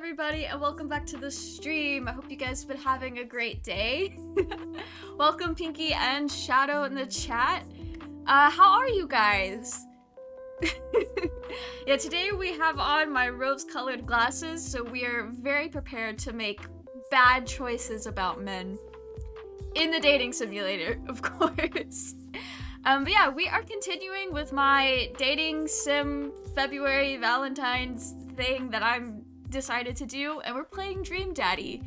everybody, and welcome back to the stream. I hope you guys have been having a great day. Welcome Pinky and Shadow in the chat. How are you guys? Yeah, today we have on my rose-colored glasses, so we are very prepared to make bad choices about men. In the dating simulator, of course. But yeah, we are continuing with my dating sim February Valentine's thing that I'm decided to do, and we're playing Dream Daddy.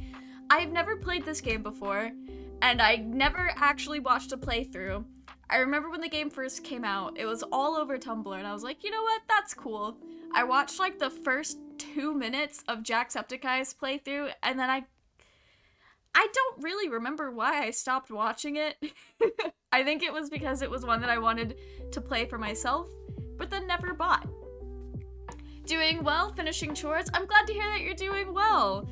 I've never played this game before, and I never actually watched a playthrough. I remember when the game first came out, it was all over Tumblr, and I was like, you know what, that's cool. I watched like the first 2 minutes of Jacksepticeye's playthrough, and then I don't really remember why I stopped watching it. I think it was because it was one that I wanted to play for myself, but then never bought. Doing well, finishing chores. I'm glad to hear that you're doing well.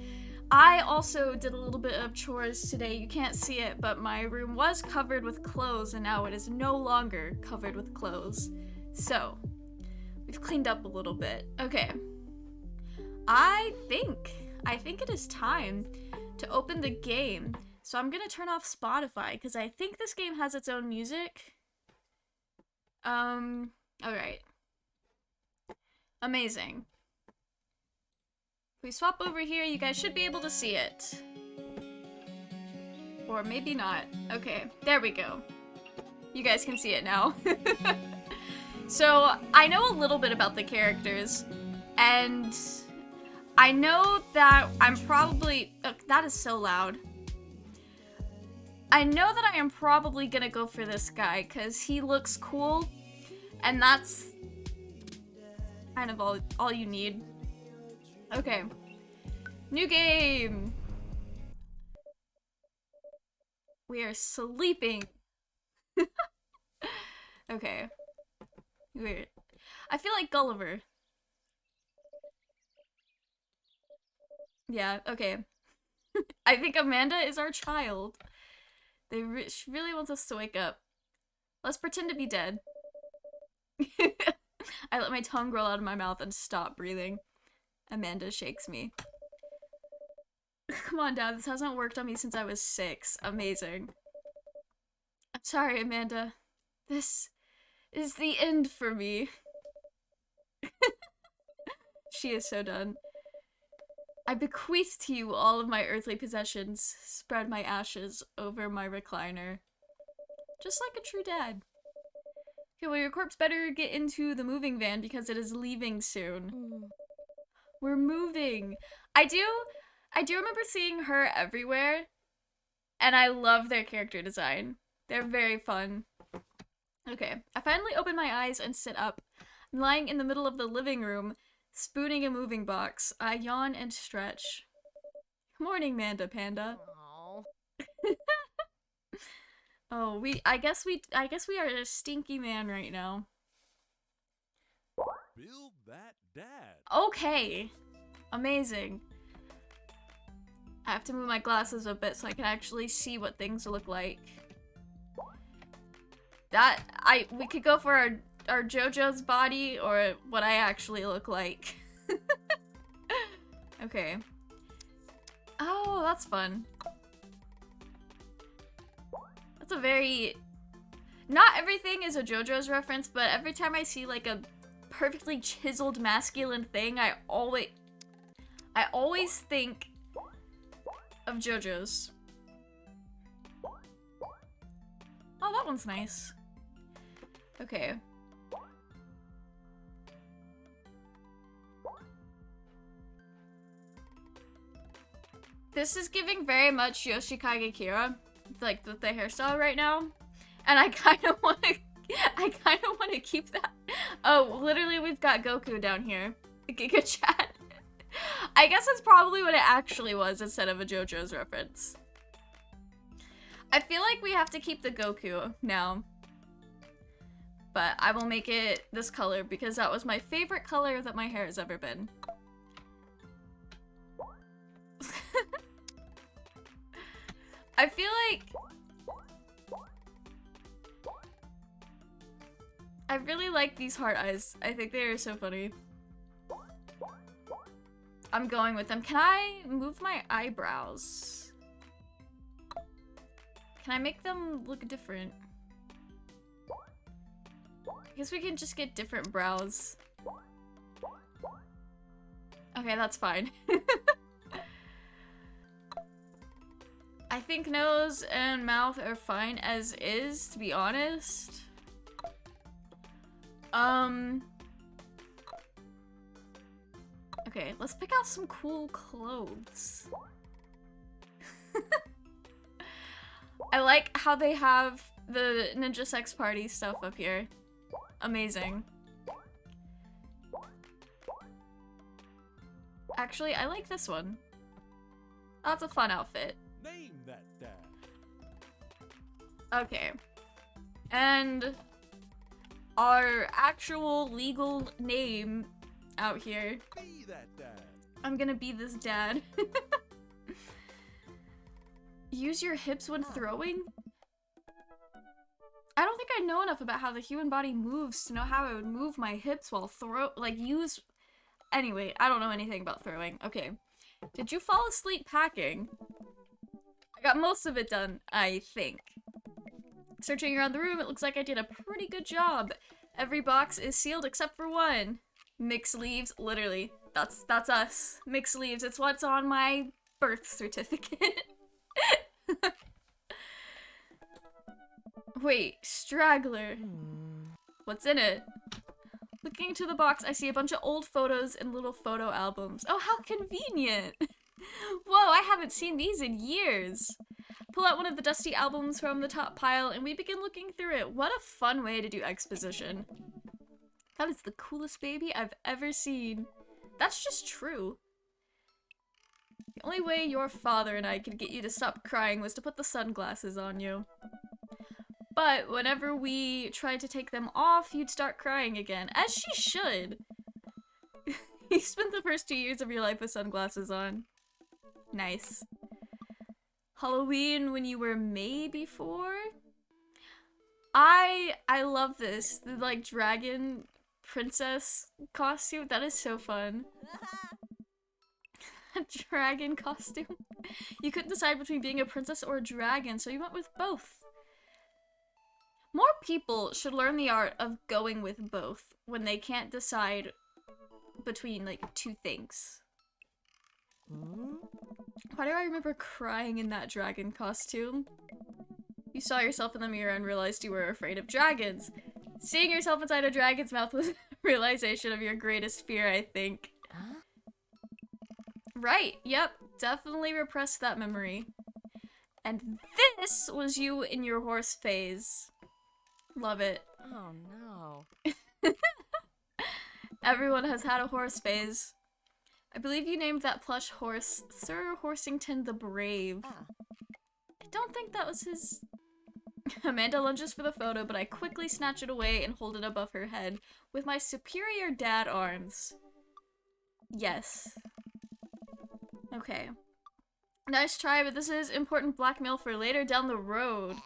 I also did a little bit of chores today. You can't see it, but my room was covered with clothes, and now it is no longer covered with clothes. So, we've cleaned up a little bit. Okay. I think it is time to open the game. So I'm gonna turn off Spotify, because I think this game has its own music. Alright. Amazing. If we swap over here, you guys should be able to see it. Or maybe not. Okay, there we go. You guys can see it now. So, I know a little bit about the characters, and I know that I'm probably... Oh, that is so loud. I know that I am probably gonna go for this guy, because he looks cool, and that's kind of all you need. Okay. New game! We are sleeping. Okay. Weird. I feel like Gulliver. Yeah, okay. I think Amanda is our child. She really wants us to wake up. Let's pretend to be dead. I let my tongue roll out of my mouth and stop breathing. Amanda shakes me. Come on, Dad. This hasn't worked on me since I was 6. Amazing. I'm sorry, Amanda. This is the end for me. She is so done. I bequeath to you all of my earthly possessions. Spread my ashes over my recliner. Just like a true dad. Okay, well, your corpse better get into the moving van because it is leaving soon. We're moving. I do remember seeing her everywhere, and I love their character design. They're very fun. Okay, I finally open my eyes and sit up. I'm lying in the middle of the living room, spooning a moving box. I yawn and stretch. Morning, Manda Panda. Oh, I guess we are a stinky man right now. Build that dad. Okay. Amazing. I have to move my glasses a bit so I can actually see what things look like. We could go for our JoJo's body or what I actually look like. Okay. Oh, that's fun. That's a very... Not everything is a JoJo's reference, but every time I see like a perfectly chiseled masculine thing, I always think of JoJo's. Oh, that one's nice. Okay. This is giving very much Yoshikage Kira, like with the hairstyle right now, and I kind of want to keep that. Oh, literally, we've got Goku down here. Giga Chat. I guess that's probably what it actually was instead of a JoJo's reference. I feel like we have to keep the Goku now. But I will make it this color because that was my favorite color that my hair has ever been. I feel like... I really like these heart eyes. I think they are so funny. I'm going with them. Can I move my eyebrows? Can I make them look different? I guess we can just get different brows. Okay, that's fine. I think nose and mouth are fine as is, to be honest. Okay, let's pick out some cool clothes. I like how they have the Ninja Sex Party stuff up here. Amazing. Actually, I like this one. That's a fun outfit. Name that dad. Okay. And our actual legal name out here. Be that dad. I'm gonna be this dad. Use your hips when throwing? I don't think I know enough about how the human body moves to know how I would move my hips while Anyway, I don't know anything about throwing. Okay. Did you fall asleep packing? I got most of it done, I think. Searching around the room, it looks like I did a pretty good job. Every box is sealed except for one. Mixed leaves, literally. That's us. Mixed leaves, it's what's on my birth certificate. Wait, straggler. What's in it? Looking into the box, I see a bunch of old photos and little photo albums. Oh, how convenient! Whoa, I haven't seen these in years. Pull out one of the dusty albums from the top pile and we begin looking through it. What a fun way to do exposition. That is the coolest baby I've ever seen. That's just true. The only way your father and I could get you to stop crying was to put the sunglasses on you. But whenever we tried to take them off, you'd start crying again. As she should. You spent the first 2 years of your life with sunglasses on. Nice. Halloween when you were maybe 4? I love this. The like dragon princess costume. That is so fun. A dragon costume. You couldn't decide between being a princess or a dragon, so you went with both. More people should learn the art of going with both when they can't decide between, like, two things. Why do I remember crying in that dragon costume? You saw yourself in the mirror and realized you were afraid of dragons. Seeing yourself inside a dragon's mouth was a realization of your greatest fear, I think. Huh? Right, yep, definitely repressed that memory. And this was you in your horse phase. Love it. Oh no. Everyone has had a horse phase. I believe you named that plush horse Sir Horsington the Brave. I don't think that was his... Amanda lunges for the photo, but I quickly snatch it away and hold it above her head with my superior dad arms. Yes. Okay. Nice try, but this is important blackmail for later down the road.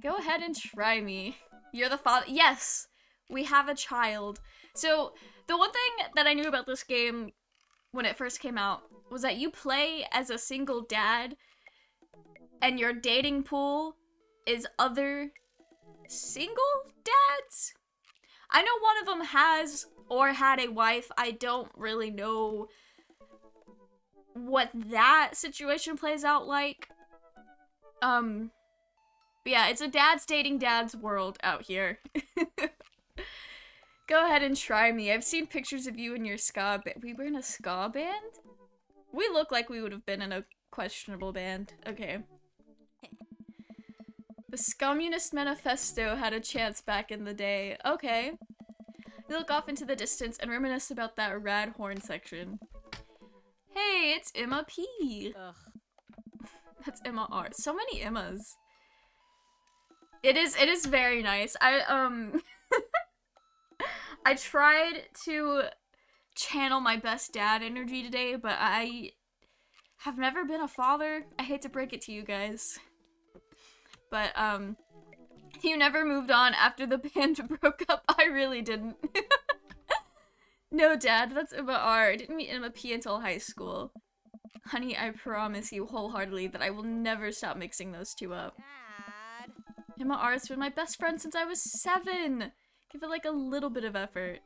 Go ahead and try me. You're the father. Yes, we have a child. So, the one thing that I knew about this game when it first came out was that you play as a single dad and your dating pool is other single dads? I know one of them has or had a wife. I don't really know what that situation plays out like. But yeah, it's a dad's dating dad's world out here. Go ahead and try me. I've seen pictures of you in your ska band. We were in a ska band? We look like we would have been in a questionable band. Okay. The Scummunist Manifesto had a chance back in the day. Okay. We look off into the distance and reminisce about that rad horn section. Hey, it's Emma P. Ugh. That's Emma R. So many Emmas. It is very nice. I tried to channel my best dad energy today, but I have never been a father. I hate to break it to you guys. But, you never moved on after the band broke up. I really didn't. No, Dad, that's Emma R. I didn't meet Emma P until high school. Honey, I promise you wholeheartedly that I will never stop mixing those two up. Dad. Emma R has been my best friend since I was 7. Give it like a little bit of effort.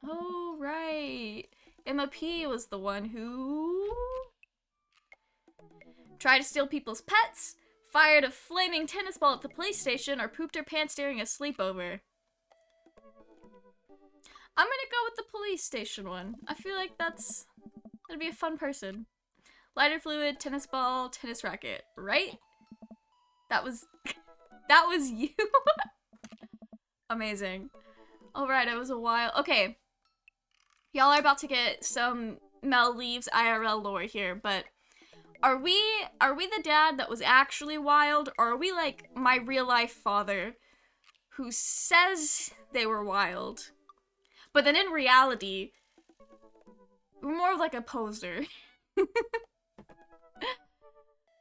Oh, right. Emma P was the one who tried to steal people's pets, fired a flaming tennis ball at the police station, or pooped her pants during a sleepover. I'm gonna go with the police station one. I feel like that'd be a fun person. Lighter fluid, tennis ball, tennis racket, right? That was you. Amazing. Alright, it was a while. Okay. Y'all are about to get some Mel Leaves IRL lore here, but are we the dad that was actually wild, or are we like my real life father who says they were wild, but then in reality, we're more of like a poser?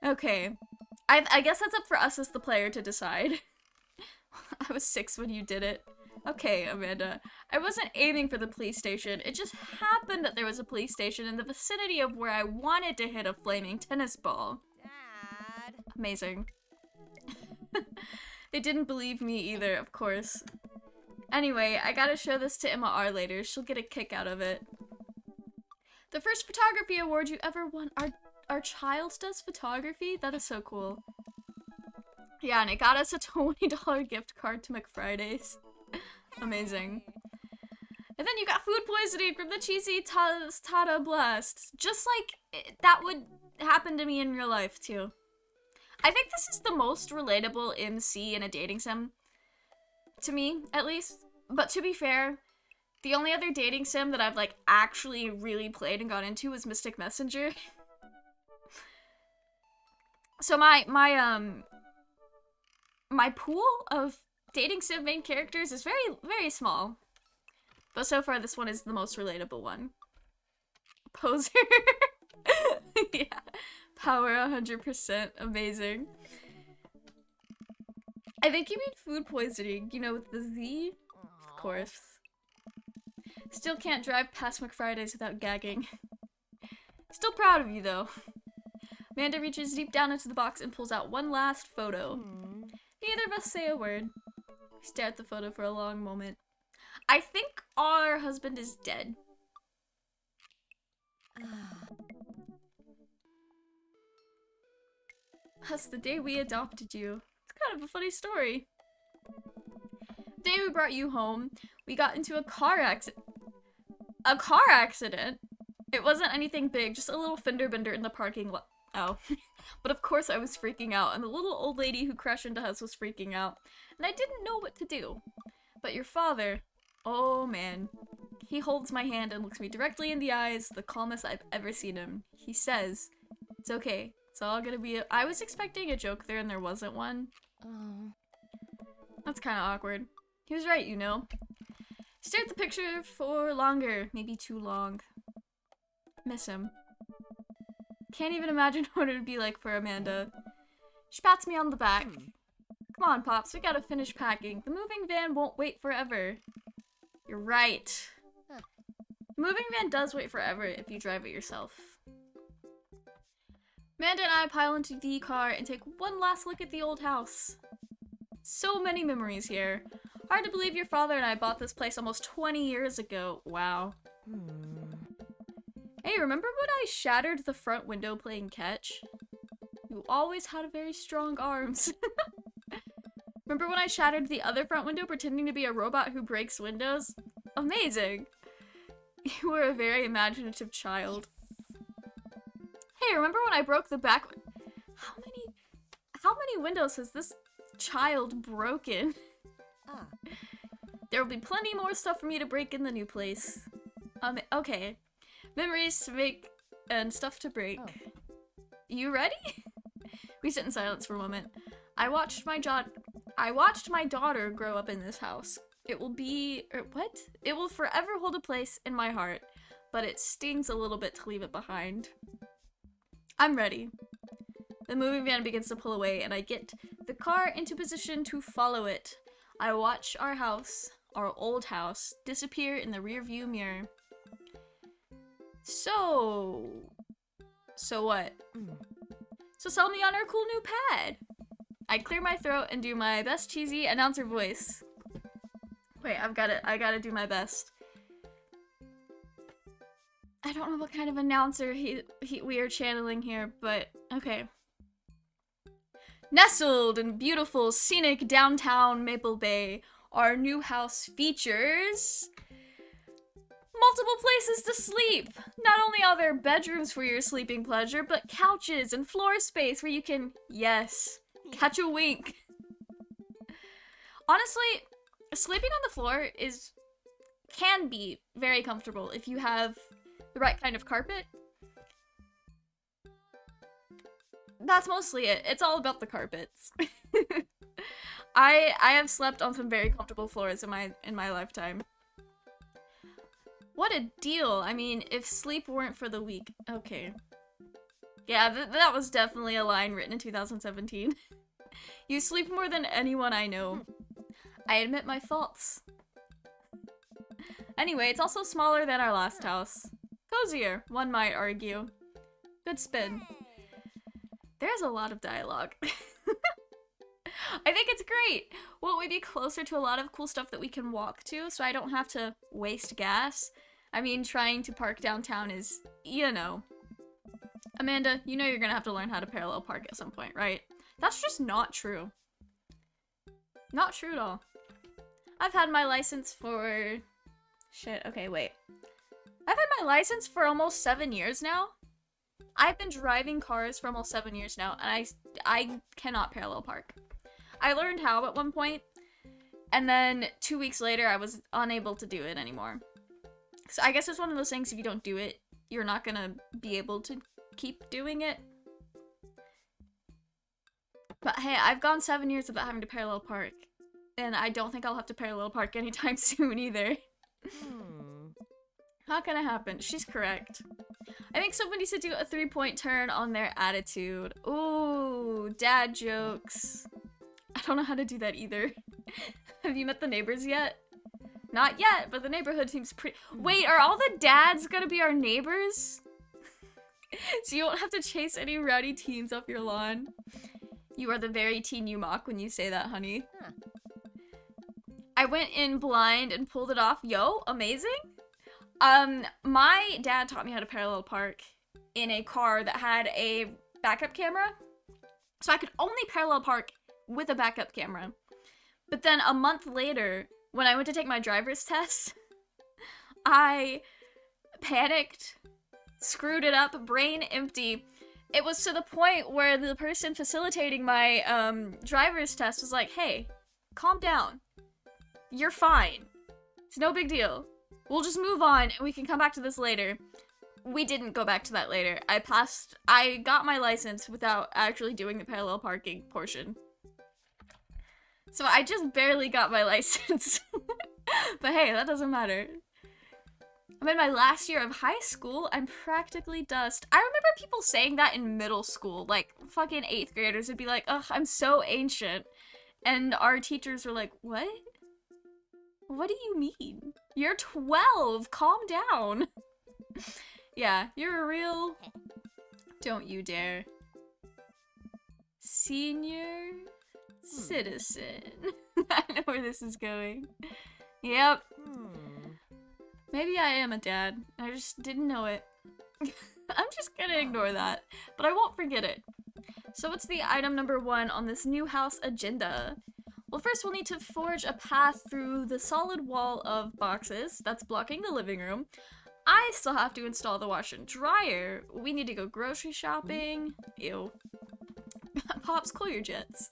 Okay. I guess that's up for us as the player to decide. I was 6 when you did it. Okay, Amanda. I wasn't aiming for the police station. It just happened that there was a police station in the vicinity of where I wanted to hit a flaming tennis ball. Dad. Amazing. They didn't believe me either, of course. Anyway, I gotta show this to Emma R later. She'll get a kick out of it. The first photography award you ever won. Our child does photography? That is so cool. Yeah, and it got us a $20 gift card to McFriday's. Amazing. And then you got food poisoning from the cheesy Tada Blast. Just like that would happen to me in real life too. I think this is the most relatable MC in a dating sim. To me, at least. But to be fair, the only other dating sim that I've like actually really played and got into was Mystic Messenger. So my pool of dating sim main characters is very, very small. But so far, this one is the most relatable one. Poser. Yeah. Power 100%. Amazing. I think you mean food poisoning, you know, with the Z? Of course. Still can't drive past McFriday's without gagging. Still proud of you, though. Amanda reaches deep down into the box and pulls out one last photo. Neither of us say a word. We stare at the photo for a long moment. I think our husband is dead. That's the day we adopted you. It's kind of a funny story. The day we brought you home, we got into a car accident. A car accident? It wasn't anything big, just a little fender bender in the parking lot. Oh. But of course I was freaking out, and the little old lady who crashed into us was freaking out. And I didn't know what to do. But your father, oh man. He holds my hand and looks me directly in the eyes, the calmest I've ever seen him. He says, "It's okay. It's all gonna be I was expecting a joke there and there wasn't one. Oh. That's kind of awkward. He was right, you know. Stare at the picture for longer, maybe too long. Miss him. Can't even imagine what it would be like for Amanda. She pats me on the back. Come on, Pops, we gotta finish packing. The moving van won't wait forever. You're right. The moving van does wait forever if you drive it yourself. Amanda and I pile into the car and take one last look at the old house. So many memories here. Hard to believe your father and I bought this place almost 20 years ago. Wow. Hey, remember when I shattered the front window playing catch? You always had very strong arms. Remember when I shattered the other front window pretending to be a robot who breaks windows? Amazing. You were a very imaginative child. Hey, remember when I broke the back? How many windows has this child broken? There will be plenty more stuff for me to break in the new place. Okay. Memories to make and stuff to break. You ready? We sit in silence for a moment. I watched my daughter grow up in this house. It will be what? It will forever hold a place in my heart, but it stings a little bit to leave it behind. I'm ready. The moving van begins to pull away, and I get the car into position to follow it. I watch our house, our old house, disappear in the rearview mirror. So what? So sell me on our cool new pad. I clear my throat and do my best cheesy announcer voice. Wait, I gotta do my best. I don't know what kind of announcer we are channeling here, but okay. Nestled in beautiful, scenic downtown Maple Bay, our new house features multiple places to sleep. Not only are there bedrooms for your sleeping pleasure, but couches and floor space where you can, yes, catch a wink. Honestly, sleeping on the floor can be very comfortable if you have the right kind of carpet. That's mostly it. It's all about the carpets. I have slept on some very comfortable floors in my lifetime. What a deal. I mean, if sleep weren't for the weak. Okay. Yeah, that was definitely a line written in 2017. You sleep more than anyone I know. I admit my faults. Anyway, it's also smaller than our last house. Cozier, one might argue. Good spin. There's a lot of dialogue. I think it's great. Won't we be closer to a lot of cool stuff that we can walk to, so I don't have to waste gas? I mean, trying to park downtown is, you know. Amanda, you know you're gonna have to learn how to parallel park at some point, right? That's just not true. Not true at all. I've had my license for... Shit, okay, wait. I've had my license for almost 7 years now. I've been driving cars for almost 7 years now, and I cannot parallel park. I learned how at one point, and then 2 weeks later, I was unable to do it anymore. So I guess it's one of those things, if you don't do it, you're not gonna be able to keep doing it. But hey, I've gone 7 years without having to parallel park, and I don't think I'll have to parallel park anytime soon either. How can it happen? She's correct. I think somebody should do a 3-point turn on their attitude. Ooh, dad jokes. I don't know how to do that either. Have you met the neighbors yet? Not yet, but the neighborhood seems pretty— Wait, are all the dads gonna be our neighbors? So you won't have to chase any rowdy teens off your lawn. You are the very teen you mock when you say that, honey. Huh. I went in blind and pulled it off. Yo, amazing. My dad taught me how to parallel park in a car that had a backup camera. So I could only parallel park with a backup camera. But then a month later, when I went to take my driver's test, I panicked, screwed it up, brain empty. It was to the point where the person facilitating my driver's test was like, hey, calm down. You're fine. It's no big deal. We'll just move on and we can come back to this later. We didn't go back to that later. I got my license without actually doing the parallel parking portion. So I just barely got my license. But hey, that doesn't matter. I'm in my last year of high school. I'm practically dust. I remember people saying that in middle school. Like, fucking 8th graders would be like, ugh, I'm so ancient. And our teachers were like, what? What do you mean? You're 12. Calm down. Yeah, you're a real... Don't you dare. Senior citizen. I know where this is going. Yep. Maybe I am a dad. I just didn't know it. I'm just gonna ignore that. But I won't forget it. So what's the item number 1 on this new house agenda? Well, first we'll need to forge a path through the solid wall of boxes that's blocking the living room. I still have to install the washer and dryer. We need to go grocery shopping. Ew. Pops, cool your jets.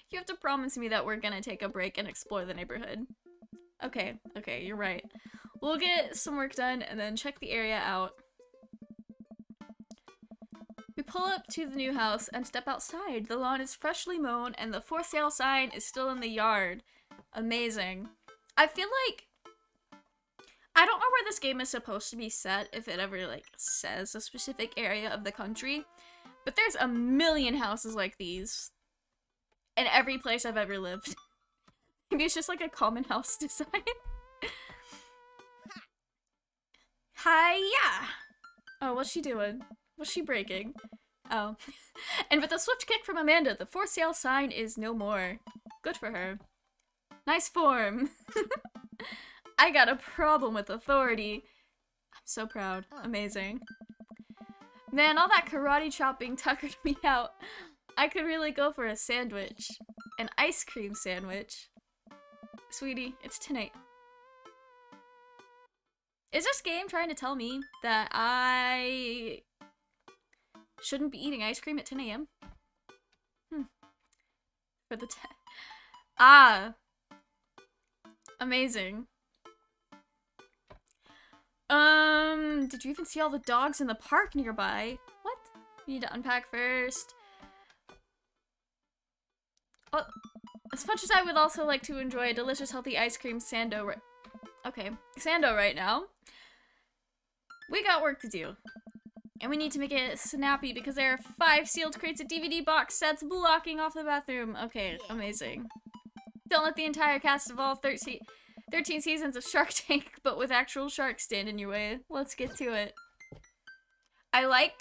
You have to promise me that we're gonna take a break and explore the neighborhood. Okay, you're right. We'll get some work done and then check the area out. We pull up to the new house and step outside. The lawn is freshly mown and the for sale sign is still in the yard. Amazing. I feel like... I don't know where this game is supposed to be set, if it ever, like, says a specific area of the country. But there's a million houses like these in every place I've ever lived. Maybe it's just like a common house design. Hiya! Oh, what's she doing? What's she breaking? Oh. And with a swift kick from Amanda, the for sale sign is no more. Good for her. Nice form. I got a problem with authority. I'm so proud. Amazing. Man, all that karate chopping tuckered me out. I could really go for a sandwich. An ice cream sandwich. Sweetie, it's tonight. Is this game trying to tell me that I shouldn't be eating ice cream at 10 a.m.? For the Ah. Amazing. Did you even see all the dogs in the park nearby? What? You need to unpack first. Well, as much as I would also like to enjoy a delicious, healthy ice cream sando right now, we got work to do. And we need to make it snappy because there are 5 sealed crates of DVD box sets blocking off the bathroom. Okay, amazing. Don't let the entire cast of all 13 seasons of Shark Tank, but with actual sharks, stand in your way. Let's get to it. I like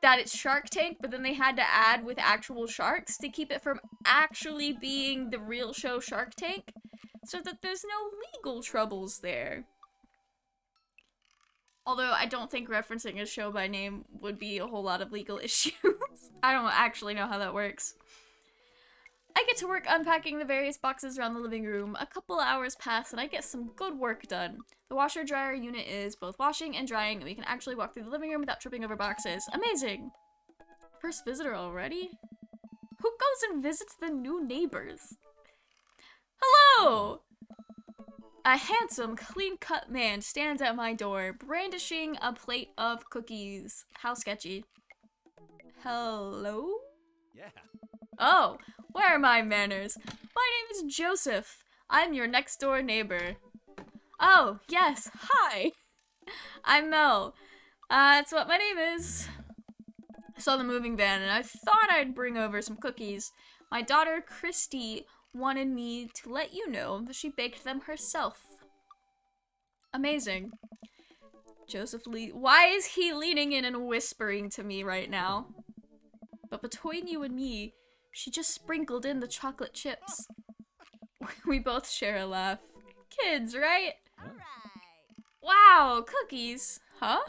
that it's Shark Tank, but then they had to add with actual sharks to keep it from actually being the real show Shark Tank, so that there's no legal troubles there. Although I don't think referencing a show by name would be a whole lot of legal issues. I don't actually know how that works. I get to work unpacking the various boxes around the living room. A couple hours pass and I get some good work done. The washer dryer unit is both washing and drying, and we can actually walk through the living room without tripping over boxes. Amazing! First visitor already? Who goes and visits the new neighbors? Hello! A handsome, clean-cut man stands at my door, brandishing a plate of cookies. How sketchy. Hello? Yeah. Oh, where are my manners? My name is Joseph. I'm your next-door neighbor. Oh, yes, hi. I'm Mel. That's what my name is. I saw the moving van and I thought I'd bring over some cookies. My daughter, Christy, wanted me to let you know that she baked them herself. Amazing. Joseph why is he leaning in and whispering to me right now? But between you and me, she just sprinkled in the chocolate chips. We both share a laugh. Kids, right? Alright. Wow, cookies. Huh?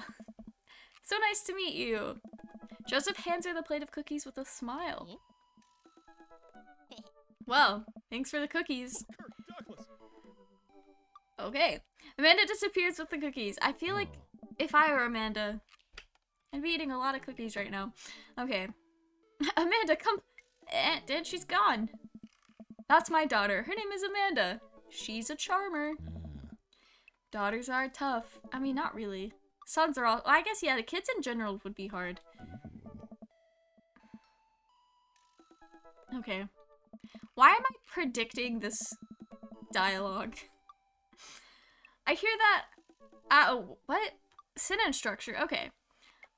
So nice to meet you. Joseph hands her the plate of cookies with a smile. Well, thanks for the cookies. Kirk Douglas. Okay. Amanda disappears with the cookies. I feel like if I were Amanda, I'd be eating a lot of cookies right now. Okay. Amanda, come. And she's gone. That's my daughter. Her name is Amanda. She's a charmer. Daughters are tough. I mean, not really. Sons are all. I guess, yeah, the kids in general would be hard. Okay. Why am I predicting this dialogue? I hear that. What? Sentence structure. Okay.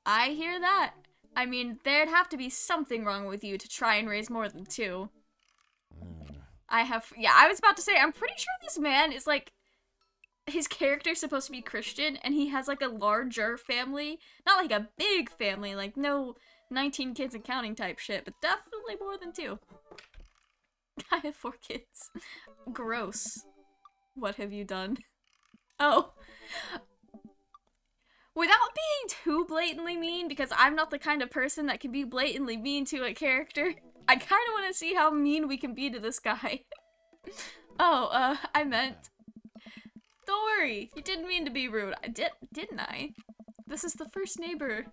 I hear that. I mean, there'd have to be something wrong with you to try and raise more than 2. Yeah, I was about to say, I'm pretty sure this man is like, his character's supposed to be Christian, and he has like a larger family. Not like a big family, like no 19 kids and counting type shit, but definitely more than 2. I have 4 kids. Gross. What have you done? Oh. Without being too blatantly mean, because I'm not the kind of person that can be blatantly mean to a character, I kind of want to see how mean we can be to this guy. Oh, I meant... Don't worry, you didn't mean to be rude. Didn't I? This is the first neighbor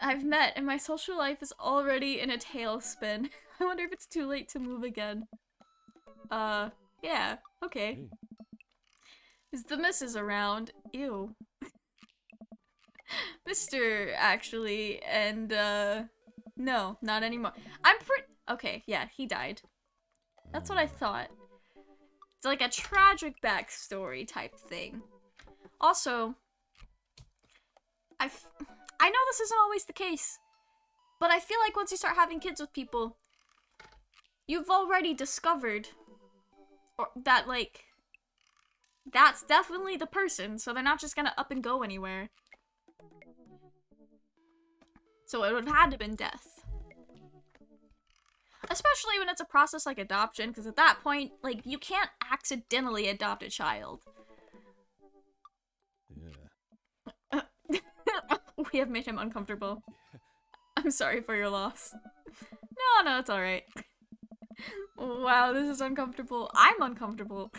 I've met, and my social life is already in a tailspin. I wonder if it's too late to move again. Yeah, okay. Is the missus around? Ew. Mr. actually, and, no, not anymore. Okay, yeah, he died. That's what I thought. It's like a tragic backstory type thing. Also, I know this isn't always the case, but I feel like once you start having kids with people, you've already discovered that, like, that's definitely the person, so they're not just gonna up and go anywhere. So it would have had to have been death. Especially when it's a process like adoption, because at that point, like, you can't accidentally adopt a child. Yeah. We have made him uncomfortable. I'm sorry for your loss. No, it's alright. Wow, this is uncomfortable. I'm uncomfortable.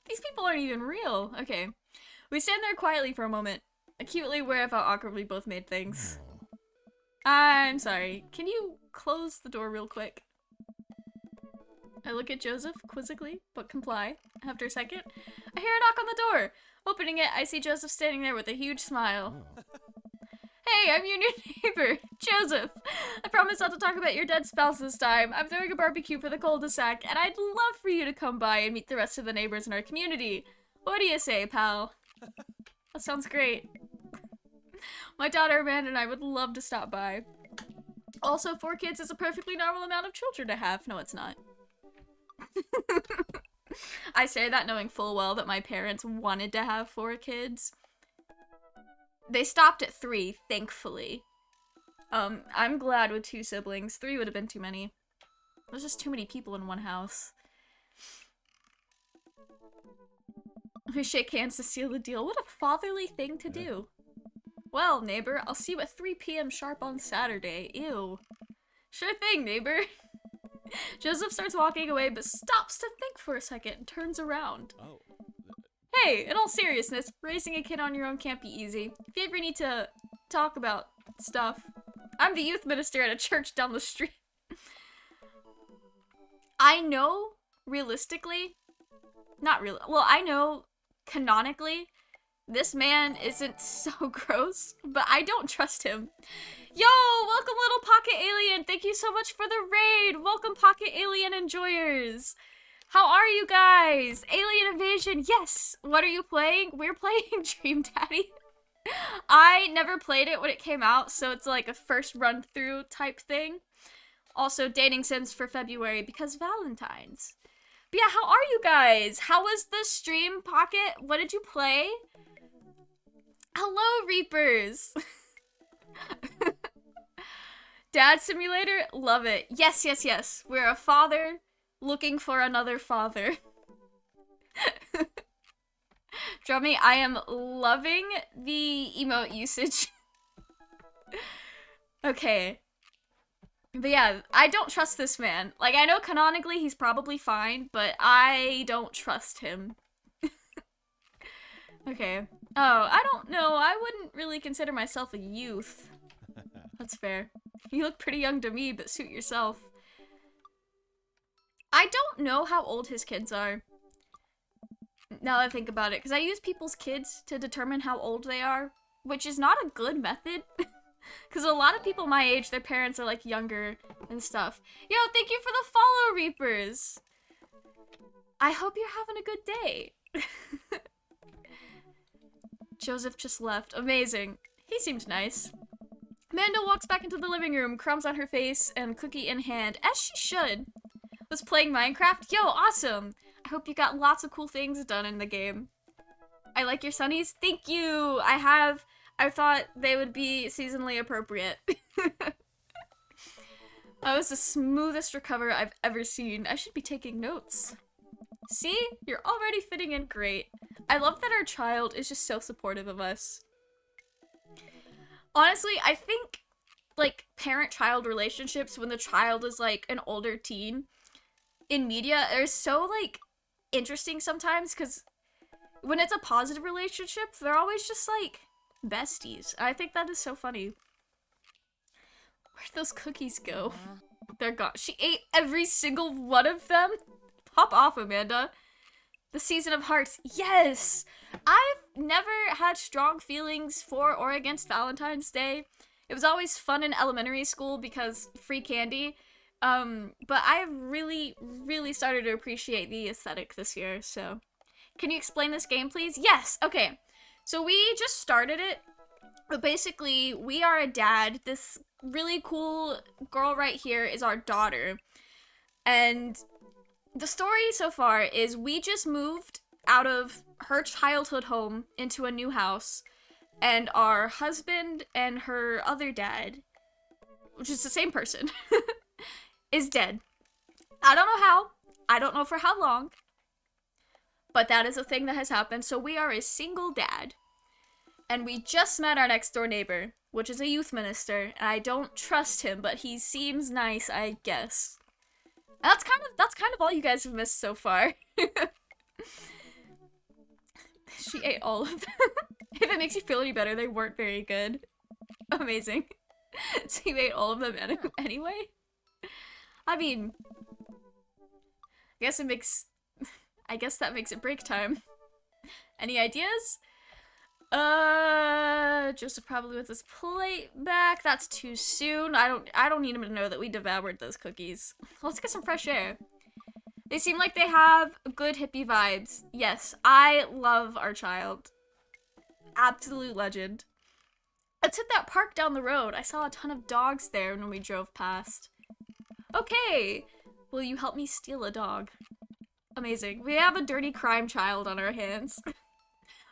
These people aren't even real. Okay. We stand there quietly for a moment, acutely aware of how awkward we both made things. I'm sorry. Can you close the door real quick? I look at Joseph quizzically, but comply. After a second, I hear a knock on the door. Opening it, I see Joseph standing there with a huge smile. Hey, I'm your new neighbor, Joseph. I promise not to talk about your dead spouse this time. I'm throwing a barbecue for the cul-de-sac, and I'd love for you to come by and meet the rest of the neighbors in our community. What do you say, pal? That sounds great. My daughter Amanda and I would love to stop by. Also, 4 kids is a perfectly normal amount of children to have. No, it's not. I say that knowing full well that my parents wanted to have 4 kids. They stopped at 3, thankfully. I'm glad with 2 siblings. 3 would have been too many. There's just too many people in one house. We shake hands to seal the deal. What a fatherly thing to do. Well, neighbor, I'll see you at 3 p.m. sharp on Saturday. Ew. Sure thing, neighbor. Joseph starts walking away, but stops to think for a second and turns around. Oh. Hey, in all seriousness, raising a kid on your own can't be easy. If you ever need to talk about stuff, I'm the youth minister at a church down the street. I know, realistically, I know, canonically, this man isn't so gross, but I don't trust him. Yo, welcome little Pocket Alien. Thank you so much for the raid. Welcome Pocket Alien enjoyers. How are you guys? Alien Invasion, yes. What are you playing? We're playing Dream Daddy. I never played it when it came out, so it's like a first run through type thing. Also dating sims for February because Valentine's. But yeah, how are you guys? How was the stream, Pocket? What did you play? Hello, Reapers. Dad Simulator, love it. Yes, yes, yes. We're a father looking for another father. Drummy, I am loving the emote usage. Okay. But yeah, I don't trust this man. Like, I know canonically he's probably fine, but I don't trust him. Okay. Oh, I don't know. I wouldn't really consider myself a youth. That's fair. You look pretty young to me, but suit yourself. I don't know how old his kids are. Now that I think about it, because I use people's kids to determine how old they are, which is not a good method. Because a lot of people my age, their parents are like younger and stuff. Yo, thank you for the follow, Reapers. I hope you're having a good day. Joseph just left. Amazing. He seemed nice. Amanda walks back into the living room, crumbs on her face and cookie in hand, as she should. Was playing Minecraft? Yo, awesome! I hope you got lots of cool things done in the game. I like your sunnies. Thank you! I thought they would be seasonally appropriate. That was the smoothest recover I've ever seen. I should be taking notes. See? You're already fitting in great. I love that our child is just so supportive of us. Honestly, I think, like, parent-child relationships when the child is, like, an older teen in media are so, like, interesting sometimes, because when it's a positive relationship, they're always just, like, besties. I think that is so funny. Where'd those cookies go? They're gone. She ate every single one of them? Pop off, Amanda. The Season of Hearts. Yes! I've never had strong feelings for or against Valentine's Day. It was always fun in elementary school because free candy. But I've really, really started to appreciate the aesthetic this year, so. Can you explain this game, please? Yes! Okay. So we just started it. But basically, we are a dad. This really cool girl right here is our daughter. And the story so far is we just moved out of her childhood home into a new house. and our husband and her other dad, which is the same person, is dead. I don't know how. I don't know for how long. But that is a thing that has happened. So we are a single dad. And we just met our next door neighbor, which is a youth minister. And I don't trust him, but he seems nice, I guess. That's kind of all you guys have missed so far. She ate all of them. If it makes you feel any better, they weren't very good. Amazing. So you ate all of them anyway? I mean, I guess that makes it break time. Any ideas? Joseph probably with his plate back. That's too soon. I don't need him to know that we devoured those cookies. Let's get some fresh air. They seem like they have good hippie vibes. Yes, I love our child. Absolute legend. Let's hit that park down the road. I saw a ton of dogs there when we drove past. Okay, will you help me steal a dog? Amazing. We have a dirty crime child on our hands.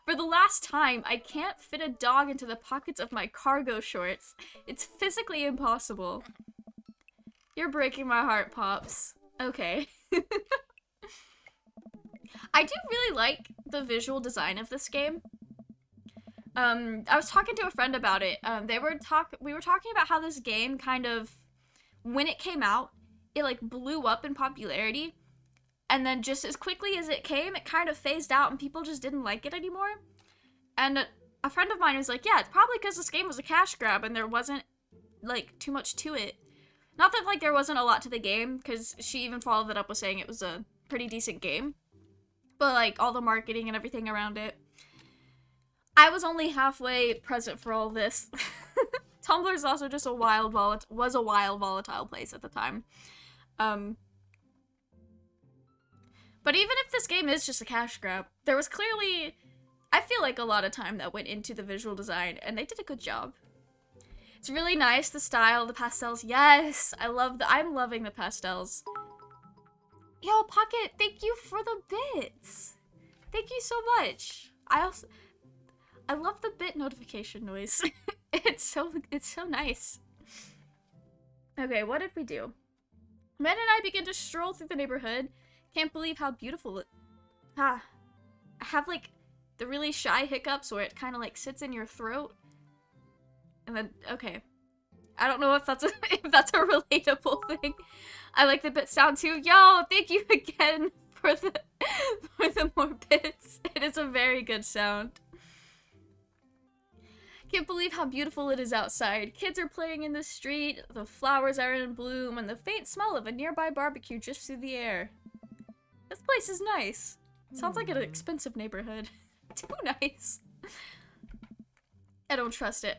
For the last time, I can't fit a dog into the pockets of my cargo shorts. It's physically impossible. You're breaking my heart, Pops. Okay. I do really like the visual design of this game. I was talking to a friend about it. We were talking about how this game kind of, when it came out, it like blew up in popularity. And then just as quickly as it came, it kind of phased out and people just didn't like it anymore. And a friend of mine was like, yeah, it's probably because this game was a cash grab and there wasn't, like, too much to it. Not that, like, there wasn't a lot to the game, because she even followed it up with saying it was a pretty decent game. But, like, all the marketing and everything around it. I was only halfway present for all this. Tumblr is also just a wild volatile place at the time. But even if this game is just a cash grab, there was clearly, I feel like, a lot of time that went into the visual design, and they did a good job. It's really nice, the style, the pastels. Yes, I'm loving the pastels. Yo, Pocket, thank you for the bits. Thank you so much. I love the bit notification noise. It's so nice. Okay, what did we do? Men and I begin to stroll through the neighborhood. Can't believe how beautiful it... I have, like, the really shy hiccups where it kind of, like, sits in your throat. And then, okay. I don't know if that's a relatable thing. I like the bit sound too. Yo, thank you again for the more bits. It is a very good sound. Can't believe how beautiful it is outside. Kids are playing in the street, the flowers are in bloom, and the faint smell of a nearby barbecue drifts through the air. This place is nice. Sounds like an expensive neighborhood. Too nice. I don't trust it.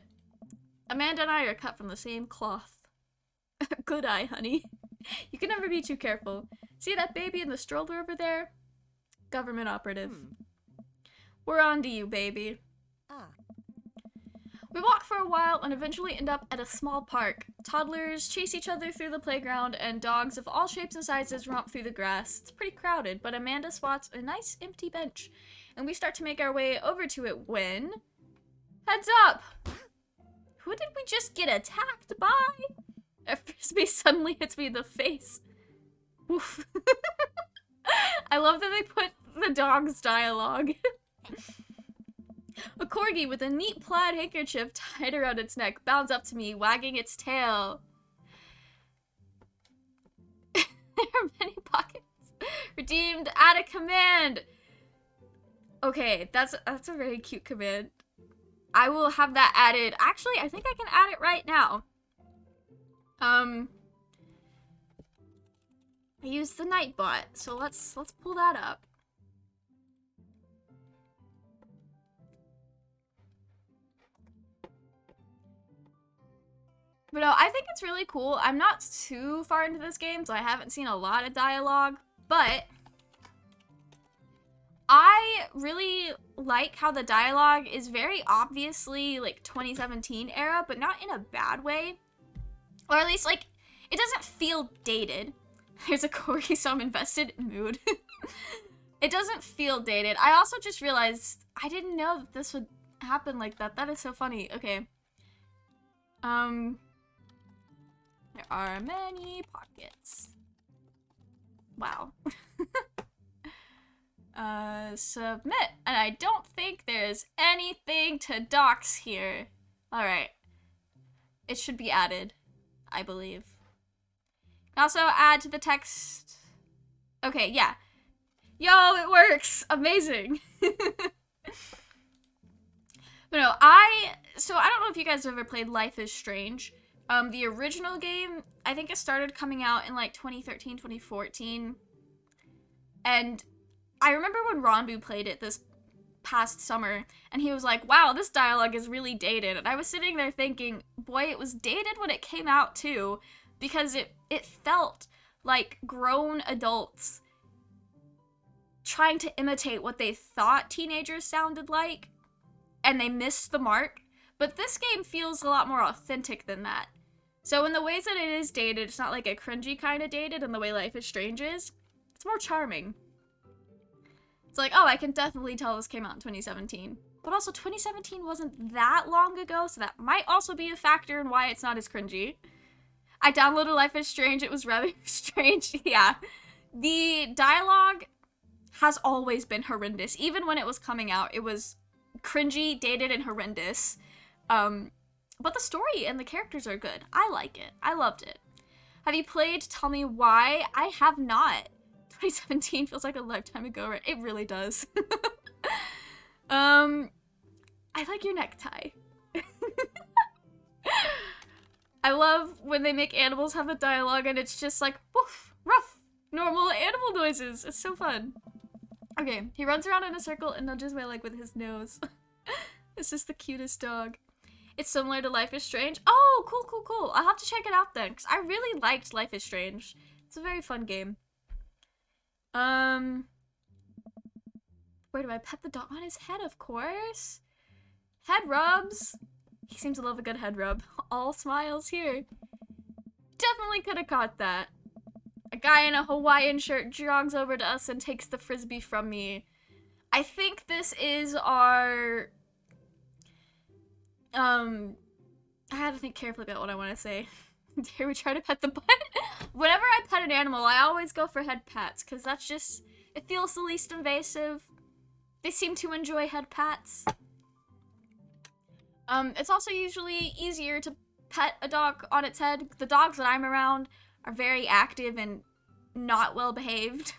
Amanda and I are cut from the same cloth. Good eye, honey. You can never be too careful. See that baby in the stroller over there? Government operative. We're on to you, baby. We walk for a while and eventually end up at a small park. Toddlers chase each other through the playground and dogs of all shapes and sizes romp through the grass. It's pretty crowded, but Amanda spots a nice empty bench, and we start to make our way over to it when... Heads up! Who did we just get attacked by? A frisbee suddenly hits me in the face. Oof. I love that they put the dog's dialogue. A corgi with a neat plaid handkerchief tied around its neck bounds up to me, wagging its tail. There are many pockets. Redeemed, add a command. Okay, that's a very cute command. I will have that added. Actually, I think I can add it right now. I used the Nightbot, so let's pull that up. But no, I think it's really cool. I'm not too far into this game, so I haven't seen a lot of dialogue, but I really like how the dialogue is very obviously like 2017 era, but not in a bad way. Or at least, like, it doesn't feel dated. Here's a corgi, so I'm invested in mood. It doesn't feel dated. I also just realized I didn't know that this would happen like that. That is so funny. Okay. There are many pockets. Wow. Submit. And I don't think there's anything to dox here. Alright. It should be added, I believe. Also add to the text. Okay, yeah. Yo, it works! Amazing! But no, I don't know if you guys have ever played Life is Strange. The original game, I think it started coming out in like 2013, 2014. And I remember when Ronbu played it this past summer, and he was like, wow, this dialogue is really dated. And I was sitting there thinking, boy, it was dated when it came out too, because it felt like grown adults trying to imitate what they thought teenagers sounded like, and they missed the mark. But this game feels a lot more authentic than that. So in the ways that it is dated, it's not like a cringy kind of dated in the way Life is Strange is. It's more charming. It's like, oh, I can definitely tell this came out in 2017. But also 2017 wasn't that long ago, so that might also be a factor in why it's not as cringy. I downloaded Life is Strange, it was rather strange. Yeah. The dialogue has always been horrendous. Even when it was coming out, it was cringy, dated, and horrendous. But the story and the characters are good. I like it. I loved it. Have you played Tell Me Why? I have not. 2017 feels like a lifetime ago, right? It really does. I like your necktie. I love when they make animals have a dialogue and it's just like, woof, rough, normal animal noises. It's so fun. Okay, he runs around in a circle and nudges my leg with his nose. It's just the cutest dog. It's similar to Life is Strange. Oh, cool, cool, cool. I'll have to check it out then, because I really liked Life is Strange. It's a very fun game. Where do I pet the dog? On his head, of course. Head rubs. He seems to love a good head rub. All smiles here. Definitely could have caught that. A guy in a Hawaiian shirt jogs over to us and takes the frisbee from me. I think this is our... I had to think carefully about what I want to say. Dare we try to pet the butt? Whenever I pet an animal, I always go for head pats, because that's just... It feels the least invasive. They seem to enjoy head pats. It's also usually easier to pet a dog on its head. The dogs that I'm around are very active and not well behaved.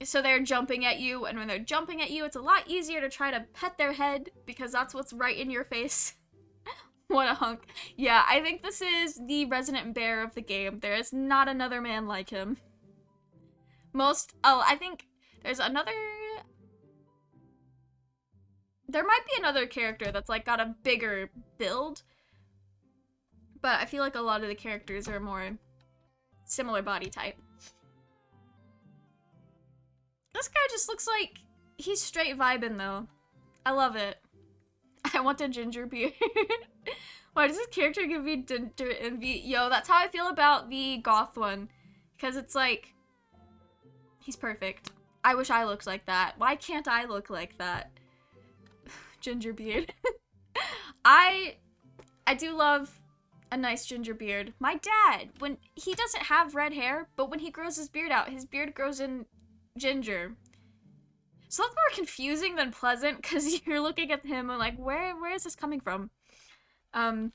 So they're jumping at you, and when they're jumping at you, it's a lot easier to try to pet their head because that's what's right in your face. What a hunk. Yeah, I think this is the resident bear of the game. There is not another man like him. I think there's another... There might be another character that's like got a bigger build, but I feel like a lot of the characters are more similar body type. This guy just looks like he's straight vibing though. I love it. I want a ginger beard. Why does this character give me ginger envy? Yo, that's how I feel about the goth one. Because it's like, he's perfect. I wish I looked like that. Why can't I look like that? Ginger beard. I do love a nice ginger beard. My dad, when he doesn't have red hair, but when he grows his beard out, his beard grows in ginger. So that's more confusing than pleasant, because you're looking at him and like, where is this coming from? But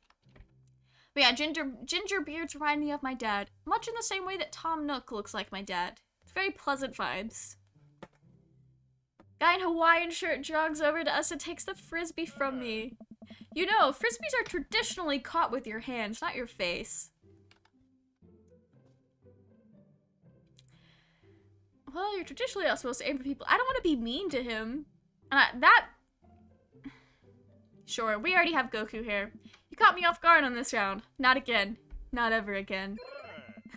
yeah, ginger beards remind me of my dad, much in the same way that Tom Nook looks like my dad. It's very pleasant vibes. Guy in Hawaiian shirt jogs over to us and takes the frisbee from me. You know, frisbees are traditionally caught with your hands, not your face. Well, you're traditionally not supposed to aim for people. I don't want to be mean to him. And Sure, we already have Goku here. You caught me off guard on this round. Not again. Not ever again.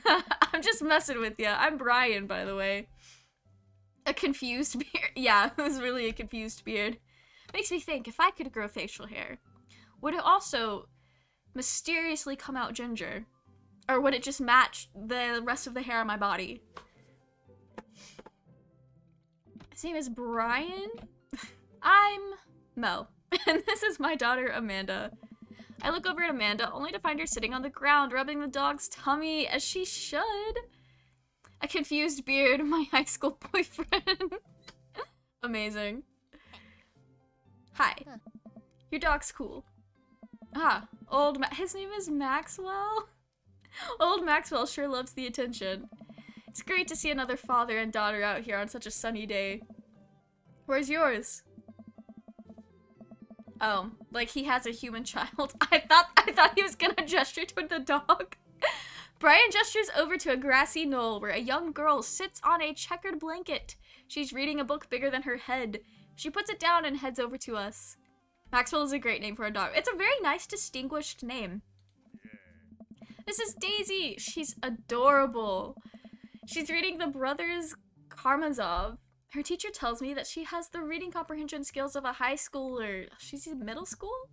I'm just messing with you. I'm Brian, by the way. A confused beard. Yeah, it was really a confused beard. Makes me think, if I could grow facial hair, would it also mysteriously come out ginger? Or would it just match the rest of the hair on my body? His name is Brian? I'm Mo, and this is my daughter, Amanda. I look over at Amanda, only to find her sitting on the ground, rubbing the dog's tummy, as she should. A confused beard, my high school boyfriend. Amazing. Hi. Your dog's cool. Ah, his name is Maxwell? Old Maxwell sure loves the attention. It's great to see another father and daughter out here on such a sunny day. Where's yours? Oh, like he has a human child. I thought he was gonna gesture toward the dog. Brian gestures over to a grassy knoll where a young girl sits on a checkered blanket. She's reading a book bigger than her head. She puts it down and heads over to us. Maxwell is a great name for a dog. It's a very nice, distinguished name. This is Daisy. She's adorable. She's reading The Brothers Karamazov. Her teacher tells me that she has the reading comprehension skills of a high schooler. She's in middle school?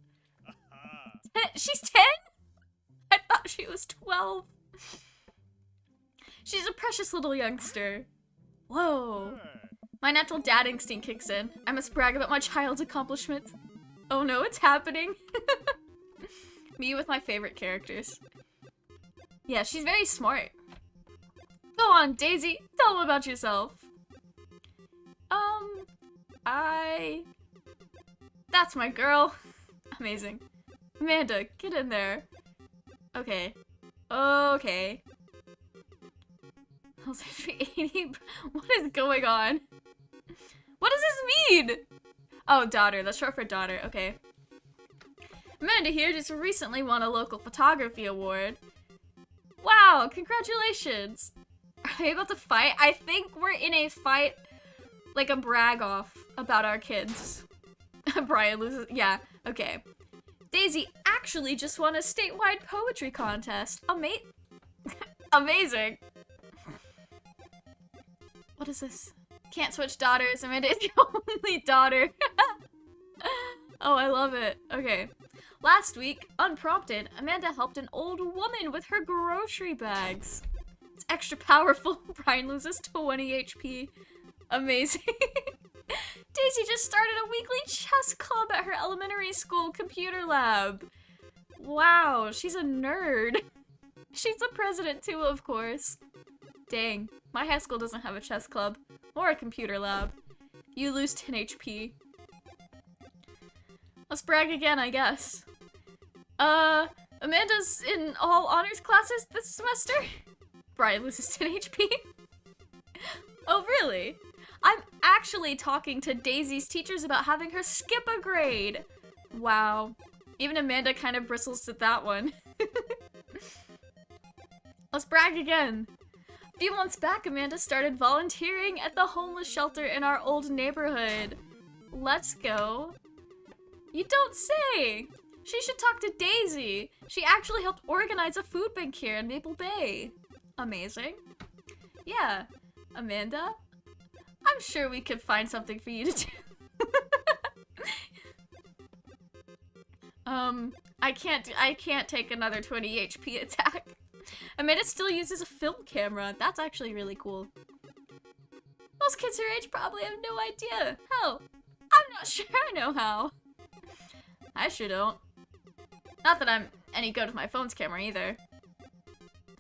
She's 10? I thought she was 12. She's a precious little youngster. Whoa. My natural dad instinct kicks in. I must brag about my child's accomplishments. Oh no, it's happening. Me with my favorite characters. Yeah, she's very smart. Go on, Daisy. Tell them about yourself. That's my girl. Amazing. Amanda, get in there. Okay. Okay. What is going on? What does this mean? Oh, daughter. That's short for daughter. Okay. Amanda here just recently won a local photography award. Wow, congratulations. Are you about to fight? I think we're in a fight, like a brag off about our kids. Brian loses. Yeah, okay. Daisy actually just won a statewide poetry contest. Amazing. What is this? Can't switch daughters. Amanda is your only daughter. Oh, I love it. Okay. Last week, unprompted, Amanda helped an old woman with her grocery bags. It's extra powerful. Brian loses 20 HP. Amazing. Daisy just started a weekly chess club at her elementary school computer lab. Wow, she's a nerd. She's the president too, of course. Dang, my high school doesn't have a chess club or a computer lab. You lose 10 HP. Let's brag again, I guess. Amanda's in all honors classes this semester. Brian loses 10 HP. Oh, really? I'm actually talking to Daisy's teachers about having her skip a grade. Wow. Even Amanda kind of bristles at that one. Let's brag again. A few months back, Amanda started volunteering at the homeless shelter in our old neighborhood. Let's go. You don't say! She should talk to Daisy. She actually helped organize a food bank here in Maple Bay. Amazing. Yeah. Amanda? I'm sure we could find something for you to do. I can't take another 20 HP attack. Amanda still uses a film camera. That's actually really cool. Most kids her age probably have no idea. Hell, I'm not sure I know how. I sure don't. Not that I'm any good with my phone's camera either.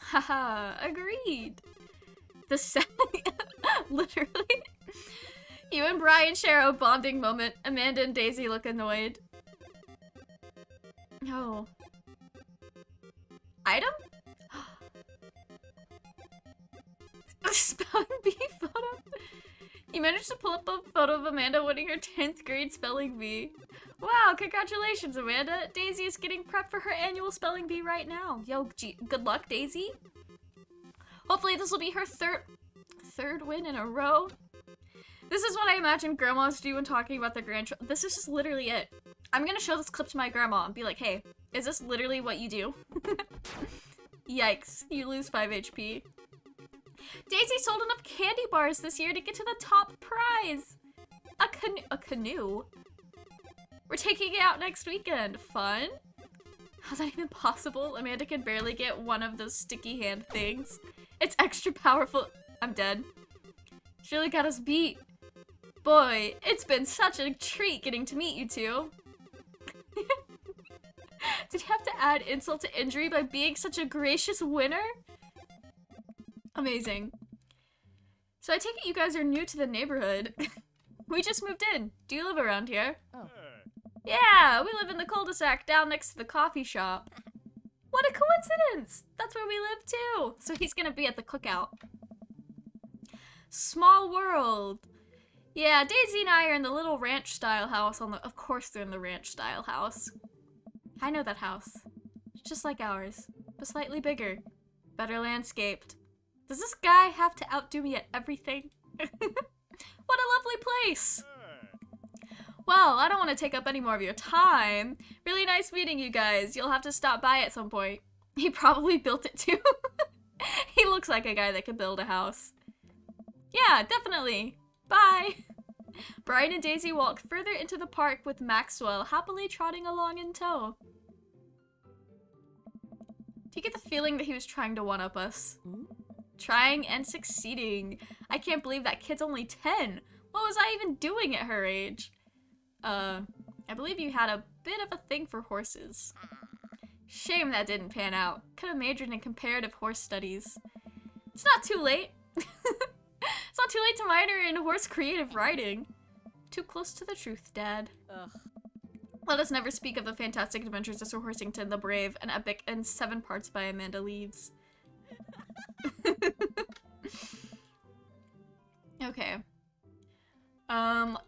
Haha, agreed. The setting, literally. You and Brian share a bonding moment. Amanda and Daisy look annoyed. Oh. Item? Spelling bee photo? You managed to pull up a photo of Amanda winning her 10th grade spelling bee. Wow, congratulations, Amanda. Daisy is getting prepped for her annual spelling bee right now. Yo, good luck, Daisy. Hopefully this will be her third win in a row. This is what I imagine grandmas do when talking about their grandchildren. This is just literally it. I'm gonna show this clip to my grandma and be like, hey, is this literally what you do? Yikes, you lose 5 HP. Daisy sold enough candy bars this year to get to the top prize. A canoe? We're taking it out next weekend. Fun? How's that even possible? Amanda can barely get one of those sticky hand things. It's extra powerful. I'm dead. She really got us beat. Boy, it's been such a treat getting to meet you two. Did you have to add insult to injury by being such a gracious winner? Amazing. So I take it you guys are new to the neighborhood. We just moved in. Do you live around here? Oh. Yeah, we live in the cul-de-sac down next to the coffee shop. What a coincidence! That's where we live too. So he's gonna be at the cookout. Small world. Yeah, Daisy and I are in the little ranch-style house on the... Of course they're in the ranch-style house. I know that house. It's just like ours, but slightly bigger. Better landscaped. Does this guy have to outdo me at everything? What a lovely place! Well, I don't want to take up any more of your time. Really nice meeting you guys. You'll have to stop by at some point. He probably built it too. He looks like a guy that could build a house. Yeah, definitely. Bye. Brian and Daisy walk further into the park with Maxwell happily trotting along in tow. Do you get the feeling that he was trying to one-up us? Trying and succeeding. I can't believe that kid's only 10. What was I even doing at her age? I believe you had a bit of a thing for horses. Shame that didn't pan out. Could have majored in comparative horse studies. It's not too late. It's not too late to minor in horse creative riding. Too close to the truth, Dad. Ugh. Let us never speak of the fantastic adventures of Sir Horsington the Brave, an epic in 7 parts by Amanda Leaves. Okay.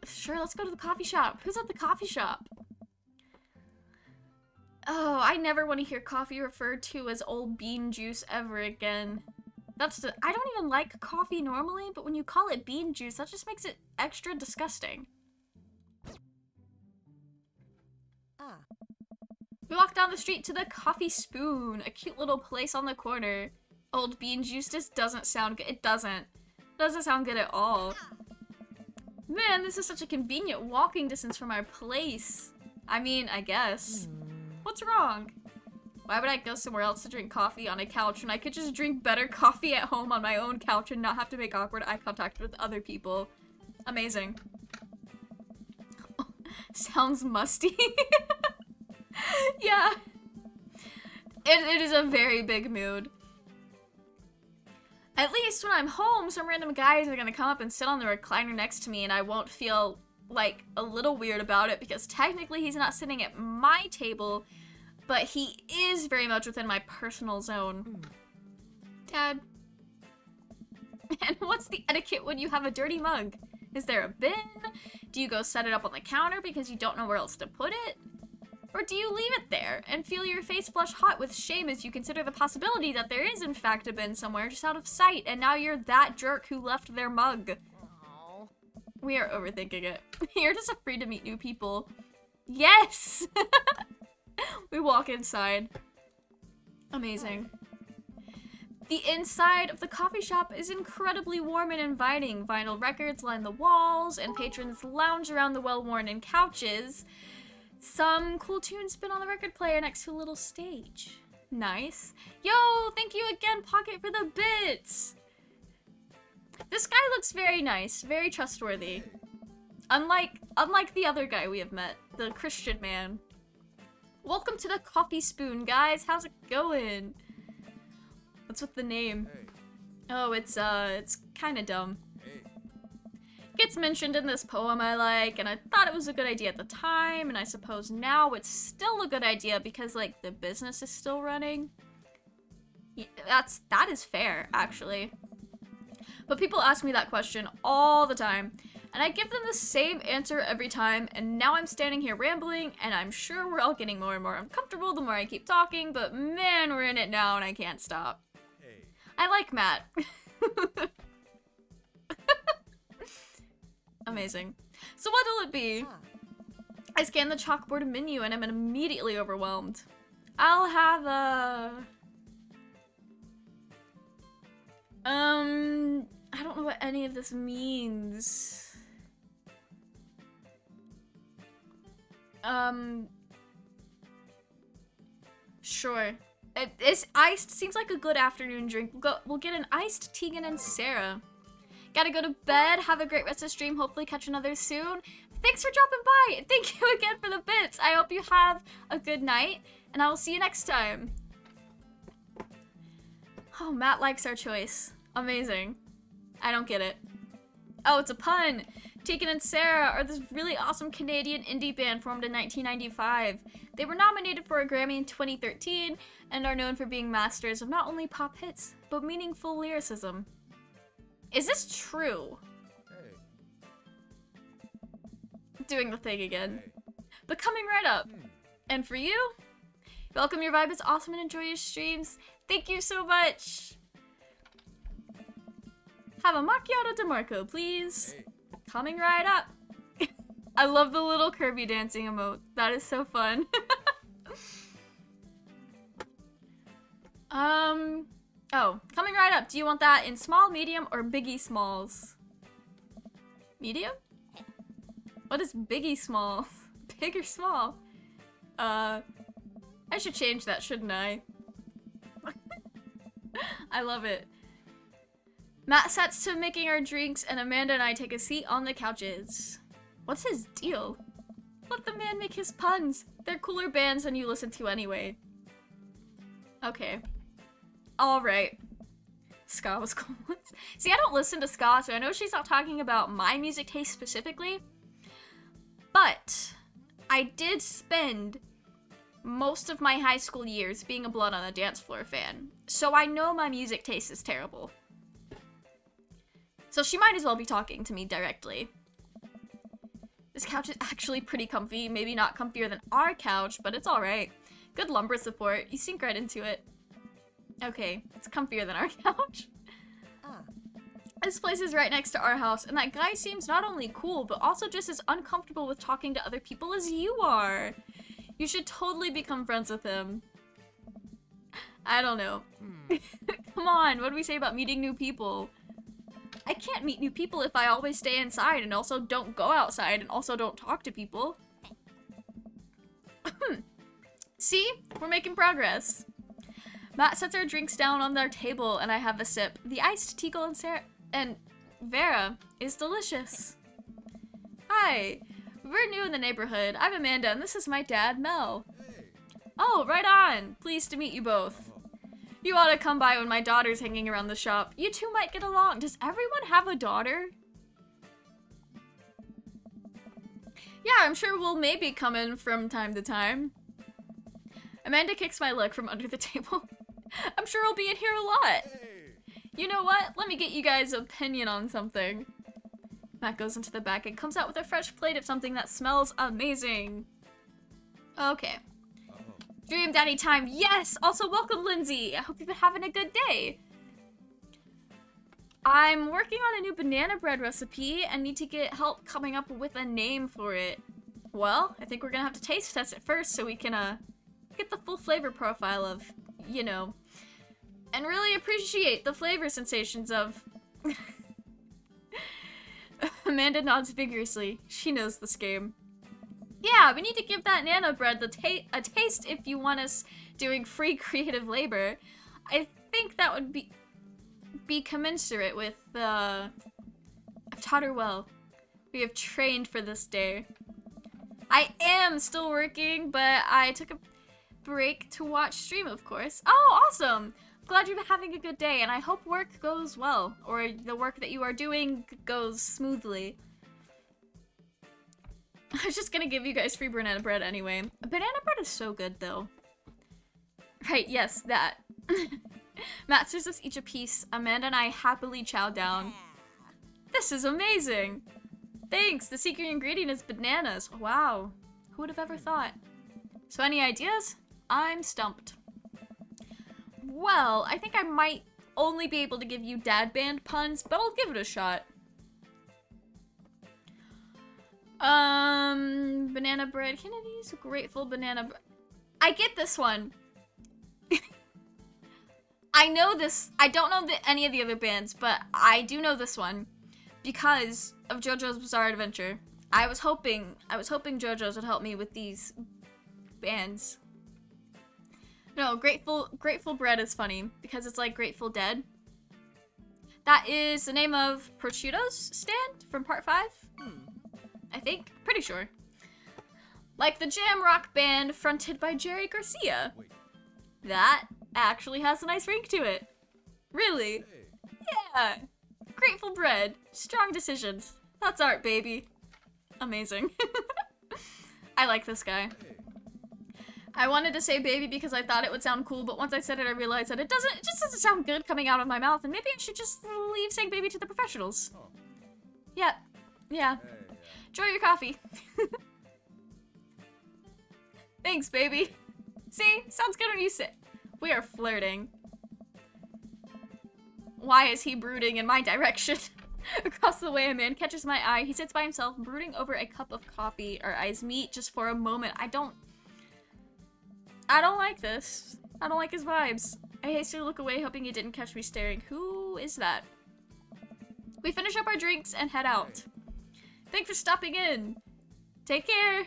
Sure, let's go to the coffee shop. Who's at the coffee shop? Oh, I never want to hear coffee referred to as old bean juice ever again. I don't even like coffee normally, but when you call it bean juice, that just makes it extra disgusting. Ah. We walk down the street to the Coffee Spoon, a cute little place on the corner. Old bean juice just doesn't sound good. It doesn't. It doesn't sound good at all. Man, this is such a convenient walking distance from our place. I mean, I guess. What's wrong? Why would I go somewhere else to drink coffee on a couch when I could just drink better coffee at home on my own couch and not have to make awkward eye contact with other people? Amazing. Sounds musty. Yeah. It is a very big mood. At least when I'm home, some random guys are gonna come up and sit on the recliner next to me and I won't feel, like, a little weird about it because technically he's not sitting at my table, but he is very much within my personal zone. Dad. And what's the etiquette when you have a dirty mug? Is there a bin? Do you go set it up on the counter because you don't know where else to put it? Or do you leave it there and feel your face flush hot with shame as you consider the possibility that there is in fact a bin somewhere just out of sight and now you're that jerk who left their mug? Aww. We are overthinking it. You're just afraid to meet new people. Yes! We walk inside. Amazing. The inside of the coffee shop is incredibly warm and inviting. Vinyl records line the walls, and patrons lounge around the well-worn couches. Some cool tunes spin on the record player next to a little stage. Nice. Yo, thank you again, Pocket, for the bits! This guy looks very nice, very trustworthy. Unlike the other guy we have met, the Christian man. Welcome to the Coffee Spoon, guys. How's it going? What's with the name? Hey, Oh, it's kind of dumb. hey. Gets mentioned in this poem I like, and I thought it was a good idea at the time, and I suppose now it's still a good idea because, like, the business is still running. Yeah, that is fair, actually. But people ask me that question all the time, and I give them the same answer every time, and now I'm standing here rambling, and I'm sure we're all getting more and more uncomfortable the more I keep talking, but man, we're in it now and I can't stop. Hey. I like Matt. Amazing. So what'll it be? Ah. I scan the chalkboard menu and I'm immediately overwhelmed. I'll have a... I don't know what any of this means. Sure. This iced seems like a good afternoon drink. We'll get an iced Tegan and Sarah. Gotta go to bed. Have a great rest of the stream. Hopefully catch another soon. Thanks for dropping by. And thank you again for the bits. I hope you have a good night. And I will see you next time. Oh, Matt likes our choice. Amazing. I don't get it. Oh, it's a pun. Taken and Sarah are this really awesome Canadian indie band formed in 1995. They were nominated for a Grammy in 2013 and are known for being masters of not only pop hits, but meaningful lyricism. Is this true? Hey. Doing the thing again. Hey. But coming right up. And for you, welcome your vibe is awesome and enjoy your streams. Thank you so much. Have a macchiato DeMarco, please. Hey. Coming right up. I love the little Kirby dancing emote. That is so fun. Oh, coming right up. Do you want that in small, medium, or biggie smalls? Medium? What is biggie smalls? Big or small? I should change that, shouldn't I? I love it. Matt sets to making our drinks, and Amanda and I take a seat on the couches. What's his deal? Let the man make his puns. They're cooler bands than you listen to anyway. Okay. Alright. Ska was cool. See, I don't listen to ska, so I know she's not talking about my music taste specifically. But I did spend most of my high school years being a Blood on the Dance Floor fan. So I know my music taste is terrible. So she might as well be talking to me directly. This couch is actually pretty comfy. Maybe not comfier than our couch, but it's alright. Good lumbar support. You sink right into it. Okay, it's comfier than our couch. This place is right next to our house, and that guy seems not only cool, but also just as uncomfortable with talking to other people as you are. You should totally become friends with him. I don't know. Come on, what do we say about meeting new people? I can't meet new people if I always stay inside and also don't go outside and also don't talk to people. See? We're making progress. Matt sets our drinks down on their table and I have a sip. The iced Teagle and Sarah and Vera is delicious. Hi. We're new in the neighborhood. I'm Amanda and this is my dad, Mel. Hey. Oh, right on. Pleased to meet you both. You ought to come by when my daughter's hanging around the shop. You two might get along. Does everyone have a daughter? Yeah, I'm sure we'll maybe come in from time to time. Amanda kicks my leg from under the table. I'm sure I'll be in here a lot. Hey. You know what? Let me get you guys' opinion on something. Matt goes into the back and comes out with a fresh plate of something that smells amazing. Okay. Dream Daddy time, yes! Also, welcome, Lindsay! I hope you've been having a good day. I'm working on a new banana bread recipe and need to get help coming up with a name for it. Well, I think we're gonna have to taste test it first so we can, get the full flavor profile of, you know, and really appreciate the flavor sensations of... Amanda nods vigorously. She knows this game. Yeah, we need to give that Nana bread a taste if you want us doing free creative labor. I think that would be commensurate with I've taught her well. We have trained for this day. I am still working, but I took a break to watch stream, of course. Oh, awesome! Glad you're having a good day, and I hope work goes well, or the work that you are doing goes smoothly. I was just gonna give you guys free banana bread anyway. Banana bread is so good, though. Right, yes, that. Matt serves us each a piece. Amanda and I happily chow down. This is amazing! Thanks! The secret ingredient is bananas. Wow. Who would have ever thought? So any ideas? I'm stumped. Well, I think I might only be able to give you dad band puns, but I'll give it a shot. Banana bread. Kennedy's grateful banana bread. I get this one. I know this. I don't know any of the other bands, but I do know this one because of JoJo's Bizarre Adventure. I was hoping JoJo's would help me with these bands. No, Grateful Bread is funny because it's like Grateful Dead. That is the name of Prosciutto's stand from part 5. I think. Pretty sure. Like the jam rock band fronted by Jerry Garcia. Wait. That actually has a nice ring to it. Really? Hey. Yeah. Grateful bread. Strong decisions. That's art, baby. Amazing. I like this guy. Hey. I wanted to say baby because I thought it would sound cool, but once I said it, I realized that it just doesn't sound good coming out of my mouth, and maybe I should just leave saying baby to the professionals. Oh. Yeah. Yeah. Hey. Enjoy your coffee. Thanks, baby. See? Sounds good when you say. We are flirting. Why is he brooding in my direction? Across the way, a man catches my eye. He sits by himself, brooding over a cup of coffee. Our eyes meet just for a moment. I don't like this. I don't like his vibes. I hastily look away, hoping he didn't catch me staring. Who is that? We finish up our drinks and head out. Thanks for stopping in. Take care.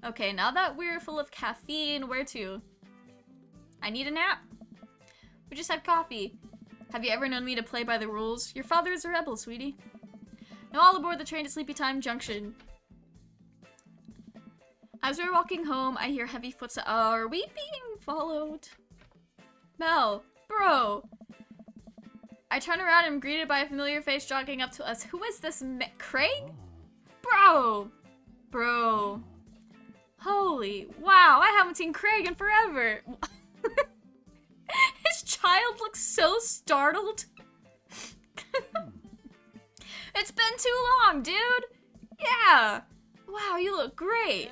Okay, now that we're full of caffeine, where to? I need a nap. We just had coffee. Have you ever known me to play by the rules? Your father is a rebel, sweetie. Now all aboard the train to Sleepy Time Junction. As we're walking home, I hear heavy footsteps. Are we being followed? Mel, bro. I turn around and am greeted by a familiar face jogging up to us. Who is this? Craig? Bro. Bro. Holy, wow, I haven't seen Craig in forever. His child looks so startled. It's been too long, dude. Yeah. Wow, you look great.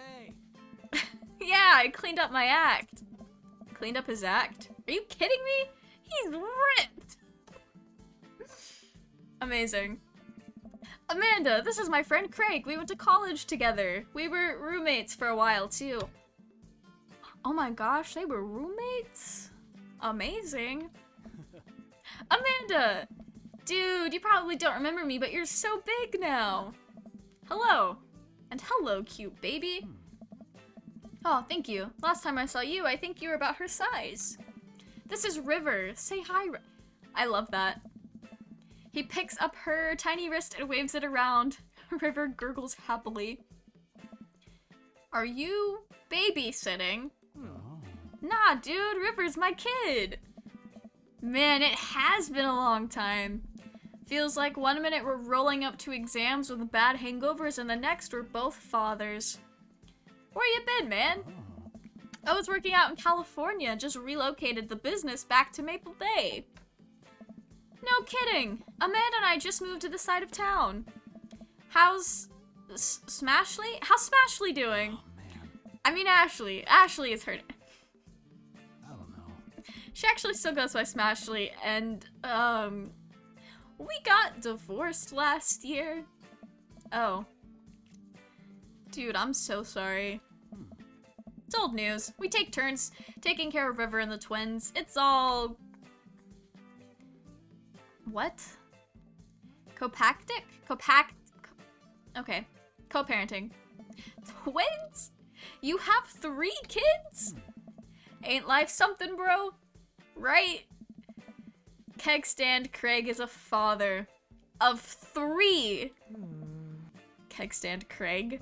Hey. Yeah, I cleaned up my act. Cleaned up his act? Are you kidding me? He's ripped. Amazing. Amanda, this is my friend Craig. We went to college together. We were roommates for a while, too. Oh my gosh, they were roommates? Amazing. Amanda! Dude, you probably don't remember me, but you're so big now. Hello. And hello, cute baby. Oh, thank you. Last time I saw you, I think you were about her size. This is River. Say hi, I love that. He picks up her tiny wrist and waves it around. River gurgles happily. Are you babysitting? Nah, dude, River's my kid. Man, it has been a long time. Feels like one minute we're rolling up to exams with bad hangovers and the next we're both fathers. Where you been, man? I was working out in California, just relocated the business back to Maple Bay. No kidding. Amanda and I just moved to the side of town. How's Smashly? How's Smashly doing? Oh, man. I mean Ashley. Ashley is hurt. I don't know. She actually still goes by Smashly, and we got divorced last year. Oh. Dude, I'm so sorry. It's old news. We take turns taking care of River and the twins. It's all... What? Okay. Co-parenting. Twins? You have 3 kids? Ain't life something, bro? Right? Keg stand Craig is a father of 3. Keg stand Craig.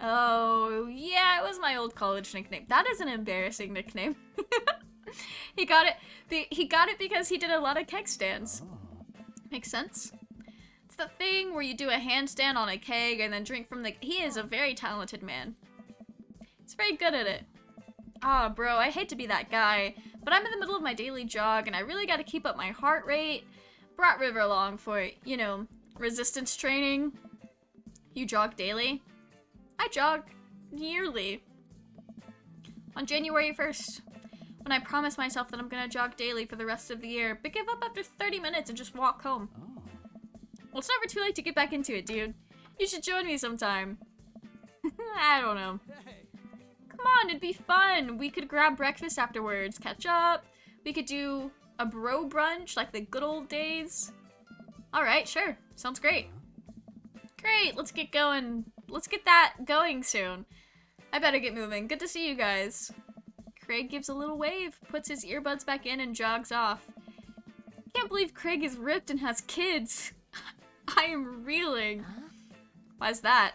Oh, yeah, it was my old college nickname. That is an embarrassing nickname. He got it because he did a lot of keg stands. Makes sense. It's the thing where you do a handstand on a keg and then drink from the... He is a very talented man. He's very good at it. Ah, bro, I hate to be that guy, but I'm in the middle of my daily jog and I really gotta keep up my heart rate. Brought River along for, you know, resistance training. You jog daily? I jog yearly. On January 1st, when I promise myself that I'm gonna jog daily for the rest of the year, but give up after 30 minutes and just walk home. Oh. Well, it's never too late to get back into it, dude. You should join me sometime. I don't know. Hey. Come on, it'd be fun. We could grab breakfast afterwards, catch up. We could do a bro brunch like the good old days. Alright, sure. Sounds great. Great, let's get going. Let's get that going soon. I better get moving. Good to see you guys. Craig gives a little wave, puts his earbuds back in, and jogs off. Yeah, can't believe Craig is ripped and has kids. I am reeling. Why's that?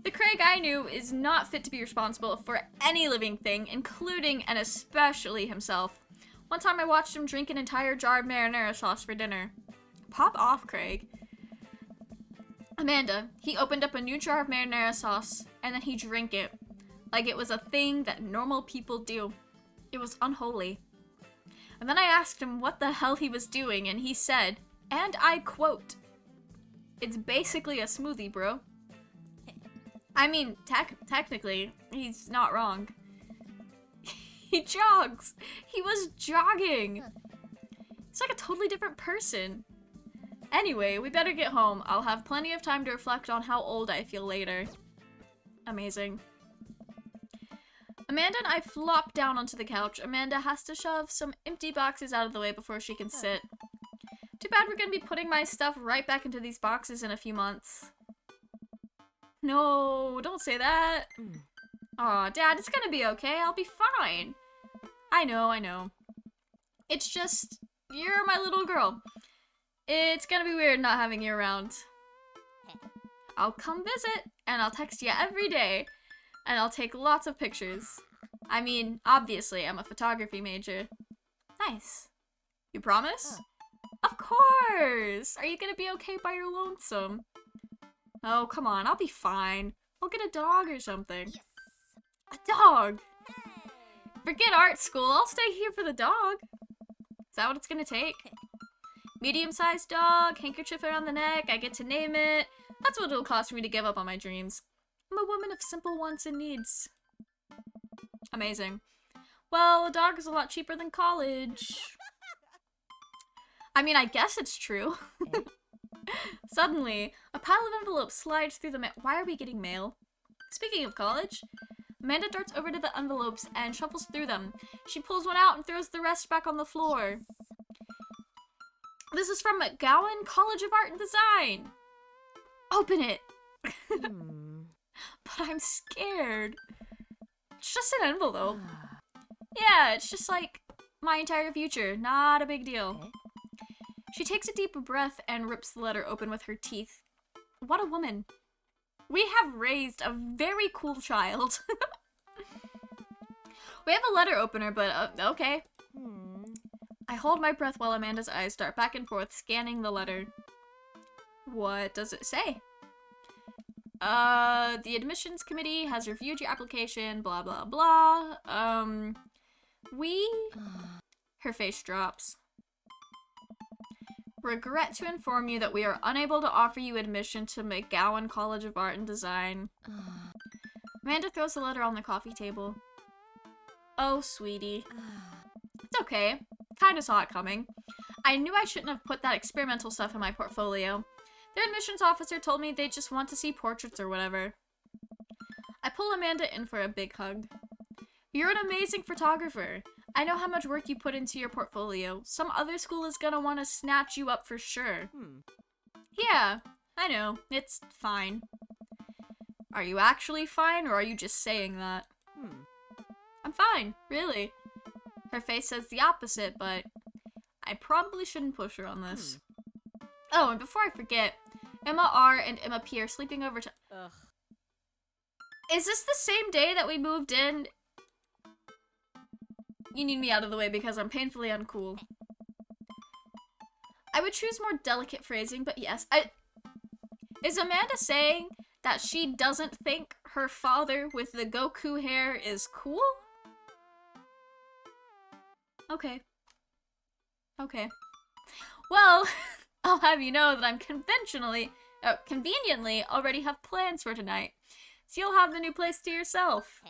The Craig I knew is not fit to be responsible for any living thing, including and especially himself. One time I watched him drink an entire jar of marinara sauce for dinner. Pop off, Craig. Amanda, he opened up a new jar of marinara sauce, and then he drank it. Like it was a thing that normal people do. It was unholy. And then I asked him what the hell he was doing, and he said, and I quote, "It's basically a smoothie, bro." I mean, technically, he's not wrong. He jogs. He was jogging. He's like a totally different person. Anyway, we better get home. I'll have plenty of time to reflect on how old I feel later. Amazing. Amanda and I flop down onto the couch. Amanda has to shove some empty boxes out of the way before she can sit. Too bad we're gonna be putting my stuff right back into these boxes in a few months. No, don't say that. Aw, Dad, it's gonna be okay. I'll be fine. I know. It's just, you're my little girl. It's gonna be weird not having you around. I'll come visit, and I'll text you every day, and I'll take lots of pictures. I mean, obviously, I'm a photography major. Nice. You promise? Of course! Are you gonna be okay by your lonesome? Oh, come on, I'll be fine. I'll get a dog or something. Yes. A dog! Forget art school, I'll stay here for the dog. Is that what it's gonna take? Medium-sized dog, handkerchief around the neck, I get to name it. That's what it'll cost me to give up on my dreams. I'm a woman of simple wants and needs. Amazing. Well, a dog is a lot cheaper than college. I mean, I guess it's true. Suddenly, a pile of envelopes slides through the mail. Why are we getting mail? Speaking of college, Amanda darts over to the envelopes and shuffles through them. She pulls one out and throws the rest back on the floor. This is from McGowan College of Art and Design. Open it. But I'm scared. It's just an envelope. Yeah, it's just like my entire future. Not a big deal. She takes a deep breath and rips the letter open with her teeth. What a woman. We have raised a very cool child. We have a letter opener, but okay. I hold my breath while Amanda's eyes dart back and forth, scanning the letter. What does it say? The admissions committee has reviewed your application, blah, blah, blah. Her face drops. Regret to inform you that we are unable to offer you admission to McGowan College of Art and Design. Amanda throws the letter on the coffee table. Oh, sweetie. It's okay. Kinda saw it coming. I knew I shouldn't have put that experimental stuff in my portfolio. Their admissions officer told me they just want to see portraits or whatever. I pull Amanda in for a big hug. You're an amazing photographer. I know how much work you put into your portfolio. Some other school is gonna want to snatch you up for sure. Yeah, I know. It's fine. Are you actually fine, or are you just saying that? I'm fine, really. Her face says the opposite, but I probably shouldn't push her on this. Oh, and before I forget, Emma R. and Emma P. are sleeping over to- Is this the same day that we moved in? You need me out of the way because I'm painfully uncool. I would choose more delicate phrasing, but yes. Is Amanda saying that she doesn't think her father with the Goku hair is cool? Okay. Well, I'll have you know that I'm conveniently already have plans for tonight. So you'll have the new place to yourself.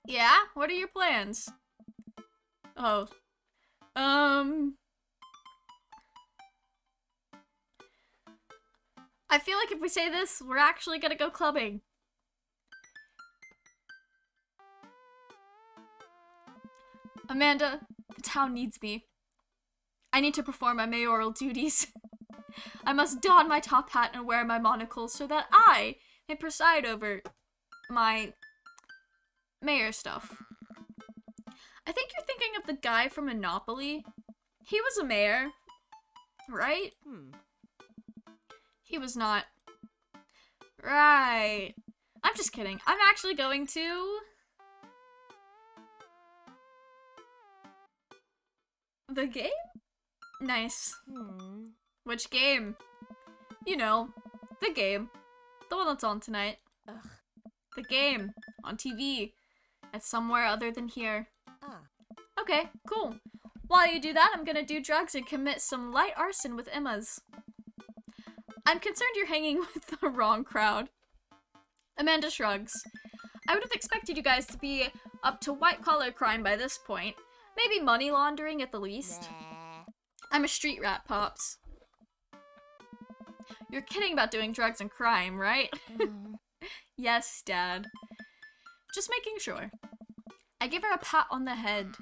Yeah? What are your plans? Oh. I feel like if we say this, we're actually gonna go clubbing. Amanda, the town needs me. I need to perform my mayoral duties. I must don my top hat and wear my monocle so that I may preside over my mayor stuff. I think you're thinking of the guy from Monopoly. He was a mayor. Right? Hmm. He was not. Right. I'm just kidding. I'm actually going to... The game? Nice. Hmm. Which game? You know, the game. The one that's on tonight. Ugh. The game. On TV. At somewhere other than here. Ah. Okay, cool. While you do that, I'm gonna do drugs and commit some light arson with Emma's. I'm concerned you're hanging with the wrong crowd. Amanda shrugs. I would have expected you guys to be up to white-collar crime by this point. Maybe money laundering at the least. Nah. I'm a street rat, Pops. You're kidding about doing drugs and crime, right? Mm. Yes, Dad. Just making sure. I give her a pat on the head.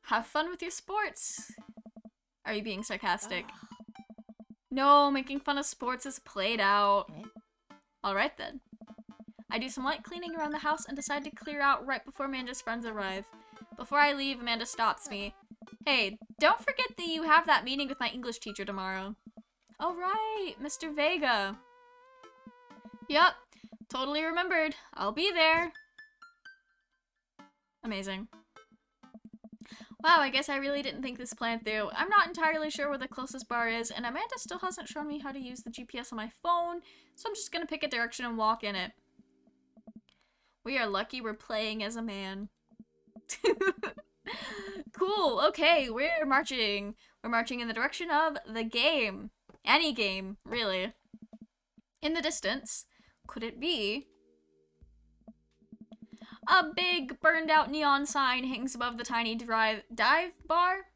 Have fun with your sports. Are you being sarcastic? No, making fun of sports is played out. Eh? Alright then. I do some light cleaning around the house and decide to clear out right before Amanda's friends arrive. Before I leave, Amanda stops me. Hey, don't forget that you have that meeting with my English teacher tomorrow. Oh right, Mr. Vega. Yup, totally remembered. I'll be there. Amazing. Wow, I guess I really didn't think this plan through. I'm not entirely sure where the closest bar is, and Amanda still hasn't shown me how to use the GPS on my phone, so I'm just gonna pick a direction and walk in it. We are lucky we're playing as a man. Cool, okay, we're marching. We're marching in the direction of the game. Any game, really. In the distance, could it be... A big, burned-out neon sign hangs above the tiny dive bar?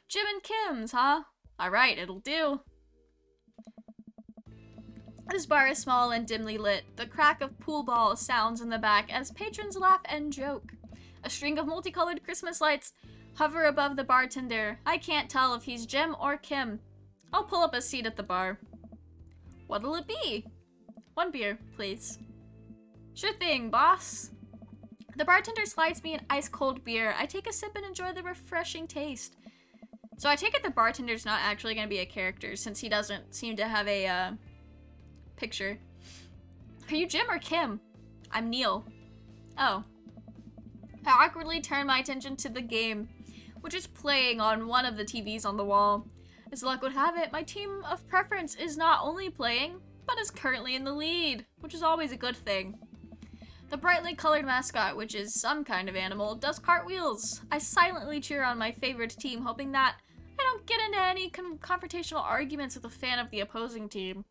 Jim and Kim's, huh? Alright, it'll do. This bar is small and dimly lit. The crack of pool balls sounds in the back as patrons laugh and joke. A string of multicolored Christmas lights hover above the bartender. I can't tell if he's Jim or Kim. I'll pull up a seat at the bar. What'll it be? One beer, please. Sure thing, boss. The bartender slides me an ice-cold beer. I take a sip and enjoy the refreshing taste. So I take it the bartender's not actually going to be a character since he doesn't seem to have a picture. Are you Jim or Kim? I'm Neil. Oh. I awkwardly turn my attention to the game, which is playing on one of the TVs on the wall. As luck would have it, my team of preference is not only playing, but is currently in the lead, which is always a good thing. The brightly colored mascot, which is some kind of animal, does cartwheels. I silently cheer on my favorite team, hoping that I don't get into any confrontational arguments with a fan of the opposing team.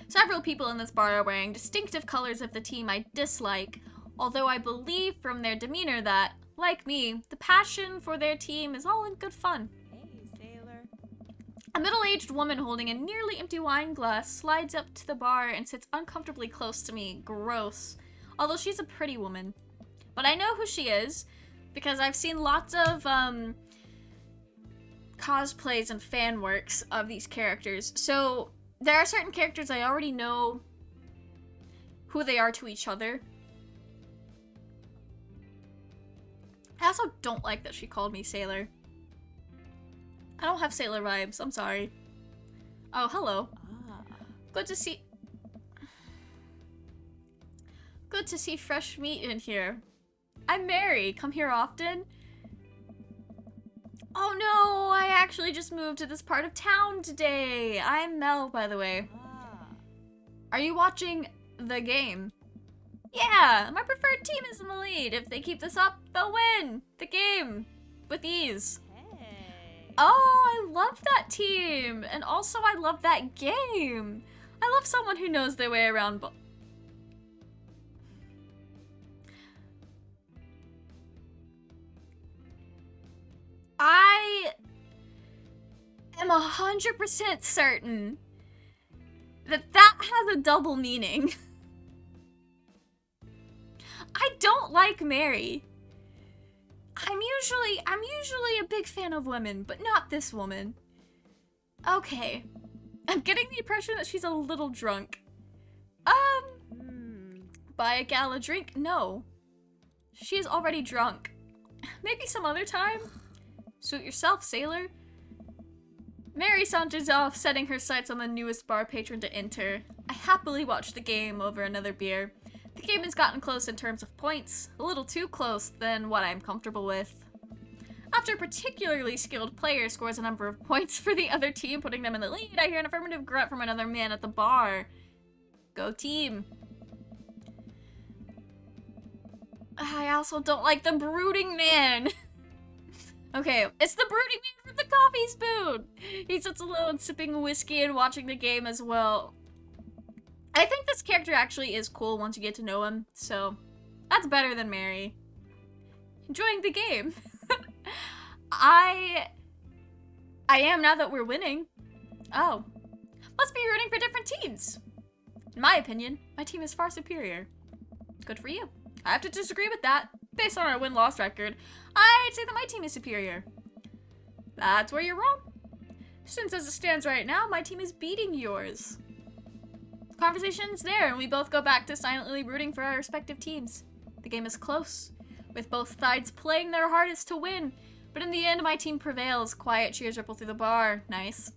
Several people in this bar are wearing distinctive colors of the team I dislike, although I believe from their demeanor that, like me, the passion for their team is all in good fun. Hey, sailor. A middle-aged woman holding a nearly empty wine glass slides up to the bar and sits uncomfortably close to me. Gross. Although she's a pretty woman. But I know who she is, because I've seen lots of cosplays and fan works of these characters. So there are certain characters I already know who they are to each other. I also don't like that she called me Sailor. I don't have Sailor vibes, I'm sorry. Oh, hello. Ah. Good to see... Good to see fresh meat in here. I'm Mary. Come here often? Oh no, I actually just moved to this part of town today. I'm Mel, by the way. Ah. Are you watching the game? Yeah, my preferred team is in the lead. If they keep this up, they'll win the game with ease. Hey. Oh, I love that team. And also I love that game. I love someone who knows their way around I am 100% certain that that has a double meaning. I don't like Mary. I'm usually a big fan of women, but not this woman. Okay. I'm getting the impression that she's a little drunk. Buy a gal a drink? No. She is already drunk. Maybe some other time? Suit yourself, sailor. Mary saunters off, setting her sights on the newest bar patron to enter. I happily watch the game over another beer. The game has gotten close in terms of points, a little too close than what I'm comfortable with. After a particularly skilled player scores a number of points for the other team, putting them in the lead, I hear an affirmative grunt from another man at the bar. Go team. I also don't like the brooding man. Okay, it's the brooding man from the coffee spoon. He sits alone sipping whiskey and watching the game as well. I think this character actually is cool once you get to know him, so that's better than Mary. Enjoying the game. I am now that we're winning. Oh. Must be rooting for different teams. In my opinion, my team is far superior. Good for you. I have to disagree with that. Based on our win-loss record, I'd say that my team is superior. That's where you're wrong. Since as it stands right now, my team is beating yours. Conversation's there, and we both go back to silently rooting for our respective teams. The game is close, with both sides playing their hardest to win, but in the end, my team prevails. Quiet cheers ripple through the bar. Nice.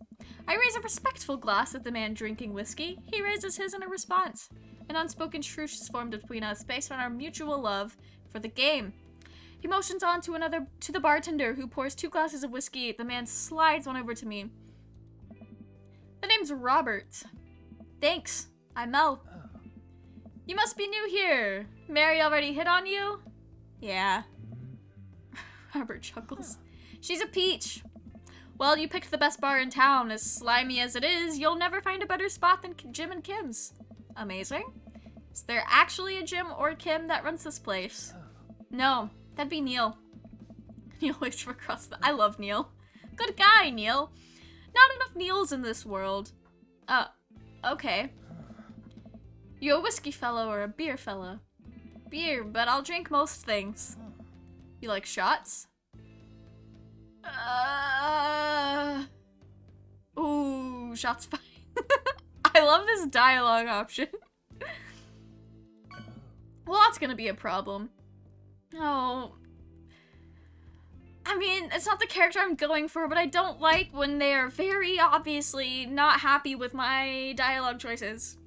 I raise a respectful glass at the man drinking whiskey. He raises his in a response. An unspoken truce is formed between us based on our mutual love for the game. He motions on to the bartender, who pours 2 glasses of whiskey. The man slides one over to me. The name's Robert. Thanks. I'm Mel. You must be new here. Mary already hit on you? Yeah. Robert chuckles. She's a peach. Well, you picked the best bar in town. As slimy as it is, you'll never find a better spot than Jim and Kim's. Amazing. Is there actually a Jim or Kim that runs this place? No, that'd be Neil. Neil waits from across the... I love Neil. Good guy, Neil. Not enough Neils in this world. Okay. You a whiskey fellow or a beer fella? Beer, but I'll drink most things. You like shots? Ooh, shots fine. I love this dialogue option. Well, that's gonna be a problem. Oh. I mean, it's not the character I'm going for, but I don't like when they're very obviously not happy with my dialogue choices.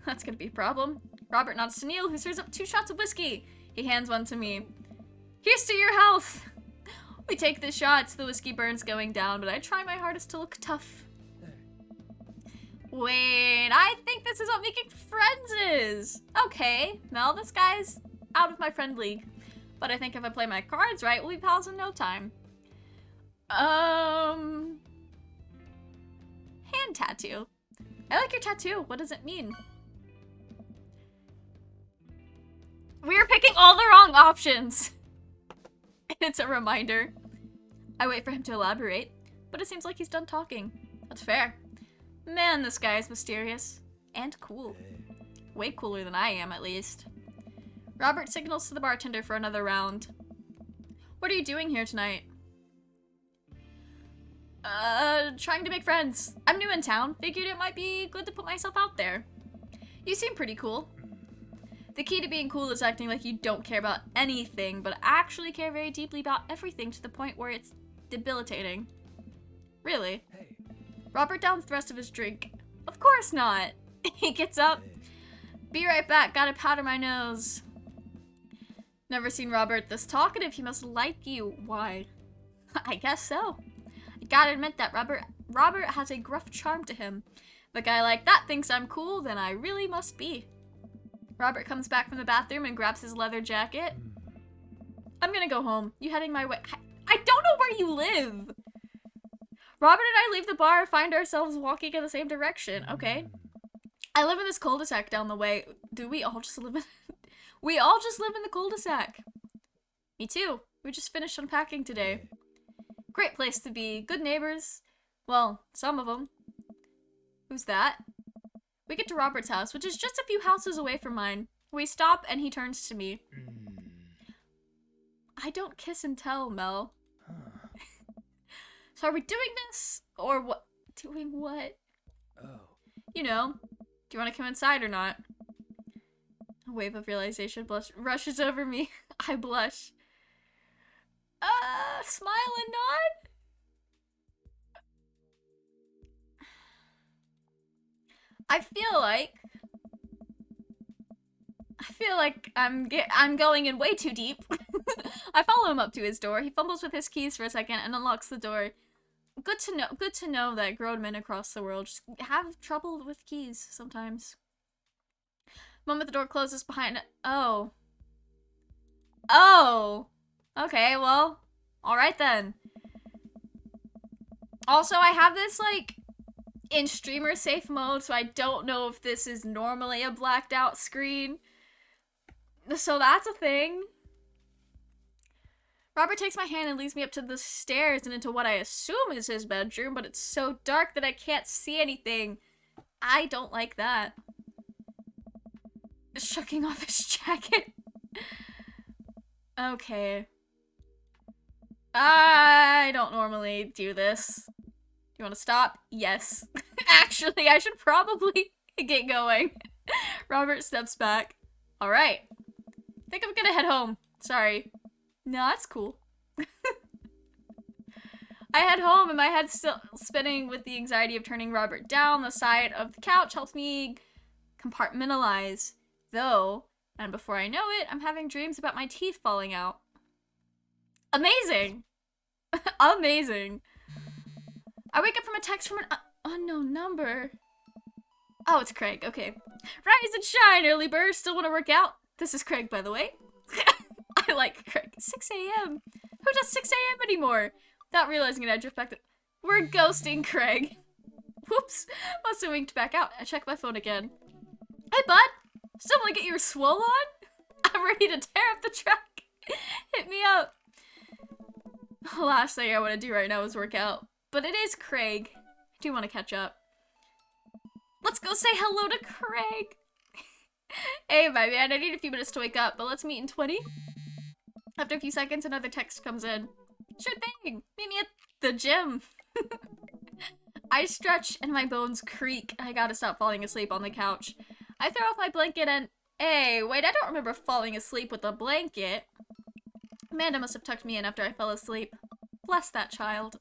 That's gonna be a problem. Robert nods to Neil, who serves up 2 shots of whiskey. He hands one to me. Here's to your health! We take the shots, the whiskey burns going down, but I try my hardest to look tough. Wait, I think this is what making friends is. Okay, Mel, this guy's out of my friend league. But I think if I play my cards right, we'll be pals in no time. Hand tattoo. I like your tattoo. What does it mean? We're picking all the wrong options. It's a reminder. I wait for him to elaborate, but it seems like he's done talking. That's fair. Man, this guy is mysterious. And cool. Way cooler than I am, at least. Robert signals to the bartender for another round. What are you doing here tonight? Trying to make friends. I'm new in town. Figured it might be good to put myself out there. You seem pretty cool. The key to being cool is acting like you don't care about anything, but actually care very deeply about everything to the point where it's debilitating. Really? Hey. Robert downs the rest of his drink. Of course not. He gets up. Be right back. Gotta powder my nose. Never seen Robert this talkative. He must like you. Why? I guess so. I gotta admit that Robert has a gruff charm to him. If a guy like that thinks I'm cool, then I really must be. Robert comes back from the bathroom and grabs his leather jacket. I'm gonna go home. You heading my way? I don't know where you live. Robert and I leave the bar, find ourselves walking in the same direction. Okay. I live in this cul-de-sac down the way. Do we all just live in... We all just live in the cul-de-sac. Me too. We just finished unpacking today. Great place to be. Good neighbors. Well, some of them. Who's that? We get to Robert's house, which is just a few houses away from mine. We stop and he turns to me. I don't kiss and tell, Mel. So are we doing this? Or what? Doing what? Oh. You know. Do you want to come inside or not? A wave of realization rushes over me. I blush. Smile and nod? I feel like I'm going in way too deep. I follow him up to his door. He fumbles with his keys for a second and unlocks the door. Good to know that grown men across the world just have trouble with keys sometimes. The moment the door closes behind it. Oh. Oh. Okay, well, alright then. Also, I have this, like, in streamer safe mode, so I don't know if this is normally a blacked out screen. So that's a thing. Robert takes my hand and leads me up to the stairs and into what I assume is his bedroom, but it's so dark that I can't see anything. I don't like that. Shucking off his jacket. Okay. I don't normally do this. Do you want to stop? Yes. Actually, I should probably get going. Robert steps back. Alright. I think I'm gonna head home. Sorry. No, that's cool. I head home and my head's still spinning with the anxiety of turning Robert down. The side of the couch helps me compartmentalize. Though, and before I know it, I'm having dreams about my teeth falling out. Amazing! Amazing. I wake up from a text from an unknown number. Oh, it's Craig. Okay. Rise and shine, early bird. Still want to work out? This is Craig, by the way. I like Craig. 6 a.m. Who does 6 a.m. anymore? Without realizing it, I drift back to... We're ghosting Craig. Whoops. Must have winked back out. I check my phone again. Hey, bud. Still want to get your swole on? I'm ready to tear up the track. Hit me up. The last thing I want to do right now is work out. But it is Craig. I do want to catch up. Let's go say hello to Craig. Hey, my man, I need a few minutes to wake up, but let's meet in 20. After a few seconds, another text comes in. Sure thing. Meet me at the gym. I stretch and my bones creak. I gotta stop falling asleep on the couch. I throw off my blanket and... Hey, wait, I don't remember falling asleep with a blanket. Amanda must have tucked me in after I fell asleep. Bless that child.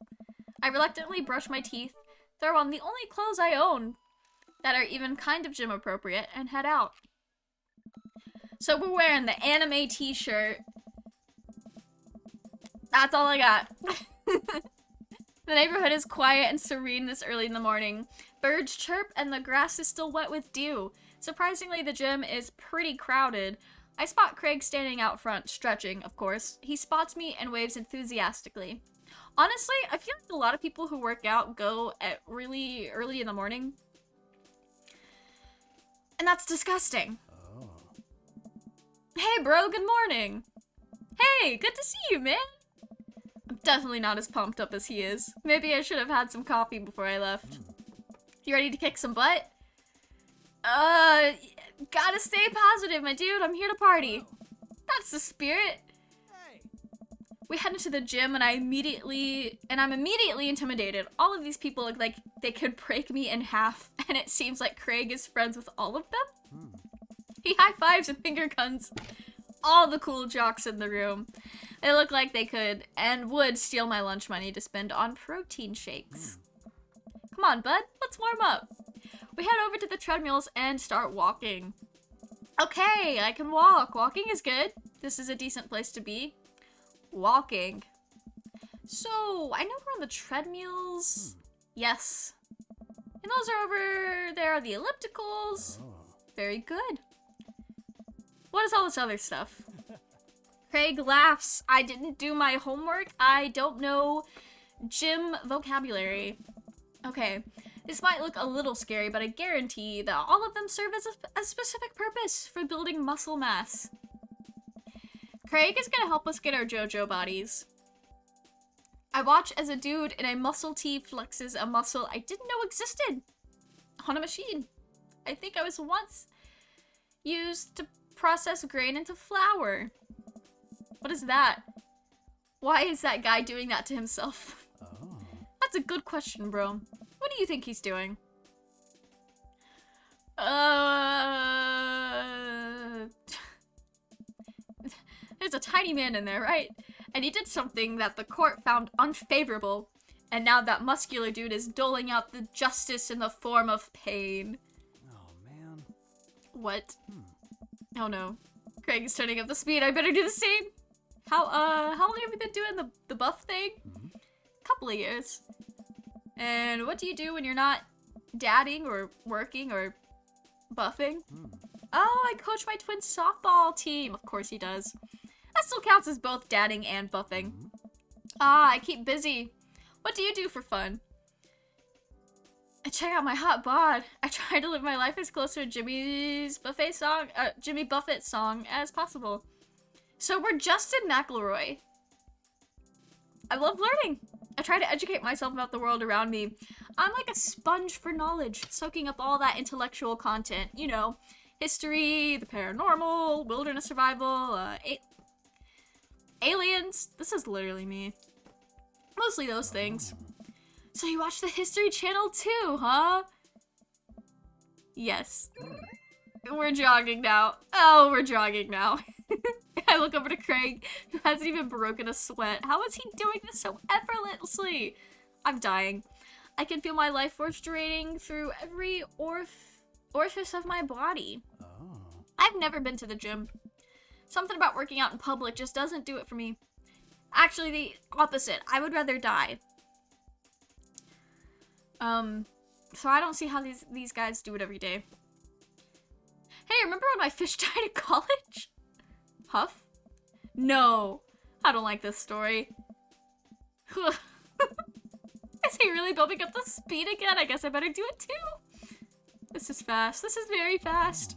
I reluctantly brush my teeth, throw on the only clothes I own that are even kind of gym appropriate, and head out. So we're wearing the anime t-shirt. That's all I got. The neighborhood is quiet and serene this early in the morning. Birds chirp and the grass is still wet with dew. Surprisingly, the gym is pretty crowded. I spot Craig standing out front, stretching, of course. He spots me and waves enthusiastically. Honestly, I feel like a lot of people who work out go at really early in the morning. And that's disgusting. Oh. Hey, bro, good morning. Hey, good to see you, man. I'm definitely not as pumped up as he is. Maybe I should have had some coffee before I left. You ready to kick some butt? Gotta stay positive, my dude. I'm here to party. That's the spirit. We head into the gym and I'm immediately intimidated. All of these people look like they could break me in half, and it seems like Craig is friends with all of them. He high-fives and finger guns all the cool jocks in the room. They look like they could and would steal my lunch money to spend on protein shakes. Come on, bud, let's warm up. We head over to the treadmills and start walking. Okay, I can walk. Walking is good. This is a decent place to be. Walking. So, I know we're on the treadmills. Yes. And those are over there are the ellipticals. Very good. What is all this other stuff? Craig laughs. I didn't do my homework. I don't know gym vocabulary. Okay. This might look a little scary, but I guarantee that all of them serve as a specific purpose for building muscle mass. Craig is gonna help us get our JoJo bodies. I watch as a dude in a muscle tee flexes a muscle I didn't know existed on a machine. I think I was once used to process grain into flour. What is that? Why is that guy doing that to himself? Oh. That's a good question, bro. What do you think he's doing? There's a tiny man in there, right? And he did something that the court found unfavorable, and now that muscular dude is doling out the justice in the form of pain. What? Oh no. Craig is turning up the speed. I better do the same. How long have you been doing the buff thing? Couple of years. And what do you do when you're not dadding or working or buffing? Oh, I coach my twin softball team. Of course he does. That still counts as both dadding and buffing. Ah, I keep busy. What do you do for fun? I check out my hot bod. I try to live my life as close to Jimmy Buffett song as possible. So we're Justin McElroy. I love learning. I try to educate myself about the world around me. I'm like a sponge for knowledge, soaking up all that intellectual content. You know, history, the paranormal, wilderness survival, aliens. This is literally me. Mostly those things. So you watch the History Channel too, huh? Yes. We're jogging now. Oh, we're jogging now. I look over to Craig, who hasn't even broken a sweat. How is he doing this so effortlessly? I'm dying. I can feel my life force draining through every orifice of my body. I've never been to the gym. Something about working out in public just doesn't do it for me. Actually, the opposite. I would rather die. So I don't see how these guys do it every day. Hey, remember when my fish died at college? Huff? No. I don't like this story. Is he really bumping up the speed again? I guess I better do it too. This is fast. This is very fast.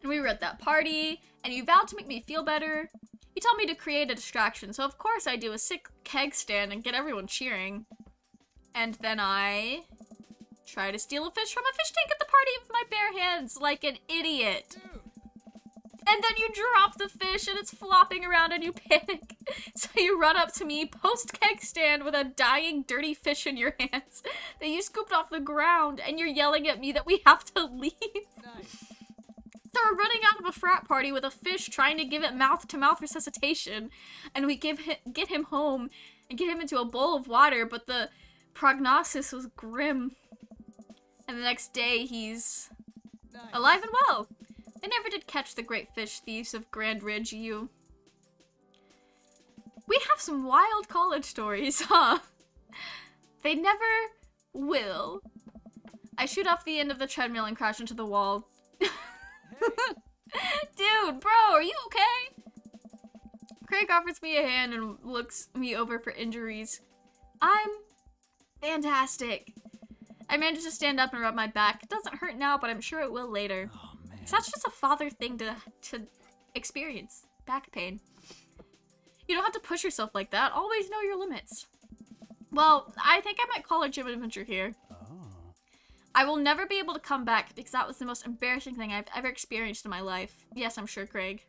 And we were at that party, and you vowed to make me feel better. You told me to create a distraction, so of course I do a sick keg stand and get everyone cheering. And then I try to steal a fish from a fish tank at the party with my bare hands like an idiot. And then you drop the fish and it's flopping around and you panic. So you run up to me post-keg stand with a dying, dirty fish in your hands that you scooped off the ground, and you're yelling at me that we have to leave. Nice. So we're running out of a frat party with a fish trying to give it mouth-to-mouth resuscitation, and we get him home and get him into a bowl of water, but the prognosis was grim. And the next day he's alive and well. I never did catch the great fish thieves of Grand Ridge U. We have some wild college stories, huh? They never will. I shoot off the end of the treadmill and crash into the wall. Dude, bro, are you okay? Craig offers me a hand and looks me over for injuries. I'm fantastic. I managed to stand up and rub my back. It doesn't hurt now, but I'm sure it will later. Oh, man. So that's just a father thing to experience. Back pain. You don't have to push yourself like that. Always know your limits. Well, I think I might call our gym adventure here. I will never be able to come back because that was the most embarrassing thing I've ever experienced in my life. Yes, I'm sure, Craig.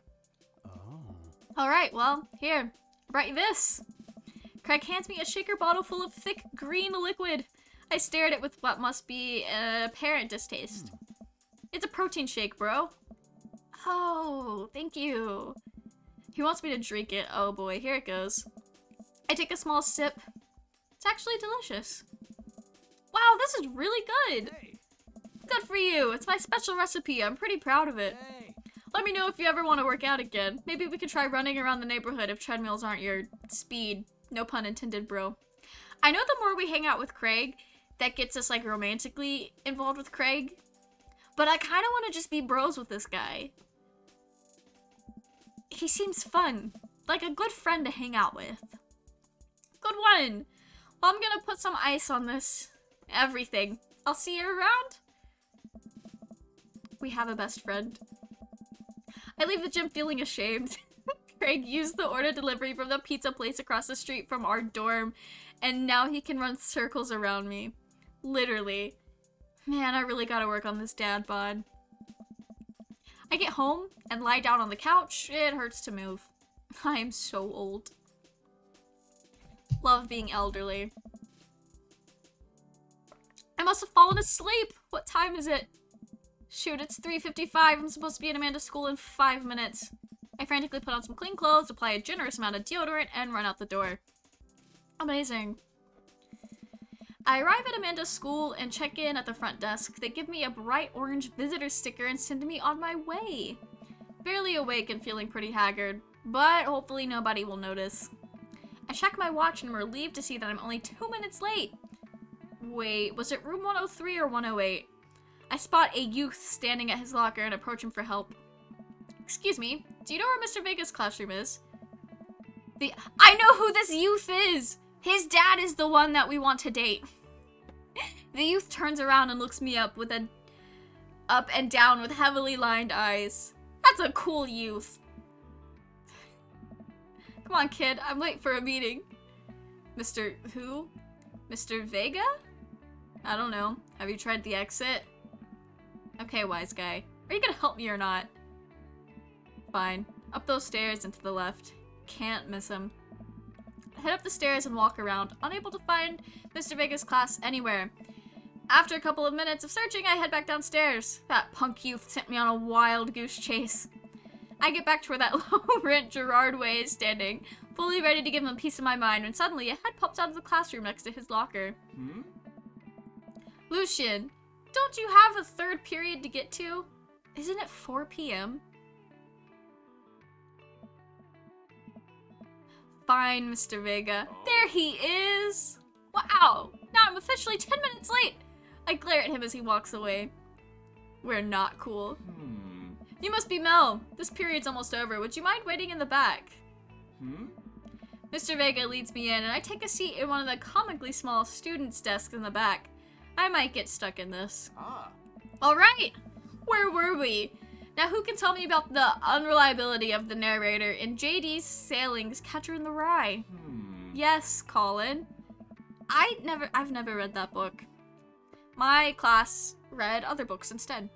Alright, well, here. I brought you this. Craig hands me a shaker bottle full of thick green liquid. I stare at it with what must be an apparent distaste. It's a protein shake, bro. Oh, thank you. He wants me to drink it. Oh boy, here it goes. I take a small sip. It's actually delicious. Wow, this is really good. Hey, Good for you. It's my special recipe. I'm pretty proud of it. hey. Let me know if you ever want to work out again. Maybe we could try running around the neighborhood if treadmills aren't your speed. No pun intended, bro. I know the more we hang out with Craig, that gets us like romantically involved with Craig. But I kind of want to just be bros with this guy. He seems fun. Like a good friend to hang out with. Good one. Well, I'm gonna put some ice on this. Everything. I'll see you around. We have a best friend. I leave the gym feeling ashamed. Craig used the order delivery from the pizza place across the street from our dorm, and now he can run circles around me. Literally. Man, I really gotta work on this dad bod. I get home and lie down on the couch. It hurts to move. I am so old. Love being elderly. I must have fallen asleep. What time is it? Shoot, it's 3:55. I'm supposed to be in Amanda's school in 5 minutes. I frantically put on some clean clothes, apply a generous amount of deodorant, and run out the door. Amazing. I arrive at Amanda's school and check in at the front desk. They give me a bright orange visitor sticker and send me on my way. Barely awake and feeling pretty haggard, but hopefully nobody will notice. I check my watch and I'm relieved to see that I'm only 2 minutes late. Wait, was it room 103 or 108? I spot a youth standing at his locker and approach him for help. Excuse me, do you know where Mr. Vega's classroom is? I know who this youth is! His dad is the one that we want to date. The youth turns around and looks me up and down with heavily lined eyes. That's a cool youth. Come on, kid, I'm late for a meeting. Mr. who? Mr. Vega? I don't know. Have you tried the exit? Okay, wise guy. Are you gonna help me or not? Fine. Up those stairs and to the left. Can't miss him. I head up the stairs and walk around, unable to find Mr. Vega's class anywhere. After a couple of minutes of searching, I head back downstairs. That punk youth sent me on a wild goose chase. I get back to where that low-rent Gerard Way is standing, fully ready to give him a piece of my mind, when suddenly a head pops out of the classroom next to his locker. Lucian, don't you have a third period to get to? Isn't it 4 p.m.? Fine, Mr. Vega. There he is! Wow! Now I'm officially 10 minutes late! I glare at him as he walks away. We're not cool. You must be Mel. This period's almost over. Would you mind waiting in the back? Mr. Vega leads me in, and I take a seat in one of the comically small students' desks in the back. I might get stuck in this. Alright! Where were we? Now who can tell me about the unreliability of the narrator in J.D. Saling's Catcher in the Rye? Yes, Colin. I've never read that book. My class read other books instead.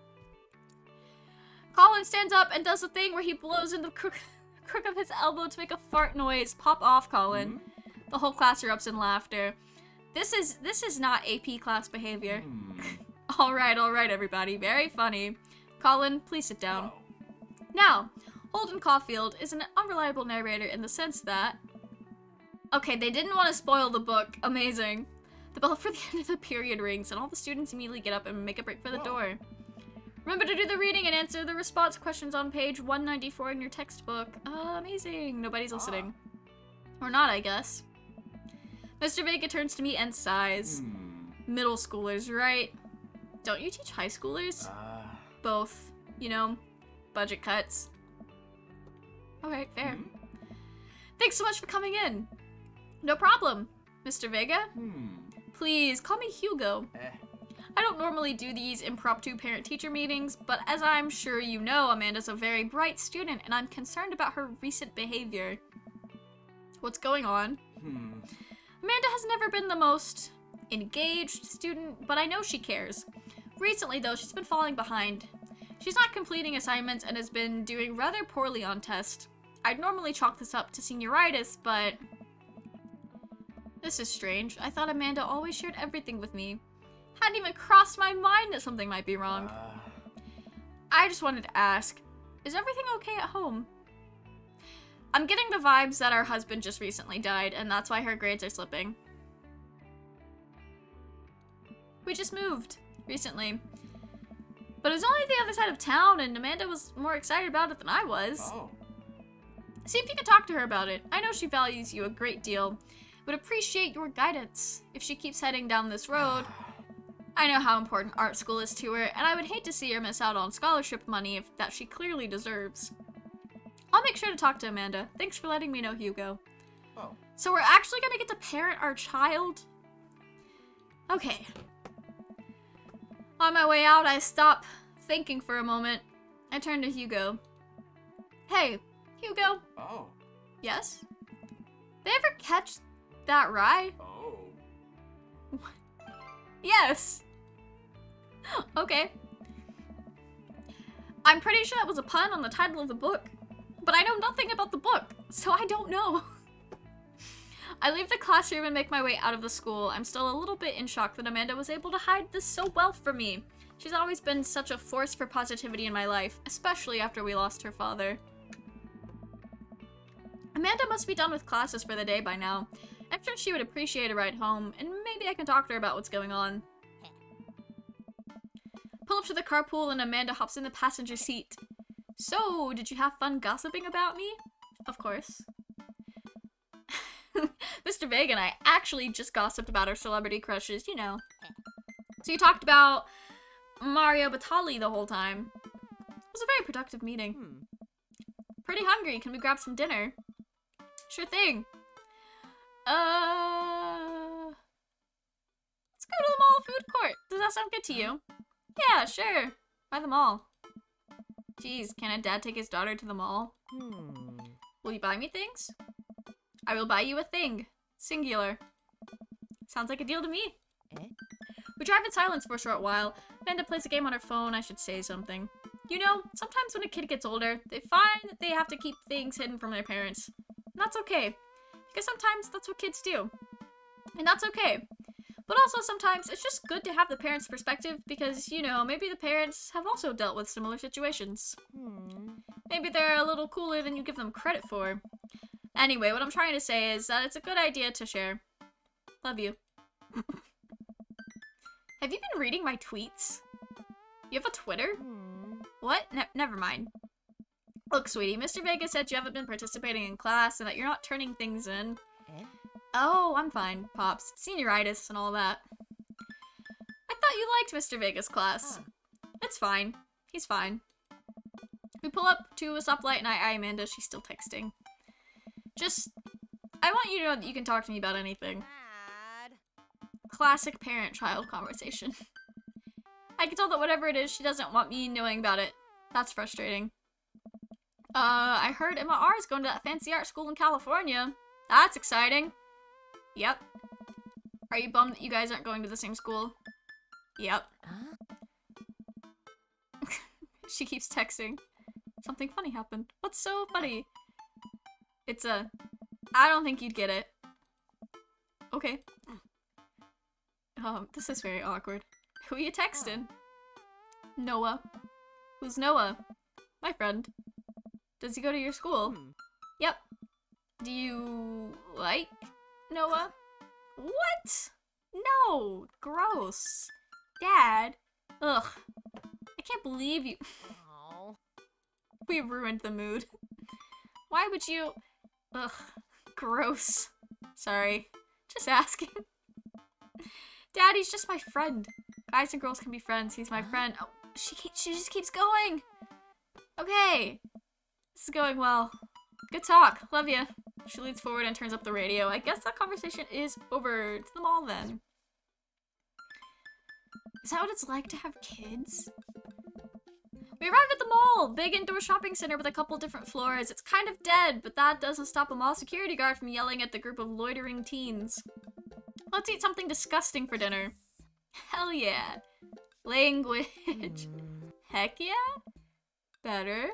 Colin stands up and does a thing where he blows in the crook of his elbow to make a fart noise. Pop off, Colin. The whole class erupts in laughter. This is not AP class behavior. All right, everybody. Very funny. Colin, please sit down. Now, Holden Caulfield is an unreliable narrator in the sense that... Okay, they didn't want to spoil the book. Amazing. The bell for the end of the period rings, and all the students immediately get up and make a break for the door. Remember to do the reading and answer the response questions on page 194 in your textbook. Amazing. Nobody's listening. Or not, I guess. Mr. Vega turns to me and sighs. Middle schoolers, right? Don't you teach high schoolers? Both. You know, budget cuts. Alright, fair. Thanks so much for coming in. No problem, Mr. Vega. Please, call me Hugo. I don't normally do these impromptu parent-teacher meetings, but as I'm sure you know, Amanda's a very bright student, and I'm concerned about her recent behavior. What's going on? Amanda has never been the most engaged student, but I know she cares. Recently, though, she's been falling behind. She's not completing assignments and has been doing rather poorly on tests. I'd normally chalk this up to senioritis, but... This is strange. I thought Amanda always shared everything with me. Hadn't even crossed my mind that something might be wrong. I just wanted to ask, is everything okay at home? I'm getting the vibes that our husband just recently died, and that's why her grades are slipping. We just moved recently. But it was only the other side of town, and Amanda was more excited about it than I was. See if you can talk to her about it. I know she values you a great deal. Would appreciate your guidance if she keeps heading down this road. I know how important art school is to her, and I would hate to see her miss out on scholarship money that she clearly deserves. I'll make sure to talk to Amanda. Thanks for letting me know, Hugo. So we're actually gonna get to parent our child? Okay. On my way out, I stop thinking for a moment. I turn to Hugo. Hey, Hugo. Yes? They ever catch that rye? Yes. Okay. I'm pretty sure that was a pun on the title of the book, but I know nothing about the book, so I don't know. I leave the classroom and make my way out of the school. I'm still a little bit in shock that Amanda was able to hide this so well from me. She's always been such a force for positivity in my life, especially after we lost her father. Amanda must be done with classes for the day by now. I'm sure she would appreciate a ride home, and maybe I can talk to her about what's going on. Pull up to the carpool and Amanda hops in the passenger seat. So, did you have fun gossiping about me? Of course. Mr. Vega and I actually just gossiped about our celebrity crushes, you know. So you talked about Mario Batali the whole time. It was a very productive meeting. Pretty hungry. Can we grab some dinner? Sure thing. Let's go to the mall food court. Does that sound good to you? Yeah, sure. By the mall. Jeez, can a dad take his daughter to the mall? Will you buy me things? I will buy you a thing. Singular. Sounds like a deal to me. We drive in silence for a short while. Amanda plays a game on her phone. I should say something. You know, sometimes when a kid gets older, they find that they have to keep things hidden from their parents. And that's okay. Because sometimes that's what kids do. And that's okay. But also sometimes it's just good to have the parents' perspective because, you know, maybe the parents have also dealt with similar situations. Maybe they're a little cooler than you give them credit for. Anyway, what I'm trying to say is that it's a good idea to share. Love you. Have you been reading my tweets? You have a Twitter? What? Never mind. Look, sweetie, Mr. Vega said you haven't been participating in class and that you're not turning things in. Oh, I'm fine, Pops. Senioritis and all that. I thought you liked Mr. Vega's class. It's fine. He's fine. We pull up to a stoplight and I Amanda. She's still texting. I want you to know that you can talk to me about anything. Classic parent-child conversation. I can tell that whatever it is, she doesn't want me knowing about it. That's frustrating. I heard Emma R is going to that fancy art school in California. That's exciting. Yep. Are you bummed that you guys aren't going to the same school? Yep. She keeps texting. Something funny happened. What's so funny? I don't think you'd get it. Okay. This is very awkward. Who are you texting? Noah. Who's Noah? My friend. Does he go to your school? Yep. Do you like Noah? What? No. Gross. Dad. Ugh. I can't believe you. We ruined the mood. Why would you? Ugh. Gross. Sorry. Just asking. Daddy's just my friend. Guys and girls can be friends. He's my friend. Oh, she just keeps going. Okay. This is going well. Good talk. Love ya. She leans forward and turns up the radio. I guess that conversation is over. To the mall then. Is that what it's like to have kids? We arrived at the mall! Big indoor shopping center with a couple different floors. It's kind of dead, but that doesn't stop a mall security guard from yelling at the group of loitering teens. Let's eat something disgusting for dinner. Hell yeah. Language. Heck yeah? Better.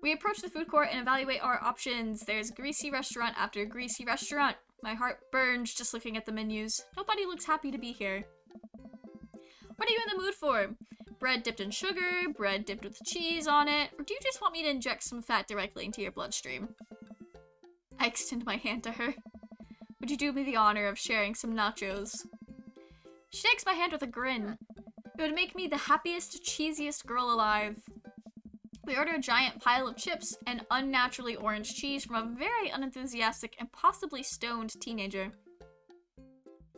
We approach the food court and evaluate our options. There's greasy restaurant after greasy restaurant. My heart burns just looking at the menus. Nobody looks happy to be here. What are you in the mood for? Bread dipped in sugar, bread dipped with cheese on it, or do you just want me to inject some fat directly into your bloodstream? I extend my hand to her. Would you do me the honor of sharing some nachos? She takes my hand with a grin. It would make me the happiest, cheesiest girl alive. We order a giant pile of chips and unnaturally orange cheese from a very unenthusiastic and possibly stoned teenager.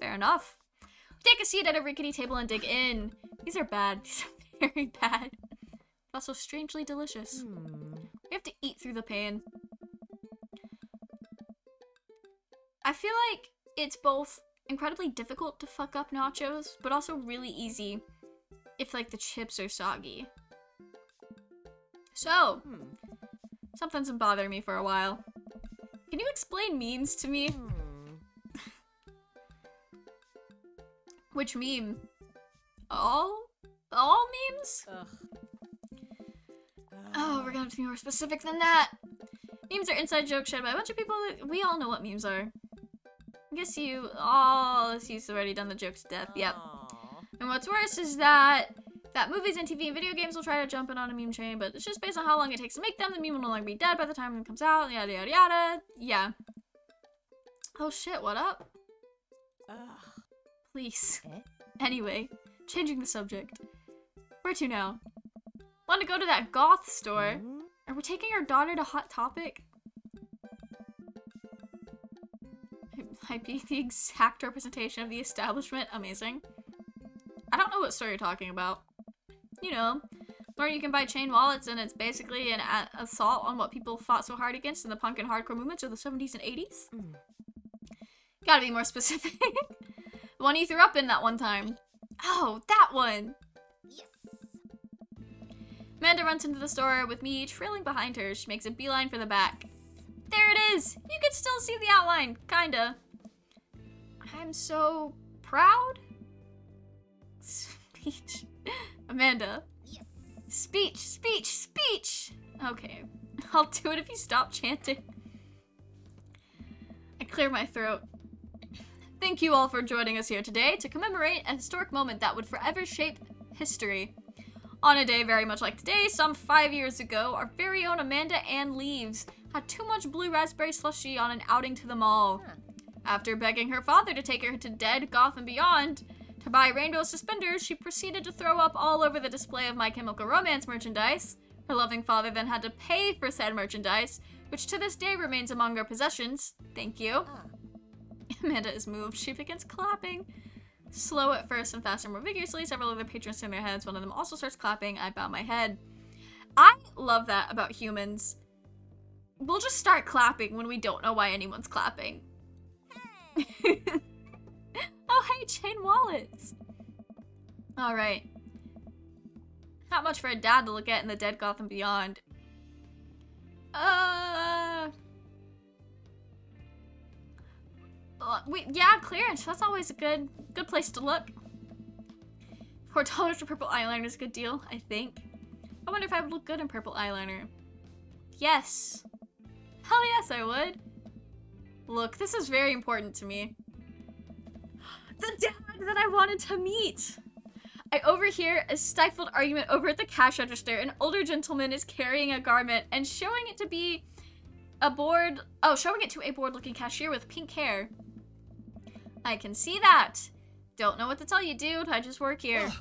Fair enough. We take a seat at a rickety table and dig in. These are bad. These are very bad. But also strangely delicious. We have to eat through the pain. I feel like it's both incredibly difficult to fuck up nachos, but also really easy if, like, the chips are soggy. So, something's been bothering me for a while. Can you explain memes to me? Which meme? All memes? Oh, we're gonna have to be more specific than that. Memes are inside jokes shared by a bunch of people. We all know what memes are. I guess you've already done the jokes to death. Yep. And what's worse is that movies and TV and video games will try to jump in on a meme train, but it's just based on how long it takes to make them. The meme will no longer be dead by the time it comes out. Yada yada yada. Yeah. Oh shit, what up? Ugh. Please. Eh? Anyway, changing the subject. Where to now? Want to go to that goth store? Hmm? Are we taking our daughter to Hot Topic? It might be the exact representation of the establishment. Amazing. I don't know what store you're talking about. You know, where you can buy chain wallets and it's basically an assault on what people fought so hard against in the punk and hardcore movements of the 70s and 80s. Mm. Gotta be more specific. The one you threw up in that one time. Oh, that one! Yes. Amanda runs into the store with me trailing behind her. She makes a beeline for the back. There it is! You can still see the outline, kinda. I'm so proud? Speech. Amanda. Yes. Speech, speech, speech! Okay, I'll do it if you stop chanting. I clear my throat. Thank you all for joining us here today to commemorate a historic moment that would forever shape history. On a day very much like today, some 5 years ago, our very own Amanda Ann Leaves had too much blue raspberry slushy on an outing to the mall. Huh. After begging her father to take her to Dead, Goth, and Beyond to buy rainbow suspenders, she proceeded to throw up all over the display of My Chemical Romance merchandise. Her loving father then had to pay for said merchandise, which to this day remains among our possessions. Thank you. Ah. Amanda is moved. She begins clapping. Slow at first and faster more vigorously. Several other patrons turn their heads. One of them also starts clapping. I bow my head. I love that about humans. We'll just start clapping when we don't know why anyone's clapping. Hey. Oh, hey, chain wallets. Alright. Not much for a dad to look at in the Dead, Goth, and Beyond. Yeah, clearance. That's always a good place to look. $4 for purple eyeliner is a good deal, I think. I wonder if I would look good in purple eyeliner. Yes. Hell yes, I would. Look, this is very important to me. The dad that I wanted to meet. I overhear a stifled argument over at the cash register. An older gentleman is carrying a garment and showing it to a bored-looking cashier with pink hair. I can see that. Don't know what to tell you, dude. I just work here.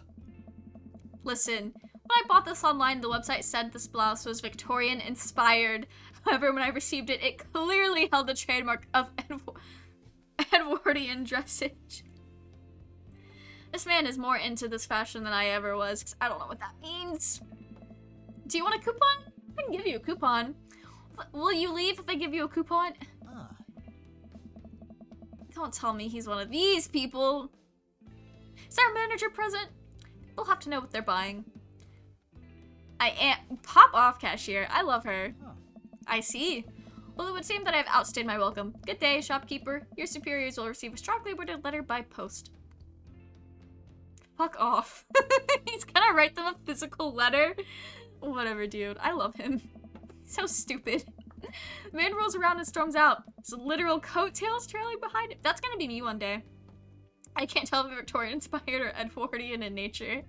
Listen, when I bought this online, the website said this blouse was Victorian inspired. However, when I received it, it clearly held the trademark of Edwardian dressage. This man is more into this fashion than I ever was, because I don't know what that means. Do you want a coupon? I can give you a coupon. Will you leave if I give you a coupon? Ah. Don't tell me he's one of these people. Is our manager present? We'll have to know what they're buying. I am. Pop off, cashier. I love her. Huh. I see. Well, it would seem that I've outstayed my welcome. Good day, shopkeeper. Your superiors will receive a strongly worded letter by post. Fuck off. He's gonna write them a physical letter. Whatever, dude. I love him. So stupid. Man rolls around and storms out. His literal coattails trailing behind him. That's gonna be me one day. I can't tell if Victorian inspired or Edwardian in nature.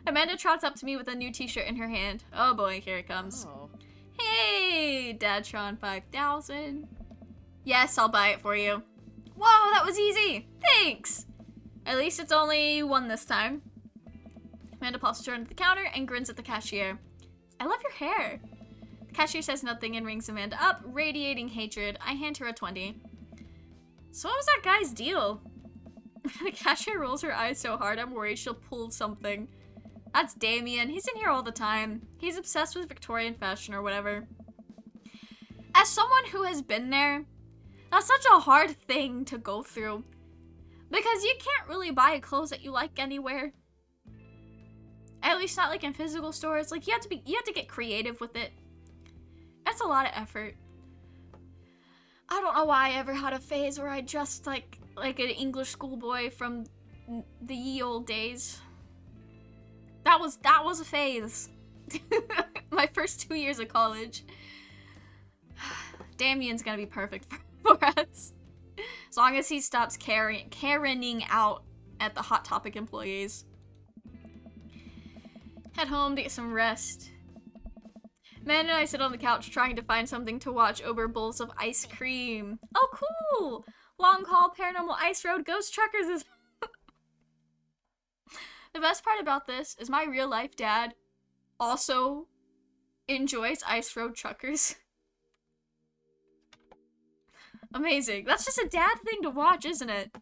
Amanda trots up to me with a new t-shirt in her hand. Oh boy, here it comes. Oh. Hey, Dadtron 5000. Yes, I'll buy it for you. Whoa, that was easy. Thanks. At least it's only one this time. Amanda pops her into the counter and grins at the cashier. I love your hair. The cashier says nothing and rings Amanda up, radiating hatred. I hand her a 20. So what was that guy's deal? The cashier rolls her eyes so hard I'm worried she'll pull something. That's Damien. He's in here all the time. He's obsessed with Victorian fashion or whatever. As someone who has been there, that's such a hard thing to go through. Because you can't really buy clothes that you like anywhere. At least not like in physical stores. Like you have to get creative with it. That's a lot of effort. I don't know why I ever had a phase where I dressed like an English schoolboy from the ye old days. That was a phase. My first 2 years of college. Damien's gonna be perfect for us. As long as he stops Karening out at the Hot Topic employees. Head home to get some rest. Man and I sit on the couch trying to find something to watch over bowls of ice cream. Oh, cool! Long Haul Paranormal Ice Road Ghost Truckers is... The best part about this is my real life dad also enjoys Ice Road Truckers. Amazing. That's just a dad thing to watch, isn't it?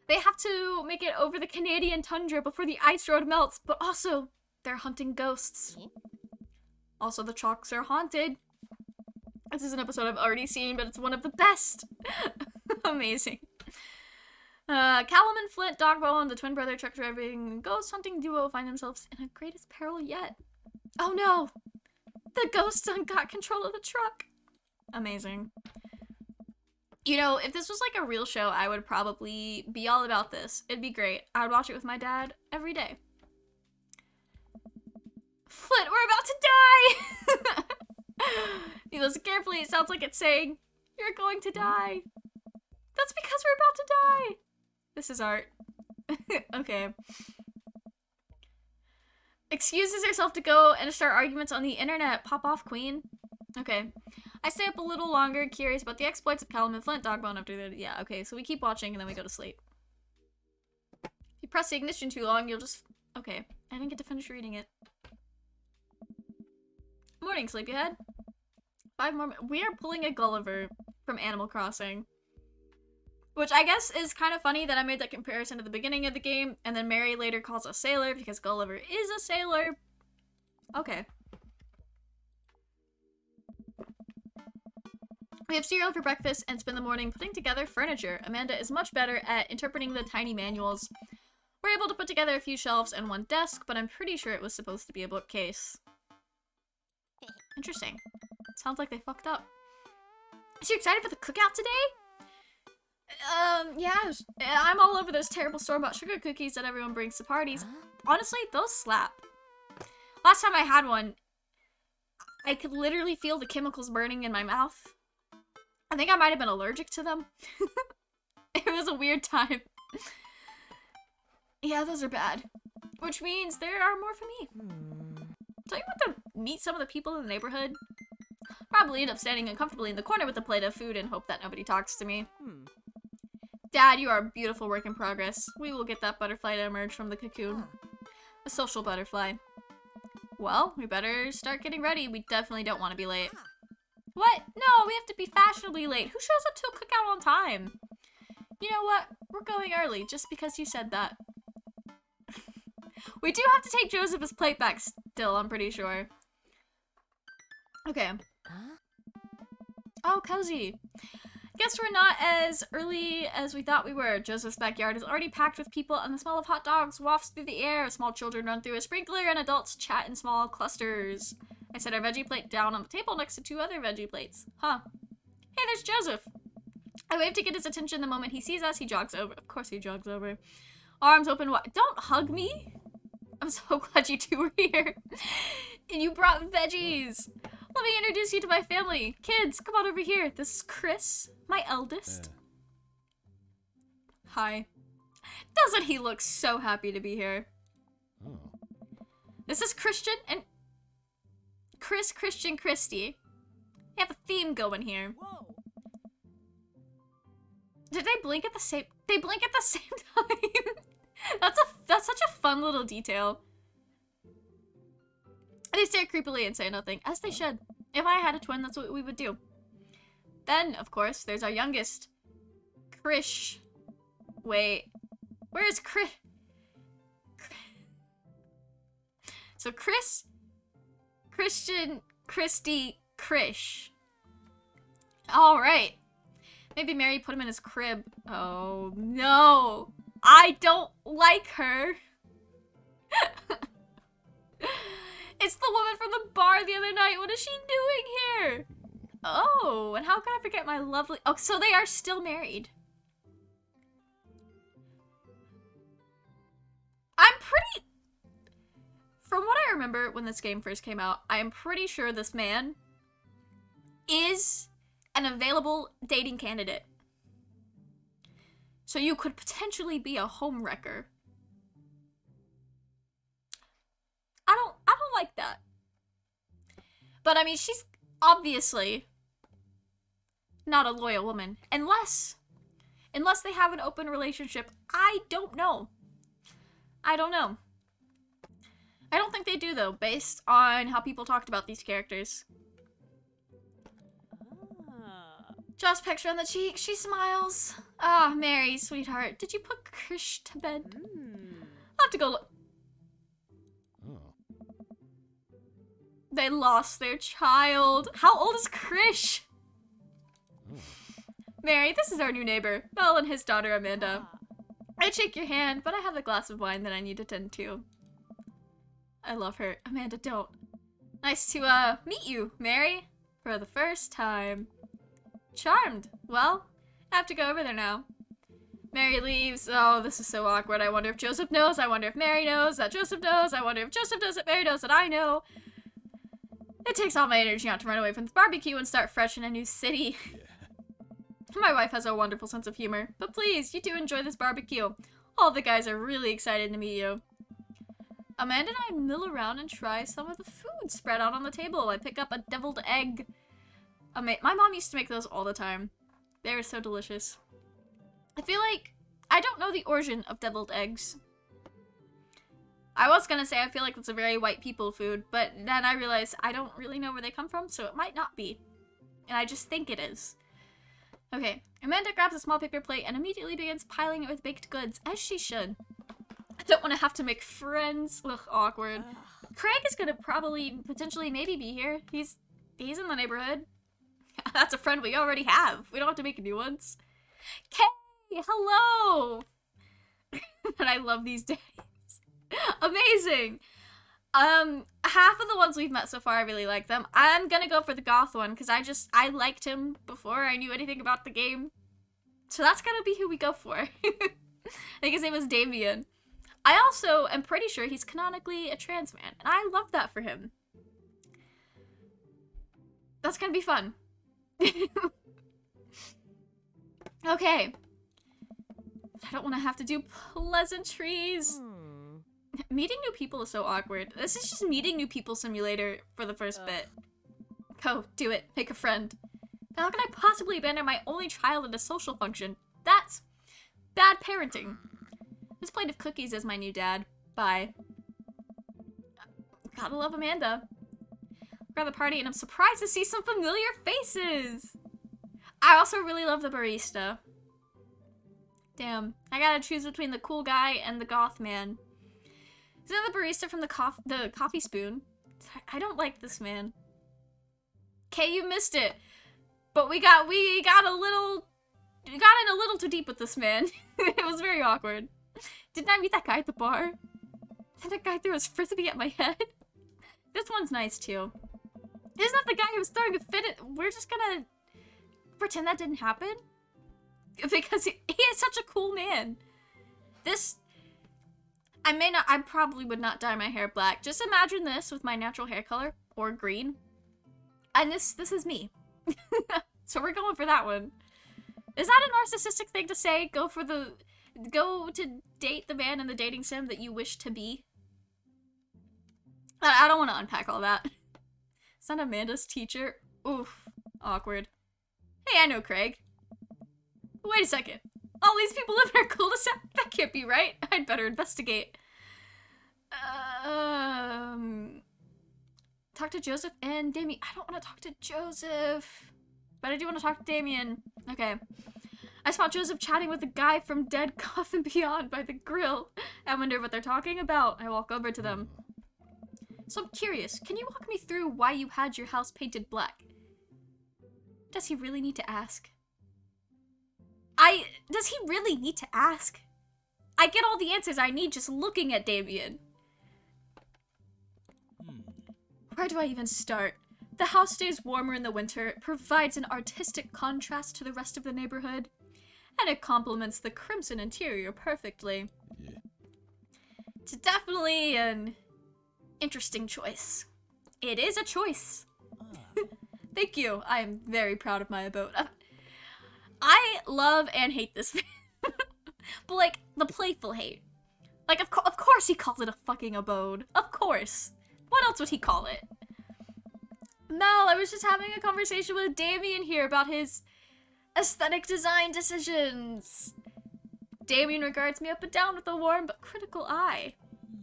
They have to make it over the Canadian tundra before the ice road melts, but also they're hunting ghosts. Also, the trucks are haunted. This is an episode I've already seen, but it's one of the best. Amazing. Callum and Flint, Dogbone, the twin brother truck driving ghost hunting duo find themselves in a greatest peril yet. Oh no! The ghost son got control of the truck. Amazing. You know, if this was like a real show, I would probably be all about this. It'd be great. I would watch it with my dad every day. Flint, we're about to die! You listen carefully, it sounds like it's saying, you're going to die. That's because we're about to die. This is art. Okay. Excuses herself to go and start arguments on the internet. Pop off, queen. Okay. I stay up a little longer, curious about the exploits of Callum and Flint, Dogbone after the... Yeah, okay, so we keep watching and then we go to sleep. If you press the ignition too long, you'll just... Okay, I didn't get to finish reading it. Morning, sleepyhead. 5 more... We are pulling a Gulliver from Animal Crossing. Which I guess is kind of funny that I made that comparison at the beginning of the game, and then Mary later calls us sailor because Gulliver is a sailor. Okay. We have cereal for breakfast and spend the morning putting together furniture. Amanda is much better at interpreting the tiny manuals. We're able to put together a few shelves and one desk, but I'm pretty sure it was supposed to be a bookcase. Interesting. Sounds like they fucked up. Is you excited for the cookout today? Yeah, I'm all over those terrible store-bought sugar cookies that everyone brings to parties. Honestly, those slap. Last time I had one, I could literally feel the chemicals burning in my mouth. I think I might have been allergic to them. It was a weird time. Yeah, those are bad. Which means there are more for me. Don't you want to meet some of the people in the neighborhood? Probably end up standing uncomfortably in the corner with a plate of food and hope that nobody talks to me. Dad, you are a beautiful work in progress. We will get that butterfly to emerge from the cocoon. A social butterfly. Well, we better start getting ready. We definitely don't want to be late. What? No, we have to be fashionably late. Who shows up to a cookout on time? You know what? We're going early, just because you said that. We do have to take Joseph's plate back still, I'm pretty sure. Okay. Oh, cozy. Guess we're not as early as we thought we were. Joseph's backyard is already packed with people, and the smell of hot dogs wafts through the air. Small children run through a sprinkler, and adults chat in small clusters. I set our veggie plate down on the table next to 2 other veggie plates. Huh. Hey, there's Joseph. I wave to get his attention. The moment he sees us, he jogs over. Of course he jogs over. Arms open wide. Don't hug me. I'm so glad you two were here. And you brought veggies. Let me introduce you to my family. Kids, come on over here. This is Chris, my eldest. Hi. Doesn't he look so happy to be here? Oh. This is Christian and Chris, Christian, Christy. We have a theme going here. Whoa. Did they blink at the same? They blink at the same time. That's such a fun little detail. They stare creepily and say nothing, as they should. If I had a twin, that's what we would do. Then, of course, there's our youngest, Krish. Wait, where is Chris? So Chris, Christian, Christy, Krish. All right. Maybe Mary put him in his crib. Oh no, I don't like her. It's the woman from the bar the other night. What is she doing here? Oh, and how can I forget my lovely... Oh, so they are still married. I'm pretty... From what I remember when this game first came out, I am pretty sure this man is an available dating candidate. So you could potentially be a homewrecker. I don't like that. But I mean, she's obviously not a loyal woman. Unless they have an open relationship. I don't know. I don't know. I don't think they do, though, based on how people talked about these characters. Joss pecks her on the cheek. She smiles. Ah, Mary, sweetheart. Did you put Krish to bed? I'll have to go look. Oh. They lost their child. How old is Krish? Oh. Mary, this is our new neighbor, Mel and his daughter, Amanda. I'd shake your hand, but I have a glass of wine that I need to tend to. I love her. Amanda, don't. Nice to, meet you, Mary. For the first time. Charmed. Well, I have to go over there now. Mary leaves. Oh, this is so awkward. I wonder if Joseph knows. I wonder if Mary knows that Joseph knows. I wonder if Joseph knows that Mary knows that I know. It takes all my energy not to run away from the barbecue and start fresh in a new city. My wife has a wonderful sense of humor. But please, you do enjoy this barbecue. All the guys are really excited to meet you. Amanda and I mill around and try some of the food spread out on the table. I pick up a deviled egg. My mom used to make those all the time. They were so delicious. I feel like I don't know the origin of deviled eggs. I was gonna say I feel like it's a very white people food, but then I realized I don't really know where they come from, so it might not be. And I just think it is. Okay, Amanda grabs a small paper plate and immediately begins piling it with baked goods, as she should. I don't want to have to make friends. Ugh, awkward. Craig is gonna probably, potentially, maybe be here. He's in the neighborhood. That's a friend we already have. We don't have to make new ones. Kay, hello! And I love these days. Amazing! Half of the ones we've met so far, I really like them. I'm gonna go for the goth one, because I liked him before I knew anything about the game. So that's gonna be who we go for. I think his name was Damien. I also am pretty sure he's canonically a trans man, and I love that for him. That's gonna be fun. Okay. I don't want to have to do pleasantries. Meeting new people is so awkward. This is just meeting new people simulator for the first bit. Go, do it. Make a friend. How can I possibly abandon my only child at a social function? That's bad parenting. This plate of cookies is my new dad. Bye. Gotta love Amanda. We're at the party and I'm surprised to see some familiar faces. I also really love the barista. Damn. I gotta choose between the cool guy and the goth man. Isn't that the barista from the coffee spoon? I don't like this man. Okay, you missed it. But we got in a little too deep with this man. It was very awkward. Didn't I meet that guy at the bar? Did that guy throw his frisbee at my head? This one's nice too. Isn't that the guy who was throwing a fit at— We're just gonna pretend that didn't happen? Because he is such a cool man. I probably would not dye my hair black. Just imagine this with my natural hair color, or green. And this is me. So we're going for that one. Is that a narcissistic thing to say? Go to date the man in the dating sim that you wish to be? I don't want to unpack all that. Is that Amanda's teacher? Oof. Awkward. Hey, I know Craig. Wait a second. All these people live in our cul-de-sac? That can't be right. I'd better investigate. Talk to Joseph and Damien. I don't want to talk to Joseph. But I do want to talk to Damien. Okay. I spot Joseph chatting with the guy from Dead Goth and Beyond by the grill. I wonder what they're talking about. I walk over to them. So I'm curious. Can you walk me through why you had your house painted black? Does he really need to ask? Does he really need to ask? I get all the answers I need just looking at Damien. Where do I even start? The house stays warmer in the winter, it provides an artistic contrast to the rest of the neighborhood, and it complements the crimson interior perfectly. Yeah. It's definitely an interesting choice. It is a choice. Thank you. I am very proud of my abode. I love and hate this man. But, like, the playful hate. Like, of course he calls it a fucking abode. Of course. What else would he call it? Mel, I was just having a conversation with Damien here about his aesthetic design decisions. Damien regards me up and down with a warm but critical eye.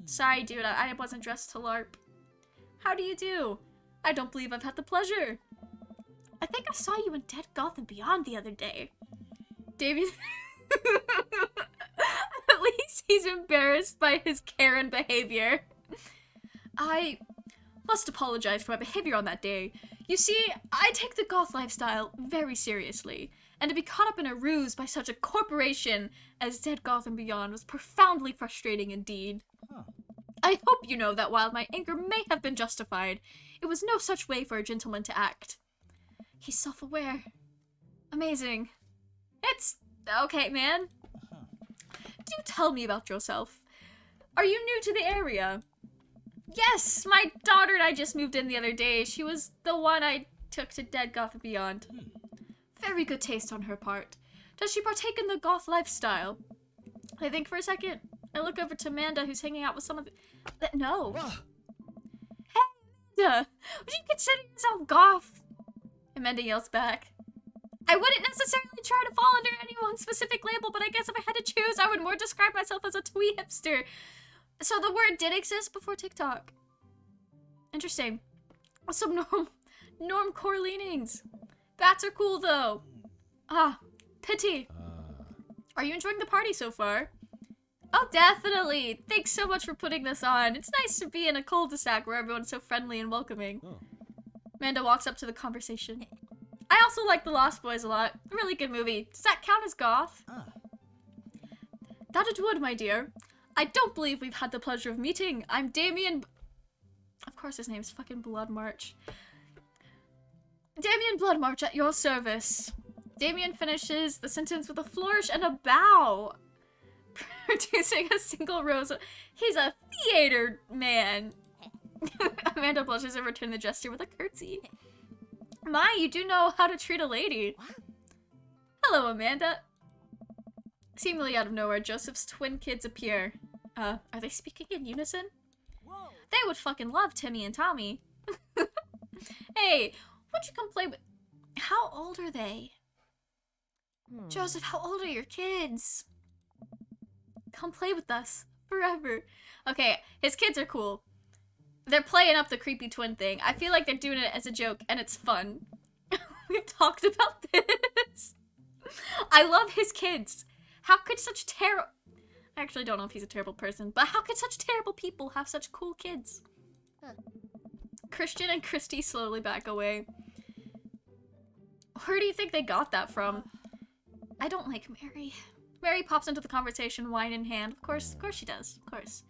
Sorry, dude, I wasn't dressed to LARP. How do you do? I don't believe I've had the pleasure. I think I saw you in Dead Goth and Beyond the other day. Damien... At least he's embarrassed by his Karen behavior. I must apologize for my behavior on that day. You see, I take the goth lifestyle very seriously, and to be caught up in a ruse by such a corporation as Dead Goth and Beyond was profoundly frustrating indeed. Huh. I hope you know that while my anger may have been justified, it was no such way for a gentleman to act. He's self-aware. Amazing. It's okay, man. Do tell me about yourself. Are you new to the area? Yes, my daughter and I just moved in the other day. She was the one I took to Dead Goth and Beyond. Very good taste on her part. Does she partake in the goth lifestyle? I think for a second. I look over to Amanda, who's hanging out with some of the... No. Hey, Amanda! Would you consider yourself goth? Amanda yells back. I wouldn't necessarily try to fall under any one specific label, but I guess if I had to choose, I would more describe myself as a twee hipster. So the word did exist before TikTok. Interesting. Some normcore leanings. Bats are cool, though. Ah, pity. Are you enjoying the party so far? Oh, definitely. Thanks so much for putting this on. It's nice to be in a cul-de-sac where everyone's so friendly and welcoming. Oh. Amanda walks up to the conversation. I also like The Lost Boys a lot. A really good movie. Does that count as goth? Ah. That it would, my dear. I don't believe we've had the pleasure of meeting. I'm Damien... Of course his name's fucking Bloodmarch. Damien Bloodmarch at your service. Damien finishes the sentence with a flourish and a bow. Producing a single rose. He's a theater man. Amanda blushes and returns the gesture with a curtsy. My, you do know how to treat a lady. Hello, Amanda. Seemingly out of nowhere, Joseph's twin kids appear. Are they speaking in unison? Whoa. They would fucking love Timmy and Tommy. Hey, won't you come play with... How old are they? Joseph, how old are your kids? Come play with us. Forever. Okay, his kids are cool. They're playing up the creepy twin thing. I feel like they're doing it as a joke, and it's fun. We've talked about this. I love his kids. How could such terrible... I actually don't know if he's a terrible person, but how could such terrible people have such cool kids? Christian and Christy slowly back away. Where do you think they got that from? I don't like Mary. Mary pops into the conversation, wine in hand. Of course she does. Of course.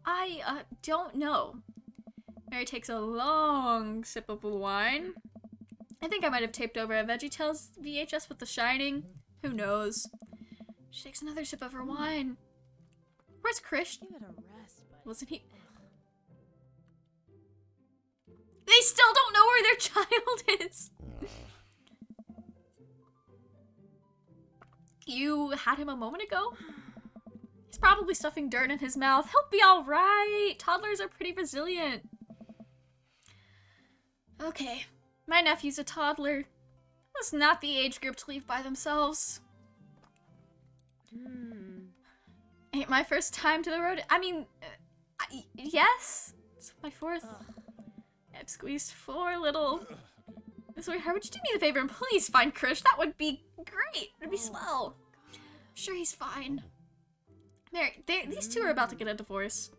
I don't know. Mary takes a long sip of the wine. I think I might have taped over a VeggieTales VHS with The Shining. Who knows? She takes another sip of her wine. Where's Christian? Give it a rest, but... Wasn't he? They still don't know where their child is. You had him a moment ago? He's probably stuffing dirt in his mouth. He'll be all right. Toddlers are pretty resilient. Okay, my nephew's a toddler. That's not the age group to leave by themselves. Ain't my first time to the road. I mean, yes. It's my fourth. I've squeezed 4 little. Sweetheart, would you do me the favor and please find Krish? That would be great. It'd be swell. I'm sure he's fine. Mary, these two are about to get a divorce.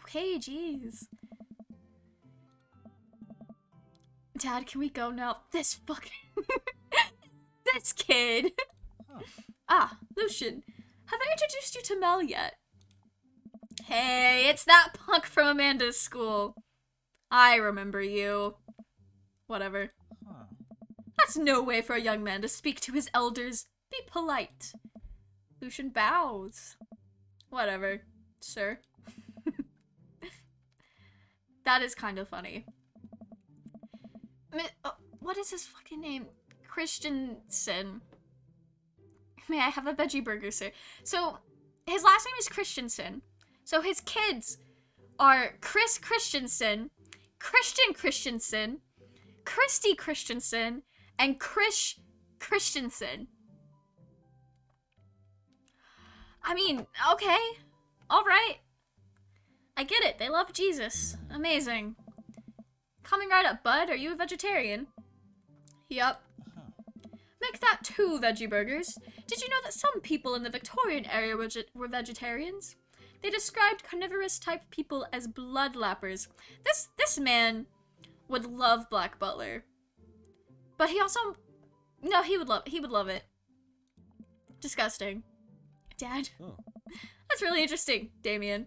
Okay, jeez. Dad, can we go now? This fucking... this kid. Ah, Lucian. Have I introduced you to Mel yet? Hey, it's that punk from Amanda's school. I remember you. Whatever. That's no way for a young man to speak to his elders. Be polite. Lucian bows. Whatever, sir. That is kind of funny. What is his fucking name? Christensen. May I have a veggie burger, sir? So, his last name is Christensen. So his kids are Chris Christensen, Christian Christensen, Christy Christensen and Krish Christensen. I mean, okay. Alright. I get it. They love Jesus. Amazing. Coming right up, bud. Are you a vegetarian? Yup. Make that 2 veggie burgers. Did you know that some people in the Victorian area were vegetarians? They described carnivorous type people as bloodlappers. This man would love Black Butler. But he also... No, he would love it. Disgusting. Dad. Oh. That's really interesting, Damien.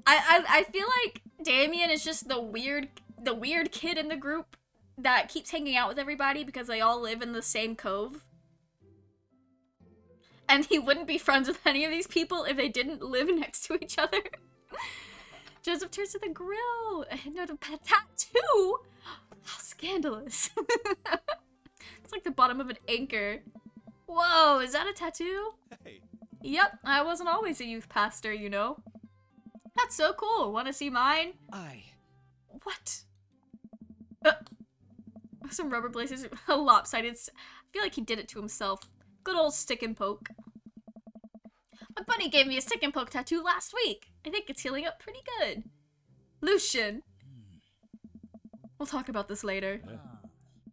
I feel like Damien is just the weird kid in the group that keeps hanging out with everybody because they all live in the same cove. And he wouldn't be friends with any of these people if they didn't live next to each other. Joseph turns to the grill. A note of tattoo? How scandalous. It's like the bottom of an anchor. Whoa, is that a tattoo? Hey. Yep, I wasn't always a youth pastor, you know. That's so cool. Want to see mine? What? Some rubber blazers, a lopsided. I feel like he did it to himself. Good old stick and poke. My buddy gave me a stick and poke tattoo last week. I think it's healing up pretty good. Lucian. We'll talk about this later.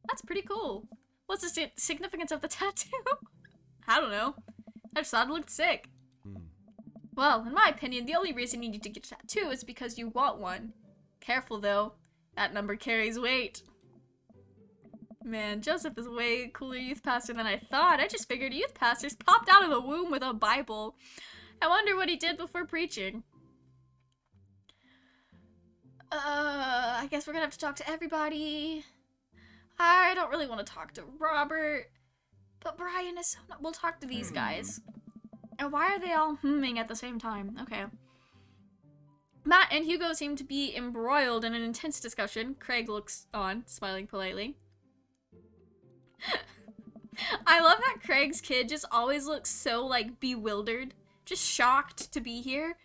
That's pretty cool. What's the significance of the tattoo? I don't know. I just thought it looked sick. Well, in my opinion, the only reason you need to get a tattoo is because you want one. Careful though, that number carries weight. Man, Joseph is way cooler youth pastor than I thought. I just figured youth pastors popped out of the womb with a Bible. I wonder what he did before preaching. I guess we're gonna have to talk to everybody. I don't really want to talk to Robert, but Brian is so we'll talk to these guys. And why are they all humming at the same time? Okay. Matt and Hugo seem to be embroiled in an intense discussion. Craig looks on, smiling politely. I love that Craig's kid just always looks so, like, bewildered. Just shocked to be here.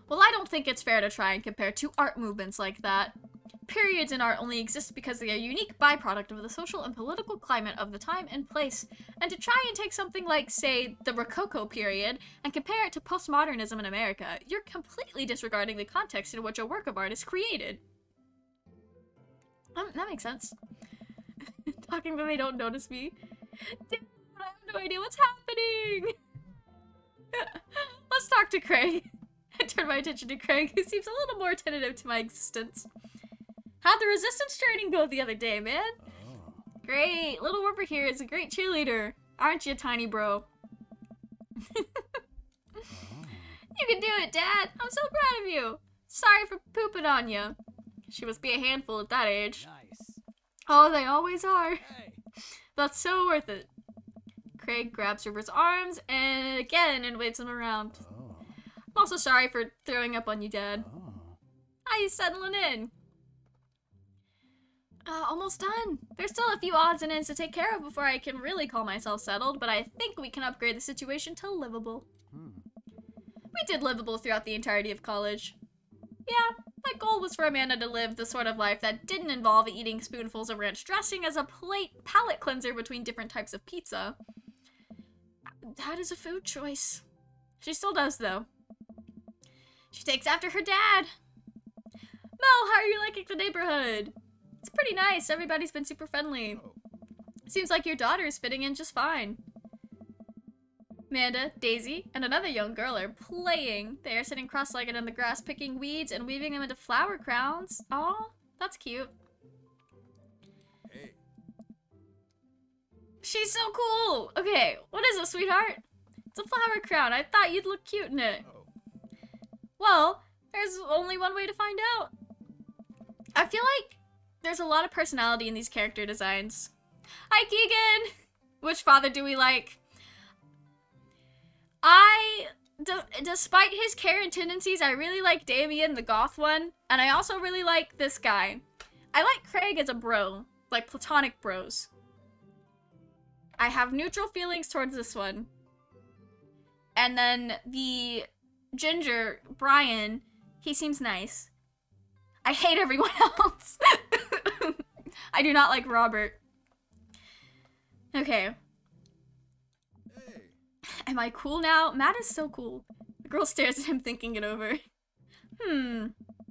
Well, I don't think it's fair to try and compare two art movements like that. Periods in art only exist because they are a unique byproduct of the social and political climate of the time and place. And to try and take something like, say, the Rococo period and compare it to postmodernism in America, you're completely disregarding the context in which a work of art is created. That makes sense. Talking when they don't notice me. Damn, I have no idea what's happening. Let's talk to Craig. I turn my attention to Craig, who seems a little more attentive to my existence. How'd the resistance training go the other day, man? Great. Little Whooper here is a great cheerleader. Aren't you, tiny bro? You can do it, Dad. I'm so proud of you. Sorry for pooping on you. She must be a handful at that age. Nice. Oh, they always are. Hey. That's so worth it. Craig grabs River's arms and waves him around. Oh. I'm also sorry for throwing up on you, Dad. Oh. How you settling in? Almost done. There's still a few odds and ends to take care of before I can really call myself settled, but I think we can upgrade the situation to livable. We did livable throughout the entirety of college. Yeah, my goal was for Amanda to live the sort of life that didn't involve eating spoonfuls of ranch dressing as a palate cleanser between different types of pizza. That is a food choice. She still does, though. She takes after her dad. Mel, how are you liking the neighborhood? It's pretty nice. Everybody's been super friendly. Seems like your daughter is fitting in just fine. Amanda, Daisy, and another young girl are playing. They are sitting cross-legged in the grass, picking weeds and weaving them into flower crowns. Aw, that's cute. Hey. She's so cool! Okay, what is it, sweetheart? It's a flower crown. I thought you'd look cute in it. Oh. Well, there's only one way to find out. I feel like there's a lot of personality in these character designs. Hi, Keegan! Which father do we like? Despite his Karen tendencies, I really like Damien, the goth one, and I also really like this guy. I like Craig as a bro, like platonic bros. I have neutral feelings towards this one. And then the ginger, Brian, he seems nice. I hate everyone else. I do not like Robert. Okay. Hey. Am I cool now? Matt is so cool. The girl stares at him thinking it over.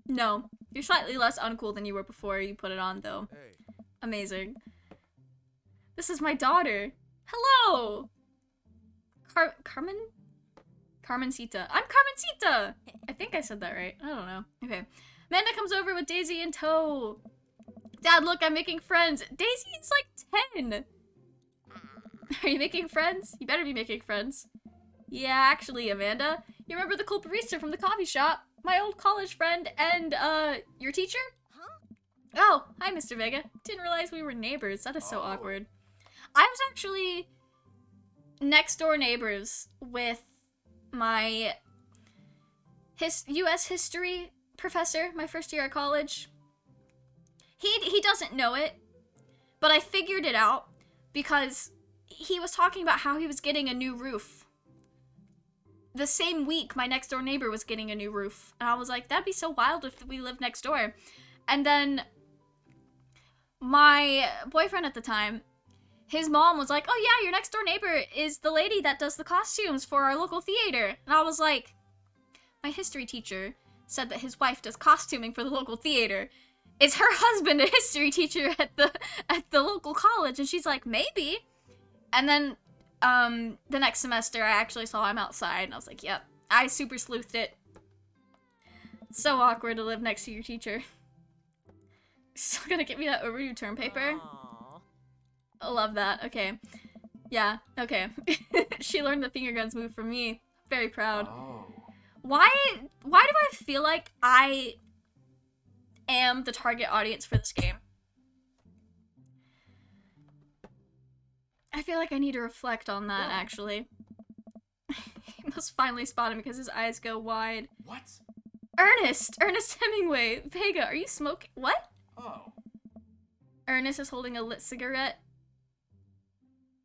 No. You're slightly less uncool than you were before you put it on, though. Hey. Amazing. This is my daughter. Hello! Carmen? Carmencita. I'm Carmencita! I think I said that right. I don't know. Okay. Amanda comes over with Daisy in tow. Dad, look, I'm making friends. Daisy's like 10. Are you making friends? You better be making friends. Yeah, actually, Amanda. You remember the cool barista from the coffee shop? My old college friend and, your teacher? Huh? Oh, hi, Mr. Vega. Didn't realize we were neighbors. That is so awkward. I was actually next door neighbors with my US history professor my first year at college. He doesn't know it, but I figured it out because he was talking about how he was getting a new roof. The same week my next door neighbor was getting a new roof. And I was like, that'd be so wild if we lived next door. And then my boyfriend at the time, his mom was like, oh yeah, your next door neighbor is the lady that does the costumes for our local theater. And I was like, my history teacher said that his wife does costuming for the local theater. Is her husband a history teacher at the local college? And she's like, maybe. And then the next semester I actually saw him outside and I was like, yep, I super sleuthed it. So awkward to live next to your teacher. Still gonna get me that overdue term paper? Aw. I love that. Okay. Yeah, okay. She learned the finger guns move from me. Very proud. Oh. Why do I feel like I am the target audience for this game? I feel like I need to reflect on that, actually. He must finally spot him because his eyes go wide. What? Ernest Hemingway! Vega, are you smoking? What? Oh. Ernest is holding a lit cigarette.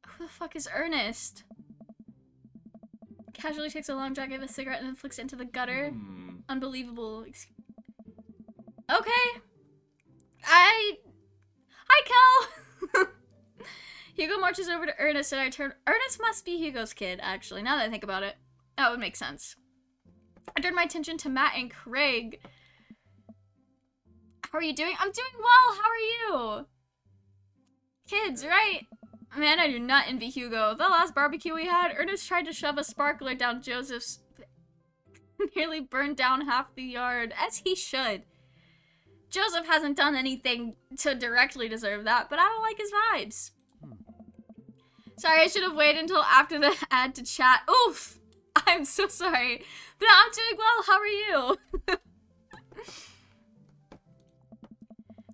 Who the fuck is Ernest? Casually takes a long drag of a cigarette and then flicks it into the gutter. Unbelievable. Okay. Hi, Kel! Hugo marches over to Ernest and I turn. Ernest must be Hugo's kid, actually, now that I think about it. That would make sense. I turn my attention to Matt and Craig. How are you doing? I'm doing well, how are you? Kids, right? Man, I do not envy Hugo. The last barbecue we had, Ernest tried to shove a sparkler down Joseph's. Nearly burned down half the yard, as he should. Joseph hasn't done anything to directly deserve that, but I don't like his vibes. Sorry, I should have waited until after the ad to chat. Oof! I'm so sorry. But I'm doing well, how are you?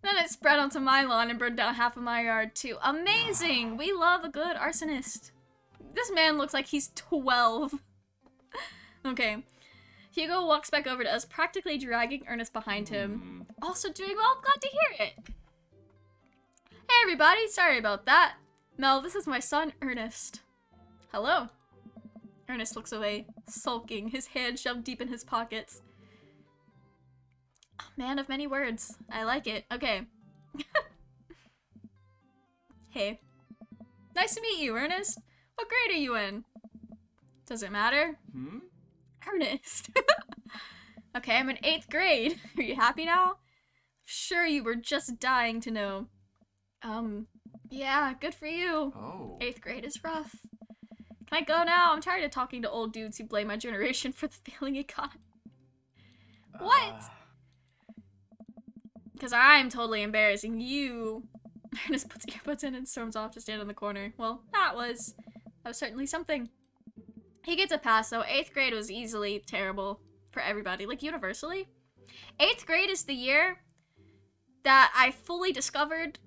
Then it spread onto my lawn and burned down half of my yard too. Amazing! We love a good arsonist. This man looks like he's 12. Okay. Hugo walks back over to us, practically dragging Ernest behind him. Also doing well, glad to hear it. Hey everybody, sorry about that. Mel, this is my son, Ernest. Hello. Ernest looks away, sulking, his hands shoved deep in his pockets. Oh, man of many words. I like it. Okay. Hey. Nice to meet you, Ernest. What grade are you in? Does it matter? Ernest. Okay, I'm in 8th grade. Are you happy now? I'm sure you were just dying to know. Yeah, good for you. Oh. 8th grade is rough. Can I go now? I'm tired of talking to old dudes who blame my generation for the failing econ. What? Because I'm totally embarrassing you. Ernest puts earbuds in and storms off to stand in the corner. Well, that was certainly something. He gets a pass, though. 8th grade was easily terrible for everybody, like universally. 8th grade is the year that I fully discovered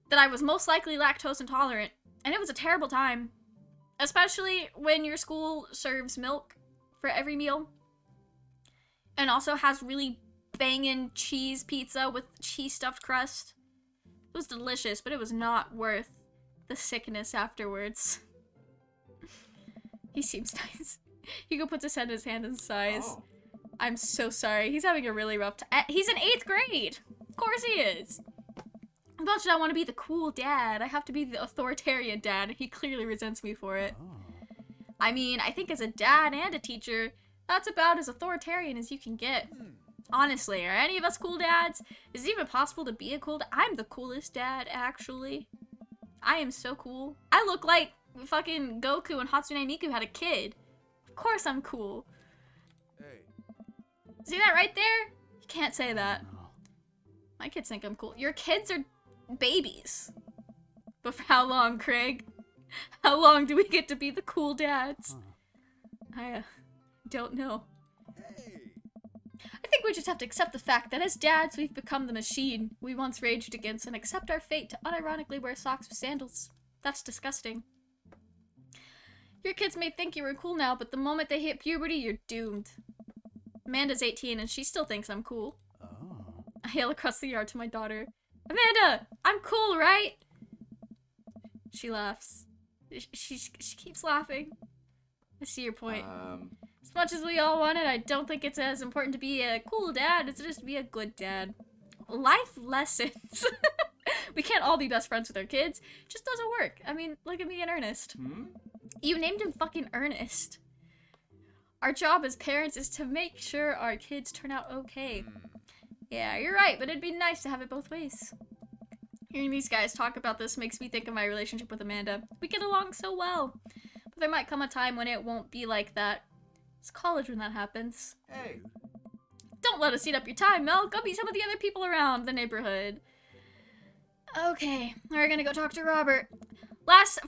that I was most likely lactose intolerant, and it was a terrible time. Especially when your school serves milk for every meal, and also has really banging cheese pizza with cheese stuffed crust. It was delicious, but it was not worth the sickness afterwards. He seems nice. Hugo puts his head in his hand and sighs. Oh. I'm so sorry. He's having a really rough time. He's in 8th grade. Of course he is. How much did I want to be the cool dad? I have to be the authoritarian dad. He clearly resents me for it. Oh. I mean, I think as a dad and a teacher, that's about as authoritarian as you can get. Honestly, are any of us cool dads? Is it even possible to be a cool dad? I'm the coolest dad, actually. I am so cool. I look like fucking Goku and Hatsune Miku had a kid. Of course I'm cool. Hey. See that right there? You can't say that. No. My kids think I'm cool. Your kids are babies. But for how long, Craig? How long do we get to be the cool dads? I don't know. Hey. I think we just have to accept the fact that as dads, we've become the machine we once raged against and accept our fate to unironically wear socks with sandals. That's disgusting. Your kids may think you were cool now, but the moment they hit puberty, you're doomed. Amanda's 18 and she still thinks I'm cool. Oh. I hail across the yard to my daughter. Amanda, I'm cool, right? She laughs. She keeps laughing. I see your point. As much as we all want it, I don't think it's as important to be a cool dad as it is to be a good dad. Life lessons. We can't all be best friends with our kids. It just doesn't work. I mean, look at me and Ernest. You named him fucking Ernest. Our job as parents is to make sure our kids turn out okay. Yeah, you're right, but it'd be nice to have it both ways. Hearing these guys talk about this makes me think of my relationship with Amanda. We get along so well. But there might come a time when it won't be like that. It's college when that happens. Hey. Don't let us eat up your time, Mel. Go meet some of the other people around the neighborhood. Okay, we're gonna go talk to Robert.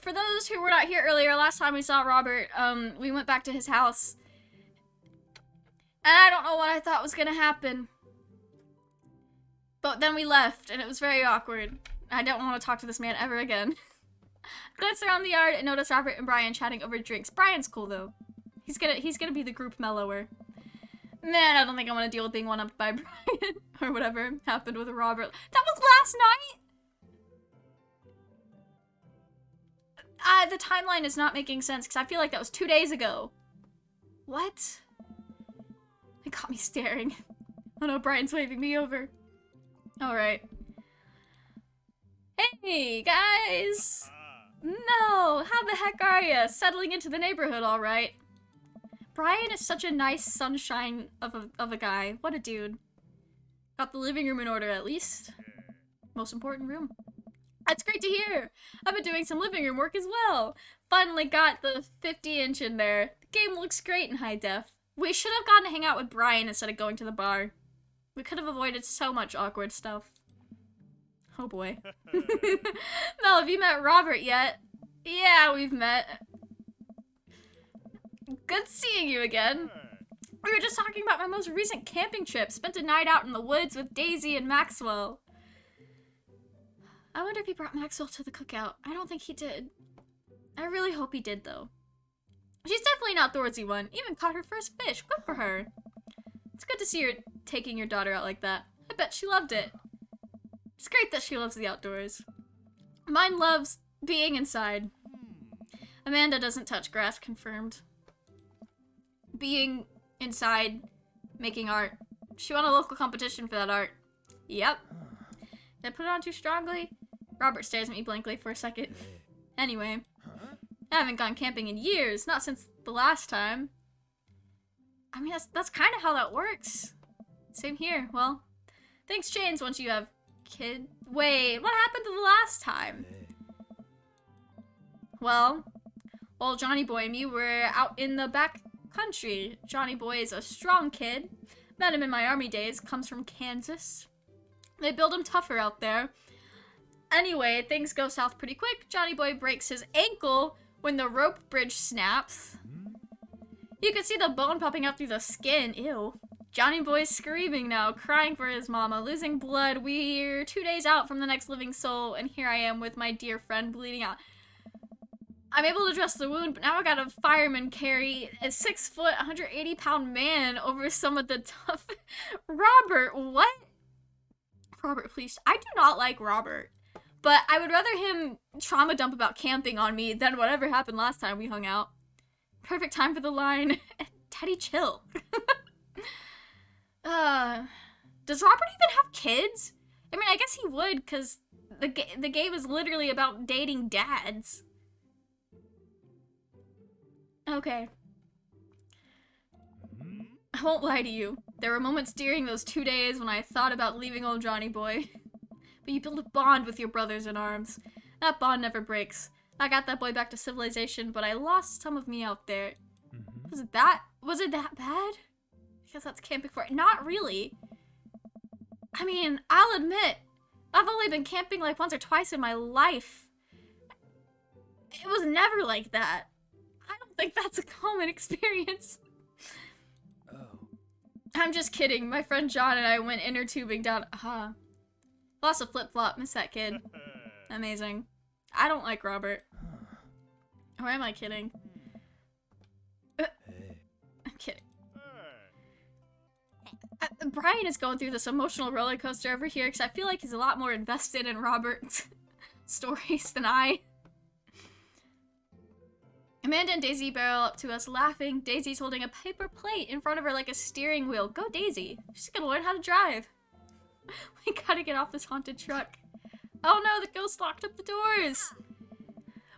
For those who were not here earlier, last time we saw Robert, we went back to his house. And I don't know what I thought was gonna happen. But then we left, and it was very awkward. I don't want to talk to this man ever again. Glanced around the yard and noticed Robert and Brian chatting over drinks. Brian's cool, though. He's gonna be the group mellower. Man, I don't think I want to deal with being one-upped by Brian. Or whatever happened with Robert. That was last night? The timeline is not making sense, because I feel like that was 2 days ago. What? It got me staring. Oh no, Brian's waving me over. Alright. Hey, guys! Mel, how the heck are ya? Settling into the neighborhood alright? Brian is such a nice sunshine of a guy. What a dude. Got the living room in order, at least. Most important room. That's great to hear! I've been doing some living room work as well. Finally got the 50-inch in there. The game looks great in high def. We should have gone to hang out with Brian instead of going to the bar. We could have avoided so much awkward stuff. Oh boy. Mel, have you met Robert yet? Yeah, we've met. Good seeing you again. We were just talking about my most recent camping trip. Spent a night out in the woods with Daisy and Maxwell. I wonder if he brought Maxwell to the cookout. I don't think he did. I really hope he did, though. She's definitely an outdoorsy one. Even caught her first fish. Good for her. It's good to see her taking your daughter out like that. I bet she loved it. It's great that she loves the outdoors. Mine loves being inside. Amanda doesn't touch grass, confirmed. Being inside, making art. She won a local competition for that art. Yep. Did I put it on too strongly? Robert stares at me blankly for a second. Anyway. I haven't gone camping in years, not since the last time. I mean, that's kind of how that works. Same here. Well, things change once you have kids. Wait, what happened to the last time? Well, Johnny Boy and me were out in the back country. Johnny Boy is a strong kid. Met him in my army days. Comes from Kansas. They build him tougher out there. Anyway, things go south pretty quick. Johnny Boy breaks his ankle when the rope bridge snaps. You can see the bone popping out through the skin. Ew. Johnny Boy's screaming now, crying for his mama, losing blood. We're 2 days out from the next living soul, and here I am with my dear friend bleeding out. I'm able to dress the wound, but now I got a fireman carry a 6 foot, 180-pound man over some of the tough... Robert, what? Robert, please. I do not like Robert. But I would rather him trauma dump about camping on me than whatever happened last time we hung out. Perfect time for the line. Teddy, chill. Does Robert even have kids? I mean, I guess he would, because the game is literally about dating dads. Okay. I won't lie to you. There were moments during those 2 days when I thought about leaving old Johnny boy. But you build a bond with your brothers in arms. That bond never breaks. I got that boy back to civilization, but I lost some of me out there. Was it that bad? Because that's camping for it. Not really. I mean, I'll admit, I've only been camping like once or twice in my life. It was never like that. I don't think that's a common experience. Oh. I'm just kidding. My friend John and I went inner tubing down. Lost a flip-flop. Miss that kid. Amazing. I don't like Robert. Or am I kidding? Hey. I'm kidding. Brian is going through this emotional roller coaster over here because I feel like he's a lot more invested in Robert's stories than I. Amanda and Daisy barrel up to us laughing. Daisy's holding a paper plate in front of her like a steering wheel. Go Daisy. She's gonna learn how to drive. We gotta get off this haunted truck. Oh no, the ghost locked up the doors.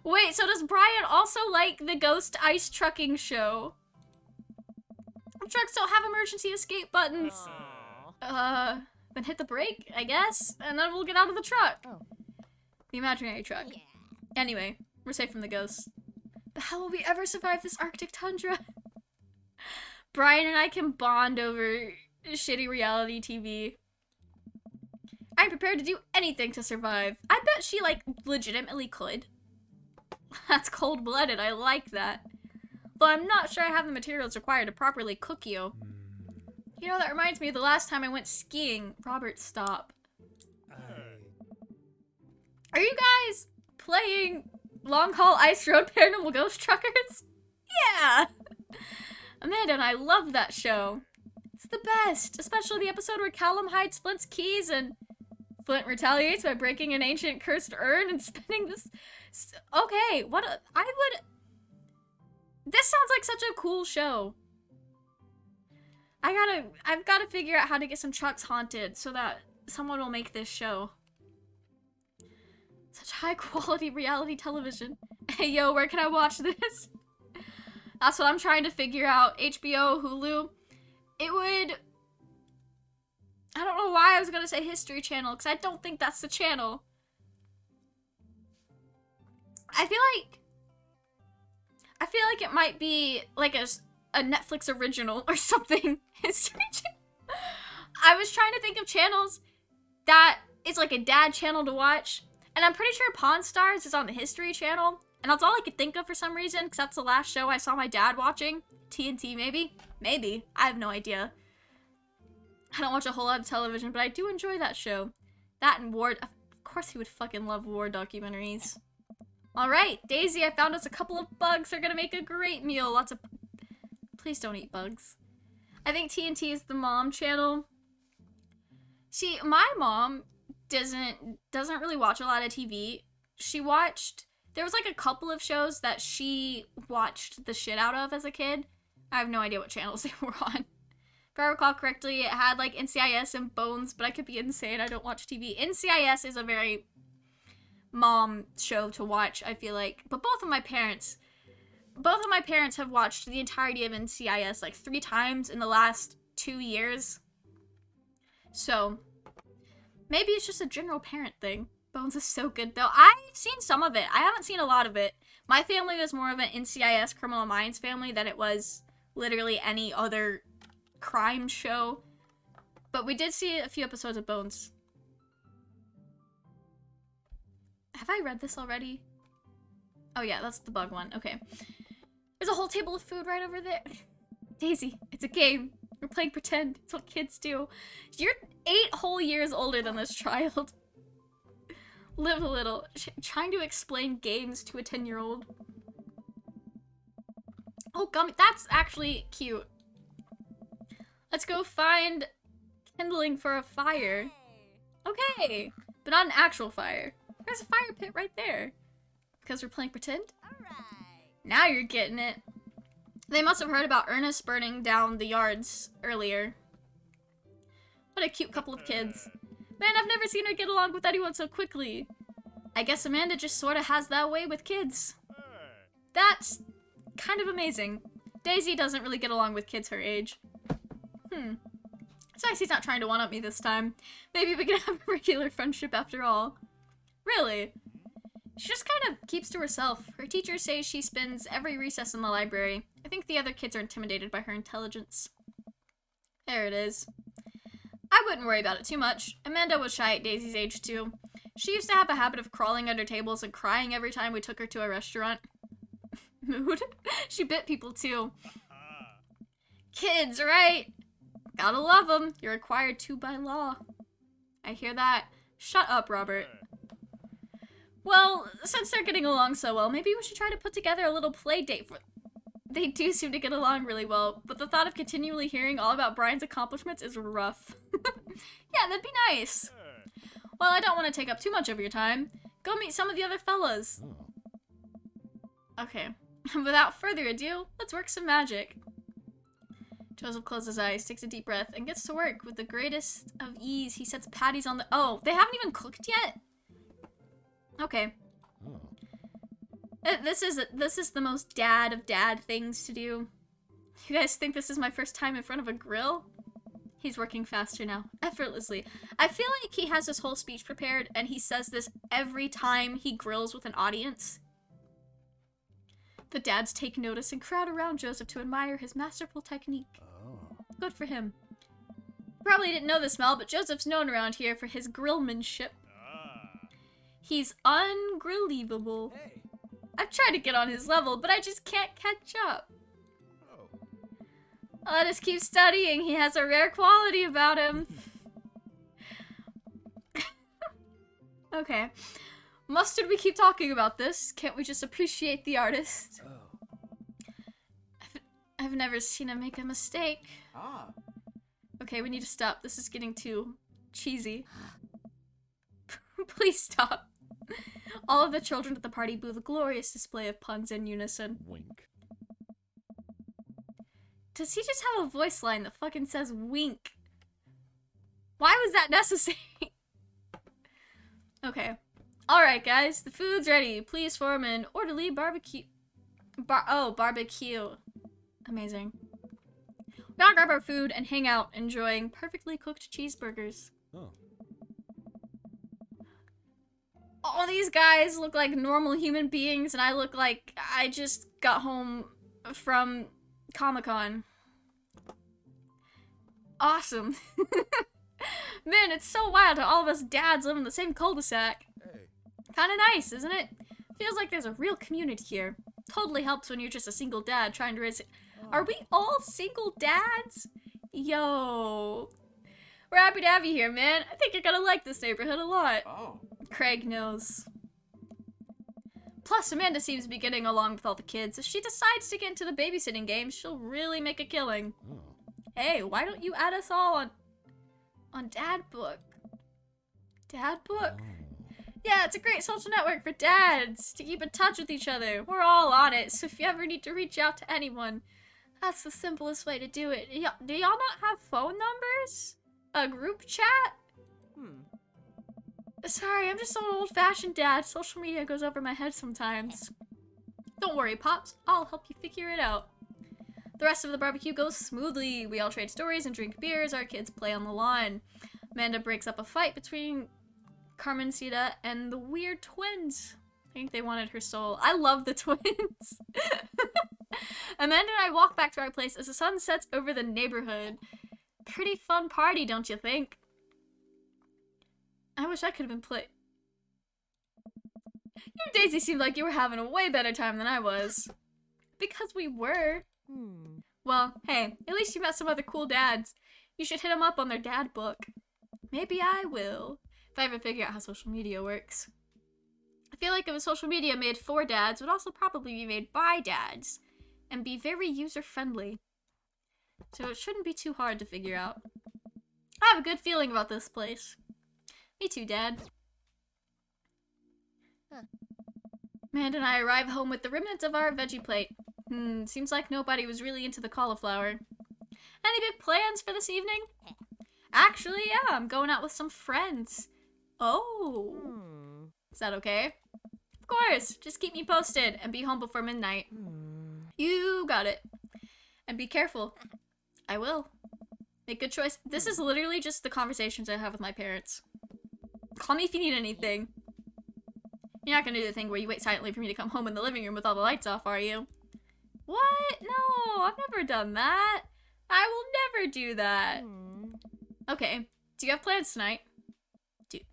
Wait, so does Brian also like the ghost ice trucking show? Trucks don't have emergency escape buttons. Then hit the brake, I guess, and then we'll get out of the truck. Oh. The imaginary truck. Yeah. Anyway, we're safe from the ghosts. But how will we ever survive this Arctic tundra? Brian and I can bond over shitty reality TV. I'm prepared to do anything to survive. I bet she, like, legitimately could. That's cold-blooded, I like that. But I'm not sure I have the materials required to properly cook you. You know, that reminds me of the last time I went skiing. Robert, stop. Are you guys playing Long Haul Ice Road Paranormal Ghost Truckers? Yeah! Amanda and I love that show. It's the best, especially the episode where Callum hides Flint's keys and Flint retaliates by breaking an ancient cursed urn and spinning this... Okay, This sounds like such a cool show. I've gotta figure out how to get some trucks haunted so that someone will make this show. Such high quality reality television. Hey yo, where can I watch this? That's what I'm trying to figure out. HBO, Hulu. It would... I don't know why I was gonna say History Channel, because I don't think that's the channel. I feel like it might be like a Netflix original or something. History Channel. I was trying to think of channels that is like a dad channel to watch, and I'm pretty sure Pawn Stars is on the History Channel, and that's all I could think of for some reason, because that's the last show I saw my dad watching. TNT, maybe? Maybe. I have no idea. I don't watch a whole lot of television, but I do enjoy that show. That and war... Of course he would fucking love war documentaries. Alright, Daisy, I found us a couple of bugs. They're gonna make a great meal. Lots of... Please don't eat bugs. I think TNT is the mom channel. See, my mom doesn't really watch a lot of TV. She watched... There was like a couple of shows that she watched the shit out of as a kid. I have no idea what channels they were on. If I recall correctly, it had like NCIS and Bones, but I could be insane. I don't watch TV. NCIS is a very mom show to watch, I feel like. But both of my parents have watched the entirety of NCIS like 3 times in the last 2 years. So maybe it's just a general parent thing. Bones is so good though. I've seen some of it. I haven't seen a lot of it. My family was more of an NCIS Criminal Minds family than it was literally any other crime show. But we did see a few episodes of Bones. Have I read this already? Oh yeah, that's the bug one. Okay. There's a whole table of food right over there. Daisy, it's a game. We're playing pretend. It's what kids do. You're 8 whole years older than this child. Live a little. Trying to explain games to a 10-year-old. Oh, gummy. That's actually cute. Let's go find kindling for a fire. Okay, but not an actual fire. There's a fire pit right there. Because we're playing pretend? Alright. Now you're getting it. They must have heard about Ernest burning down the yards earlier. What a cute couple of kids. Man, I've never seen her get along with anyone so quickly. I guess Amanda just sorta has that way with kids. That's kind of amazing. Daisy doesn't really get along with kids her age. It's nice he's not trying to one-up me this time. Maybe we can have a regular friendship after all. Really? She just kind of keeps to herself. Her teachers say she spends every recess in the library. I think the other kids are intimidated by her intelligence. There it is. I wouldn't worry about it too much. Amanda was shy at Daisy's age too. She used to have a habit of crawling under tables and crying every time we took her to a restaurant. Mood? She bit people too. Kids, right? Gotta love them. You're required to by law. I hear that. Shut up, Robert. Well, since they're getting along so well, maybe we should try to put together a little play date for... They do seem to get along really well, but the thought of continually hearing all about Brian's accomplishments is rough. Yeah, that'd be nice. Well, I don't want to take up too much of your time. Go meet some of the other fellas. Okay. Without further ado, let's work some magic. Joseph closes his eyes, takes a deep breath, and gets to work with the greatest of ease. He sets patties on the... Oh, they haven't even cooked yet? Okay. This is the most dad of dad things to do. You guys think this is my first time in front of a grill? He's working faster now, effortlessly. I feel like he has this whole speech prepared, and he says this every time he grills with an audience. The dads take notice and crowd around Joseph to admire his masterful technique. Good for him. Probably didn't know this, Mel, but Joseph's known around here for his grillmanship. He's ungrillevable. Hey. I've tried to get on his level, but I just can't catch up. Let us keep studying. He has a rare quality about him. Okay. Mustard, we keep talking about this. Can't we just appreciate the artist? I've never seen him make a mistake. Okay, we need to stop. This is getting too cheesy. Please stop. All of the children at the party blew the glorious display of puns in unison. Wink. Does he just have a voice line that fucking says wink? Why was that necessary? Okay. Alright, guys. The food's ready. Please form an orderly barbecue. Barbecue. Amazing. We all grab our food and hang out, enjoying perfectly cooked cheeseburgers. All these guys look like normal human beings, and I look like I just got home from Comic-Con. Awesome. Man, it's so wild how all of us dads live in the same cul-de-sac. Kinda nice, isn't it? Feels like there's a real community here. Totally helps when you're just a single dad trying to raise it. Are we all single dads? Yo. We're happy to have you here, man. I think you're gonna like this neighborhood a lot. Craig knows. Plus, Amanda seems to be getting along with all the kids. If she decides to get into the babysitting game, she'll really make a killing. Hey, why don't you add us all on Dad Book? Dad Book? Yeah, it's a great social network for dads to keep in touch with each other. We're all on it, so if you ever need to reach out to anyone, that's the simplest way to do it. Do y'all not have phone numbers? A group chat? Sorry, I'm just so old-fashioned, Dad. Social media goes over my head sometimes. Don't worry, Pops. I'll help you figure it out. The rest of the barbecue goes smoothly. We all trade stories and drink beers. Our kids play on the lawn. Amanda breaks up a fight between Carmencita and the weird twins. I think they wanted her soul. I love the twins. Amanda and I walk back to our place as the sun sets over the neighborhood. Pretty fun party, don't you think? I wish I could have been playing. You and Daisy seemed like you were having a way better time than I was. Because we were. Well, hey, at least you met some other cool dads. You should hit them up on their dad book. Maybe I will. If I ever figure out how social media works. I feel like if a social media made for dads, it would also probably be made by dads. And be very user-friendly. So it shouldn't be too hard to figure out. I have a good feeling about this place. Me too, Dad. Amanda and I arrive home with the remnants of our veggie plate. Seems like nobody was really into the cauliflower. Any big plans for this evening? Actually, yeah, I'm going out with some friends. Oh. Hmm. Is that okay? Of course. Just keep me posted and be home before midnight. You got it. And be careful. I will. Make good choice. This is literally just the conversations I have with my parents. Call me if you need anything. You're not gonna do the thing where you wait silently for me to come home in the living room with all the lights off, are you? What? No, I've never done that. I will never do that. Okay, do you have plans tonight?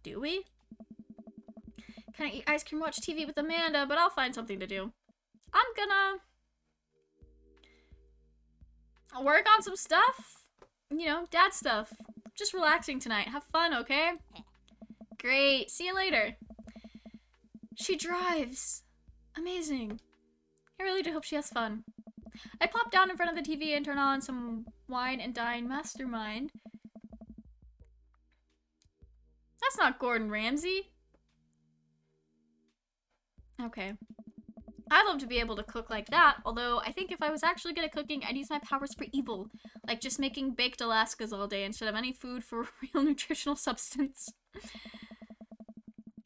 Do we? Can I eat ice cream, watch TV with Amanda, but I'll find something to do. I'm gonna work on some stuff. You know, dad stuff. Just relaxing tonight. Have fun, okay? Great. See you later. She drives. Amazing. I really do hope she has fun. I plop down in front of the TV and turn on some Wine and Dine Mastermind. That's not Gordon Ramsay. Okay. I'd love to be able to cook like that, although I think if I was actually good at cooking, I'd use my powers for evil. Like just making baked Alaskas all day instead of any food for real nutritional substance.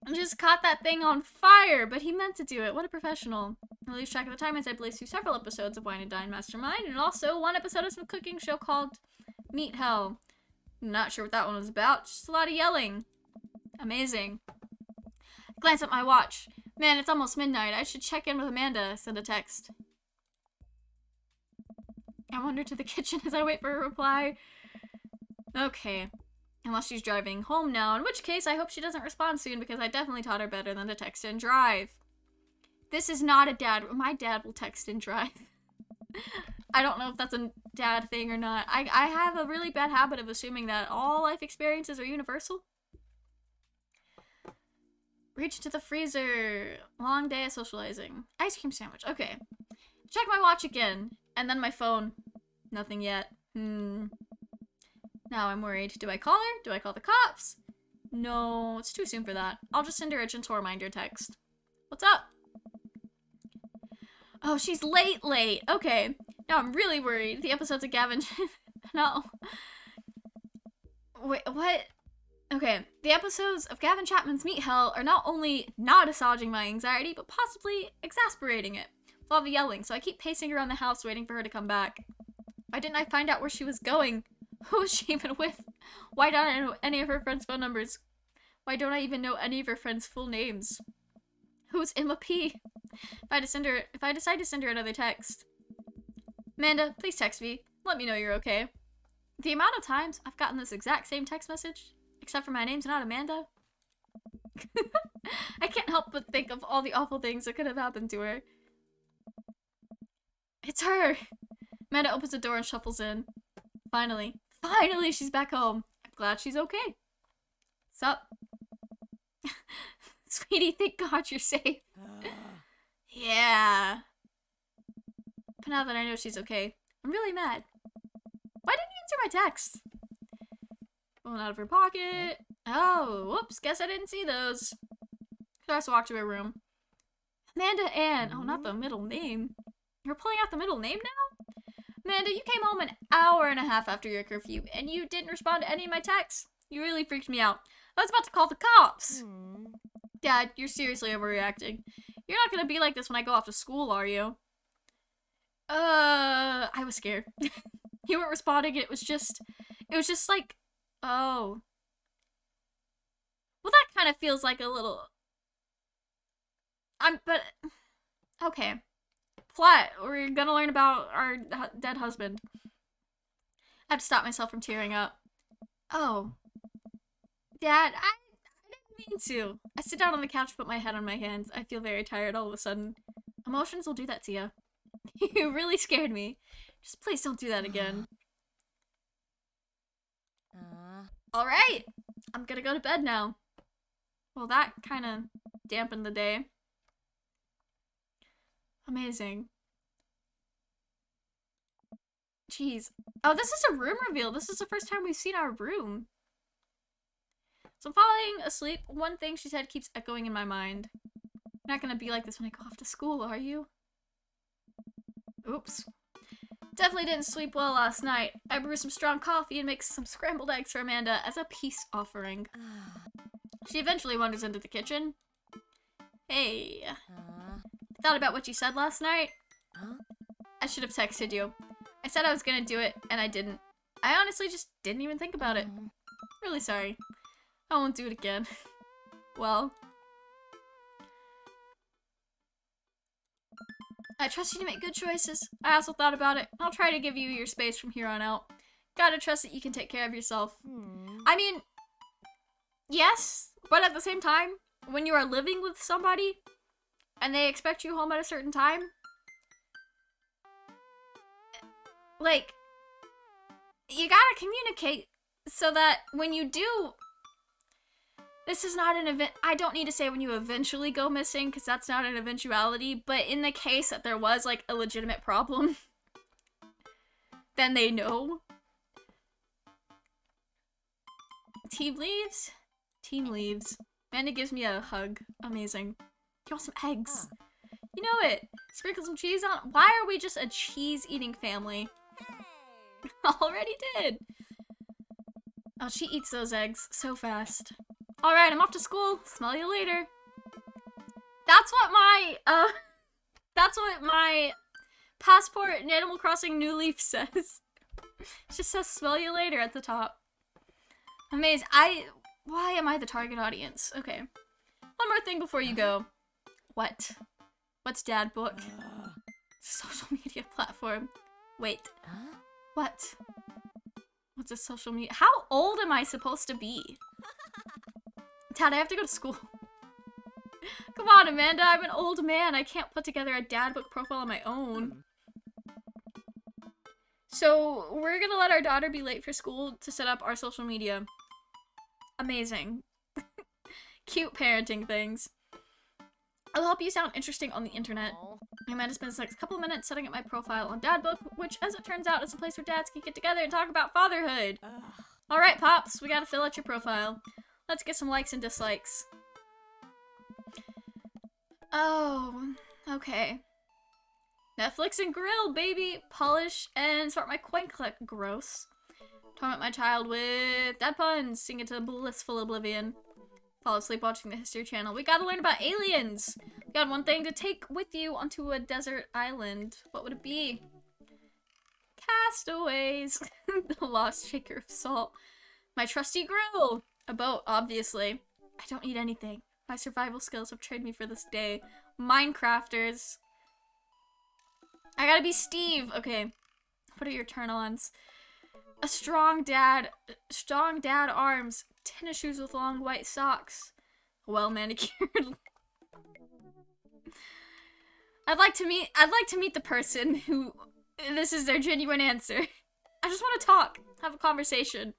I just caught that thing on fire, but he meant to do it. What a professional. I lose track of the time as I blaze through several episodes of Wine and Dine Mastermind, and also one episode of some cooking show called Meat Hell. Not sure what that one was about, just a lot of yelling. Amazing. Glance at my watch. Man, it's almost midnight. I should check in with Amanda. Send a text. I wander to the kitchen as I wait for a reply. Okay. Unless she's driving home now, in which case I hope she doesn't respond soon because I definitely taught her better than to text and drive. This is not a dad. My dad will text and drive. I don't know if that's a dad thing or not. I have a really bad habit of assuming that all life experiences are universal. Reach into the freezer. Long day of socializing. Ice cream sandwich. Okay. Check my watch again. And then my phone. Nothing yet. Now I'm worried. Do I call her? Do I call the cops? No, it's too soon for that. I'll just send her a gentle reminder text. What's up? Oh, she's late. Okay. Now I'm really worried. The episodes of Gavin... No. Wait, what? Okay, the episodes of Gavin Chapman's Meat Hell are not only not assuaging my anxiety, but possibly exasperating it. With all the yelling, so I keep pacing around the house waiting for her to come back. Why didn't I find out where she was going? Who was she even with? Why don't I know any of her friends' phone numbers? Why don't I even know any of her friends' full names? Who's Emma P? If I decide to send her another text. Amanda, please text me. Let me know you're okay. The amount of times I've gotten this exact same text message, except for my name's not Amanda. I can't help but think of all the awful things that could have happened to her. It's her! Amanda opens the door and shuffles in. Finally, she's back home. I'm glad she's okay. Sup? Sweetie, thank God you're safe. Yeah. But now that I know she's okay, I'm really mad. Why didn't you answer my text? Pulling out of her pocket. Oh, whoops, guess I didn't see those. So I just walked to her room. Amanda Ann. Oh, not the middle name. You're pulling out the middle name now? Amanda, you came home an hour and a half after your curfew, and you didn't respond to any of my texts. You really freaked me out. I was about to call the cops. Dad, you're seriously overreacting. You're not gonna be like this when I go off to school, are you? I was scared. You weren't responding, and it was just like, oh. Well, that kind of feels like a little... but... Okay. Plot. We're gonna learn about our dead husband. I have to stop myself from tearing up. Oh. Dad, I didn't mean to. I sit down on the couch, put my head on my hands. I feel very tired all of a sudden. Emotions will do that to you. You really scared me. Just please don't do that again. Alright. I'm gonna go to bed now. Well, that kind of dampened the day. Amazing. Jeez. Oh, this is a room reveal. This is the first time we've seen our room. So I'm falling asleep. One thing she said keeps echoing in my mind. You're not gonna be like this when I go off to school, are you? Oops. Definitely didn't sleep well last night. I brewed some strong coffee and make some scrambled eggs for Amanda as a peace offering. She eventually wanders into the kitchen. Hey, thought about what you said last night. I should have texted you. I said I was gonna do it, and I didn't. I honestly just didn't even think about it. Really sorry. I won't do it again. Well, I trust you to make good choices. I also thought about it. I'll try to give you your space from here on out. Gotta trust that you can take care of yourself. I mean, yes, but at the same time, when you are living with somebody and they expect you home at a certain time, like, you gotta communicate so that when you do, this is not an event. I don't need to say when you eventually go missing because that's not an eventuality, but in the case that there was like a legitimate problem, then they know. Team leaves? Team leaves. Amanda gives me a hug. Amazing. You want some eggs? You know it. Sprinkle some cheese on. Why are we just a cheese-eating family? Already did. Oh, she eats those eggs so fast. Alright, I'm off to school. Smell you later. That's what my passport in Animal Crossing New Leaf says. It just says smell you later at the top. Amazing. Why am I the target audience? Okay. One more thing before you go. What? What's Dad Book? Social media platform. Wait. What? What's a social media? How old am I supposed to be? Dad, I have to go to school. Come on, Amanda. I'm an old man. I can't put together a Dad Book profile on my own. So, we're gonna let our daughter be late for school to set up our social media. Amazing. Cute parenting things. I'll help you sound interesting on the internet. Amanda spends the next couple of minutes setting up my profile on Dad Book, which, as it turns out, is a place where dads can get together and talk about fatherhood. Alright, Pops, we gotta fill out your profile. Let's get some likes and dislikes. Oh, okay. Netflix and grill, baby! Polish and sort my coin collect. Gross. Torment my child with dad puns. Sing it to blissful oblivion. Fall asleep watching the History Channel. We gotta learn about aliens! We got one thing to take with you onto a desert island. What would it be? Castaways. The lost shaker of salt. My trusty grill! A boat, obviously. I don't need anything. My survival skills have trained me for this day. Minecrafters. I gotta be Steve. Okay. What are your turn-ons? A strong dad arms. Tennis shoes with long white socks. Well manicured. I'd like to meet the person who this is their genuine answer. I just want to talk, have a conversation.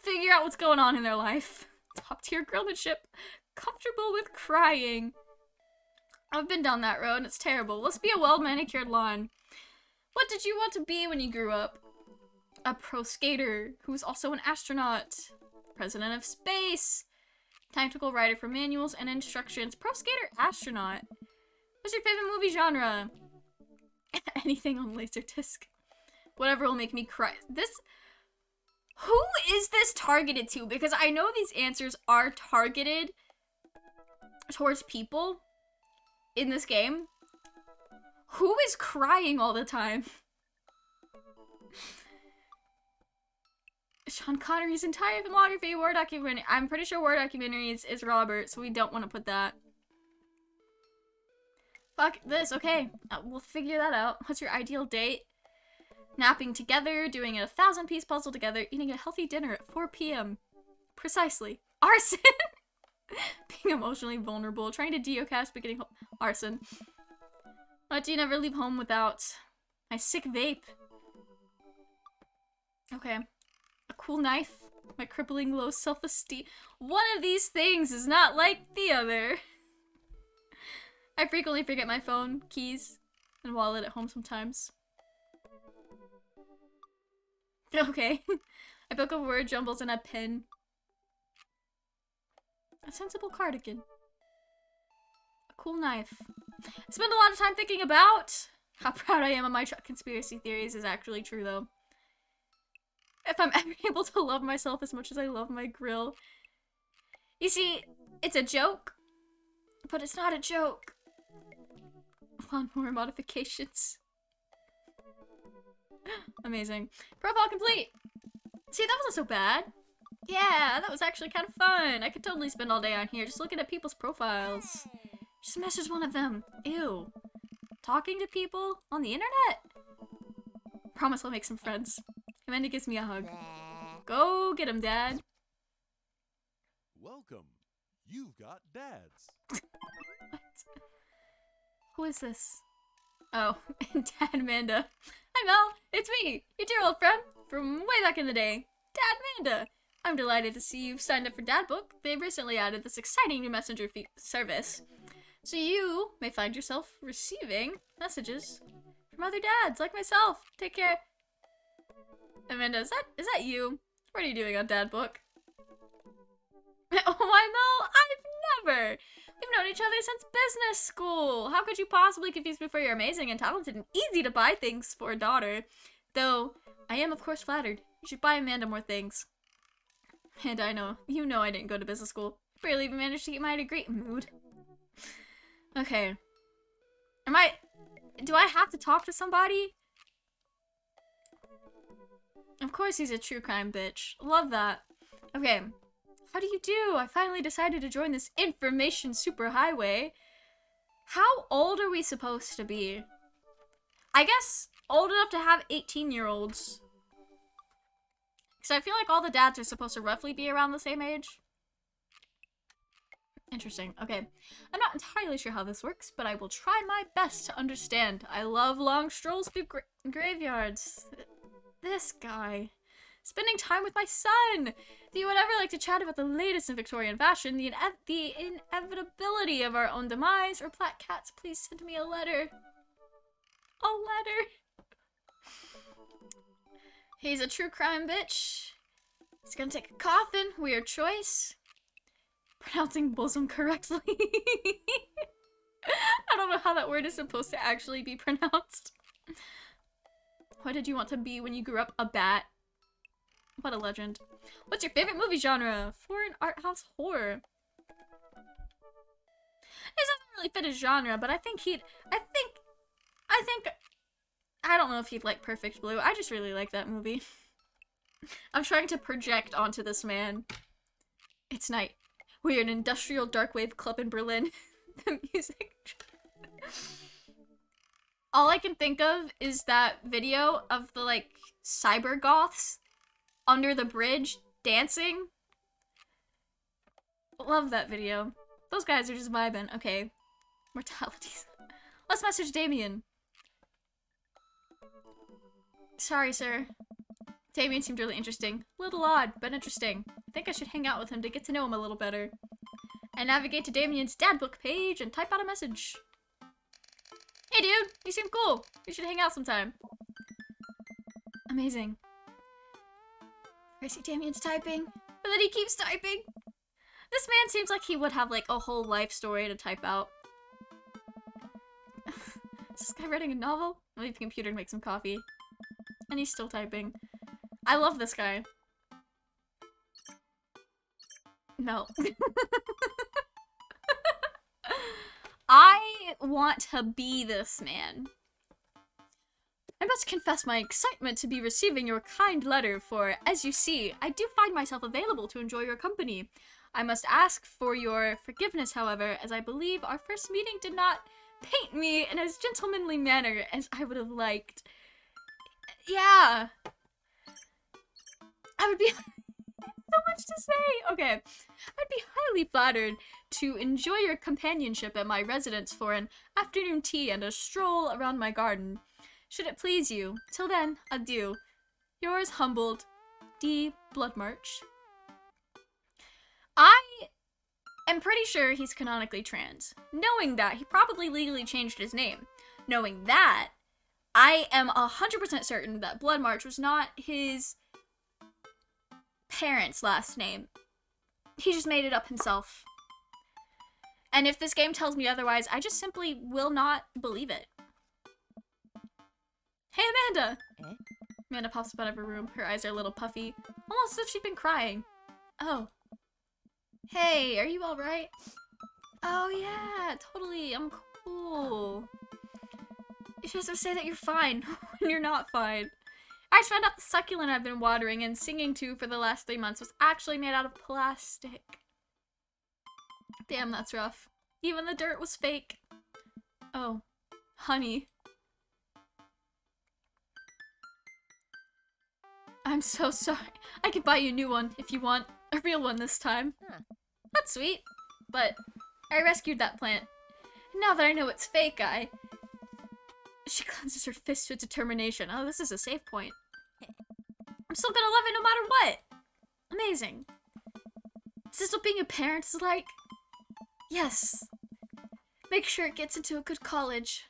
Figure out what's going on in their life. Top tier grillmanship. Comfortable with crying. I've been down that road and it's terrible. Let's be a well-manicured lawn. What did you want to be when you grew up? A pro skater who's also an astronaut. President of space. Tactical writer for manuals and instructions. Pro skater astronaut. What's your favorite movie genre? Anything on Laserdisc. Whatever will make me cry. Who is this targeted to? Because I know these answers are targeted towards people in this game. Who is crying all the time? Sean Connery's entire filmography, War documentary. I'm pretty sure War documentaries is Robert, so we don't want to put that. Fuck this, okay. We'll figure that out. What's your ideal date? Napping together, doing a 1,000-piece puzzle together, eating a healthy dinner at 4 p.m. Precisely. Arson! Being emotionally vulnerable, trying to geocache but getting arson. Why do you never leave home without my sick vape? Okay. A cool knife. My crippling low self-esteem. One of these things is not like the other. I frequently forget my phone, keys, and wallet at home sometimes. Okay. A book of word jumbles and a pen. A sensible cardigan. A cool knife. I spend a lot of time thinking about How proud I am of my conspiracy theories is actually true, though. If I'm ever able to love myself as much as I love my grill. You see, it's a joke, but it's not a joke. Lawnmower modifications. Amazing. Profile complete! See, that wasn't so bad. Yeah, that was actually kind of fun. I could totally spend all day on here just looking at people's profiles. Just message one of them. Ew. Talking to people on the internet? Promise I'll make some friends. Amanda gives me a hug. Go get him, Dad. Welcome. You've got dads. What? Who is this? Oh, Dad Amanda. Hi Mel, it's me, your dear old friend from way back in the day, Dad Amanda. I'm delighted to see you've signed up for Dad Book. They've recently added this exciting new messenger service, so you may find yourself receiving messages from other dads like myself. Take care. Amanda, is that you? What are you doing on Dad Book? Oh, why Mel? I've never. We've known each other since business school. How could you possibly confuse me for you're amazing and talented and easy to buy things for a daughter? Though, I am of course flattered. You should buy Amanda more things. And I know, you know I didn't go to business school. Barely even managed to get my degree. Mood. Okay. Do I have to talk to somebody? Of course he's a true crime bitch. Love that. Okay. How do you do? I finally decided to join this information superhighway. How old are we supposed to be? I guess old enough to have 18-year-olds. Because I feel like all the dads are supposed to roughly be around the same age. Interesting. Okay. I'm not entirely sure how this works, but I will try my best to understand. I love long strolls through graveyards. This guy. Spending time with my son! Do you would ever like to chat about the latest in Victorian fashion, the inevitability of our own demise, or Black Cats, please send me a letter. A letter! He's a true crime bitch. He's gonna take a coffin. Weird choice. Pronouncing bosom correctly. I don't know how that word is supposed to actually be pronounced. What did you want to be when you grew up? A bat. What a legend. What's your favorite movie genre? Foreign art house horror. It doesn't really fit his genre, but I don't know if he'd like Perfect Blue. I just really like that movie. I'm trying to project onto this man. It's night. We're an industrial darkwave club in Berlin. The music. All I can think of is that video of the like cyber goths under the bridge dancing. Love that video. Those guys are just vibing. Okay. Mortalities. Let's message Damien. Sorry, sir. Damien seemed really interesting. Little odd, but interesting. I think I should hang out with him to get to know him a little better. I navigate to Damien's Dad Book page and type out a message. Hey dude, you seem cool. We should hang out sometime. Amazing. I see Damien's typing, but then he keeps typing. This man seems like he would have like a whole life story to type out. Is this guy writing a novel? I'll leave the computer and make some coffee. And he's still typing. I love this guy. No. I want to be this man. I must confess my excitement to be receiving your kind letter, for, as you see, I do find myself available to enjoy your company. I must ask for your forgiveness, however, as I believe our first meeting did not paint me in as gentlemanly manner as I would have liked. Yeah. I would be... so much to say. Okay. I'd be highly flattered to enjoy your companionship at my residence for an afternoon tea and a stroll around my garden. Should it please you. Till then, adieu. Yours humbled, D. Bloodmarch. I am pretty sure he's canonically trans. Knowing that, he probably legally changed his name. Knowing that, I am 100% certain that Bloodmarch was not his parents' last name. He just made it up himself. And if this game tells me otherwise, I just simply will not believe it. Hey, Amanda! Eh? Amanda pops up out of her room. Her eyes are a little puffy. Almost as if she'd been crying. Oh. Hey, are you alright? Oh, yeah, totally. I'm cool. You're supposed to say that you're fine when you're not fine. I just found out the succulent I've been watering and singing to for the last 3 months was actually made out of plastic. Damn, that's rough. Even the dirt was fake. Oh, honey. I'm so sorry. I could buy you a new one if you want. A real one this time. Huh. That's sweet. But I rescued that plant. Now that I know it's fake, She clenches her fist with determination. Oh, this is a save point. I'm still gonna love it no matter what. Amazing. Is this what being a parent is like? Yes. Make sure it gets into a good college.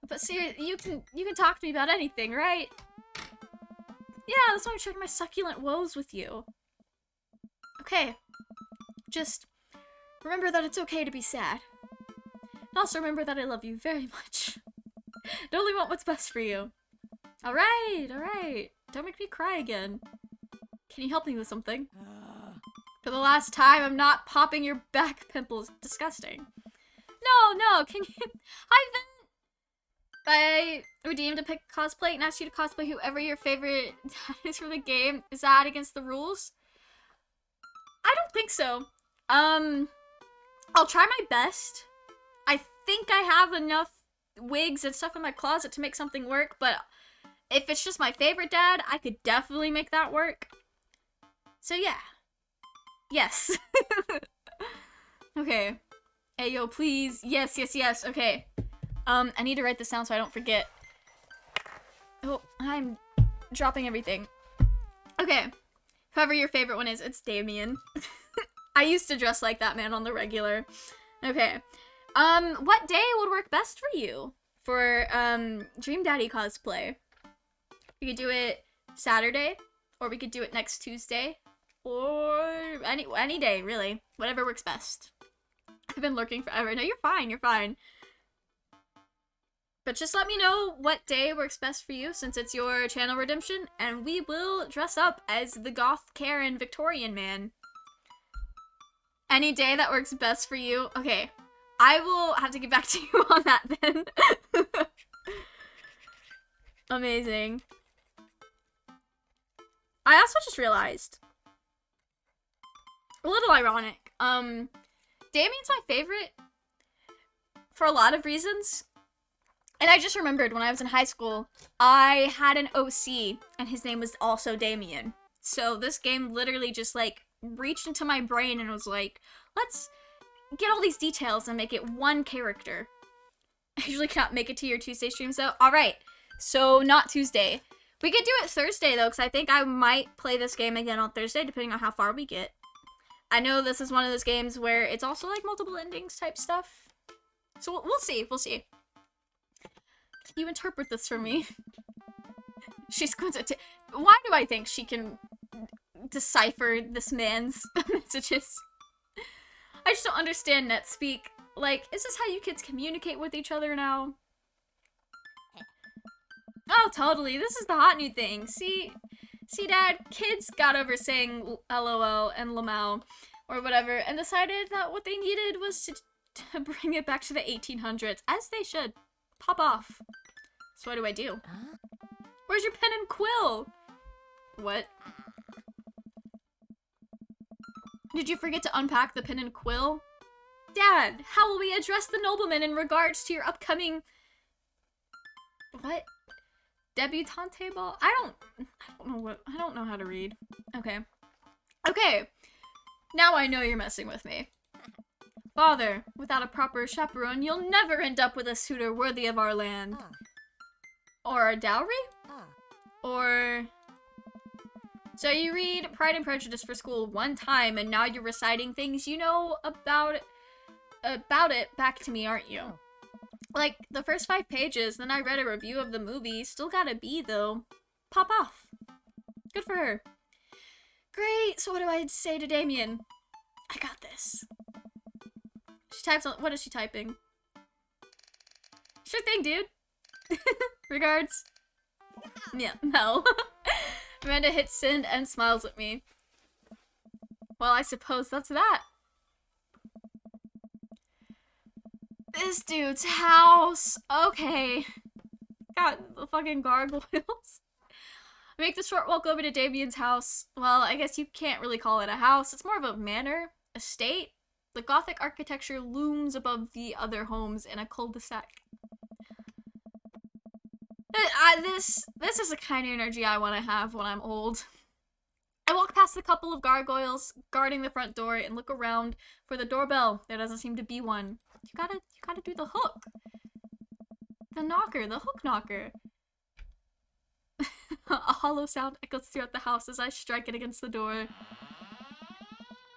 But seriously, you can talk to me about anything, right? Yeah, that's why I'm sharing my succulent woes with you. Okay. Just remember that it's okay to be sad. And also remember that I love you very much. I only want what's best for you. Alright, alright. Don't make me cry again. Can you help me with something? For the last time, I'm not popping your back pimples. Disgusting. No, can you... Hi, Vin! I redeemed a pick cosplay and asked you to cosplay whoever your favorite is from the game. Is that against the rules? I don't think so. I'll try my best. I think I have enough wigs and stuff in my closet to make something work, but if it's just my favorite dad, I could definitely make that work. So yeah. Yes. Okay. Ayo, please. Yes. Okay. I need to write this down so I don't forget. Oh, I'm dropping everything. Okay. Whoever your favorite one is, it's Damien. I used to dress like that man on the regular. Okay. What day would work best for you for, Dream Daddy cosplay? We could do it Saturday, or we could do it next Tuesday, or any day, really. Whatever works best. I've been lurking forever. No, you're fine. But just let me know what day works best for you, since it's your channel redemption, and we will dress up as the goth Karen Victorian man. Any day that works best for you. Okay, I will have to get back to you on that then. Amazing. I also just realized, a little ironic, Damien's my favorite for a lot of reasons. And I just remembered when I was in high school, I had an OC, and his name was also Damien. So this game literally just, like, reached into my brain and was like, let's get all these details and make it one character. I usually cannot make it to your Tuesday streams, though. Alright, so not Tuesday. We could do it Thursday, though, because I think I might play this game again on Thursday, depending on how far we get. I know this is one of those games where it's also, like, multiple endings type stuff. So we'll see. Can you interpret this for me? She squints at why do I think she can decipher this man's messages? I just don't understand NetSpeak. Like, is this how you kids communicate with each other now? Oh, totally. This is the hot new thing. See, Dad? Kids got over saying LOL and LMAO or whatever and decided that what they needed was to bring it back to the 1800s, as they should. Pop off. So what do? Where's your pen and quill? What? Did you forget to unpack the pen and quill? Dad, how will we address the nobleman in regards to your upcoming... What? Debutante ball? I don't know how to read. Okay. Now I know you're messing with me. Father, without a proper chaperone, you'll never end up with a suitor worthy of our land. Or a dowry? Or... So you read Pride and Prejudice for school one time, and now you're reciting things you know about it back to me, aren't you? Like, the first 5 pages, then I read a review of the movie. Still got a B, though. Pop off. Good for her. Great, so what do I say to Damien? I got this. She types on... What is she typing? Sure thing, dude. Regards. Yeah, Mel. Amanda hits send and smiles at me. Well, I suppose that's that. This dude's house. Okay. Got the fucking gargoyles. Make the short walk over to Damien's house. Well, I guess you can't really call it a house. It's more of a manor, estate. The Gothic architecture looms above the other homes in a cul-de-sac. This is the kind of energy I want to have when I'm old. I walk past the couple of gargoyles guarding the front door and look around for the doorbell. There doesn't seem to be one. You gotta do the hook. The knocker, the hook knocker. A hollow sound echoes throughout the house as I strike it against the door.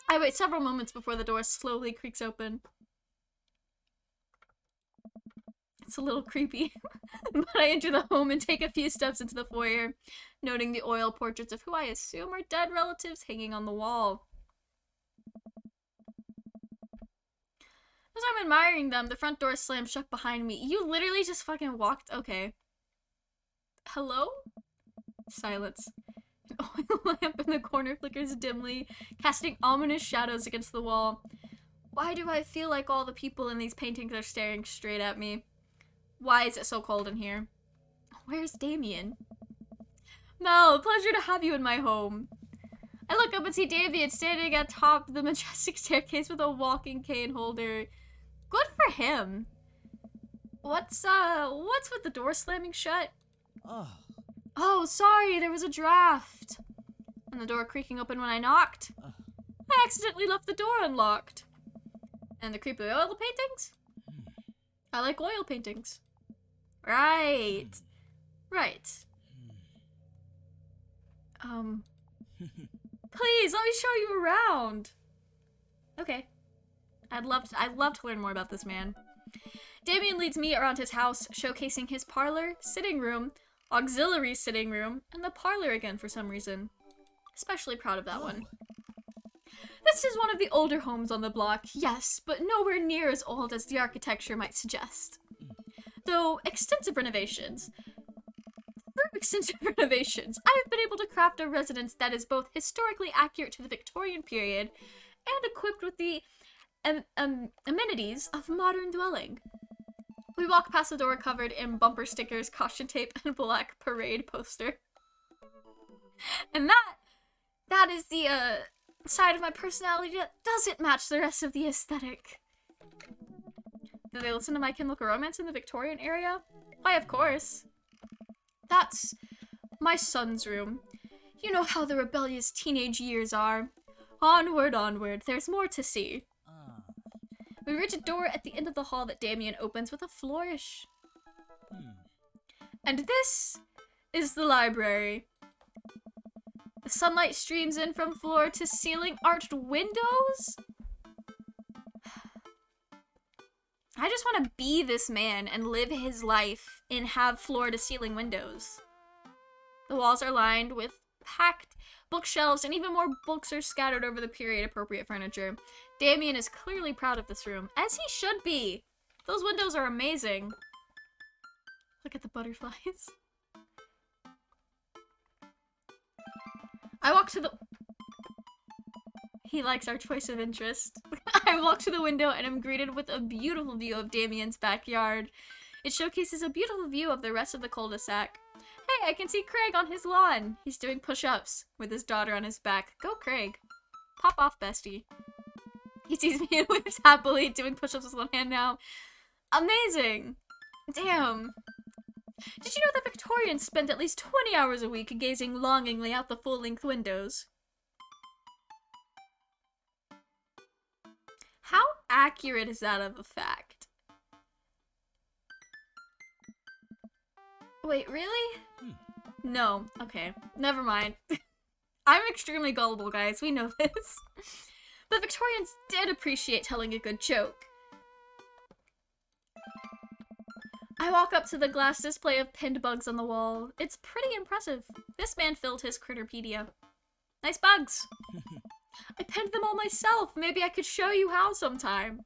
I wait several moments before the door slowly creaks open. It's a little creepy, but I enter the home and take a few steps into the foyer, noting the oil portraits of who I assume are dead relatives hanging on the wall. As I'm admiring them, the front door slams shut behind me. You literally just fucking walked. Okay. Hello? Silence. An oil lamp in the corner flickers dimly, casting ominous shadows against the wall. Why do I feel like all the people in these paintings are staring straight at me? Why is it so cold in here? Where's Damien? Mel, pleasure to have you in my home. I look up and see Damien standing at top of the majestic staircase with a walking cane holder. Good for him. What's with the door slamming shut? Oh, sorry, there was a draft. And the door creaking open when I knocked. I accidentally left the door unlocked. And the creepy oil paintings? I like oil paintings. Right. Right. Please, let me show you around. Okay. I'd love to learn more about this man. Damien leads me around his house, showcasing his parlor, sitting room, auxiliary sitting room, and the parlor again for some reason. Especially proud of that one. This is one of the older homes on the block, yes, but nowhere near as old as the architecture might suggest. Though extensive renovations, I have been able to craft a residence that is both historically accurate to the Victorian period and equipped with the amenities of modern dwelling. We walk past the door covered in bumper stickers, caution tape, and black parade poster. And that is the side of my personality that doesn't match the rest of the aesthetic. Do they listen to My Chemical Romance in the Victorian area? Why, of course. That's my son's room. You know how the rebellious teenage years are. Onward, onward, there's more to see. We reach a door at the end of the hall that Damien opens with a flourish. And this is the library. The sunlight streams in from floor to ceiling, arched windows? I just want to be this man and live his life and have floor-to-ceiling windows. The walls are lined with packed bookshelves, and even more books are scattered over the period-appropriate furniture. Damien is clearly proud of this room, as he should be. Those windows are amazing. Look at the butterflies. I walk to the... He likes our choice of interest. I walk to the window and am greeted with a beautiful view of Damien's backyard. It showcases a beautiful view of the rest of the cul-de-sac. Hey, I can see Craig on his lawn. He's doing push-ups with his daughter on his back. Go, Craig. Pop off, bestie. He sees me and whips happily, doing push-ups with one hand now. Amazing! Damn. Did you know that Victorians spent at least 20 hours a week gazing longingly out the full-length windows? How accurate is that of a fact? Wait, really? No. Okay. Never mind. I'm extremely gullible, guys. We know this. But Victorians did appreciate telling a good joke. I walk up to the glass display of pinned bugs on the wall. It's pretty impressive. This man filled his Critterpedia. Nice bugs. I pinned them all myself. Maybe I could show you how sometime.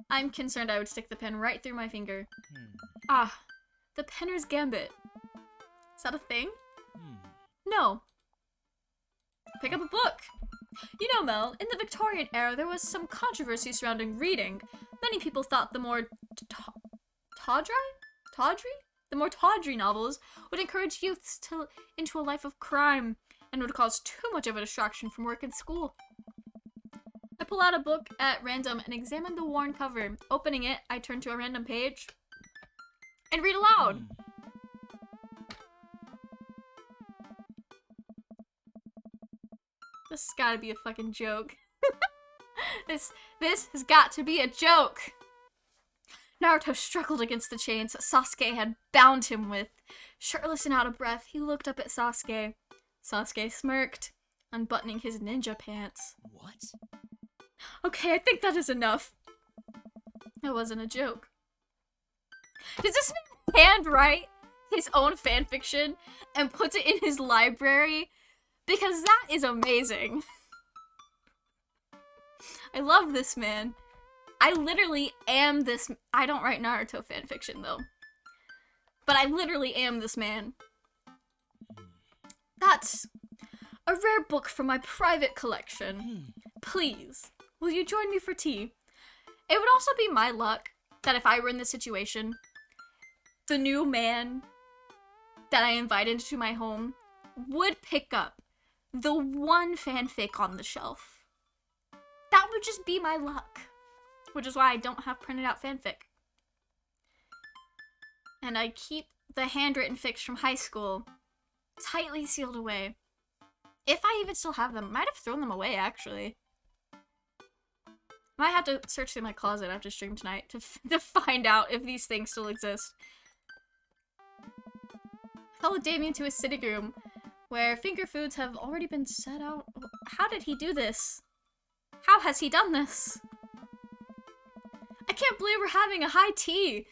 I'm concerned I would stick the pin right through my finger. Ah, the Penner's Gambit. Is that a thing? Hmm. No. Pick up a book. You know, Mel, in the Victorian era, there was some controversy surrounding reading. Many people thought the more tawdry novels would encourage youths into a life of crime and would cause too much of a distraction from work and school. I pull out a book at random and examine the worn cover. Opening it, I turn to a random page and read aloud. Hmm. This has gotta be a fucking joke. This has got to be a joke. Naruto struggled against the chains Sasuke had bound him with. Shirtless and out of breath, he looked up at Sasuke. Sasuke smirked, unbuttoning his ninja pants. What? Okay, I think that is enough. That wasn't a joke. Does this man handwrite his own fanfiction and puts it in his library? Because that is amazing. I love this man. I literally am this. I don't write Naruto fanfiction though. But I literally am this man. That's a rare book from my private collection. Please, will you join me for tea? It would also be my luck that if I were in this situation, the new man that I invited to my home would pick up the one fanfic on the shelf. That would just be my luck. Which is why I don't have printed out fanfic. And I keep the handwritten fics from high school tightly sealed away. If I even still have them. I might have thrown them away, actually. Might have to search through my closet after stream tonight to find out if these things still exist. I followed Damien to his sitting room, where finger foods have already been set out. How did he do this? How has he done this? I can't believe we're having a high tea.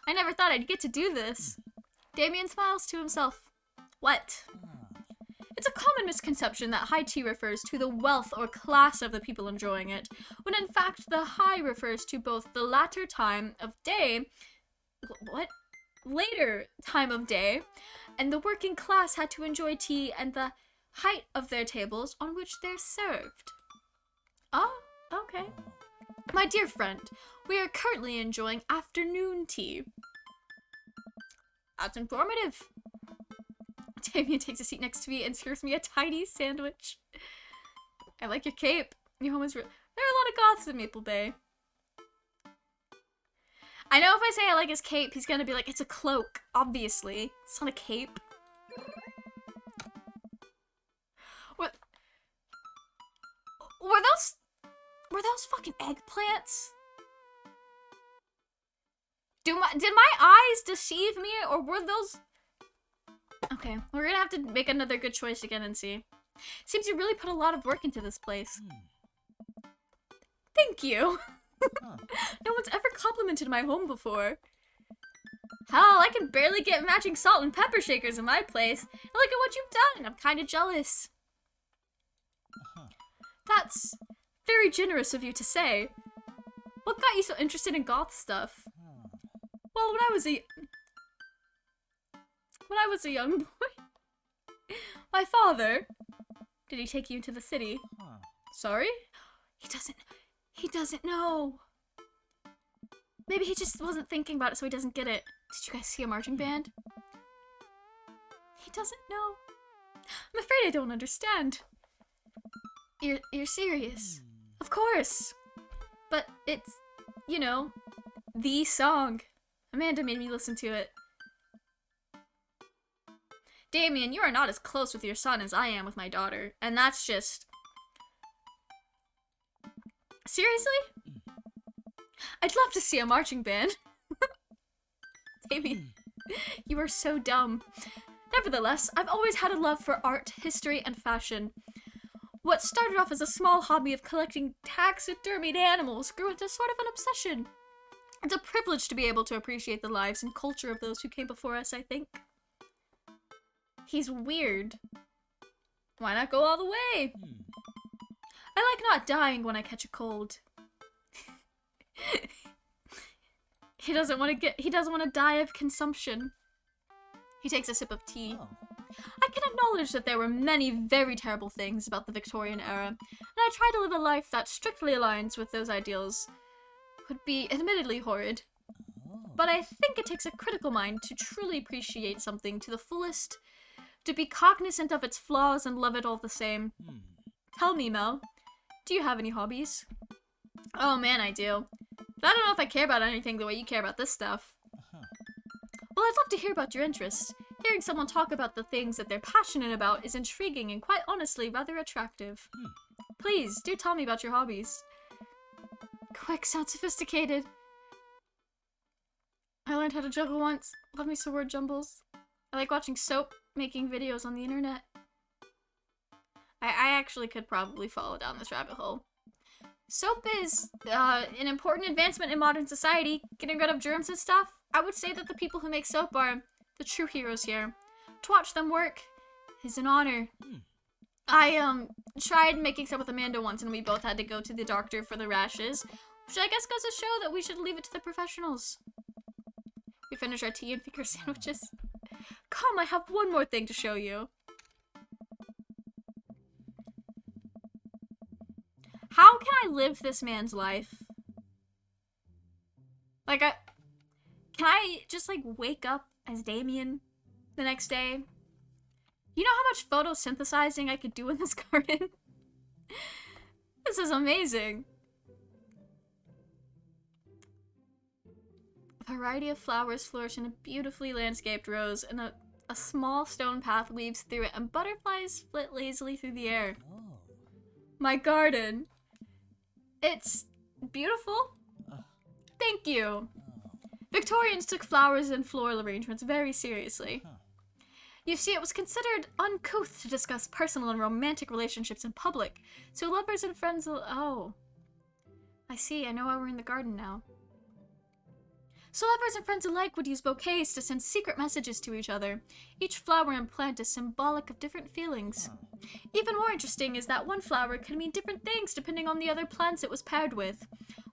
I never thought I'd get to do this. Damien smiles to himself. What? It's a common misconception that high tea refers to the wealth or class of the people enjoying it, when in fact the high refers to both the latter time of day, later time of day, and the working class had to enjoy tea and the height of their tables on which they're served. Oh, okay. My dear friend, we are currently enjoying afternoon tea. That's informative. Damien takes a seat next to me and serves me a tiny sandwich. I like your cape. Your home is there are a lot of goths in Maple Bay. I know if I say I like his cape, he's gonna be like, it's a cloak, obviously. It's not a cape. What? Were those fucking eggplants? Did my eyes deceive me, or were those... Okay, we're gonna have to make another good choice again and see. Seems you really put a lot of work into this place. Thank you. No one's ever complimented my home before. Hell, I can barely get matching salt and pepper shakers in my place. And look at what you've done. I'm kind of jealous. That's very generous of you to say. What got you so interested in goth stuff? Well, when I was a young boy, my father... Did he take you to the city? Sorry? He doesn't know. Maybe he just wasn't thinking about it, so he doesn't get it. Did you guys see a marching band? He doesn't know. I'm afraid I don't understand. You're serious. Of course. But it's, you know, the song. Amanda made me listen to it. Damien, you are not as close with your son as I am with my daughter, and that's just... Seriously? I'd love to see a marching band. Damien, you are so dumb. Nevertheless, I've always had a love for art, history, and fashion. What started off as a small hobby of collecting taxidermied animals grew into sort of an obsession. It's a privilege to be able to appreciate the lives and culture of those who came before us, I think. He's weird. Why not go all the way? I like not dying when I catch a cold. He doesn't want to die of consumption. He takes a sip of tea. Oh. I can acknowledge that there were many very terrible things about the Victorian era, and I try to live a life that strictly aligns with those ideals. Would be admittedly horrid. But I think it takes a critical mind to truly appreciate something to the fullest, to be cognizant of its flaws and love it all the same. Tell me, Mel, do you have any hobbies? Oh man, I do. But I don't know if I care about anything the way you care about this stuff. Well, I'd love to hear about your interests. Hearing someone talk about the things that they're passionate about is intriguing and quite honestly rather attractive. Please, do tell me about your hobbies. Quick, sounds sophisticated. I learned how to juggle once. Love me some word jumbles. I like watching soap making videos on the internet. I actually could probably follow down this rabbit hole. Soap is an important advancement in modern society, getting rid of germs and stuff. I would say that the people who make soap are the true heroes here. To watch them work is an honor. I tried making soap with Amanda once and we both had to go to the doctor for the rashes, which I guess goes to show that we should leave it to the professionals. We finish our tea and finger sandwiches. Come, I have one more thing to show you. How can I live this man's life? Like, can I just, like, wake up as Damien the next day? You know how much photosynthesizing I could do in this garden? This is amazing. A variety of flowers flourish in a beautifully landscaped rose, and a small stone path weaves through it, and butterflies flit lazily through the air. My garden. It's beautiful. Thank you. Victorians took flowers and floral arrangements very seriously. You see, it was considered uncouth to discuss personal and romantic relationships in public, so lovers and friends oh. I see, I know why we're in the garden now. So lovers and friends alike would use bouquets to send secret messages to each other. Each flower and plant is symbolic of different feelings. Even more interesting is that one flower could mean different things depending on the other plants it was paired with.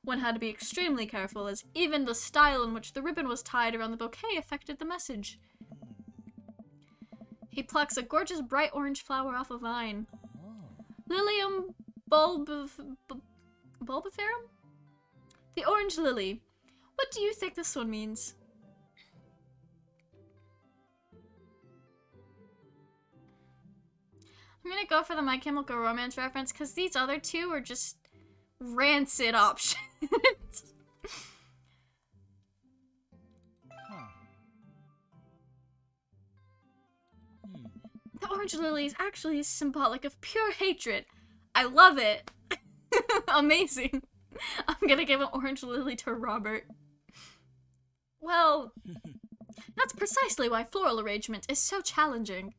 One had to be extremely careful, as even the style in which the ribbon was tied around the bouquet affected the message. He plucks a gorgeous bright orange flower off a vine. Lilium bulbiferum? The orange lily. What do you think this one means? I'm gonna go for the My Chemical Romance reference because these other two are just rancid options. The orange lily is actually symbolic of pure hatred. I love it. Amazing. I'm gonna give an orange lily to Robert. Well, that's precisely why floral arrangement is so challenging.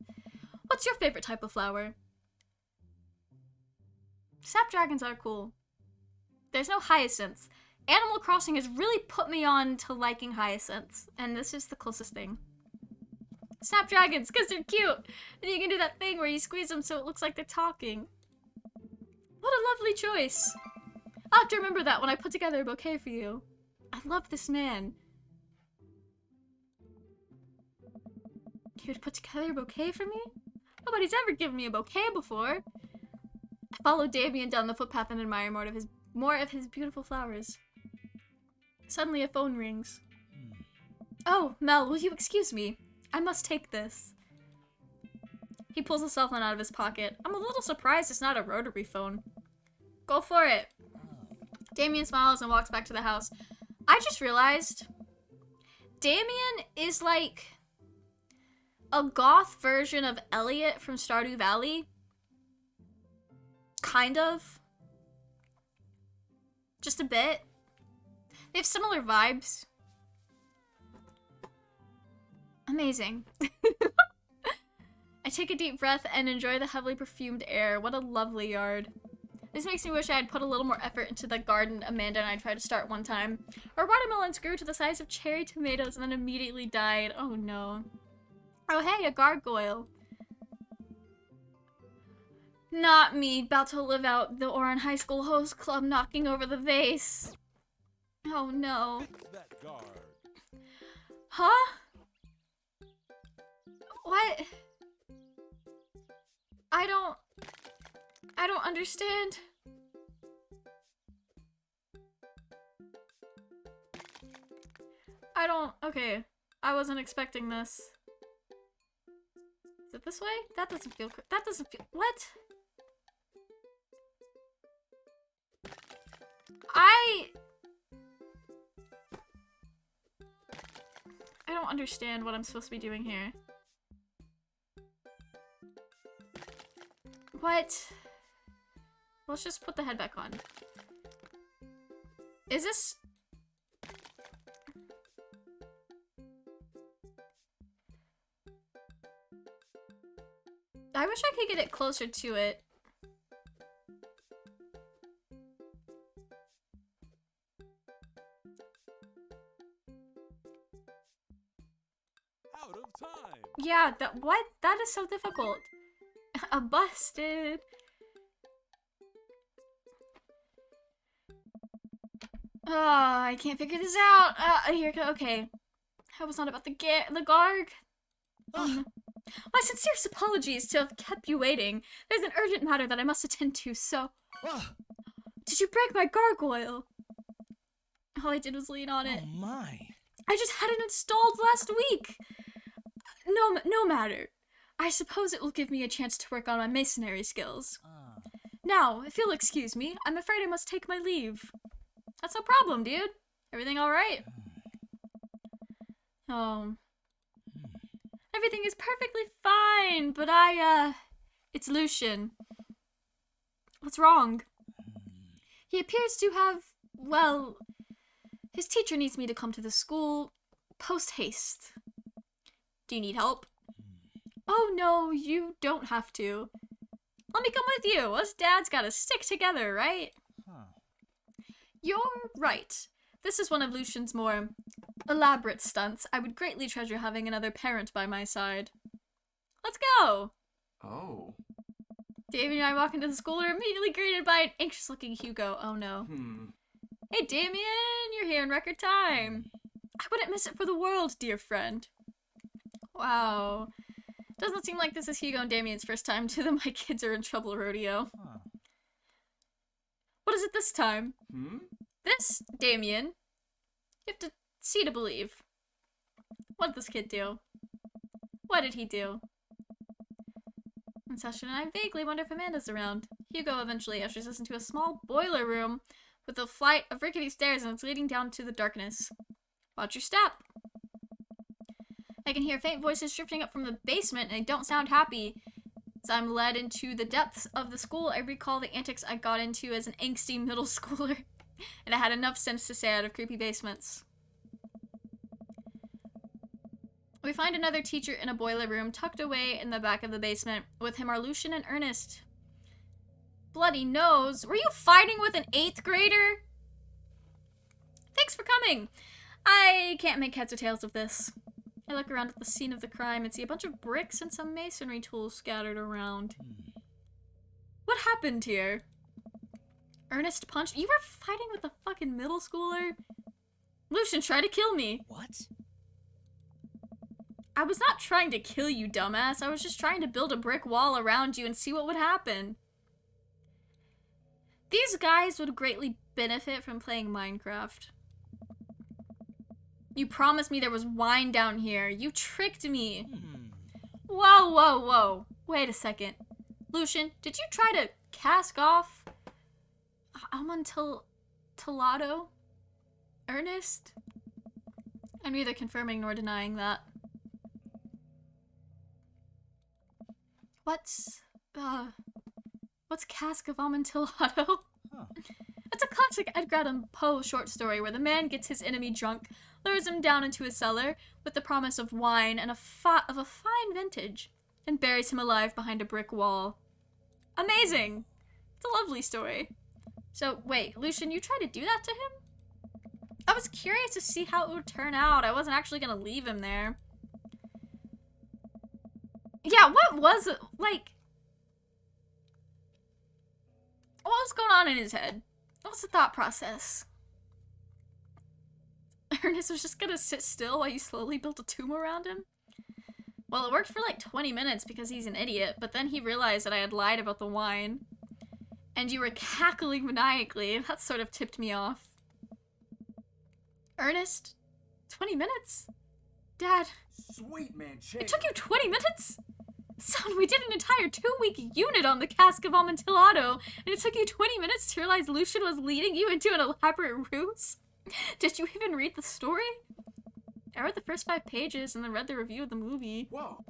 What's your favorite type of flower? Snapdragons are cool. There's no hyacinths. Animal Crossing has really put me on to liking hyacinths, and this is the closest thing. Snapdragons, because they're cute! And you can do that thing where you squeeze them so it looks like they're talking. What a lovely choice! I'll have to remember that when I put together a bouquet for you. I love this man. He would put together a bouquet for me? Nobody's ever given me a bouquet before. I follow Damien down the footpath and admire more of his beautiful flowers. Suddenly a phone rings. Oh, Mel, will you excuse me? I must take this. He pulls a cell phone out of his pocket. I'm a little surprised it's not a rotary phone. Go for it. Damien smiles and walks back to the house. I just realized Damien is like a goth version of Elliot from Stardew Valley. Kind of. Just a bit. They have similar vibes. Amazing. I take a deep breath and enjoy the heavily perfumed air. What a lovely yard. This makes me wish I had put a little more effort into the garden Amanda and I tried to start one time. Our watermelons grew to the size of cherry tomatoes and then immediately died. Oh no. Oh hey, a gargoyle. Not me, about to live out the Oran High School host club knocking over the vase. Oh no. Fix that guard. Huh? What? I don't understand. Okay. I wasn't expecting this. Is it this way? That doesn't feel, what? I don't understand what I'm supposed to be doing here. What? Let's just put the head back on. Is this... I wish I could get it closer to it. Out of time. Yeah, what? That is so difficult. Busted. Oh, I can't figure this out. Okay. I was not about the Garg. Oh, no. My sincerest apologies to have kept you waiting. There's an urgent matter that I must attend to, so... Did you break my gargoyle? All I did was lean on it. Oh my. I just had it installed last week. No matter. I suppose it will give me a chance to work on my masonry skills. Now, if you'll excuse me, I'm afraid I must take my leave. That's no problem, dude. Everything alright? Oh. Everything is perfectly fine, but it's Lucian. What's wrong? He appears to have, well, his teacher needs me to come to the school post-haste. Do you need help? Oh no, you don't have to. Let me come with you. Us dads gotta stick together, right? You're right. This is one of Lucian's more elaborate stunts. I would greatly treasure having another parent by my side. Let's go! Oh. Damien and I walk into the school and are immediately greeted by an anxious-looking Hugo. Oh no. Hey Damien, you're here in record time. I wouldn't miss it for the world, dear friend. Wow. Doesn't seem like this is Hugo and Damien's first time to the My Kids Are in Trouble rodeo. What is it this time? This, Damien, you have to see to believe. What did this kid do? What did he do? And Sasha and I vaguely wonder if Amanda's around. Hugo eventually ushers us into a small boiler room with a flight of rickety stairs and it's leading down to the darkness. Watch your step. I can hear faint voices drifting up from the basement and they don't sound happy. As I'm led into the depths of the school, I recall the antics I got into as an angsty middle schooler. And I had enough sense to stay out of creepy basements. We find another teacher in a boiler room tucked away in the back of the basement. With him are Lucian and Ernest. Bloody nose. Were you fighting with an 8th grader? Thanks for coming. I can't make heads or tails of this. I look around at the scene of the crime and see a bunch of bricks and some masonry tools scattered around. What happened here? Ernest punched? You were fighting with a fucking middle schooler? Lucian tried to kill me. What? I was not trying to kill you, dumbass. I was just trying to build a brick wall around you and see what would happen. These guys would greatly benefit from playing Minecraft. You promised me there was wine down here. You tricked me. Whoa. Wait a second. Lucian, did you try to cask off Amontillado? Ernest? I'm neither confirming nor denying that. What's Cask of Amontillado? It's a classic Edgar Allan Poe short story where the man gets his enemy drunk, lures him down into a cellar with the promise of wine and of a fine vintage, and buries him alive behind a brick wall. Amazing! It's a lovely story. So, wait, Lucian, you tried to do that to him? I was curious to see how it would turn out. I wasn't actually gonna leave him there. Yeah, what was it? Like, what was going on in his head? What was the thought process? Ernest was just gonna sit still while you slowly built a tomb around him? Well, it worked for like 20 minutes because he's an idiot, but then he realized that I had lied about the wine. And you were cackling maniacally, and that sort of tipped me off. Ernest? 20 minutes? Dad, Sweet man, it took you 20 minutes? Son, we did an entire 2-week unit on the cask of Amontillado, and it took you 20 minutes to realize Lucian was leading you into an elaborate ruse? Did you even read the story? I read the first 5 pages and then read the review of the movie. Whoa.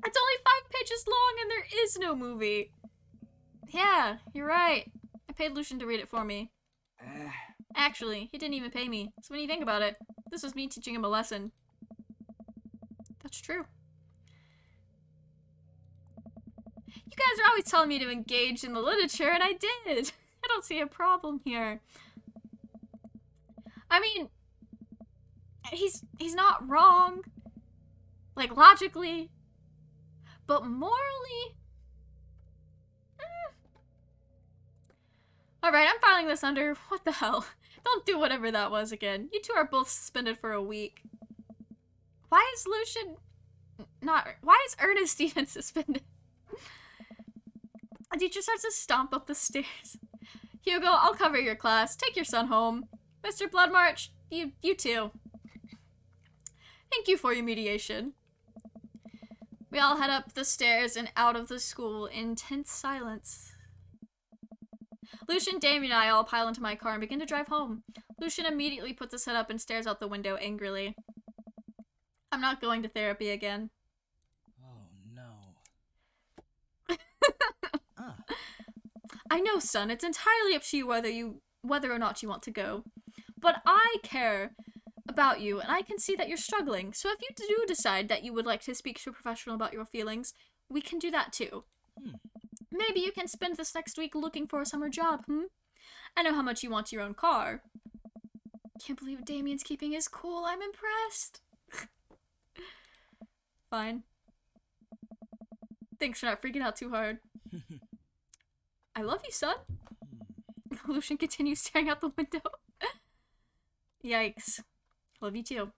It's only 5 pages long and there is no movie. Yeah, you're right. I paid Lucian to read it for me. Actually, he didn't even pay me. So when you think about it, this was me teaching him a lesson. That's true. You guys are always telling me to engage in the literature, and I did. I don't see a problem here. I mean, he's not wrong. Like, logically. But morally... Alright, I'm filing this under... What the hell? Don't do whatever that was again. You two are both suspended for a week. Why is Lucian... not... Why is Ernest even suspended? The teacher starts to stomp up the stairs. Hugo, I'll cover your class. Take your son home. Mr. Bloodmarch, you too. Thank you for your mediation. We all head up the stairs and out of the school in tense silence. Lucian, Damien, and I all pile into my car and begin to drive home. Lucian immediately puts his head up and stares out the window angrily. I'm not going to therapy again. Oh no. I know, son, it's entirely up to you whether or not you want to go. But I care about you, and I can see that you're struggling. So if you do decide that you would like to speak to a professional about your feelings, we can do that too. Maybe you can spend this next week looking for a summer job, I know how much you want your own car. Can't believe Damien's keeping his cool. I'm impressed. Fine. Thanks for not freaking out too hard. I love you, son. Lucian continues staring out the window. Yikes. Love you too.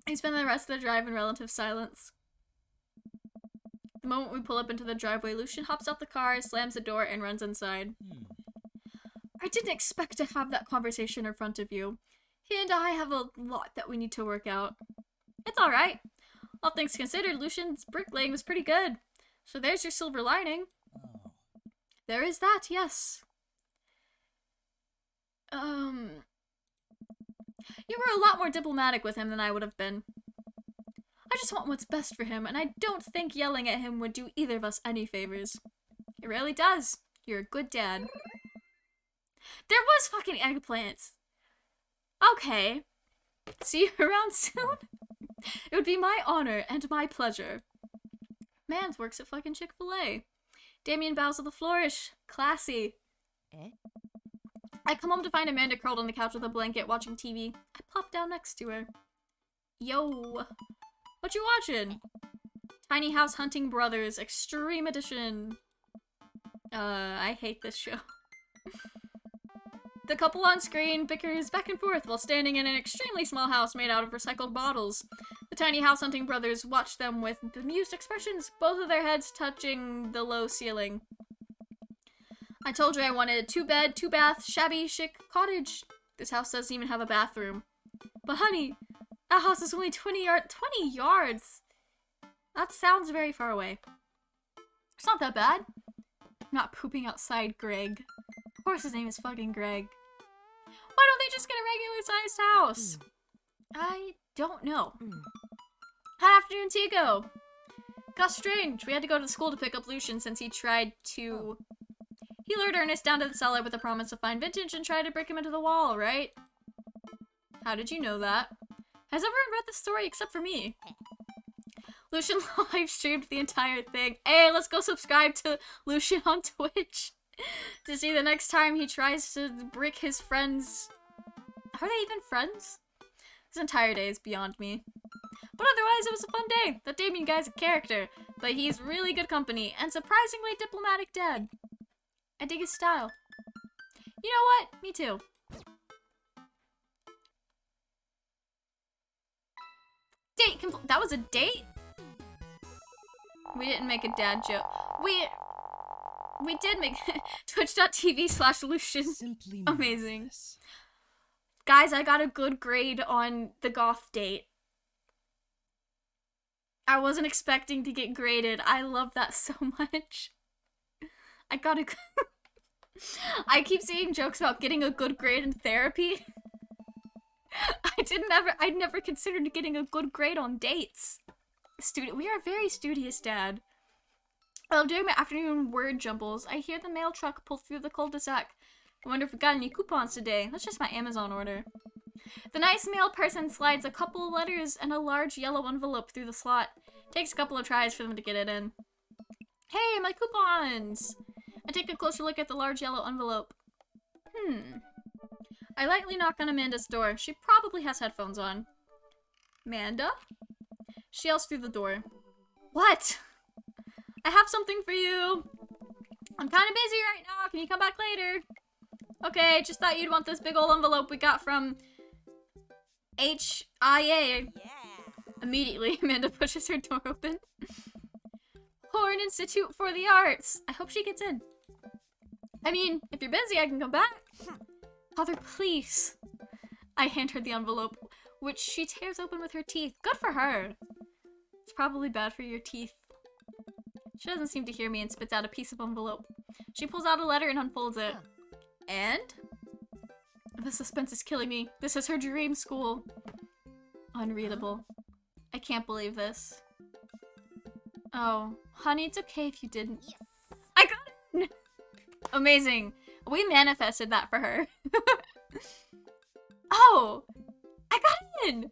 I spend the rest of the drive in relative silence. The moment we pull up into the driveway, Lucian hops out the car, slams the door, and runs inside. I didn't expect to have that conversation in front of you. He and I have a lot that we need to work out. It's alright. All things considered, Lucian's bricklaying was pretty good. So there's your silver lining. There is that, yes. You were a lot more diplomatic with him than I would have been. I just want what's best for him, and I don't think yelling at him would do either of us any favors. It really does. You're a good dad. There was fucking eggplants. Okay. See you around soon? It would be my honor and my pleasure. Mans works at fucking Chick-fil-A. Damien bows with a flourish. Classy. I come home to find Amanda curled on the couch with a blanket watching TV. I plop down next to her. Yo. What you watching? Tiny House Hunting Brothers Extreme Edition. I hate this show. The couple on screen bickers back and forth while standing in an extremely small house made out of recycled bottles. The Tiny House Hunting Brothers watch them with bemused expressions, both of their heads touching the low ceiling. I told you I wanted a 2-bed, 2-bath, shabby, chic cottage. This house doesn't even have a bathroom. But honey, that house is only 20 yards. That sounds very far away. It's not that bad. I'm not pooping outside Greg. Of course his name is fucking Greg. Why don't they just get a regular-sized house? I don't know. How'd afternoon tea go? Got strange. We had to go to school to pick up Lucian since he tried to... He lured Ernest down to the cellar with a promise to find vintage and tried to break him into the wall, right? How did you know that? Has everyone read the story except for me? Lucian live streamed the entire thing. Hey, let's go subscribe to Lucian on Twitch to see the next time he tries to brick his friends. Are they even friends? This entire day is beyond me. But otherwise, it was a fun day. That Damien guy's a character, but he's really good company and surprisingly diplomatic dad. I dig his style. You know what? Me too. That was a date? We didn't make a dad joke. We did make twitch.tv/Lucian. Simply Amazing. marvelous. Guys, I got a good grade on the goth date. I wasn't expecting to get graded. I love that so much. I got a I keep seeing jokes about getting a good grade in therapy. I'd never considered getting a good grade on dates. We are very studious, Dad. While I'm doing my afternoon word jumbles, I hear the mail truck pull through the cul-de-sac. I wonder if we got any coupons today. That's just my Amazon order. The nice mail person slides a couple of letters and a large yellow envelope through the slot. Takes a couple of tries for them to get it in. Hey, my coupons! I take a closer look at the large yellow envelope. I lightly knock on Amanda's door. She probably has headphones on. Amanda? She yells through the door. What? I have something for you. I'm kind of busy right now. Can you come back later? Okay, just thought you'd want this big old envelope we got from HIA. Yeah. Immediately, Amanda pushes her door open. Horn Institute for the Arts. I hope she gets in. I mean, if you're busy, I can come back. Father, please. I hand her the envelope, which she tears open with her teeth. Good for her. It's probably bad for your teeth. She doesn't seem to hear me and spits out a piece of envelope. She pulls out a letter and unfolds it. And? The suspense is killing me. This is her dream school. Unreadable. I can't believe this. Oh, honey, it's okay if you didn't. Yes. I got it! Amazing. We manifested that for her. Oh! I got in!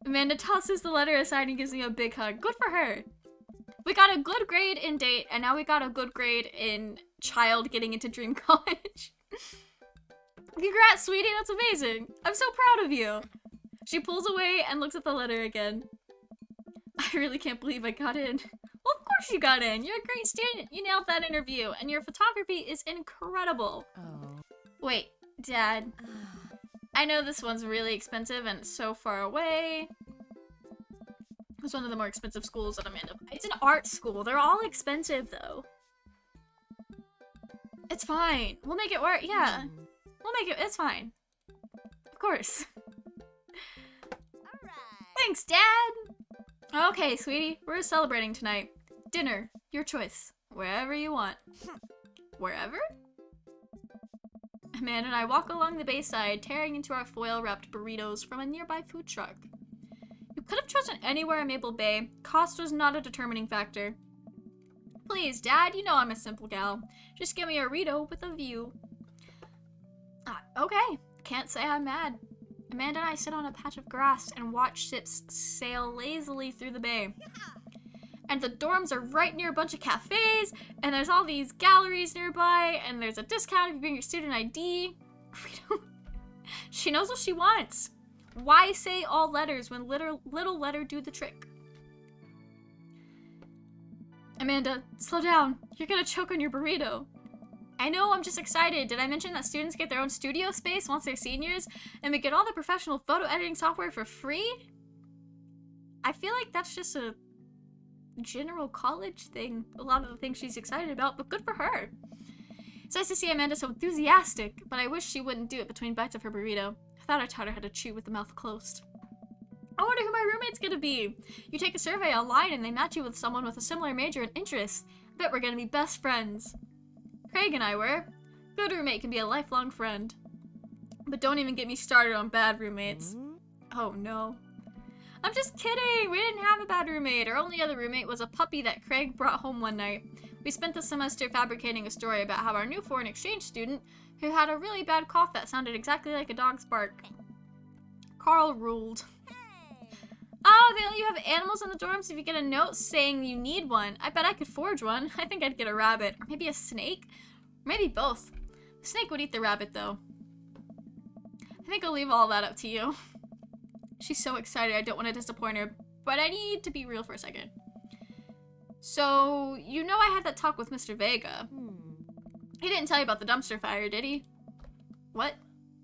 Amanda tosses the letter aside and gives me a big hug. Good for her. We got a good grade in date, and now we got a good grade in child getting into dream college. Congrats, sweetie. That's amazing. I'm so proud of you. She pulls away and looks at the letter again. I really can't believe I got in. Well, of course you got in. You're a great student. You nailed that interview, and your photography is incredible. Oh. Wait, Dad. I know this one's really expensive and it's so far away. It's one of the more expensive schools that I'm in. It's an art school. They're all expensive, though. It's fine. We'll make it work. Yeah. We'll make it. It's fine. Of course. Alright. Thanks, Dad! Okay, sweetie. We're celebrating tonight. Dinner. Your choice. Wherever you want. Wherever? Amanda and I walk along the bayside, tearing into our foil-wrapped burritos from a nearby food truck. You could have chosen anywhere in Maple Bay. Cost was not a determining factor. Please, Dad, you know I'm a simple gal. Just give me a burrito with a view. Okay. Can't say I'm mad. Amanda and I sit on a patch of grass and watch ships sail lazily through the bay. And the dorms are right near a bunch of cafes, and there's all these galleries nearby, and there's a discount if you bring your student ID. She knows what she wants. Why say all letters when little letter do the trick? Amanda, slow down. You're gonna choke on your burrito. I know, I'm just excited. Did I mention that students get their own studio space once they're seniors, and we get all the professional photo editing software for free? I feel like that's just a general college thing. A lot of the things she's excited about, but good for her. It's nice to see Amanda so enthusiastic, but I wish she wouldn't do it between bites of her burrito. I thought I taught her how to chew with the mouth closed. I wonder who my roommate's gonna be. You take a survey online and they match you with someone with a similar major and interest. I bet we're gonna be best friends. Craig and I were. Good roommate can be a lifelong friend. But don't even get me started on bad roommates. Oh no. I'm just kidding! We didn't have a bad roommate. Our only other roommate was a puppy that Craig brought home one night. We spent the semester fabricating a story about how our new foreign exchange student, who had a really bad cough that sounded exactly like a dog's bark. Carl ruled. Oh, they let you have animals in the dorms if you get a note saying you need one. I bet I could forge one. I think I'd get a rabbit. Or maybe a snake? Or maybe both. The snake would eat the rabbit, though. I think I'll leave all that up to you. She's so excited, I don't want to disappoint her. But I need to be real for a second. So, you know I had that talk with Mr. Vega. He didn't tell you about the dumpster fire, did he? What?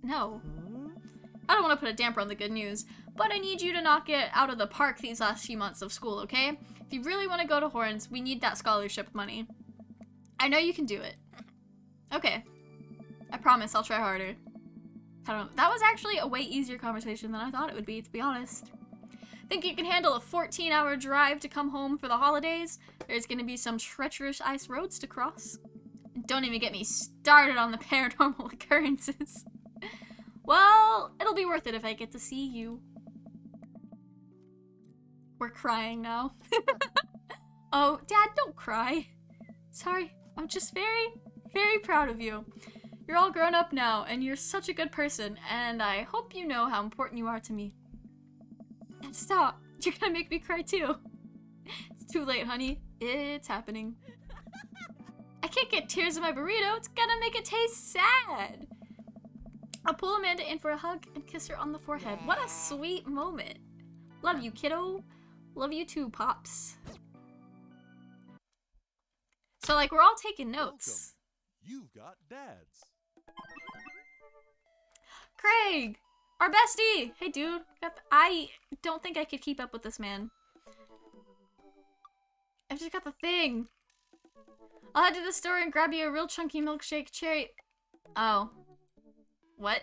No. I don't want to put a damper on the good news, but I need you to knock it out of the park these last few months of school, okay? If you really want to go to Horns, we need that scholarship money. I know you can do it. Okay. I promise I'll try harder. That was actually a way easier conversation than I thought it would be, to be honest. Think you can handle a 14-hour drive to come home for the holidays? There's gonna be some treacherous ice roads to cross. And don't even get me started on the paranormal occurrences. Well, it'll be worth it if I get to see you. We're crying now. Oh, Dad, don't cry. Sorry, I'm just very, very proud of you. You're all grown up now, and you're such a good person, and I hope you know how important you are to me. And stop. You're gonna make me cry too. It's too late, honey. It's happening. I can't get tears in my burrito. It's gonna make it taste sad. I'll pull Amanda in for a hug and kiss her on the forehead. What a sweet moment. Love you, kiddo. Love you too, Pops. So, like, we're all taking notes. Welcome. You've got dads. Craig! Our bestie! Hey, dude. I don't think I could keep up with this man. I've just got the thing. I'll head to the store and grab you a real chunky milkshake cherry. Oh. What?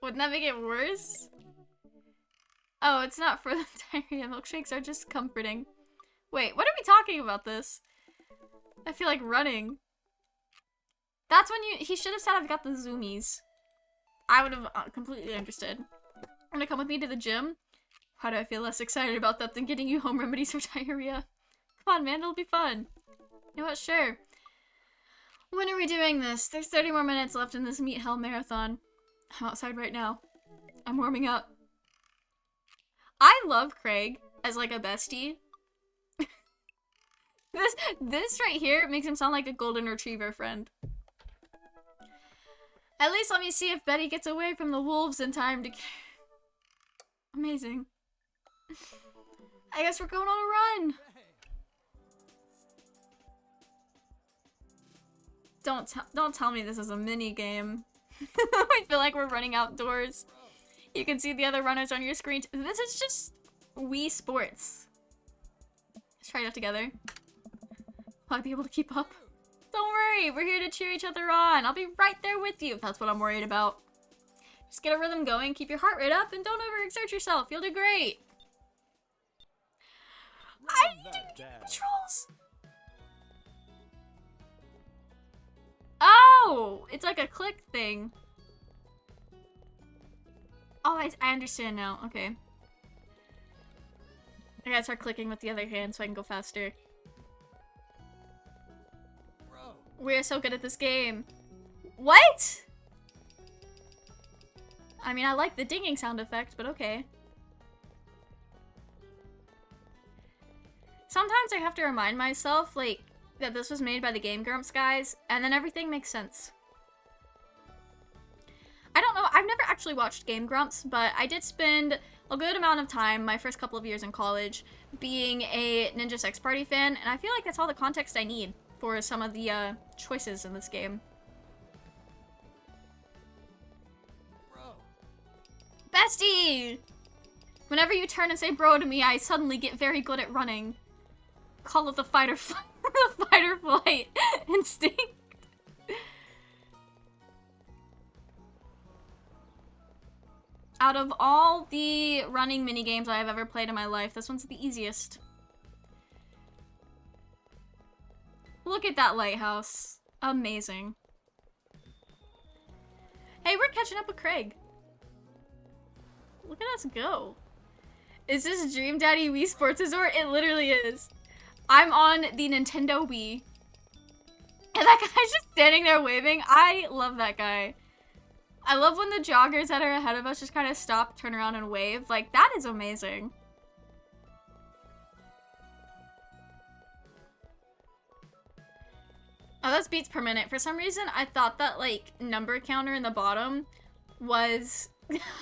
Wouldn't that make it worse? Oh, it's not for the diarrhea. Milkshakes are just comforting. Wait, what are we talking about this? I feel like running. That's when he should have said I've got the zoomies. I would have completely understood. Want to come with me to the gym? How do I feel less excited about that than getting you home remedies for diarrhea? Come on, man, it'll be fun. You know what, sure. When are we doing this? There's 30 more minutes left in this Meat Hell marathon. I'm outside right now. I'm warming up. I love Craig as like a bestie. This right here makes him sound like a golden retriever friend. At least let me see if Betty gets away from the wolves in time to... Amazing. I guess we're going on a run. Don't tell me this is a mini game. I feel like we're running outdoors. You can see the other runners on your screen. This is just Wii Sports. Let's try it out together. Will I be able to keep up? Don't worry, we're here to cheer each other on. I'll be right there with you if that's what I'm worried about. Just get a rhythm going, keep your heart rate up, and don't overexert yourself. You'll do great. I need to get controls. Oh, it's like a click thing. Oh, I understand now. Okay. I gotta start clicking with the other hand so I can go faster. We're so good at this game. What? I mean, I like the dinging sound effect, but okay. Sometimes I have to remind myself, like, that this was made by the Game Grumps guys, and then everything makes sense. I don't know, I've never actually watched Game Grumps, but I did spend a good amount of time, my first couple of years in college, being a Ninja Sex Party fan, and I feel like that's all the context I need for some of the choices in this game. Bro. Bestie! Whenever you turn and say bro to me, I suddenly get very good at running. Call it the fight or flight instinct. Out of all the running minigames I have ever played in my life, this one's the easiest. Look at that lighthouse. Amazing. Hey, we're catching up with Craig. Look at us go. Is this Dream Daddy Wii Sports Resort? It literally is. I'm on the Nintendo Wii. And that guy's just standing there waving. I love that guy. I love when the joggers that are ahead of us just kind of stop, turn around, and wave. Like, that is amazing. Oh, that's beats per minute. For some reason, I thought that, like, number counter in the bottom was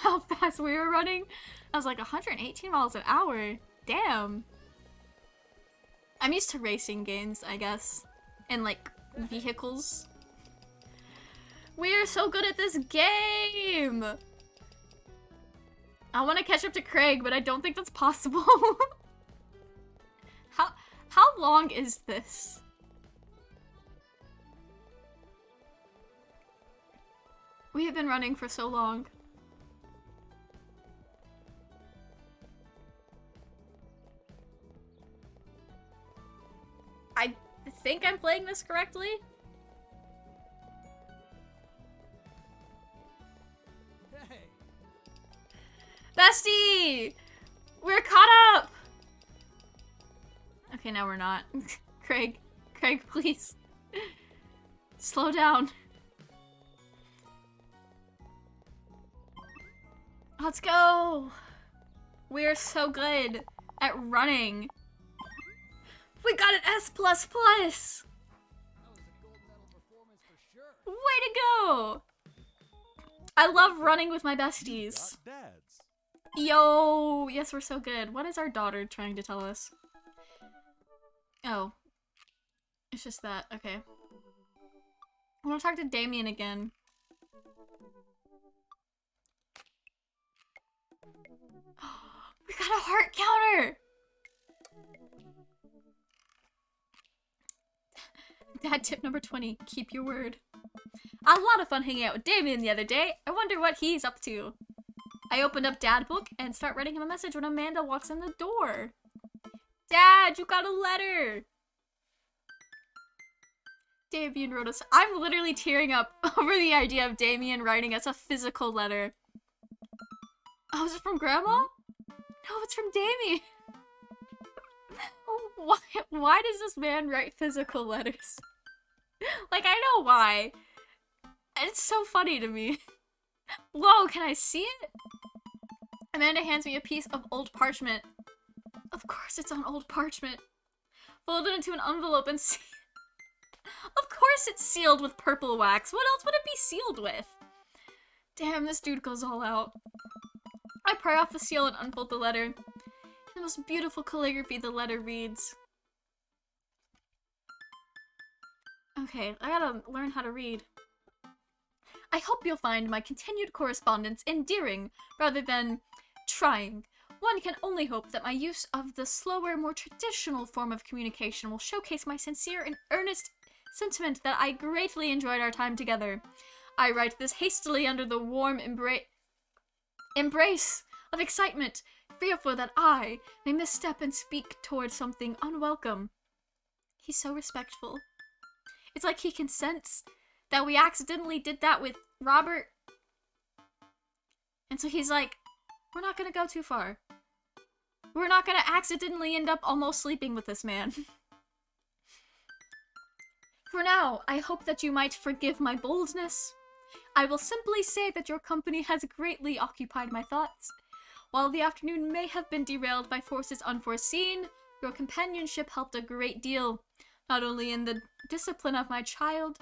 how fast we were running. I was like, 118 miles an hour. Damn. I'm used to racing games, I guess. And, like, vehicles. We are so good at this game! I want to catch up to Craig, but I don't think that's possible. How long is this? We have been running for so long. I think I'm playing this correctly. Hey. Bestie! We're caught up! Okay, now we're not. Craig, please. Slow down. Let's go! We're so good at running. We got an S++! That was a gold medal performance for sure. Way to go! I love running with my besties. Got dads. Yo! Yes, we're so good. What is our daughter trying to tell us? Oh. It's just that. Okay. I want to talk to Damien again. We got a heart counter! Dad tip number 20. Keep your word. I had a lot of fun hanging out with Damien the other day. I wonder what he's up to. I opened up Dad book and start writing him a message when Amanda walks in the door. Dad, you got a letter! Damien wrote us. I'm literally tearing up over the idea of Damien writing us a physical letter. Oh, is it from Grandma? No, it's from Damien. Why does this man write physical letters? Like, I know why. It's so funny to me. Whoa, can I see it? Amanda hands me a piece of old parchment. Of course it's on old parchment. Folded into an envelope and sealed. Of course it's sealed with purple wax. What else would it be sealed with? Damn, this dude goes all out. I pry off the seal and unfold the letter. In the most beautiful calligraphy, the letter reads. Okay, I gotta learn how to read. I hope you'll find my continued correspondence endearing rather than trying. One can only hope that my use of the slower, more traditional form of communication will showcase my sincere and earnest sentiment that I greatly enjoyed our time together. I write this hastily under the warm embrace of excitement, fearful that I may misstep and speak towards something unwelcome. He's so respectful. It's like he can sense that we accidentally did that with Robert. And so he's like, we're not gonna go too far. We're not gonna accidentally end up almost sleeping with this man. For now, I hope that you might forgive my boldness. I will simply say that your company has greatly occupied my thoughts. While the afternoon may have been derailed by forces unforeseen, your companionship helped a great deal, not only in the discipline of my child,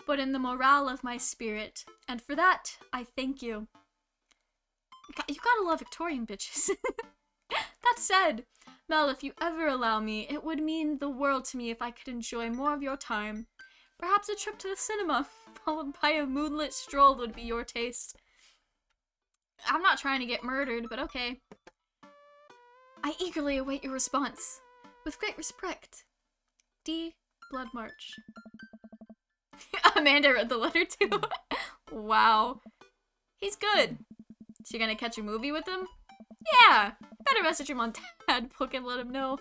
but in the morale of my spirit. And for that, I thank you. You gotta love Victorian bitches. That said, Mel, if you ever allow me, it would mean the world to me if I could enjoy more of your time. Perhaps a trip to the cinema, followed by a moonlit stroll would be your taste. I'm not trying to get murdered, but okay. I eagerly await your response. With great respect. D. Blood March. Amanda read the letter too. Wow. He's good. So you're gonna catch a movie with him? Yeah! Better message him on Dad book and let him know.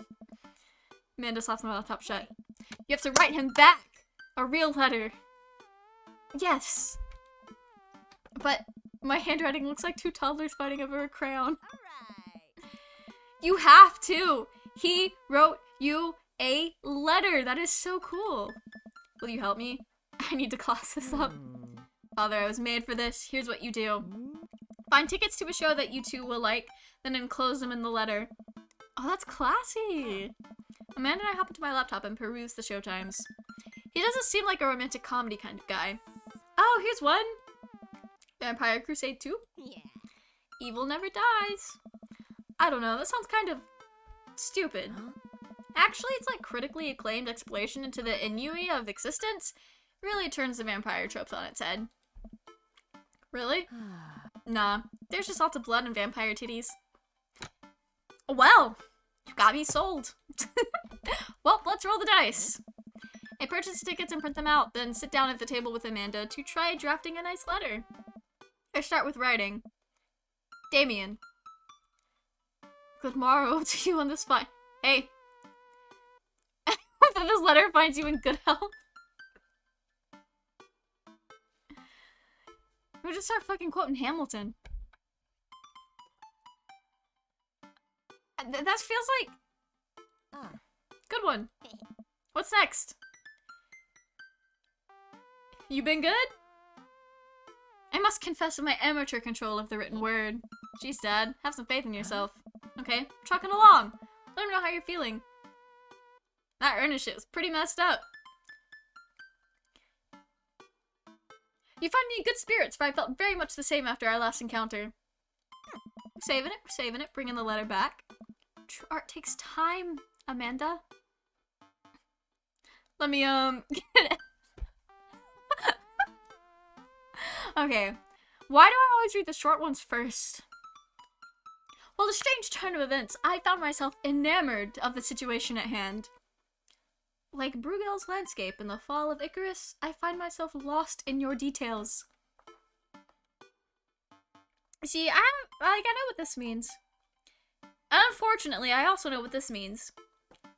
Amanda slaps my laptop shut. You have to write him back! A real letter. Yes. But my handwriting looks like two toddlers fighting over a crayon. Alright. You have to! He wrote you a letter! That is so cool. Will you help me? I need to class this up. Father, I was made for this. Here's what you do. Find tickets to a show that you two will like, then enclose them in the letter. Oh, that's classy! Amanda and I hop into my laptop and peruse the showtimes. He doesn't seem like a romantic comedy kind of guy. Oh, here's one! Vampire Crusade 2? Yeah. Evil never dies. I don't know, that sounds kind of stupid. Actually, it's like critically acclaimed exploration into the ennui of existence really turns the vampire tropes on its head. Really? Nah, There's just lots of blood and vampire titties. Well, you got me sold. Well, let's roll the dice. I purchase tickets and print them out, then sit down at the table with Amanda to try drafting a nice letter. I start with writing. Damien. Good morrow to you on the spot. Hey. Hope that this letter finds you in good health. We'll just start fucking quoting Hamilton. That feels like... Good one. What's next? You been good? I must confess to my amateur control of the written word. Jeez, Dad. Have some faith in yourself. Okay, trucking along. Let me know how you're feeling. That Ernest shit was pretty messed up. You find me in good spirits, for I felt very much the same after our last encounter. We're saving it, bringing the letter back. True art takes time, Amanda. Let me, get it. Okay. Why do I always read the short ones first? Well, a strange turn of events, I found myself enamored of the situation at hand. Like Bruegel's landscape in the fall of Icarus, I find myself lost in your details. See, I know what this means. And unfortunately, I also know what this means.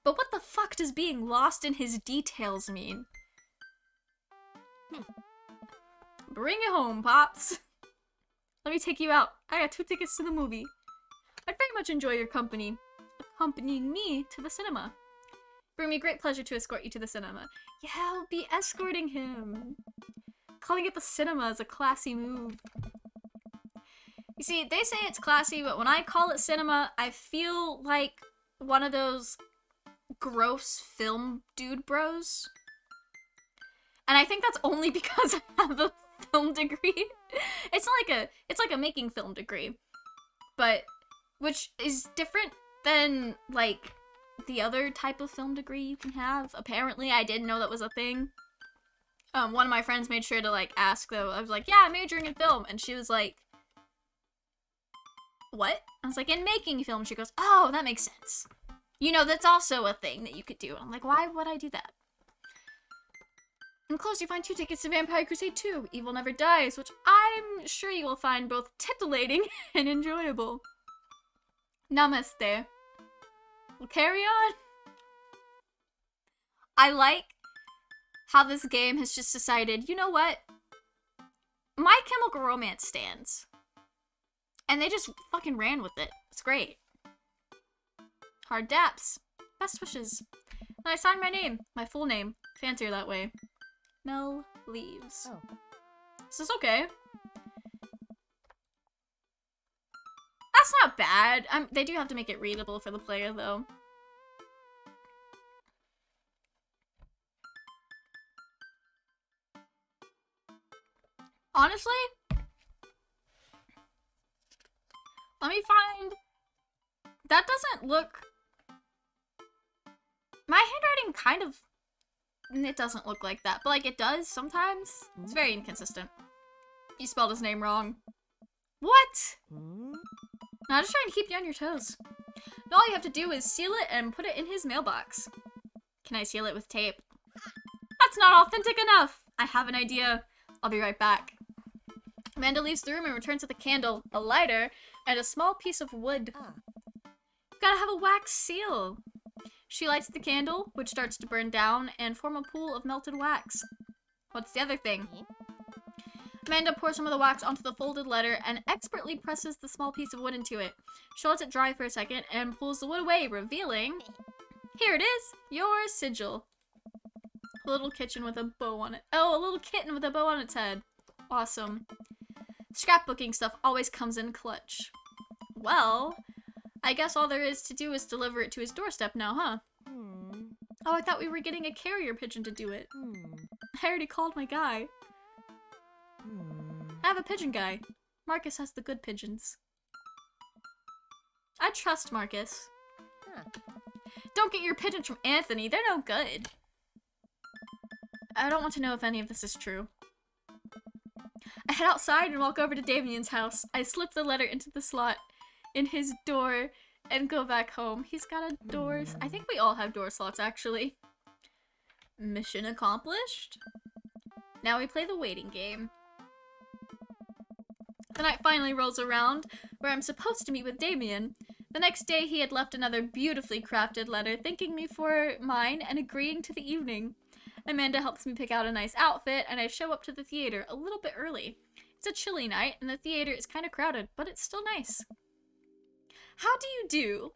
But what the fuck does being lost in his details mean? Bring it home, Pops. Let me take you out. I got 2 tickets to the movie. I'd very much enjoy your company. Accompanying me to the cinema. Bring me great pleasure to escort you to the cinema. Yeah, I'll be escorting him. Calling it the cinema is a classy move. You see, they say it's classy, but when I call it cinema, I feel like one of those gross film dude bros. And I think that's only because I have a film degree. It's like a making film degree. But which is different than like the other type of film degree you can have. Apparently, I didn't know that was a thing. One of my friends made sure to like ask though. I was like, "Yeah, I'm majoring in film." And she was like, "What?" I was like, "In making film." She goes, "Oh, that makes sense. You know, that's also a thing that you could do." And I'm like, "Why would I do that?" Enclosed, you find 2 tickets to Vampire Crusade 2, Evil Never Dies, which I'm sure you will find both titillating and enjoyable. Namaste. We'll carry on. I like how this game has just decided, you know what? My Chemical Romance stands. And they just fucking ran with it. It's great. Hard daps. Best wishes. And I signed my name. My full name. Fancier that way. Mel leaves. Oh. This is okay. That's not bad. They do have to make it readable for the player, though. Honestly, let me find... That doesn't look... My handwriting kind of... It doesn't look like that, but like it does sometimes. It's very inconsistent. You spelled his name wrong. What? No, I'm just trying to keep you on your toes. And all you have to do is seal it and put it in his mailbox. Can I seal it with tape? That's not authentic enough! I have an idea. I'll be right back. Amanda leaves the room and returns with a candle, a lighter, and a small piece of wood. You've gotta have a wax seal. She lights the candle, which starts to burn down, and form a pool of melted wax. What's the other thing? Amanda pours some of the wax onto the folded letter and expertly presses the small piece of wood into it. She lets it dry for a second and pulls the wood away, revealing... Here it is! Your sigil. A little kitchen with a bow on it. Oh, a little kitten with a bow on its head. Awesome. Scrapbooking stuff always comes in clutch. Well, I guess all there is to do is deliver it to his doorstep now, huh? Oh, I thought we were getting a carrier pigeon to do it. I already called my guy. I have a pigeon guy. Marcus has the good pigeons. I trust Marcus. Don't get your pigeons from Anthony. They're no good. I don't want to know if any of this is true. I head outside and walk over to Damien's house. I slip the letter into the slot in his door and go back home. He's got a door. I think we all have door slots, actually. Mission accomplished. Now we play the waiting game. The night finally rolls around, where I'm supposed to meet with Damien. The next day, he had left another beautifully crafted letter thanking me for mine and agreeing to the evening. Amanda helps me pick out a nice outfit, and I show up to the theater a little bit early. It's a chilly night, and the theater is kind of crowded, but it's still nice. How do you do?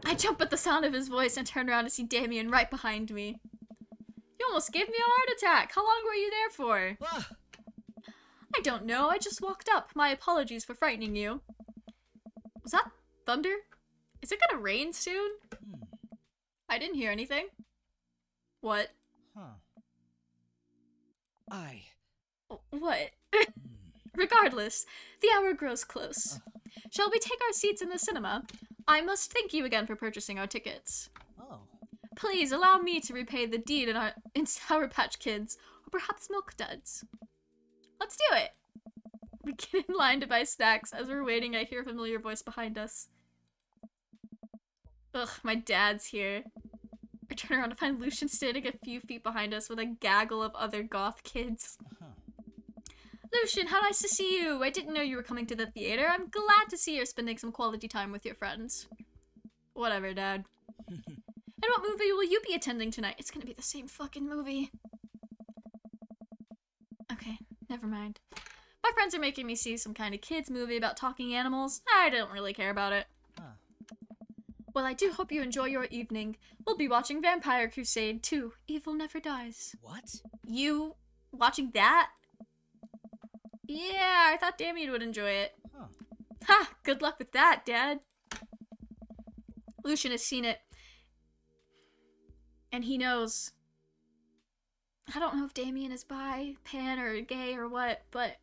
I jump at the sound of his voice and turn around to see Damien right behind me. You almost gave me a heart attack. How long were you there for? I don't know. I just walked up. My apologies for frightening you. Was that thunder? Is it gonna rain soon? I didn't hear anything. What? What? Regardless, the hour grows close. Shall we take our seats in the cinema? I must thank you again for purchasing our tickets. Please allow me to repay the deed in Sour Patch Kids, or perhaps Milk Duds. Let's do it! We get in line to buy snacks. As we're waiting, I hear a familiar voice behind us. Ugh, my dad's here. I turn around to find Lucian standing a few feet behind us with a gaggle of other goth kids. Lucian, how nice to see you! I didn't know you were coming to the theater. I'm glad to see you're spending some quality time with your friends. Whatever, Dad. And what movie will you be attending tonight? It's gonna be the same fucking movie. Okay, never mind. My friends are making me see some kind of kids movie about talking animals. I don't really care about it. Well, I do hope you enjoy your evening. We'll be watching Vampire Crusade 2. Evil Never Dies. What? You watching that? Yeah, I thought Damien would enjoy it. Ha! Good luck with that, Dad. Lucian has seen it. And he knows. I don't know if Damien is bi, pan, or gay, or what, but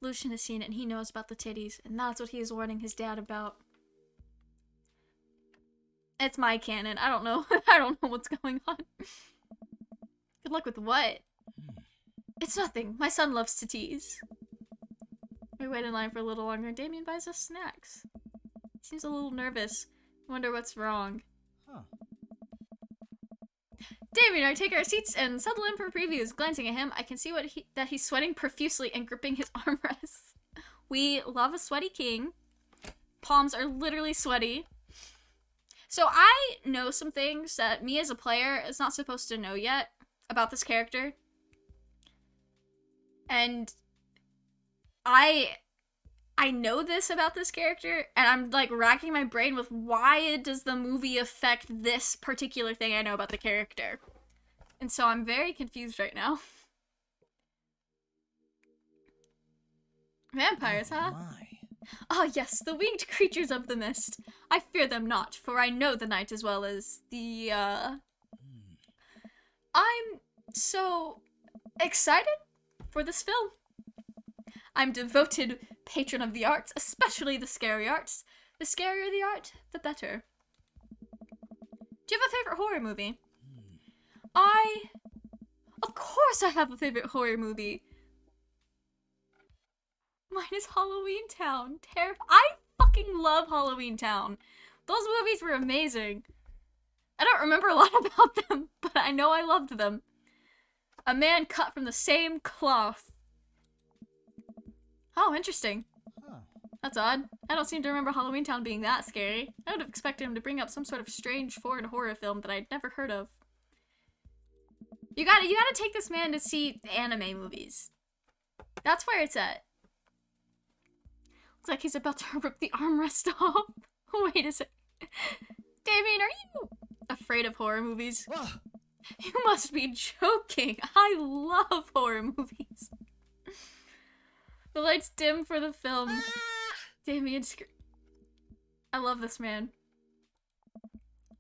Lucian has seen it and he knows about the titties, and that's what he is warning his dad about. It's my canon. I don't know. I don't know what's going on. Good luck with what? It's nothing. My son loves to tease. We wait in line for a little longer and Damien buys us snacks. He seems a little nervous. I wonder what's wrong. Damien and I take our seats and settle in for previews. Glancing at him, I can see that he's sweating profusely and gripping his armrests. We love a sweaty king. Palms are literally sweaty. So I know some things that me as a player is not supposed to know yet about this character. And I know this about this character, and I'm like racking my brain with why does the movie affect this particular thing I know about the character. And so I'm very confused right now. Vampires, huh? Ah, yes, the winged creatures of the mist. I fear them not, for I know the night as well as the, I'm so excited for this film. I'm devoted patron of the arts, especially the scary arts. The scarier the art, the better. Do you have a favorite horror movie? Of course I have a favorite horror movie. Mine is Halloween Town. I fucking love Halloween Town. Those movies were amazing. I don't remember a lot about them, but I know I loved them. A man cut from the same cloth. Oh, interesting. That's odd. I don't seem to remember Halloween Town being that scary. I would have expected him to bring up some sort of strange foreign horror film that I'd never heard of. You gotta take this man to see anime movies. That's where it's at. Looks like he's about to rip the armrest off. Wait a sec. Damien, are you afraid of horror movies? You must be joking. I love horror movies. The lights dim for the film. Damien I love this man.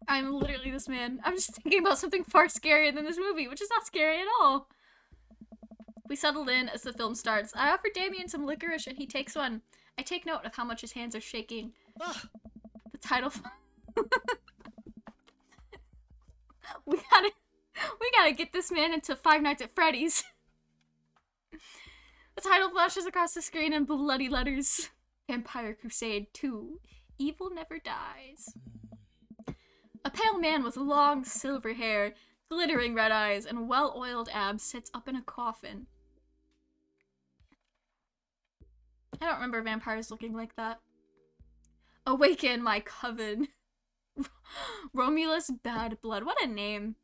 I'm literally this man. I'm just thinking about something far scarier than this movie, which is not scary at all. We settled in as the film starts. I offer Damien some licorice and he takes one. I take note of how much his hands are shaking. The title. We gotta get this man into Five Nights at Freddy's. The title flashes across the screen in bloody letters. Vampire Crusade 2. Evil Never Dies. A pale man with long silver hair, glittering red eyes, and well-oiled abs sits up in a coffin. I don't remember vampires looking like that. Awaken my coven. Romulus Bad Blood. What a name.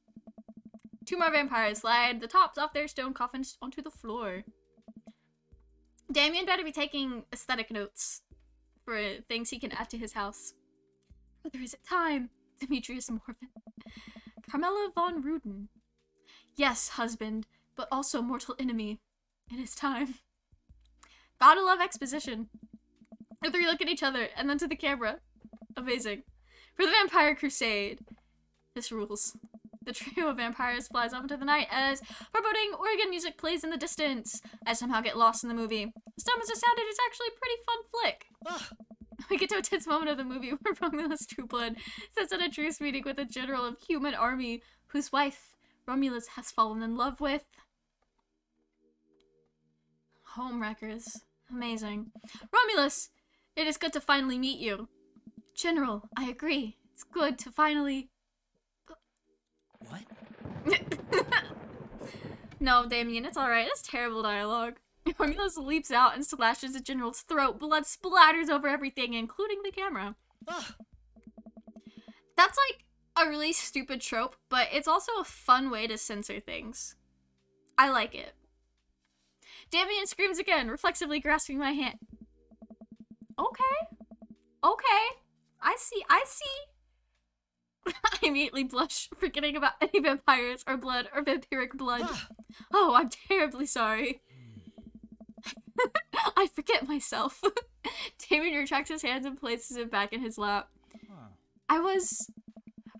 2 more vampires slide the tops off their stone coffins onto the floor. Damien better be taking aesthetic notes for things he can add to his house. There is it time. Demetrius Morven. Carmela von Ruden. Yes, husband, but also mortal enemy. It is time. Gotta love exposition. The 3 look at each other, and then to the camera. Amazing. For the Vampire Crusade. This rules. The trio of vampires flies off into the night as foreboding organ music plays in the distance. I somehow get lost in the movie. As dumb as it sounded, it's actually a pretty fun flick. We get to a tense moment of the movie where Romulus Trueblood sits at a truce meeting with a general of human army whose wife Romulus has fallen in love with. Homewreckers. Amazing. Romulus! It is good to finally meet you. General, I agree. It's good to finally... What? No, Damien, it's alright. That's terrible dialogue. Romulus leaps out and slashes the general's throat. Blood splatters over everything, including the camera. That's like a really stupid trope, but it's also a fun way to censor things. I like it. Damien screams again, reflexively grasping my hand. Okay. Okay. I see. I immediately blush, forgetting about any vampires or blood or vampiric blood. Oh, I'm terribly sorry. I forget myself. Damien retracts his hands and places it back in his lap. I was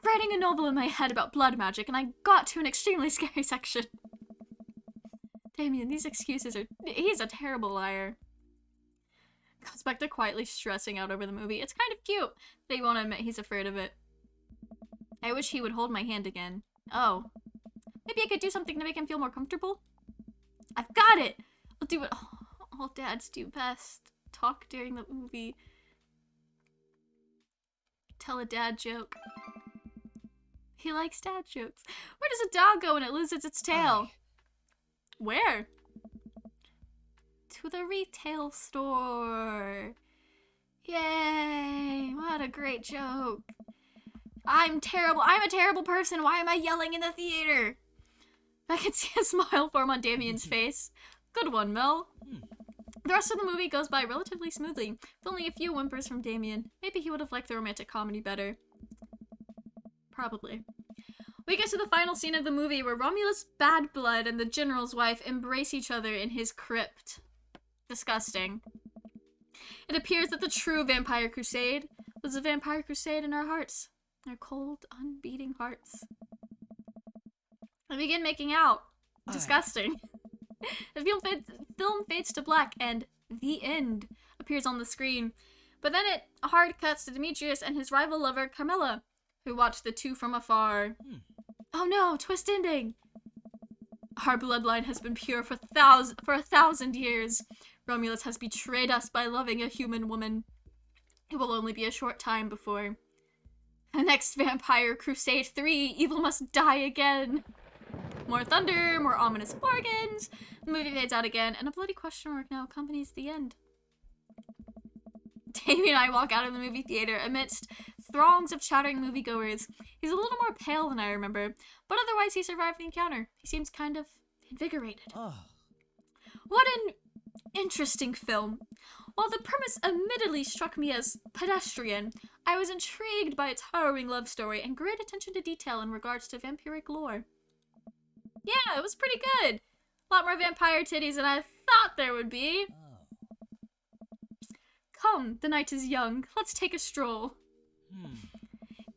writing a novel in my head about blood magic, and I got to an extremely scary section. Damien, these excuses are... He's a terrible liar. Goes back to quietly stressing out over the movie. It's kind of cute that he won't admit he's afraid of it. I wish he would hold my hand again. Oh. Maybe I could do something to make him feel more comfortable? I've got it! I'll do what all dads do best. Talk during the movie. Tell a dad joke. He likes dad jokes. Where does a dog go when it loses its tail? Where? To the retail store. Yay! What a great joke. I'm terrible. I'm a terrible person. Why am I yelling in the theater? I can see a smile form on Damien's face. Good one, Mel. The rest of the movie goes by relatively smoothly, with only a few whimpers from Damien. Maybe he would have liked the romantic comedy better. Probably. We get to the final scene of the movie where Romulus Bad Blood and the general's wife embrace each other in his crypt. Disgusting. It appears that the true Vampire Crusade was a Vampire Crusade in our hearts. Our cold, unbeating hearts. I begin making out. Disgusting. The film fades to black and the end appears on the screen. But then it hard cuts to Demetrius and his rival lover, Carmela, who watch the two from afar. Oh no, twist ending! Our bloodline has been pure for 1,000 years. Romulus has betrayed us by loving a human woman. It will only be a short time before the next Vampire Crusade 3, evil must die again. More thunder, more ominous organs. The movie fades out again, and a bloody question mark now accompanies the end. Damien and I walk out of the movie theater amidst throngs of chattering moviegoers. He's a little more pale than I remember, but otherwise he survived the encounter. He seems kind of invigorated. What an interesting film. While the premise admittedly struck me as pedestrian, I was intrigued by its harrowing love story and great attention to detail in regards to vampiric lore. Yeah, it was pretty good. A lot more vampire titties than I thought there would be. Come, the night is young. Let's take a stroll.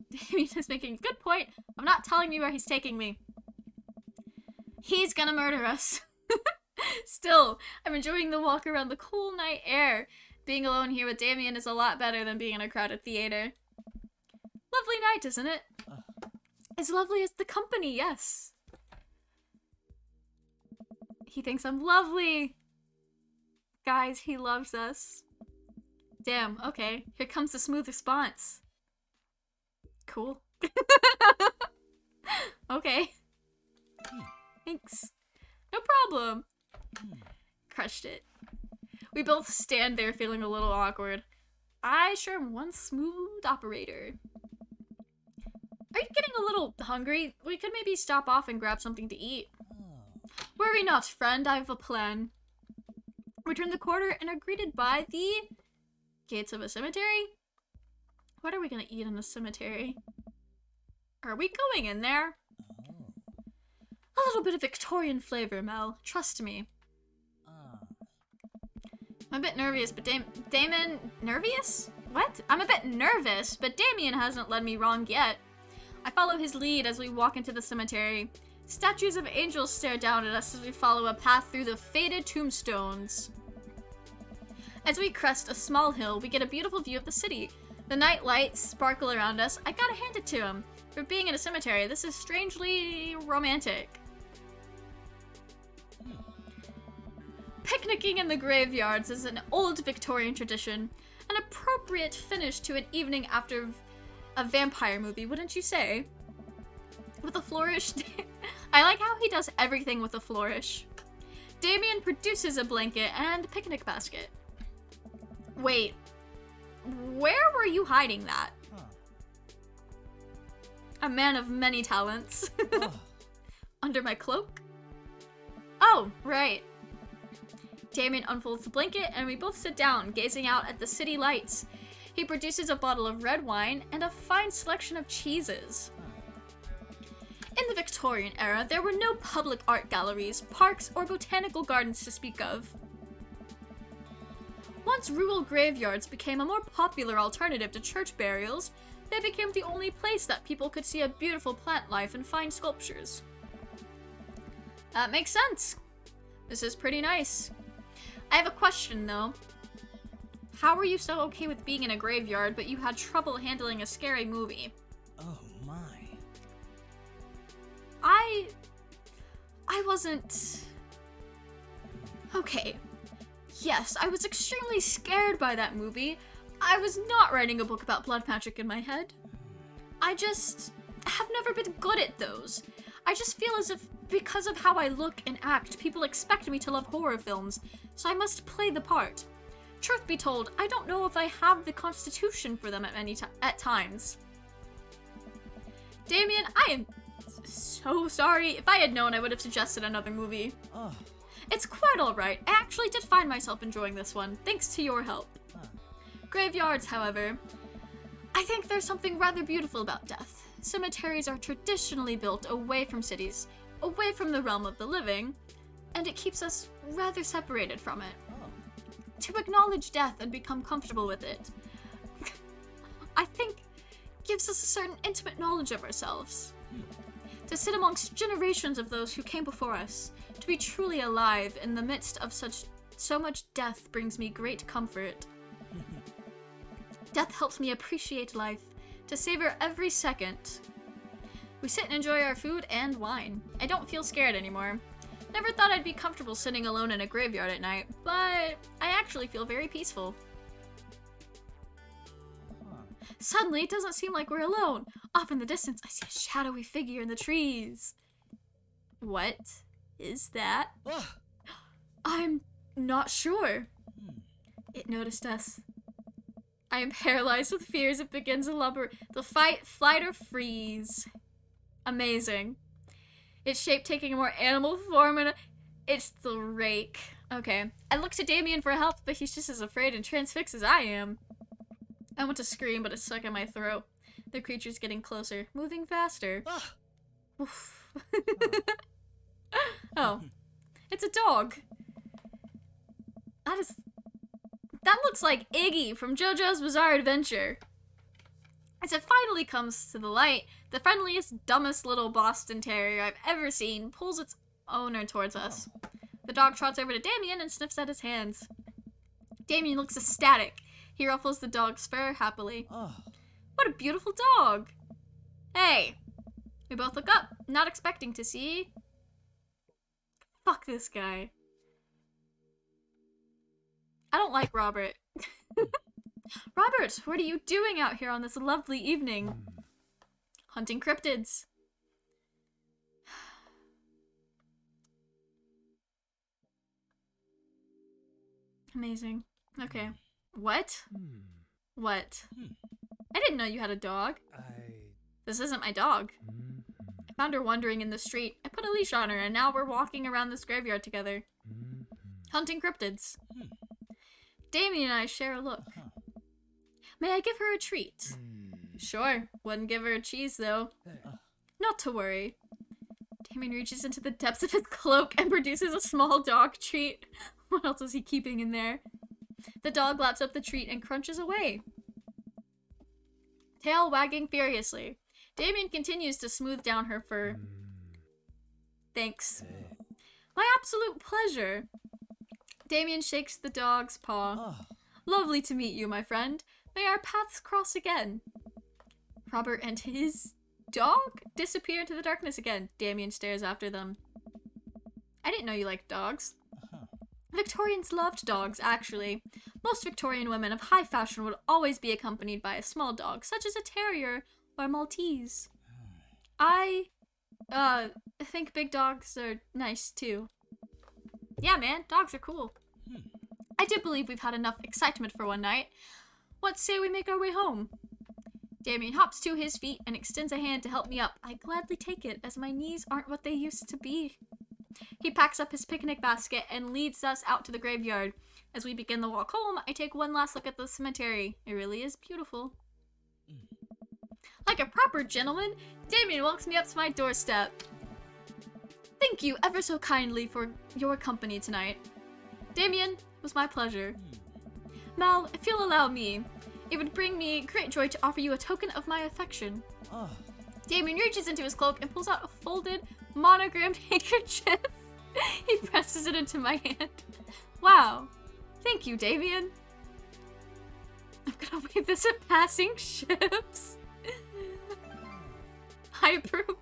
Damien is making a good point. I'm not telling you where he's taking me. He's gonna murder us. Still, I'm enjoying the walk around the cool night air. Being alone here with Damien is a lot better than being in a crowded theater. Lovely night, isn't it? As lovely as the company, yes. He thinks I'm lovely. Guys, he loves us. Damn, okay. Here comes the smooth response. Cool. Okay. Thanks. No problem. Crushed it. We both stand there feeling a little awkward. I sure am one smooth operator. Are you getting a little hungry? We could maybe stop off and grab something to eat. Worry not, friend. I have a plan. We turn the corner and are greeted by the gates of a cemetery. What are we gonna eat in the cemetery? Are we going in there? A little bit of Victorian flavor, Mel. Trust me. I'm a bit nervous, but Damien... Nervous? What? I'm a bit nervous, but Damien hasn't led me wrong yet. I follow his lead as we walk into the cemetery. Statues of angels stare down at us as we follow a path through the faded tombstones. As we crest a small hill, we get a beautiful view of the city. The night lights sparkle around us. I gotta hand it to him. For being in a cemetery, this is strangely romantic. Picnicking in the graveyards is an old Victorian tradition, an appropriate finish to an evening after a vampire movie, wouldn't you say? With a flourish, I like how he does everything with a flourish. Damien produces a blanket and picnic basket. Wait, where were you hiding that? A man of many talents. Under my cloak? Oh, right. Damien unfolds the blanket and we both sit down, gazing out at the city lights. He produces a bottle of red wine and a fine selection of cheeses. In the Victorian era, there were no public art galleries, parks, or botanical gardens to speak of. Once rural graveyards became a more popular alternative to church burials, they became the only place that people could see a beautiful plant life and fine sculptures. That makes sense. This is pretty nice. I have a question, though. How were you so okay with being in a graveyard, but you had trouble handling a scary movie? Oh my. I wasn't... Okay. Yes, I was extremely scared by that movie. I was not writing a book about blood magic in my head. I just have never been good at those. I just feel as if because of how I look and act, people expect me to love horror films, so I must play the part. Truth be told, I don't know if I have the constitution for them at times. Damien, I am so sorry. If I had known, I would have suggested another movie. It's quite alright. I actually did find myself enjoying this one, thanks to your help. Graveyards, however, I think there's something rather beautiful about death. Cemeteries are traditionally built away from cities, away from the realm of the living, and it keeps us rather separated from it. To acknowledge death and become comfortable with it, I think, gives us a certain intimate knowledge of ourselves. To sit amongst generations of those who came before us, to be truly alive in the midst of so much death brings me great comfort. Death helps me appreciate life, to savor every second. We sit and enjoy our food and wine. I don't feel scared anymore. Never thought I'd be comfortable sitting alone in a graveyard at night, but I actually feel very peaceful. Suddenly, it doesn't seem like we're alone. Off in the distance, I see a shadowy figure in the trees. What is that? I'm not sure. It noticed us. I am paralyzed with fear as it begins the fight, flight, or freeze. Amazing. Its shape taking a more animal form and it's the rake. Okay. I look to Damien for help, but he's just as afraid and transfixed as I am. I want to scream, but it's stuck in my throat. The creature's getting closer, moving faster. Oof. Oh. It's a dog. That looks like Iggy from JoJo's Bizarre Adventure. As it finally comes to the light, the friendliest, dumbest little Boston Terrier I've ever seen pulls its owner towards us. The dog trots over to Damien and sniffs at his hands. Damien looks ecstatic. He ruffles the dog's fur happily. What a beautiful dog! Hey! We both look up, not expecting to see Fuck this guy. I don't like Robert. Robert, what are you doing out here on this lovely evening? Hunting cryptids. Amazing. Okay. What? What? I didn't know you had a dog. This isn't my dog. I found her wandering in the street. I put a leash on her, and now we're walking around this graveyard together. Hunting cryptids. Damien and I share a look. May I give her a treat? Sure. Wouldn't give her a cheese, though. Not to worry. Damien reaches into the depths of his cloak and produces a small dog treat. What else is he keeping in there? The dog laps up the treat and crunches away, tail wagging furiously. Damien continues to smooth down her fur. Thanks. My absolute pleasure. Damien shakes the dog's paw. Lovely to meet you, my friend. May our paths cross again. Robert and his dog disappear into the darkness again. Damien stares after them. I didn't know you liked dogs. Victorians loved dogs, actually. Most Victorian women of high fashion would always be accompanied by a small dog, such as a terrier or Maltese. I think big dogs are nice, too. Yeah, man, dogs are cool. I do believe we've had enough excitement for one night. What say we make our way home? Damien hops to his feet and extends a hand to help me up. I gladly take it, as my knees aren't what they used to be. He packs up his picnic basket and leads us out to the graveyard. As we begin the walk home, I take one last look at the cemetery. It really is beautiful. Like a proper gentleman, Damien walks me up to my doorstep. Thank you ever so kindly for your company tonight. Damien, it was my pleasure. Mel, if you'll allow me, it would bring me great joy to offer you a token of my affection. Damien reaches into his cloak and pulls out a folded, monogrammed handkerchief. He presses it into my hand. Wow. Thank you, Damien. I'm gonna wave this at passing ships. I approve.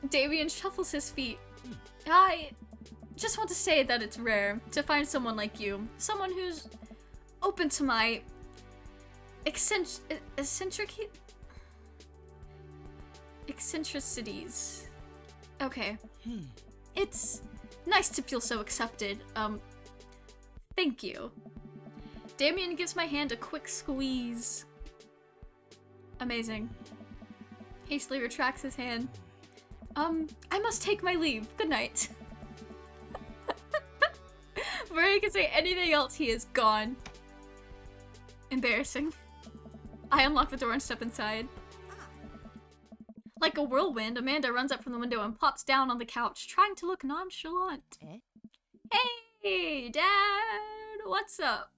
Damien shuffles his feet. I just want to say that it's rare to find someone like you. Someone who's open to my eccentricities. Okay. It's nice to feel so accepted. Thank you. Damien gives my hand a quick squeeze. Amazing. Hastily retracts his hand. I must take my leave. Good night. Before he can say anything else, he is gone. Embarrassing. I unlock the door and step inside. Like a whirlwind, Amanda runs up from the window and plops down on the couch, trying to look nonchalant. Hey, Dad! What's up?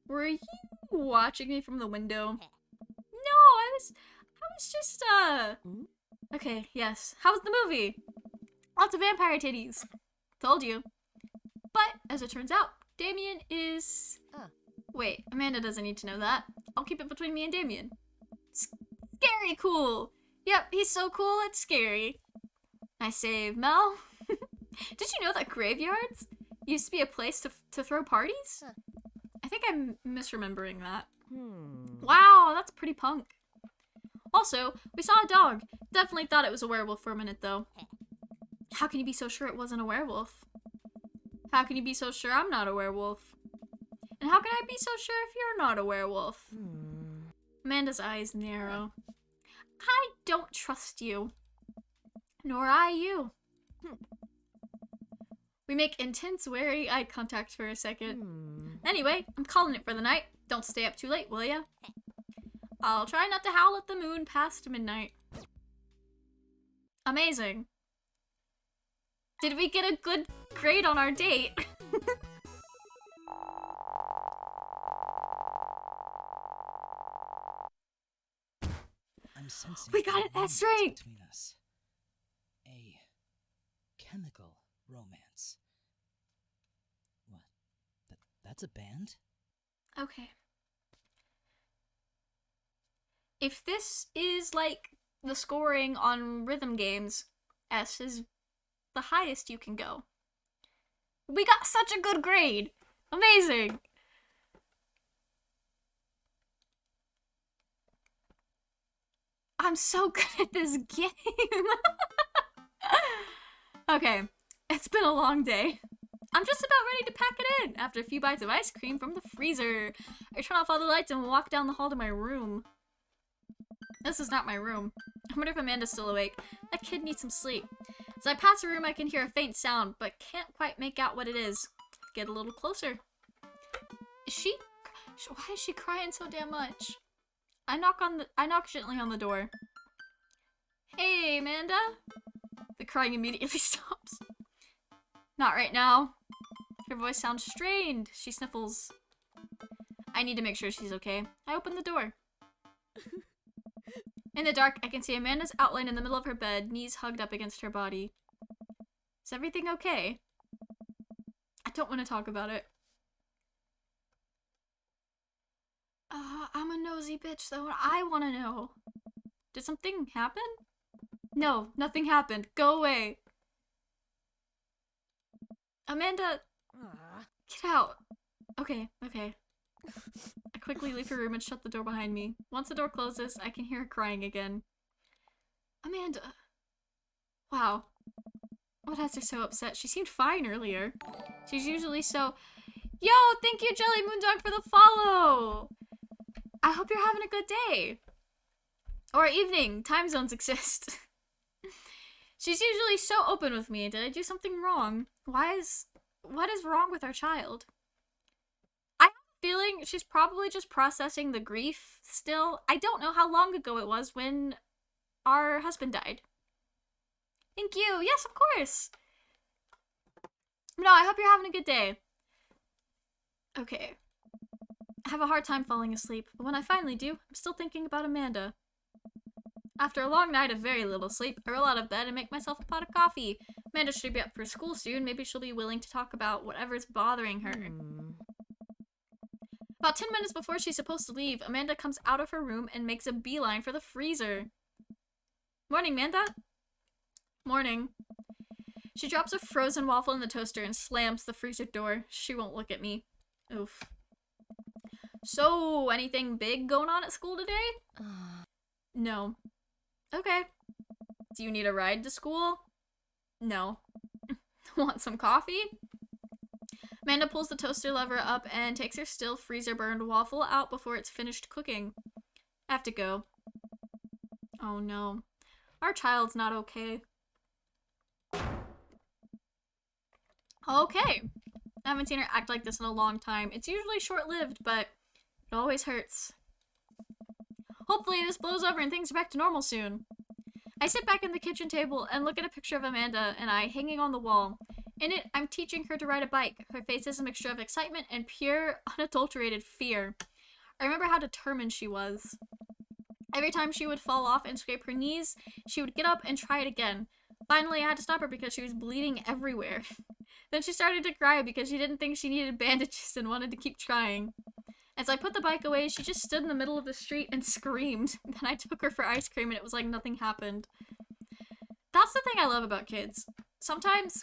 Were you watching me from the window? No, I was just, Okay, yes. How was the movie? Lots of vampire titties. Told you. But, as it turns out, Damien is... Wait, Amanda doesn't need to know that. I'll keep it between me and Damien. Scary cool! Yep, he's so cool, it's scary. Nice save, Mel. Did you know that graveyards used to be a place to throw parties? I think I'm misremembering that. Wow, that's pretty punk. Also, we saw a dog. Definitely thought it was a werewolf for a minute, though. How can you be so sure it wasn't a werewolf? How can you be so sure I'm not a werewolf? And how can I be so sure if you're not a werewolf? Amanda's eyes narrow. I don't trust you. Nor I you. We make intense, wary eye contact for a second. Anyway, I'm calling it for the night. Don't stay up too late, will ya? I'll try not to howl at the moon past midnight. Amazing. Did we get a good grade on our date? I'm sensing We got it, a that's romance right. between us. A chemical romance. What? That's a band? Okay. If this is like the scoring on rhythm games, S is the highest you can go. We got such a good grade. Amazing. I'm so good at this game. Okay, it's been a long day. I'm just about ready to pack it in after a few bites of ice cream from the freezer. I turn off all the lights and walk down the hall to my room. This is not my room. I wonder if Amanda's still awake. That kid needs some sleep. As I pass the room, I can hear a faint sound, but can't quite make out what it is. Get a little closer. Is she? Why is she crying so damn much? I knock gently on the door. Hey, Amanda? The crying immediately stops. Not right now. Her voice sounds strained. She sniffles. I need to make sure she's okay. I open the door. In the dark, I can see Amanda's outline in the middle of her bed, knees hugged up against her body. Is everything okay? I don't want to talk about it. I'm a nosy bitch, though, and I want to know. Did something happen? No, nothing happened. Go away. Amanda, get out. Okay. I quickly leave her room and shut the door behind me. Once the door closes, I can hear her crying again. Amanda. Wow. What has her so upset? She seemed fine earlier. She's usually so... Yo, thank you, Jelly Moondog, for the follow! I hope you're having a good day. Or evening. Time zones exist. She's usually so open with me. Did I do something wrong? What is wrong with our child? I have a feeling she's probably just processing the grief still. I don't know how long ago it was when our husband died. Thank you. Yes, of course. No, I hope you're having a good day. Okay. I have a hard time falling asleep, but when I finally do, I'm still thinking about Amanda. After a long night of very little sleep, I roll out of bed and make myself a pot of coffee. Amanda should be up for school soon. Maybe she'll be willing to talk about whatever's bothering her. About 10 minutes before she's supposed to leave, Amanda comes out of her room and makes a beeline for the freezer. Morning, Amanda. Morning. She drops a frozen waffle in the toaster and slams the freezer door. She won't look at me. Oof. So, anything big going on at school today? No. Okay. Do you need a ride to school? No. Want some coffee? Amanda pulls the toaster lever up and takes her still freezer-burned waffle out before it's finished cooking. I have to go. Oh no. Our child's not okay. Okay. I haven't seen her act like this in a long time. It's usually short-lived, but it always hurts. Hopefully this blows over and things are back to normal soon. I sit back in the kitchen table and look at a picture of Amanda and I hanging on the wall. In it, I'm teaching her to ride a bike. Her face is a mixture of excitement and pure, unadulterated fear. I remember how determined she was. Every time she would fall off and scrape her knees, she would get up and try it again. Finally, I had to stop her because she was bleeding everywhere. Then she started to cry because she didn't think she needed bandages and wanted to keep trying. As I put the bike away, she just stood in the middle of the street and screamed. Then I took her for ice cream and it was like nothing happened. That's the thing I love about kids. Sometimes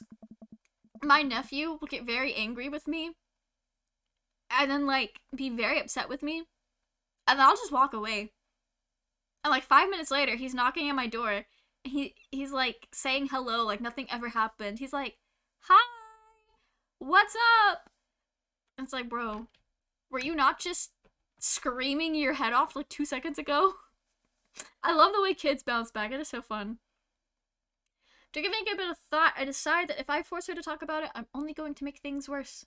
my nephew will get very angry with me and then like be very upset with me and then I'll just walk away. And like 5 minutes later, he's knocking at my door. He's like saying hello like nothing ever happened. He's like, "Hi, what's up?" And it's like, bro, were you not just screaming your head off like 2 seconds ago? I love the way kids bounce back. It is so fun. After giving it a bit of thought, I decide that if I force her to talk about it, I'm only going to make things worse.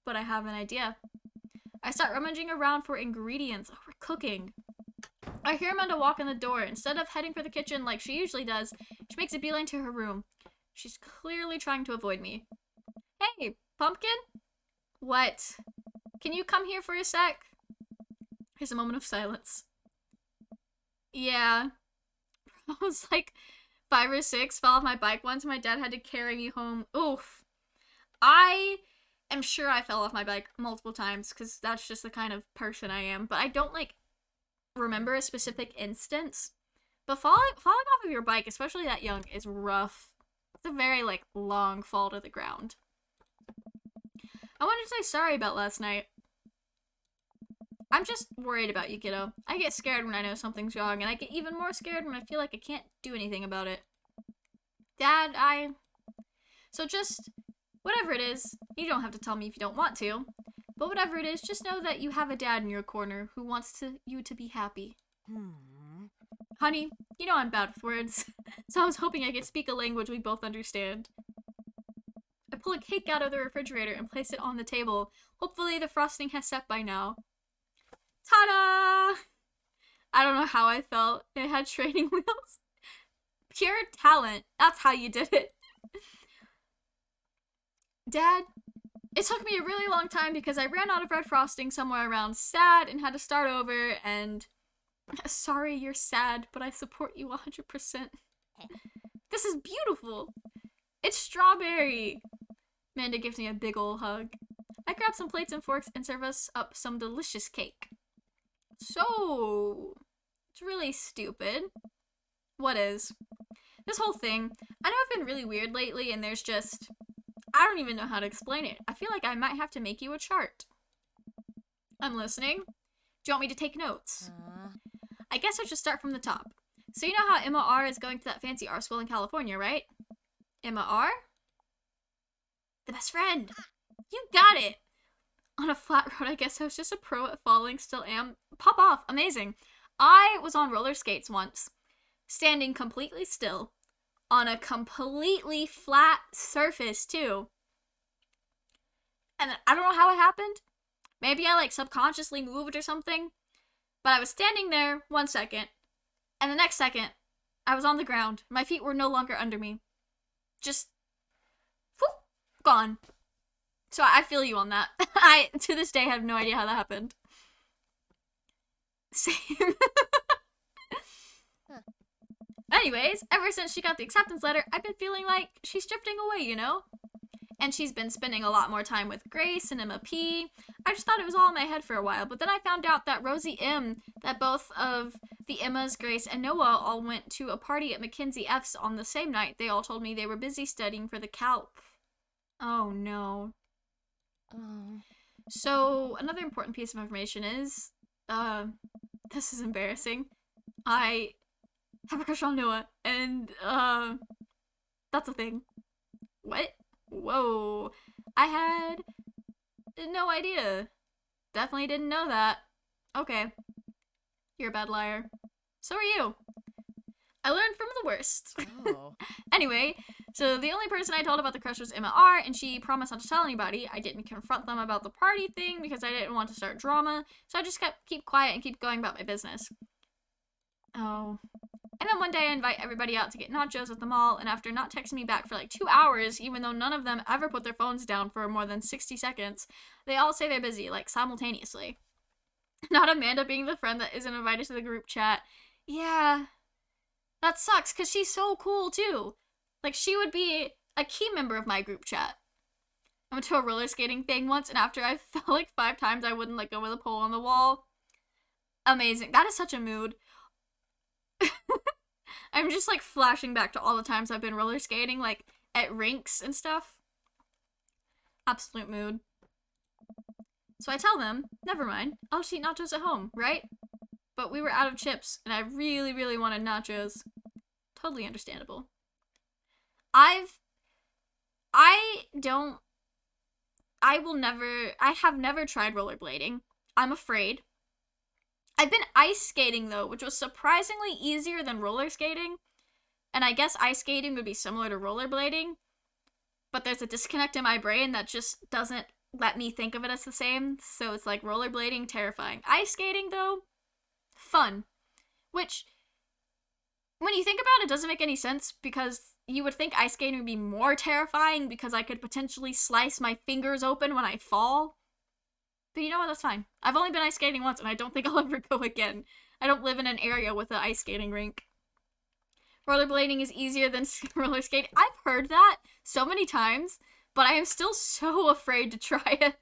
But I have an idea. I start rummaging around for ingredients. Oh, we're cooking. I hear Amanda walk in the door. Instead of heading for the kitchen like she usually does, she makes a beeline to her room. She's clearly trying to avoid me. Hey, Pumpkin? What? Can you come here for a sec? Here's a moment of silence. Yeah. I was like 5 or 6, fell off my bike once. My dad had to carry me home. Oof. I am sure I fell off my bike multiple times because that's just the kind of person I am. But I don't like remember a specific instance. But falling off of your bike, especially that young, is rough. It's a very, like, long fall to the ground. I wanted to say sorry about last night. I'm just worried about you, kiddo. I get scared when I know something's wrong, and I get even more scared when I feel like I can't do anything about it. Dad, So just, whatever it is, you don't have to tell me if you don't want to, but whatever it is, just know that you have a dad in your corner who wants you to be happy. Honey, you know I'm bad with words, so I was hoping I could speak a language we both understand. I pull a cake out of the refrigerator and place it on the table. Hopefully the frosting has set by now. Ta-da! I don't know how I felt. It had training wheels. Pure talent. That's how you did it. Dad, it took me a really long time because I ran out of red frosting somewhere around sad and had to start over, and sorry you're sad, but I support you 100%. This is beautiful. It's strawberry. Amanda gives me a big ol' hug. I grab some plates and forks and serve us up some delicious cake. So, it's really stupid. What is? This whole thing, I know I've been really weird lately, and there's just, I don't even know how to explain it. I feel like I might have to make you a chart. I'm listening. Do you want me to take notes? I guess I should start from the top. So you know how Emma R is going to that fancy art school in California, right? Emma R? The best friend. You got it. On a flat road, I guess I was just a pro at falling, still am. Pop off, amazing. I was on roller skates once, standing completely still, on a completely flat surface too. And I don't know how it happened. Maybe I like subconsciously moved or something. But I was standing there 1 second, and the next second, I was on the ground. My feet were no longer under me. Just, whoop, gone. So I feel you on that. I, to this day, have no idea how that happened. Same. Anyways, ever since she got the acceptance letter, I've been feeling like she's drifting away, you know? And she's been spending a lot more time with Grace and Emma P. I just thought it was all in my head for a while, but then I found out that Rosie M, that both of the Emmas, Grace, and Noah all went to a party at Mackenzie F's on the same night. They all told me they were busy studying for the calc. Oh no. Oh. So, another important piece of information is, this is embarrassing. I have a crush on Noah, and, that's a thing. What? Whoa. I had no idea. Definitely didn't know that. Okay. You're a bad liar. So are you. I learned from the worst. Oh. Anyway, so the only person I told about the crush was Emma R, and she promised not to tell anybody. I didn't confront them about the party thing because I didn't want to start drama, so I just keep quiet and keep going about my business. Oh. And then one day I invite everybody out to get nachos at the mall, and after not texting me back for like 2 hours, even though none of them ever put their phones down for more than 60 seconds, they all say they're busy, like simultaneously. Not Amanda being the friend that isn't invited to the group chat. Yeah. That sucks, because she's so cool, too. Like, she would be a key member of my group chat. I went to a roller skating thing once, and after I fell like 5 times, I wouldn't let go of the pole on the wall. Amazing. That is such a mood. I'm just, like, flashing back to all the times I've been roller skating, like, at rinks and stuff. Absolute mood. So I tell them, never mind, I'll just eat nachos at home, right? But we were out of chips, and I really, really wanted nachos. Totally understandable. I have never tried rollerblading. I'm afraid. I've been ice skating, though, which was surprisingly easier than roller skating. And I guess ice skating would be similar to rollerblading. But there's a disconnect in my brain that just doesn't let me think of it as the same. So it's like rollerblading, terrifying. Ice skating, though, fun. Which, when you think about it, doesn't make any sense because you would think ice skating would be more terrifying because I could potentially slice my fingers open when I fall. But you know what, that's fine. I've only been ice skating once and I don't think I'll ever go again. I don't live in an area with an ice skating rink. Rollerblading is easier than roller skating. I've heard that so many times, but I am still so afraid to try it.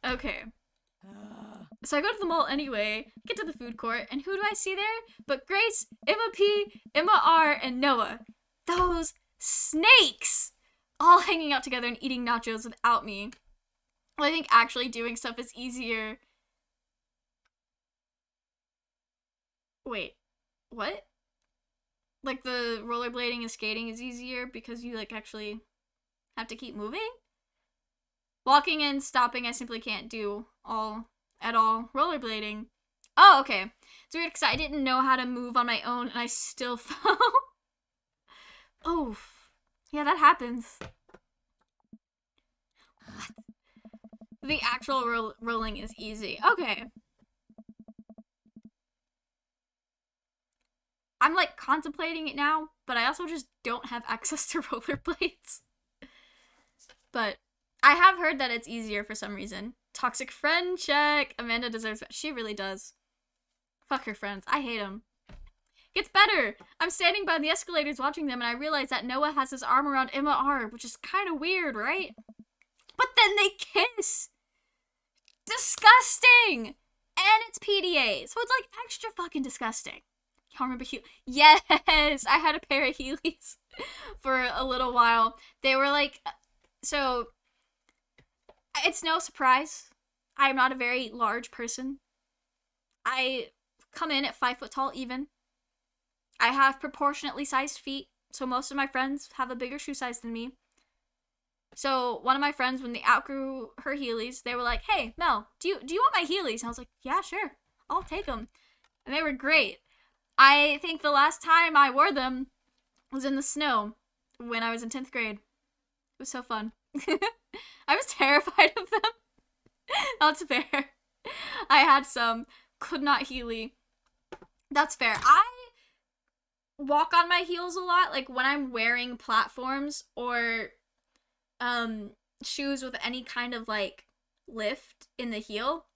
Okay. So I go to the mall anyway, get to the food court, and who do I see there? But Grace, Emma P, Emma R, and Noah. Those snakes all hanging out together and eating nachos without me. Well, I think actually doing stuff is easier. Wait, what? Like the rollerblading and skating is easier because you like actually have to keep moving? Walking and stopping I simply can't do at all. Rollerblading. Oh, okay. It's weird because I didn't know how to move on my own and I still fell. Oof. Yeah, that happens. What? The actual rolling is easy. Okay. I'm like contemplating it now, but I also just don't have access to rollerblades. But I have heard that it's easier for some reason. Toxic friend check. Amanda deserves it. She really does. Fuck her friends. I hate them. Gets better. I'm standing by the escalators watching them and I realize that Noah has his arm around Emma R, which is kind of weird, right? But then they kiss. Disgusting. And it's PDA, so it's like extra fucking disgusting. Y'all remember Yes, I had a pair of Heelys for a little while. They were like, so it's no surprise. I am not a very large person. I come in at 5 foot tall even. I have proportionately sized feet, so most of my friends have a bigger shoe size than me. So one of my friends, when they outgrew her Heelys, they were like, "Hey, Mel, do you want my Heelys?" And I was like, "Yeah, sure, I'll take them." And they were great. I think the last time I wore them was in the snow when I was in 10th grade. It was so fun. I was terrified of them. That's fair. I had some, could not Heely. That's fair. I walk on my heels a lot, like when I'm wearing platforms or shoes with any kind of like lift in the heel.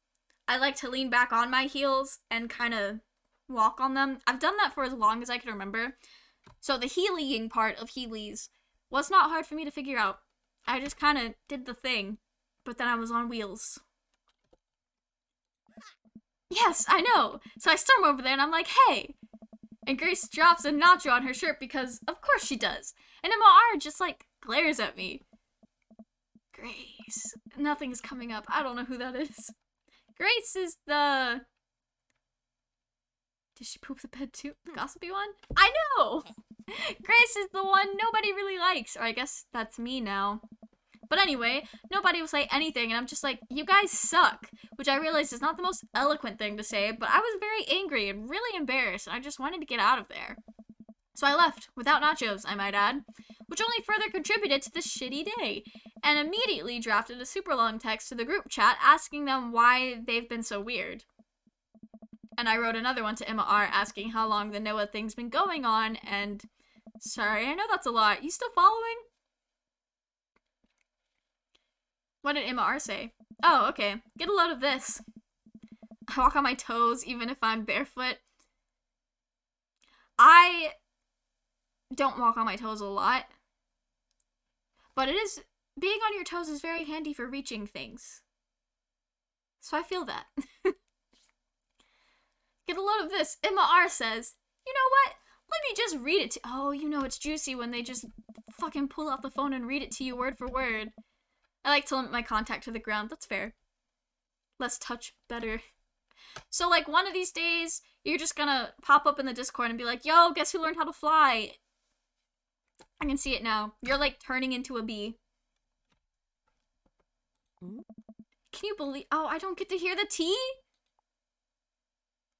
I like to lean back on my heels and kind of walk on them. I've done that for as long as I can remember. So the heelying part of Heelys was not hard for me to figure out. I just kind of did the thing, but then I was on wheels. Yes, I know. So I storm over there and I'm like, "Hey." And Grace drops a nacho on her shirt because of course she does. And MR just like glares at me. Grace. Nothing's coming up. I don't know who that is. Grace is the... Did she poop the bed too? The gossipy one? I know! Grace is the one nobody really likes. Or I guess that's me now. But anyway, nobody will say anything, and I'm just like, "You guys suck." Which I realize is not the most eloquent thing to say, but I was very angry and really embarrassed, and I just wanted to get out of there. So I left, without nachos, I might add, which only further contributed to this shitty day, and immediately drafted a super long text to the group chat asking them why they've been so weird. And I wrote another one to Emma R asking how long the Noah thing's been going on, and sorry, I know that's a lot. You still following? What did Emma R say? Oh, okay. Get a load of this. I walk on my toes even if I'm barefoot. I don't walk on my toes a lot. But being on your toes is very handy for reaching things. So I feel that. Get a load of this. Emma R says, "You know what? Let me just read it to..." Oh, you know it's juicy when they just fucking pull out the phone and read it to you word for word. I like to limit my contact to the ground. That's fair. Less touch, better. So, like, one of these days, you're just gonna pop up in the Discord and be like, "Yo, guess who learned how to fly?" I can see it now. You're, like, turning into a bee. Can you believe... Oh, I don't get to hear the tea?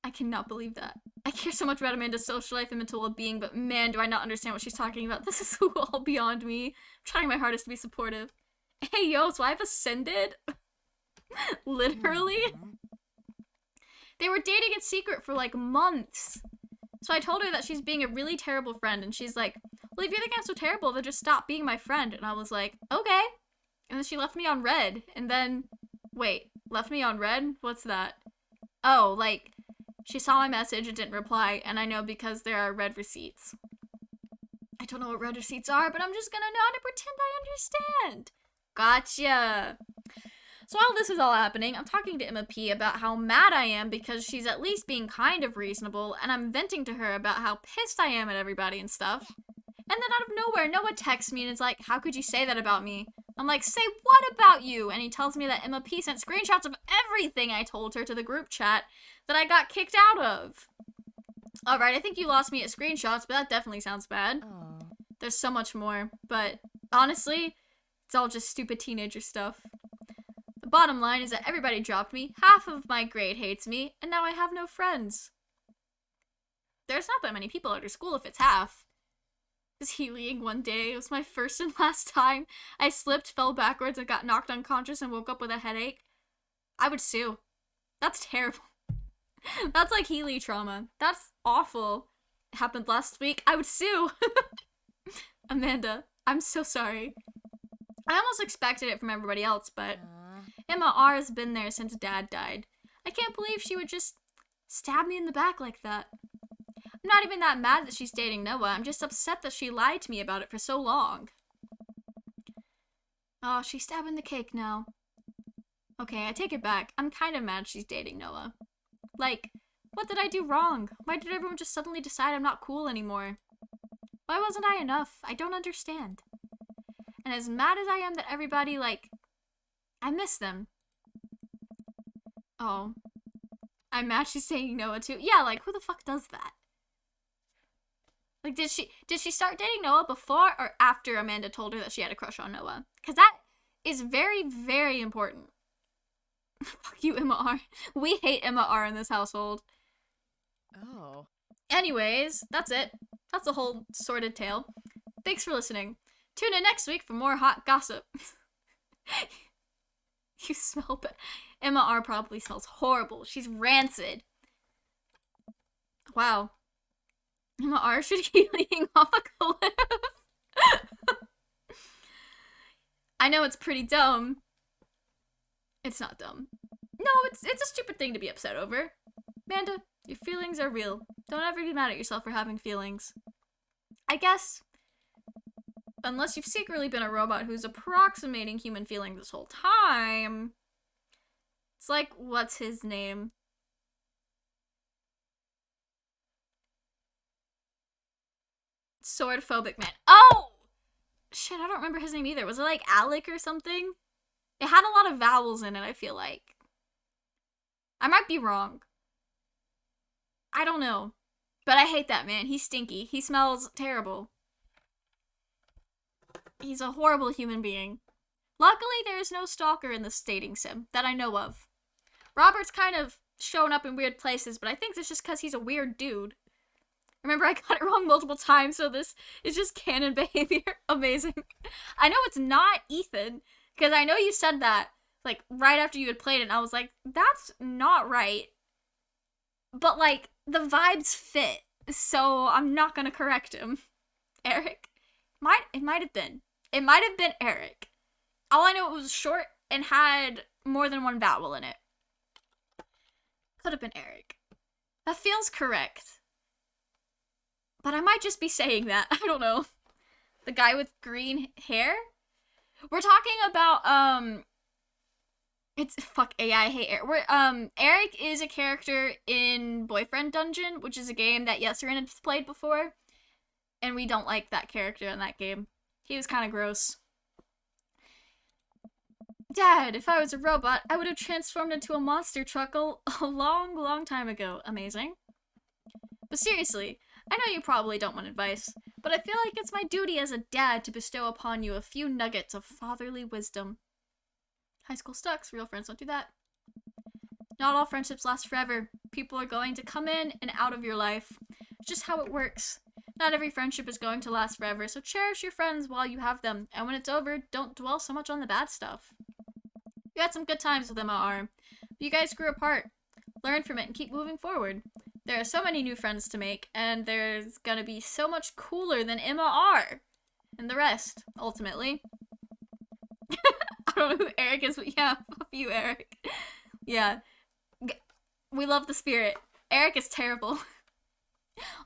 I cannot believe that. I care so much about Amanda's social life and mental well-being, but man, do I not understand what she's talking about. This is all beyond me. I'm trying my hardest to be supportive. Hey, yo, so I've ascended? Literally? They were dating in secret for, like, months. So I told her that she's being a really terrible friend, and she's like, "Well, if you think I'm so terrible, then just stop being my friend." And I was like, "Okay." And then she left me on red, and then... Wait, left me on red? What's that? Oh, like, she saw my message and didn't reply, and I know because there are red receipts. I don't know what red receipts are, but I'm just gonna nod and pretend I understand. Gotcha. So while this is all happening, I'm talking to Emma P about how mad I am because she's at least being kind of reasonable, and I'm venting to her about how pissed I am at everybody and stuff. And then out of nowhere, Noah texts me and is like, how could you say that about me? I'm like, say what about you? And he tells me that Emma P sent screenshots of everything I told her to the group chat that I got kicked out of. Alright, I think you lost me at screenshots, but that definitely sounds bad. Oh. There's so much more, but honestly, it's all just stupid teenager stuff. The bottom line is that everybody dropped me, half of my grade hates me, and now I have no friends. There's not that many people at our school if it's half. I was healing one day. It was my first and last time. I slipped, fell backwards, and got knocked unconscious and woke up with a headache. I would sue. That's terrible. That's like Healy trauma. That's awful. It happened last week. I would sue. Amanda, I'm so sorry. I almost expected it from everybody else, but Emma R has been there since Dad died. I can't believe she would just stab me in the back like that. I'm not even that mad that she's dating Noah. I'm just upset that she lied to me about it for so long. Oh, she's stabbing the cake now. Okay, I take it back. I'm kind of mad she's dating Noah. Like, what did I do wrong? Why did everyone just suddenly decide I'm not cool anymore? Why wasn't I enough? I don't understand. And as mad as I am that everybody, like, I miss them. Oh. I'm mad she's dating Noah too. Yeah, like, who the fuck does that? Like, did she start dating Noah before or after Amanda told her that she had a crush on Noah? Because that is very, very important. Fuck you, Emma R. We hate Emma R in this household. Oh. Anyways, that's it. That's the whole sordid tale. Thanks for listening. Tune in next week for more hot gossip. You smell bad. Emma R probably smells horrible. She's rancid. Wow. Emma R should keep leaning off a cliff. I know it's pretty dumb. It's not dumb. No, it's a stupid thing to be upset over. Amanda, your feelings are real. Don't ever be mad at yourself for having feelings. I guess, unless you've secretly been a robot who's approximating human feelings this whole time, it's like, what's his name? Swordphobic man. Oh! Shit, I don't remember his name either. Was it like Alec or something? It had a lot of vowels in it, I feel like. I might be wrong. I don't know. But I hate that man. He's stinky. He smells terrible. He's a horrible human being. Luckily, there is no stalker in this dating sim that I know of. Robert's kind of shown up in weird places, but I think it's just because he's a weird dude. Remember, I got it wrong multiple times, so this is just canon behavior. Amazing. I know it's not Ethan, because I know you said that, like, right after you had played it, and I was like, that's not right. But, like, the vibes fit, so I'm not gonna correct him. Eric? It might have been. It might have been Eric. All I know, it was short and had more than one vowel in it. Could have been Eric. That feels correct. But I might just be saying that. I don't know. The guy with green hair? We're talking about, it's, fuck AI, I hate Eric. Eric is a character in Boyfriend Dungeon, which is a game that Yeserin has played before. And we don't like that character in that game. He was kind of gross. Dad, if I was a robot, I would have transformed into a monster truck a long, long time ago. Amazing. But seriously, I know you probably don't want advice, but I feel like it's my duty as a dad to bestow upon you a few nuggets of fatherly wisdom. High school sucks. Real friends don't do that. Not all friendships last forever. People are going to come in and out of your life. It's just how it works. Not every friendship is going to last forever, so cherish your friends while you have them, and when it's over, don't dwell so much on the bad stuff. You had some good times with Emma R. You guys grew apart. Learn from it and keep moving forward. There are so many new friends to make, and there's gonna be so much cooler than Emma R. And the rest, ultimately. I don't know who Eric is, but yeah, fuck you, Eric. Yeah. We love the spirit. Eric is terrible.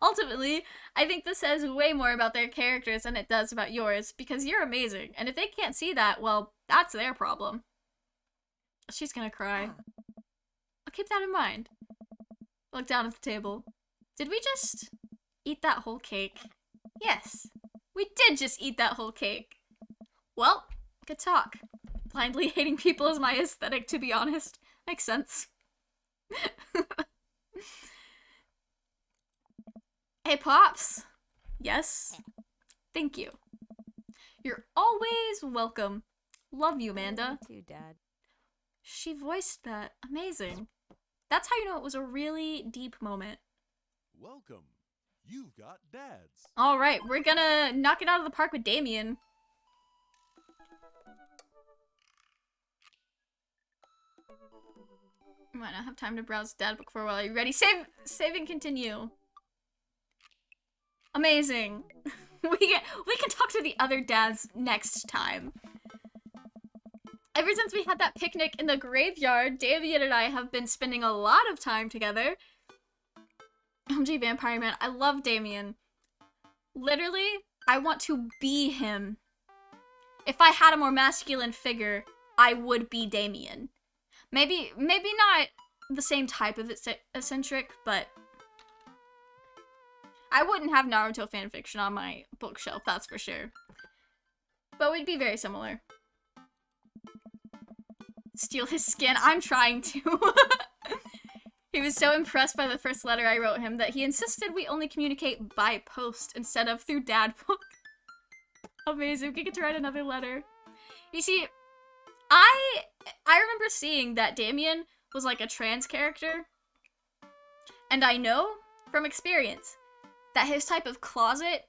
Ultimately, I think this says way more about their characters than it does about yours, because you're amazing, and if they can't see that, well, that's their problem. She's gonna cry. I'll keep that in mind. Look down at the table. Did we just eat that whole cake? Yes. We did just eat that whole cake. Well, good talk. Blindly hating people is my aesthetic, to be honest. Makes sense. Hey, Pops. Yes? Thank you. You're always welcome. Love you, Amanda. You too, Dad. She voiced that. Amazing. That's how you know it was a really deep moment. Welcome. You've got dads. Alright, we're gonna knock it out of the park with Damien. You might not have time to browse dad book for a while. Are you ready? Save and continue. Amazing. we can talk to the other dads next time. Ever since we had that picnic in the graveyard, Damien and I have been spending a lot of time together. OMG Vampire Man, I love Damien. Literally, I want to be him. If I had a more masculine figure, I would be Damien. Maybe not the same type of eccentric, but I wouldn't have Naruto fanfiction on my bookshelf, that's for sure. But we'd be very similar. Steal his skin, I'm trying to. He was so impressed by the first letter I wrote him that he insisted we only communicate by post instead of through dad book. Amazing, we get to write another letter. You see, I remember seeing that Damien was like a trans character. And I know from experience that his type of closet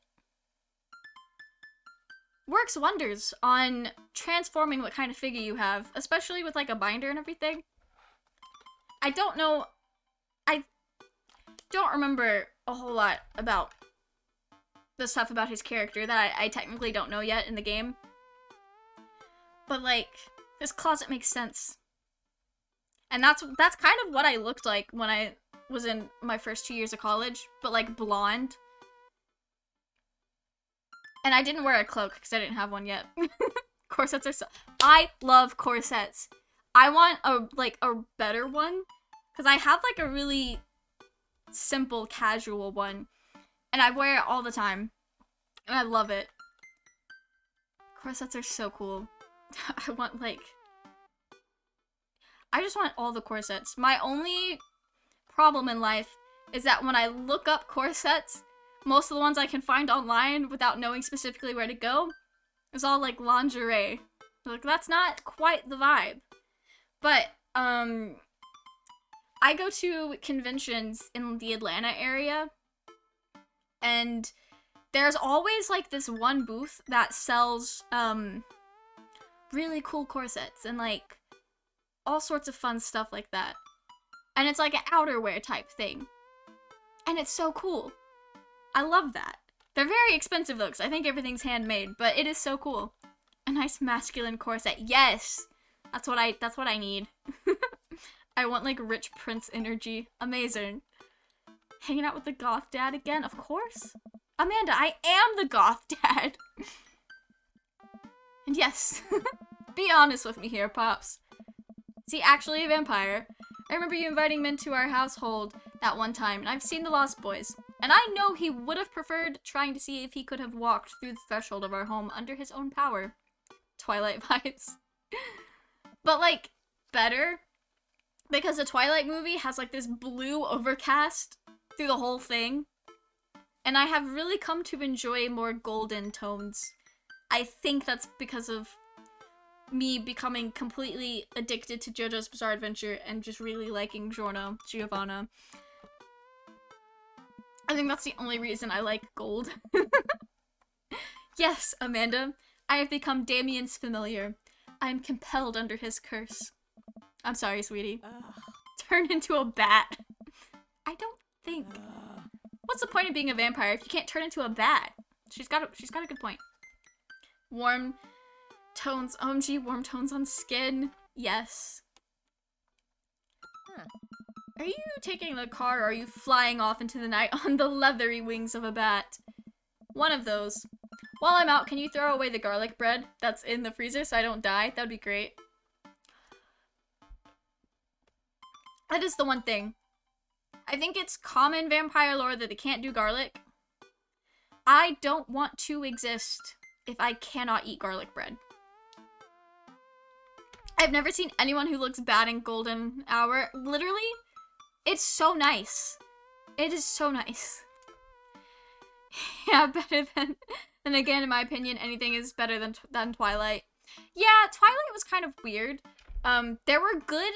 works wonders on transforming what kind of figure you have, especially with like a binder and everything. I don't remember a whole lot about the stuff about his character that I technically don't know yet in the game. But like, his closet makes sense. And that's kind of what I looked like when I was in my first 2 years of college, but like blonde. And I didn't wear a cloak because I didn't have one yet. Corsets are so— I love corsets. I want a better one because I have like a really simple casual one and I wear it all the time and I love it. Corsets are so cool. I just want all the corsets. My only problem in life is that when I look up corsets, most of the ones I can find online without knowing specifically where to go is all like lingerie. Like, that's not quite the vibe. But, I go to conventions in the Atlanta area, and there's always like this one booth that sells, really cool corsets and like all sorts of fun stuff like that. And it's like an outerwear type thing. And it's so cool. I love that. They're very expensive though, because I think everything's handmade, but it is so cool. A nice masculine corset. Yes! That's what I need. I want like rich prince energy. Amazing. Hanging out with the goth dad again? Of course. Amanda, I am the goth dad. And yes, be honest with me here, Pops. Is he actually a vampire? I remember you inviting him into our household that one time, and I've seen The Lost Boys. And I know he would have preferred trying to see if he could have walked through the threshold of our home under his own power. Twilight vibes. But like, better. Because the Twilight movie has like this blue overcast through the whole thing. And I have really come to enjoy more golden tones. I think that's because of me becoming completely addicted to JoJo's Bizarre Adventure and just really liking Giovanna. I think that's the only reason I like gold. Yes, Amanda, I have become Damien's familiar. I am compelled under his curse. I'm sorry, sweetie. Turn into a bat. I don't think. What's the point of being a vampire if you can't turn into a bat? She's got a good point. Warm tones. OMG, warm tones on skin. Yes. Huh. Are you taking the car or are you flying off into the night on the leathery wings of a bat? One of those. While I'm out, can you throw away the garlic bread that's in the freezer so I don't die? That'd be great. That is the one thing. I think it's common vampire lore that they can't do garlic. I don't want to exist if I cannot eat garlic bread. I've never seen anyone who looks bad in golden hour. Literally, it's so nice. It is so nice. Yeah, better than again, in my opinion, anything is better than Twilight. Yeah, Twilight was kind of weird. There were good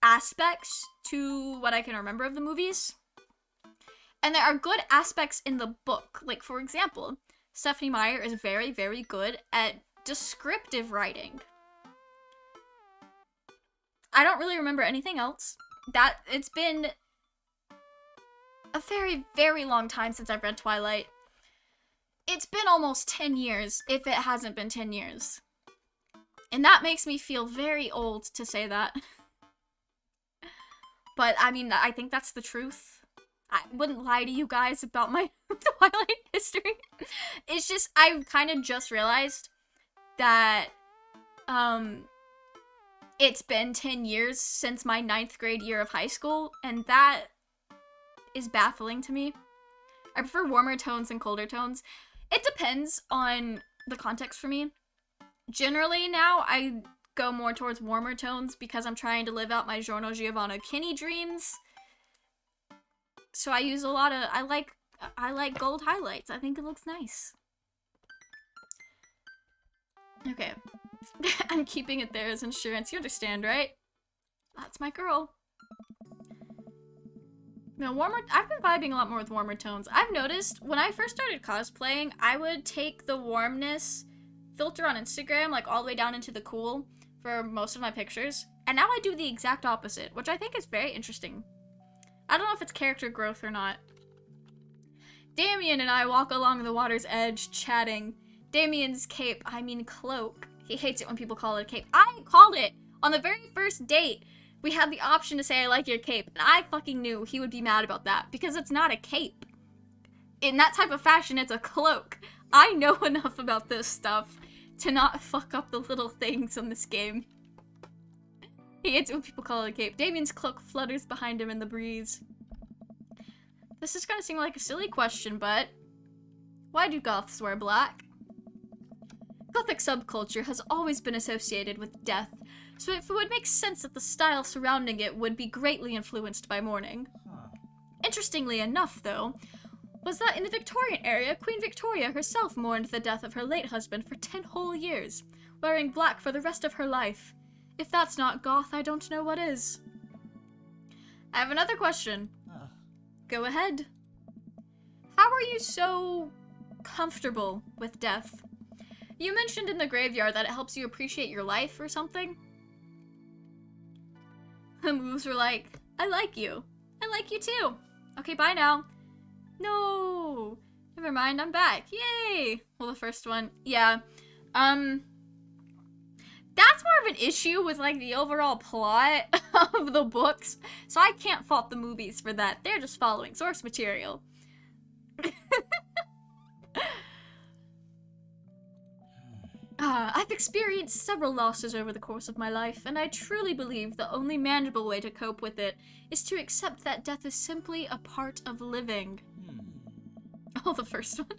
aspects to what I can remember of the movies. And there are good aspects in the book. Like, for example, Stephenie Meyer is very, very good at descriptive writing. I don't really remember anything else. It's been a very, very long time since I've read Twilight. It's been almost 10 years, if it hasn't been 10 years. And that makes me feel very old to say that. But, I mean, I think that's the truth. I wouldn't lie to you guys about my Twilight history. It's just, I kind of just realized that, it's been 10 years since my 9th grade year of high school, and that is baffling to me. I prefer warmer tones and colder tones. It depends on the context for me. Generally now, I go more towards warmer tones because I'm trying to live out my Giorno Giovanna Kinney dreams. So I use a lot of, I like gold highlights. I think it looks nice. Okay. I'm keeping it there as insurance. You understand, right? That's my girl. No, I've been vibing a lot more with warmer tones. I've noticed when I first started cosplaying, I would take the warmness filter on Instagram, like all the way down into the cool for most of my pictures. And now I do the exact opposite, which I think is very interesting. I don't know if it's character growth or not. Damien and I walk along the water's edge, chatting. Damien's cape, I mean cloak. He hates it when people call it a cape. I called it on the very first date. We had the option to say I like your cape, and I fucking knew he would be mad about that because it's not a cape. In that type of fashion, it's a cloak. I know enough about this stuff to not fuck up the little things in this game. He hates it when people call it a cape. Damien's cloak flutters behind him in the breeze. This is gonna seem like a silly question, but why do goths wear black? Gothic subculture has always been associated with death, so it would make sense that the style surrounding it would be greatly influenced by mourning. Interestingly enough, though, was that in the Victorian era, Queen Victoria herself mourned the death of her late husband for 10 whole years, wearing black for the rest of her life. If that's not goth, I don't know what is. I have another question. Go ahead. How are you so comfortable with death? You mentioned in the graveyard that it helps you appreciate your life or something. The moves were like, I like you. I like you too. Okay, bye now. No. Never mind, I'm back. Yay. Well, the first one. Yeah. That's more of an issue with, like, the overall plot of the books. So I can't fault the movies for that. They're just following source material. I've experienced several losses over the course of my life, and I truly believe the only manageable way to cope with it is to accept that death is simply a part of living. Oh, the first one.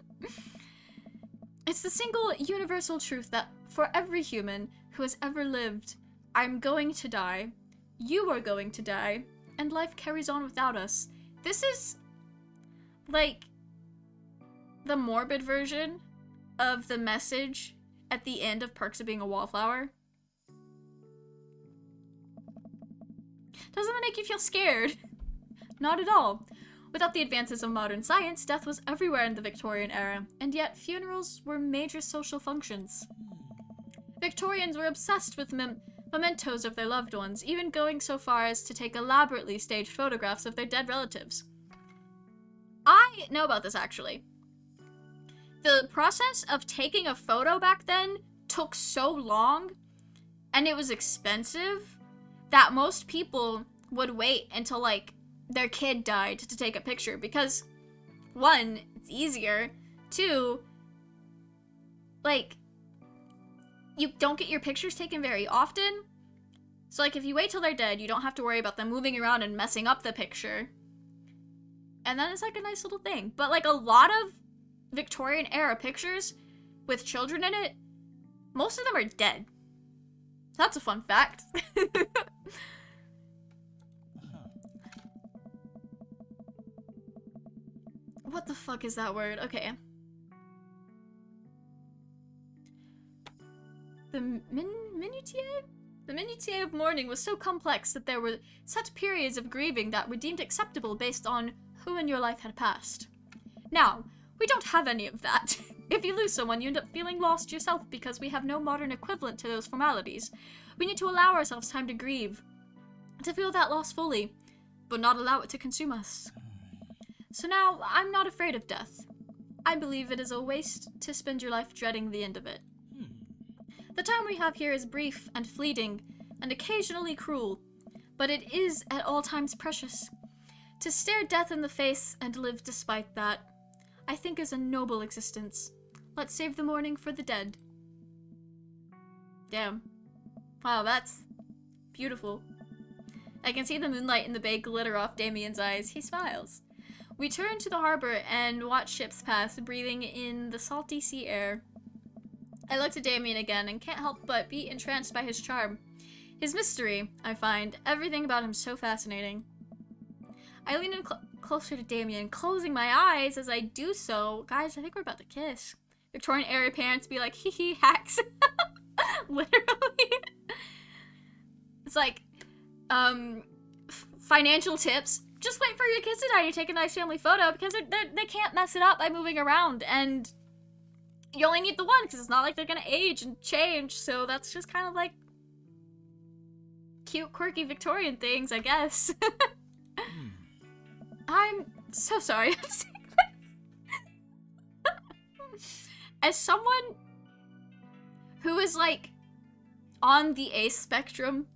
It's the single universal truth that for every human who has ever lived, I'm going to die, you are going to die, and life carries on without us. This is, like, the morbid version of the message at the end of Perks of Being a Wallflower. Doesn't that make you feel scared? Not at all. Without the advances of modern science, death was everywhere in the Victorian era, and yet funerals were major social functions. Victorians were obsessed with mementos of their loved ones, even going so far as to take elaborately staged photographs of their dead relatives. I know about this, actually. The process of taking a photo back then took so long, and it was expensive, that most people would wait until, like, their kid died to take a picture, because, one, it's easier, two, like, you don't get your pictures taken very often, so, like, if you wait till they're dead, you don't have to worry about them moving around and messing up the picture, and then it's, like, a nice little thing. But, like, a lot of Victorian era pictures with children in it, most of them are dead. That's a fun fact. What the fuck is that word? Okay. The minutiae? The minutiae of mourning was so complex that there were set periods of grieving that were deemed acceptable based on who in your life had passed. Now, we don't have any of that. If you lose someone, you end up feeling lost yourself because we have no modern equivalent to those formalities. We need to allow ourselves time to grieve, to feel that loss fully, but not allow it to consume us. So now, I'm not afraid of death. I believe it is a waste to spend your life dreading the end of it. The time we have here is brief and fleeting, and occasionally cruel, but it is at all times precious. To stare death in the face and live despite that, I think is a noble existence. Let's save the mourning for the dead. Damn. Wow, that's beautiful. I can see the moonlight in the bay glitter off Damien's eyes. He smiles. We turn to the harbor and watch ships pass, breathing in the salty sea air. I look to Damien again and can't help but be entranced by his charm. His mystery, I find. Everything about him so fascinating. I lean in closer to Damien, closing my eyes as I do so. Guys, I think we're about to kiss. Victorian era parents be like, hee hee, hacks. Literally. It's like, financial tips. Just wait for your kids to die to take a nice family photo because they can't mess it up by moving around, and you only need the one because it's not like they're gonna age and change, so that's just kind of like cute, quirky Victorian things, I guess. I'm so sorry. As someone who is like on the ace spectrum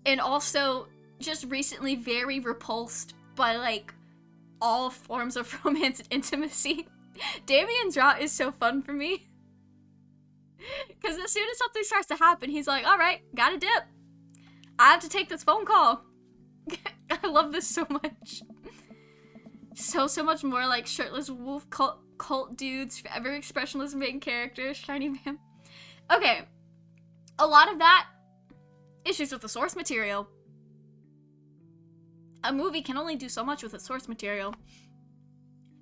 and also just recently very repulsed by like all forms of romance and intimacy, Damien's route is so fun for me. Because as soon as something starts to happen, he's like, alright, gotta dip. I have to take this phone call. I love this so much. So much more like shirtless wolf cult dudes, forever expressionless main characters, shiny man. Okay. A lot of that, issues with the source material. A movie can only do so much with its source material.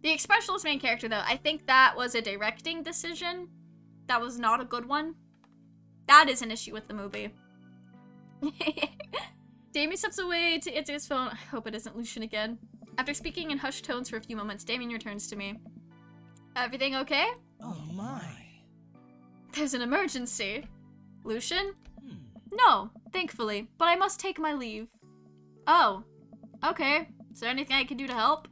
The expressionless main character, though, I think that was a directing decision. That was not a good one. That is an issue with the movie. Damien steps away to answer his phone. I hope it isn't Lucian again. After speaking in hushed tones for a few moments, Damien returns to me. Everything okay? Oh my. There's an emergency. Lucian? No, thankfully, but I must take my leave. Oh. Okay. Is there anything I can do to help?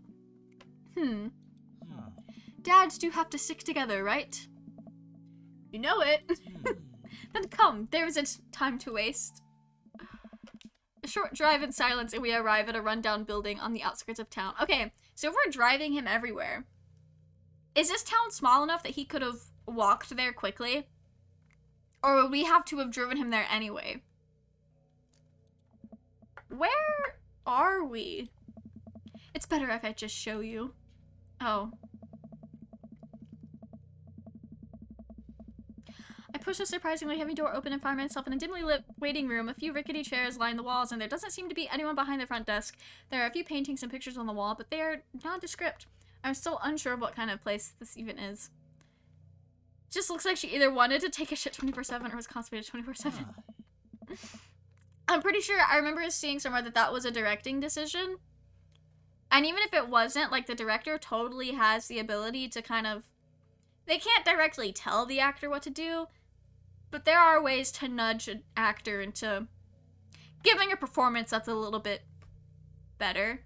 Dads do have to stick together, right? You know it. Then come, there isn't time to waste. A short drive in silence and we arrive at a rundown building on the outskirts of town. Okay, so if we're driving him everywhere, is this town small enough that he could have walked there quickly? Or would we have to have driven him there anyway? Where are we? It's better if I just show you. Oh. I push a surprisingly heavy door open and find myself in a dimly lit waiting room. A few rickety chairs line the walls, and there doesn't seem to be anyone behind the front desk. There are a few paintings and pictures on the wall, but they are nondescript. I'm still unsure of what kind of place this even is. Just looks like she either wanted to take a shit 24/7 or was constipated 24/7. I'm pretty sure I remember seeing somewhere that that was a directing decision. And even if it wasn't, like, the director totally has the ability to kind of... They can't directly tell the actor what to do, but there are ways to nudge an actor into giving a performance that's a little bit better.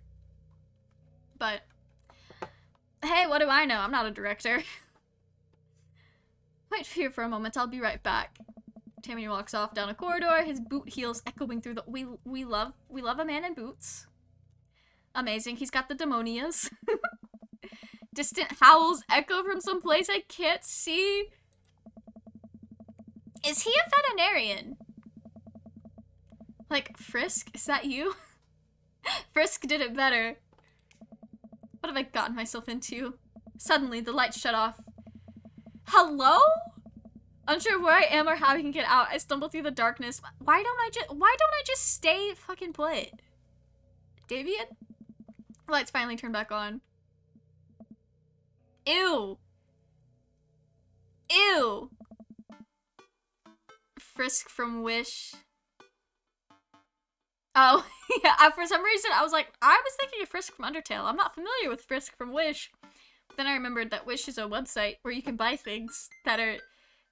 But, hey, what do I know? I'm not a director. Wait here for a moment, I'll be right back. Damien walks off down a corridor, his boot heels echoing through the... We love a man in boots. Amazing, he's got the demonias. Distant howls echo from some place I can't see. Is he a veterinarian? Like, Frisk, is that you? Frisk did it better. What have I gotten myself into? Suddenly, the lights shut off. Hello? Unsure where I am or how I can get out, I stumble through the darkness. Why don't I just stay fucking put? Damien? Lights finally turn back on. Ew. Ew. Frisk from Wish. Oh, yeah, for some reason I was thinking of Frisk from Undertale. I'm not familiar with Frisk from Wish. But then I remembered that Wish is a website where you can buy things that are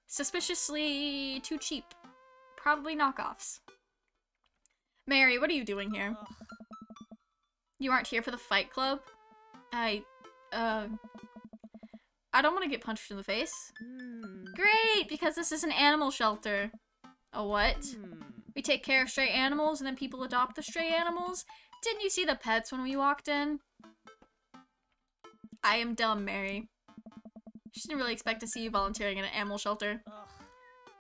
suspiciously too cheap. Probably knockoffs. Mary, what are you doing here? You aren't here for the fight club? I don't want to get punched in the face. Great, because this is an animal shelter. A what? We take care of stray animals and then people adopt the stray animals? Didn't you see the pets when we walked in? I am dumb, Mary. She didn't really expect to see you volunteering in an animal shelter.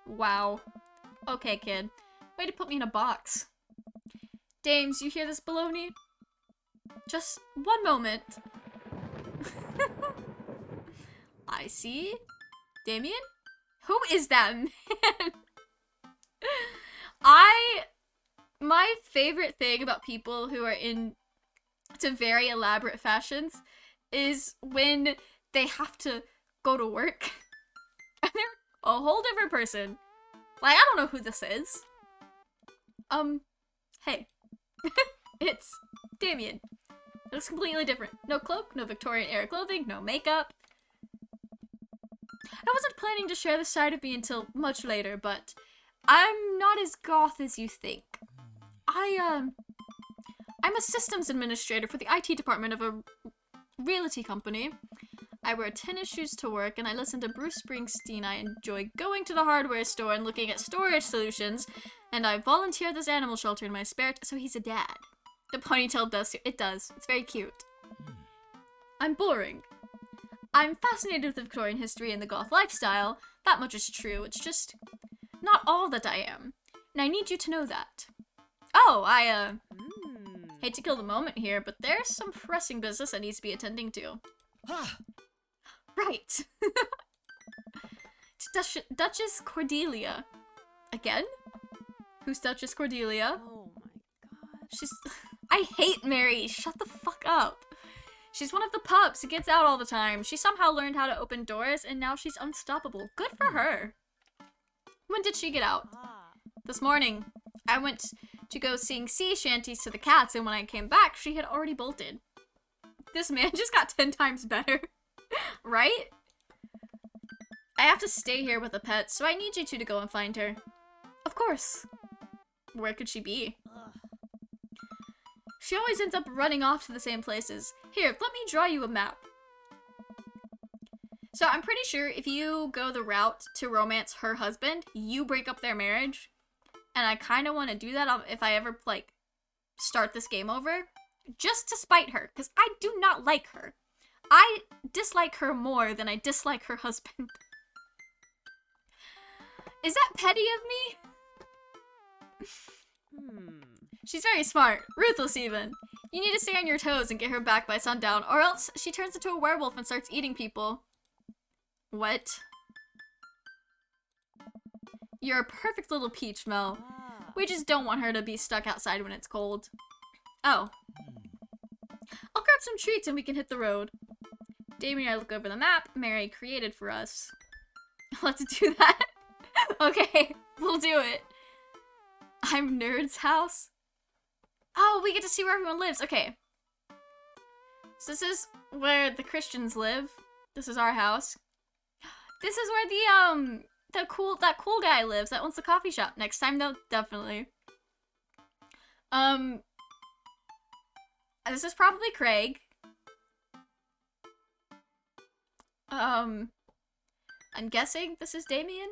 Wow. Okay, kid. Way to put me in a box. Dames, you hear this baloney? Just one moment. I see. Damien? Who is that man? My favorite thing about people who are into very elaborate fashions is when they have to go to work and they're a whole different person. Like, I don't know who this is. Hey. It's Damien. It looks completely different. No cloak, no Victorian era clothing, no makeup. I wasn't planning to share this side of me until much later, but I'm not as goth as you think. I'm a systems administrator for the IT department of a realty company. I wear tennis shoes to work, and I listen to Bruce Springsteen. I enjoy going to the hardware store and looking at storage solutions, and I volunteer at this animal shelter in my spare so he's a dad. The ponytail does. It does. It's very cute. I'm boring. I'm fascinated with Victorian history and the goth lifestyle. That much is true. It's just not all that I am. And I need you to know that. Oh, I hate to kill the moment here, but there's some pressing business I need to be attending to. Right. Duchess Cordelia. Again? Who's Duchess Cordelia? Oh my god. She's... I hate Mary. Shut the fuck up. She's one of the pups who gets out all the time. She somehow learned how to open doors, and now she's unstoppable. Good for her. When did she get out? This morning. I went to go sing sea shanties to the cats, and when I came back, she had already bolted. This man just got 10 times better. Right? I have to stay here with the pets, so I need you two to go and find her. Of course. Where could she be? She always ends up running off to the same places. Here, let me draw you a map. So I'm pretty sure if you go the route to romance her husband, you break up their marriage. And I kind of want to do that if I ever, like, start this game over. Just to spite her, because I do not like her. I dislike her more than I dislike her husband. Is that petty of me? She's very smart. Ruthless, even. You need to stay on your toes and get her back by sundown, or else she turns into a werewolf and starts eating people. What? You're a perfect little peach, Mel. We just don't want her to be stuck outside when it's cold. Oh. I'll grab some treats and we can hit the road. Damien and I look over the map Mary created for us. Let's do that. Okay, we'll do it. I'm Nerd's house. Oh, we get to see where everyone lives. Okay. So this is where the Christians live. This is our house. This is where that cool guy lives that owns the coffee shop. Next time though, definitely. This is probably Craig. I'm guessing this is Damien.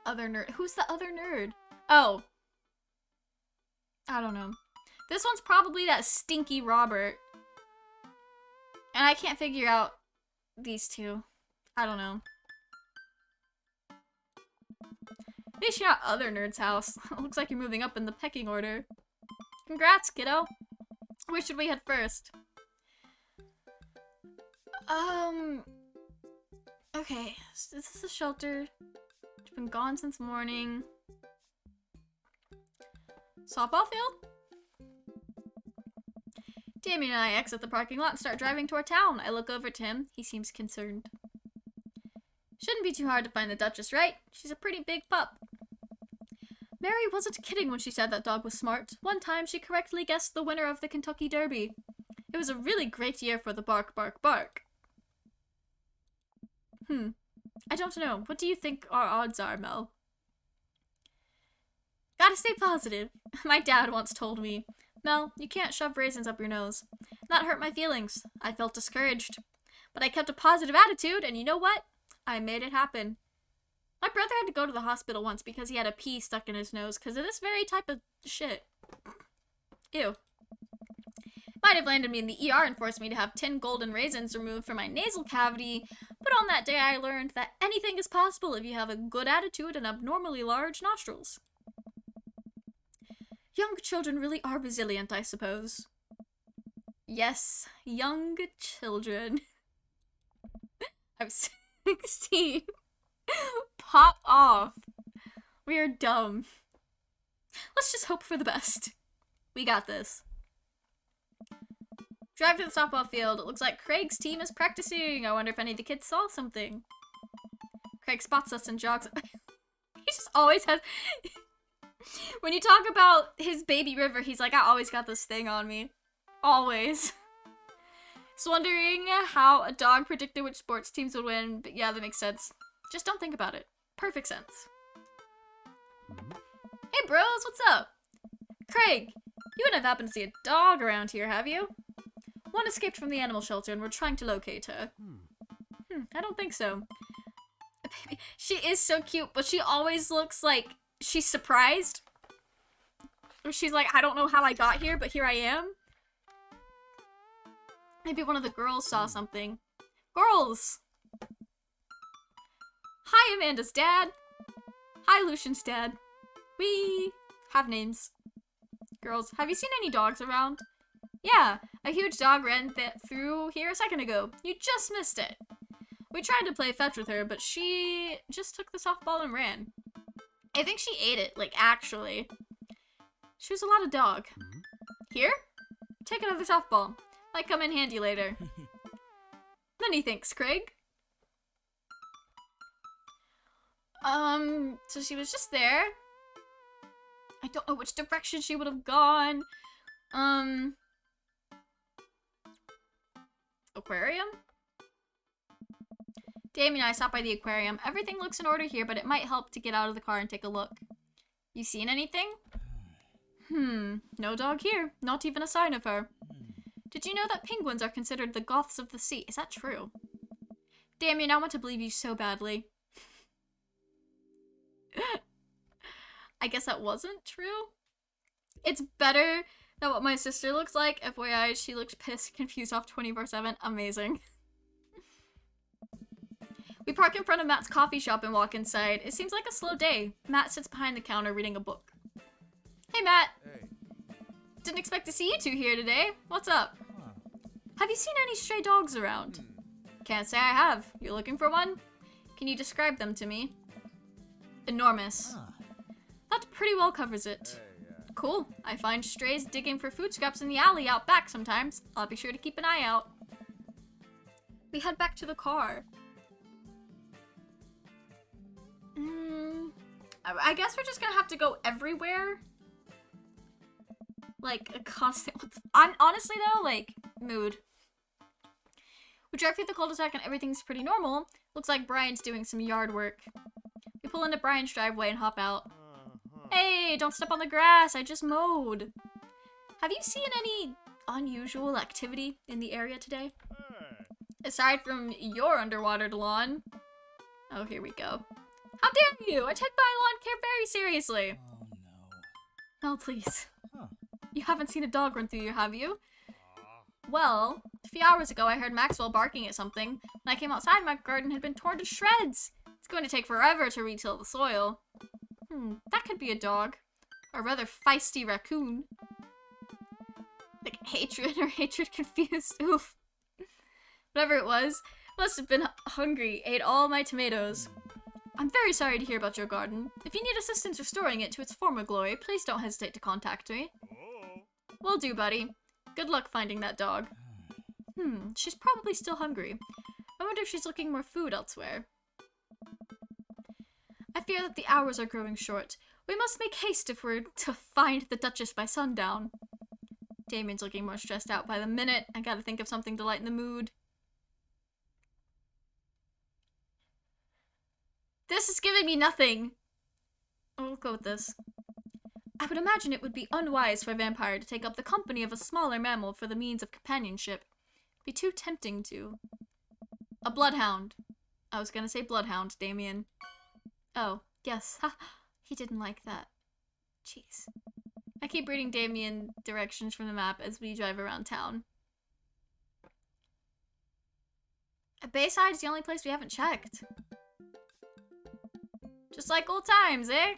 Other nerd. Who's the other nerd? Oh. I don't know. This one's probably that stinky Robert. And I can't figure out these two. I don't know. At least you're not other nerd's house. Looks like you're moving up in the pecking order. Congrats, kiddo. Where should we head first? Okay, so this is a shelter. It's been gone since morning. Softball field? Damien and I exit the parking lot and start driving toward town. I look over to him. He seems concerned. Shouldn't be too hard to find the Duchess, right? She's a pretty big pup. Mary wasn't kidding when she said that dog was smart. One time she correctly guessed the winner of the Kentucky Derby. It was a really great year for the bark, bark, bark. I don't know. What do you think our odds are, Mel? Gotta stay positive. My dad once told me, Mel, you can't shove raisins up your nose. That hurt my feelings. I felt discouraged. But I kept a positive attitude, and you know what? I made it happen. My brother had to go to the hospital once because he had a pea stuck in his nose because of this very type of shit. Ew. Might have landed me in the ER and forced me to have 10 golden raisins removed from my nasal cavity, but on that day I learned that anything is possible if you have a good attitude and abnormally large nostrils. Young children really are resilient, I suppose. Yes, young children. I'm 16. Pop off. We are dumb. Let's just hope for the best. We got this. Drive to the softball field. It looks like Craig's team is practicing. I wonder if any of the kids saw something. Craig spots us and jogs. He just always has... When you talk about his baby River, he's like, I always got this thing on me. Always. Just wondering how a dog predicted which sports teams would win, but yeah, that makes sense. Just don't think about it. Perfect sense. Hey bros, what's up? Craig, you wouldn't have happened to see a dog around here, have you? One escaped from the animal shelter and we're trying to locate her. I don't think so. Baby, she is so cute, but she always looks like she's surprised. Or she's like, I don't know how I got here, but here I am. Maybe one of the girls saw something. Girls! Hi, Amanda's dad. Hi, Lucian's dad. We have names. Girls, have you seen any dogs around? Yeah, a huge dog ran through here a second ago. You just missed it. We tried to play fetch with her, but she just took the softball and ran. I think she ate it, like, actually. She was a lot of dog. Here? Take another softball. Might come in handy later. Many thanks, Craig. So she was just there. I don't know which direction she would have gone. Aquarium? Damien and I stopped by the aquarium. Everything looks in order here, but it might help to get out of the car and take a look. You seen anything? No dog here. Not even a sign of her. Did you know that penguins are considered the goths of the sea? Is that true? Damien, I want to believe you so badly. I guess that wasn't true. It's better than what my sister looks like. FYI, she looks pissed, confused off 24/7. Amazing. We park in front of Matt's coffee shop and walk inside. It seems like a slow day. Matt sits behind the counter reading a book. Hey, Matt. Hey. Didn't expect to see you two here today. What's up? Have you seen any stray dogs around? Can't say I have. You looking for one? Can you describe them to me? Enormous. That pretty well covers it. Cool. I find strays digging for food scraps in the alley out back sometimes. I'll be sure to keep an eye out. We head back to the car. I guess we're just gonna have to go everywhere. Like, a constant... honestly, though, like, mood. We drive through the cul-de-sac and everything's pretty normal. Looks like Brian's doing some yard work. We pull into Brian's driveway and hop out. Hey, don't step on the grass. I just mowed. Have you seen any unusual activity in the area today? Aside from your underwater lawn. Oh, here we go. How dare you! I take my lawn care very seriously. Oh no. Oh, please. Huh. You haven't seen a dog run through you, have you? Well, a few hours ago I heard Maxwell barking at something. When I came outside, my garden had been torn to shreds. It's going to take forever to retill the soil. That could be a dog. Or rather feisty raccoon. Like hatred or hatred confused. Oof. Whatever it was, must have been hungry, ate all my tomatoes. I'm very sorry to hear about your garden. If you need assistance restoring it to its former glory, please don't hesitate to contact me. Will do, buddy. Good luck finding that dog. She's probably still hungry. I wonder if she's looking more food elsewhere. I fear that the hours are growing short. We must make haste if we're to find the Duchess by sundown. Damien's looking more stressed out by the minute. I gotta think of something to lighten the mood. This is giving me nothing. I'll go with this. I would imagine it would be unwise for a vampire to take up the company of a smaller mammal for the means of companionship. Be too tempting to. A bloodhound. I was gonna say bloodhound, Damien. Oh, yes. Ha! He didn't like that. Jeez. I keep reading Damien directions from the map as we drive around town. Bayside's the only place we haven't checked. Just like old times, eh?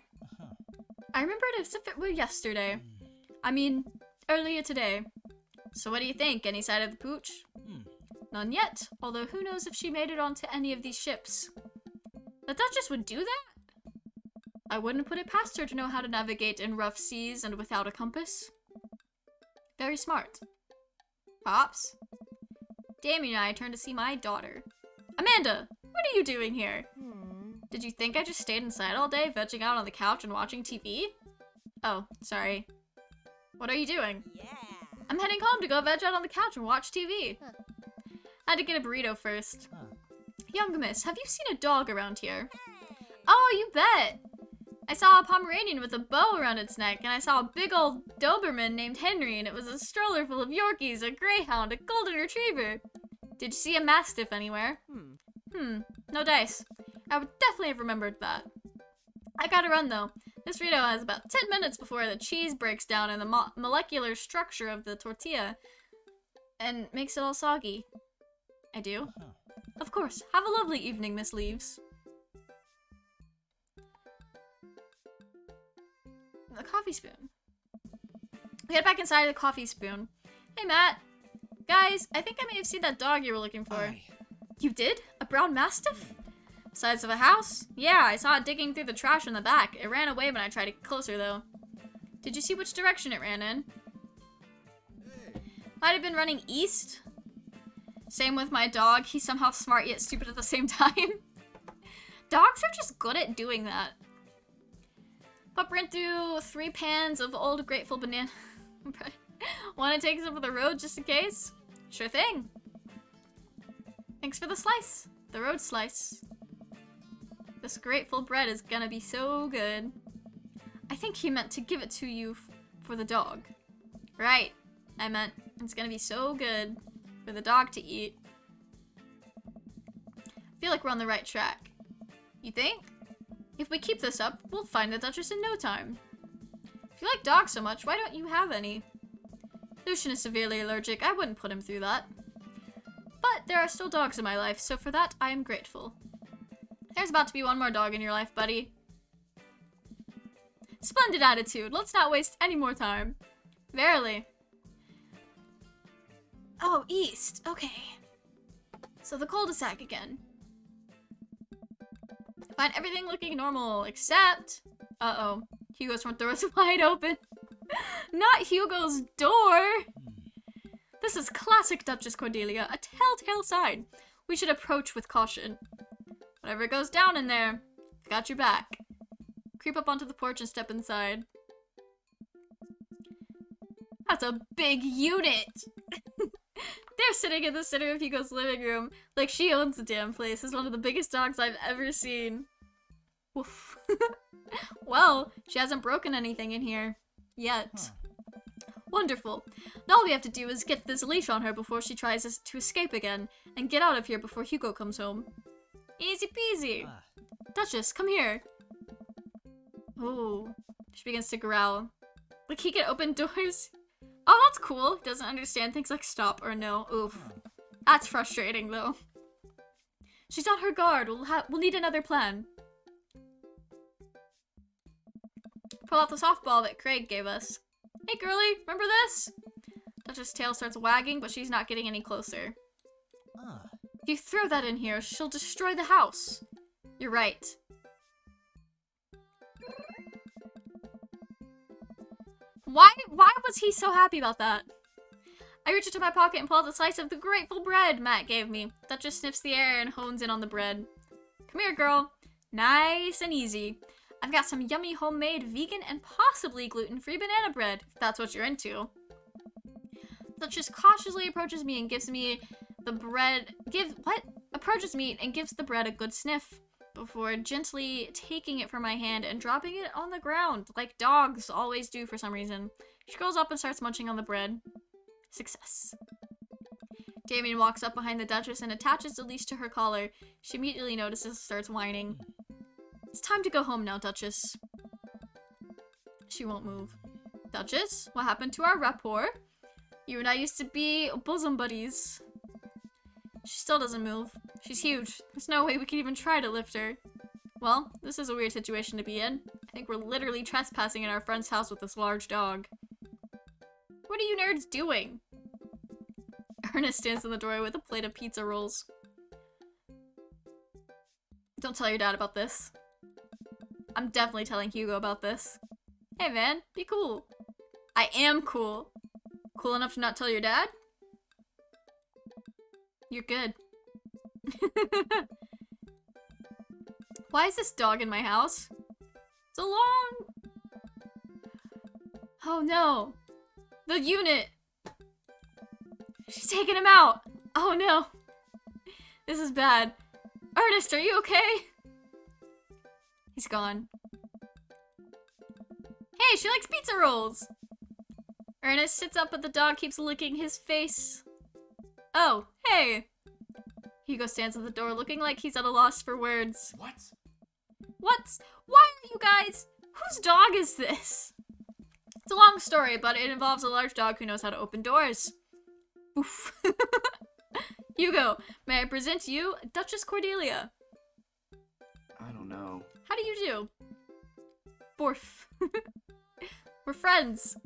I remember it as if it were yesterday. I mean, earlier today. So what do you think? Any side of the pooch? None yet, although who knows if she made it onto any of these ships. The Duchess would do that? I wouldn't put it past her to know how to navigate in rough seas and without a compass. Very smart. Pops? Damien and I turned to see my daughter. Amanda, what are you doing here? Did you think I just stayed inside all day, vegging out on the couch and watching TV? Oh, sorry. What are you doing? Yeah. I'm heading home to go veg out on the couch and watch TV. I had to get a burrito first. Young miss, have you seen a dog around here? Oh, you bet! I saw a Pomeranian with a bow around its neck, and I saw a big old Doberman named Henry, and it was a stroller full of Yorkies, a Greyhound, a Golden Retriever. Did you see a Mastiff anywhere? No dice. I would definitely have remembered that. I gotta run, though. This burrito has about 10 minutes before the cheese breaks down in the molecular structure of the tortilla and makes it all soggy. I do? Of course. Have a lovely evening, Miss Leaves. The coffee spoon. We head back inside the coffee spoon. Hey, Matt. Guys, I think I may have seen that dog you were looking for. You did? A brown mastiff? Size of a house? Yeah, I saw it digging through the trash in the back. It ran away when I tried to get closer, though. Did you see which direction it ran in? Might have been running east. Same with my dog. He's somehow smart yet stupid at the same time. Dogs are just good at doing that. Pup ran through 3 pans of old grateful banana. Want to take some of the road just in case? Sure thing. Thanks for the slice. The road slice. This grateful bread is gonna be so good. I think he meant to give it to you for the dog. Right. I meant it's gonna be so good for the dog to eat. I feel like we're on the right track. You think? If we keep this up, we'll find the Duchess in no time. If you like dogs so much, why don't you have any? Lucian is severely allergic. I wouldn't put him through that. But there are still dogs in my life, so for that, I am grateful. There's about to be one more dog in your life, buddy. Splendid attitude. Let's not waste any more time. Verily. Oh, east. Okay. So the cul-de-sac again. Find everything looking normal, except... Uh-oh. Hugo's front door is wide open. Not Hugo's door! This is classic Duchess Cordelia, a telltale sign. We should approach with caution. Whatever goes down in there, got your back. Creep up onto the porch and step inside. That's a big unit! They're sitting in the center of Hugo's living room like she owns the damn place. It's one of the biggest dogs I've ever seen. Woof. Well, she hasn't broken anything in here. Yet. Wonderful. Now all we have to do is get this leash on her before she tries to escape again, and get out of here before Hugo comes home. Easy peasy. Duchess, come here. Oh, she begins to growl. Like he can open doors. Oh, that's cool. Doesn't understand things like stop or no. Oof. That's frustrating, though. She's on her guard. We'll need another plan. Pull out the softball that Craig gave us. Hey, girlie, remember this? Duchess' tail starts wagging, but she's not getting any closer. Ah, If you throw that in here, she'll destroy the house. You're right. Why was he so happy about that? I reach into my pocket and pull out the slice of the grateful bread Matt gave me. Duchess sniffs the air and hones in on the bread. Come here, girl. Nice and easy. I've got some yummy homemade vegan and possibly gluten-free banana bread, if that's what you're into. Duchess cautiously approaches me and gives me the bread. Approaches me and gives the bread a good sniff before gently taking it from my hand and dropping it on the ground, like dogs always do for some reason. She goes up and starts munching on the bread. Success. Damien walks up behind the Duchess and attaches the leash to her collar. She immediately notices and starts whining. It's time to go home now, Duchess. She won't move. Duchess, what happened to our rapport? You and I used to be bosom buddies. She still doesn't move. She's huge. There's no way we could even try to lift her. Well, this is a weird situation to be in. I think we're literally trespassing in our friend's house with this large dog. What are you nerds doing? Ernest stands in the doorway with a plate of pizza rolls. Don't tell your dad about this. I'm definitely telling Hugo about this. Hey man, be cool. I am cool. Cool enough to not tell your dad? You're good. Why is this dog in my house? It's a long... Oh no. The unit! She's taking him out! Oh no! This is bad. Ernest, are you okay? He's gone. Hey, she likes pizza rolls! Ernest sits up but the dog keeps licking his face. Oh, hey! Hugo stands at the door looking like he's at a loss for words. What? What? Why are you guys? Whose dog is this? It's a long story, but it involves a large dog who knows how to open doors. Oof. Hugo, may I present you Duchess Cordelia? I don't know. How do you do? Borf. We're friends.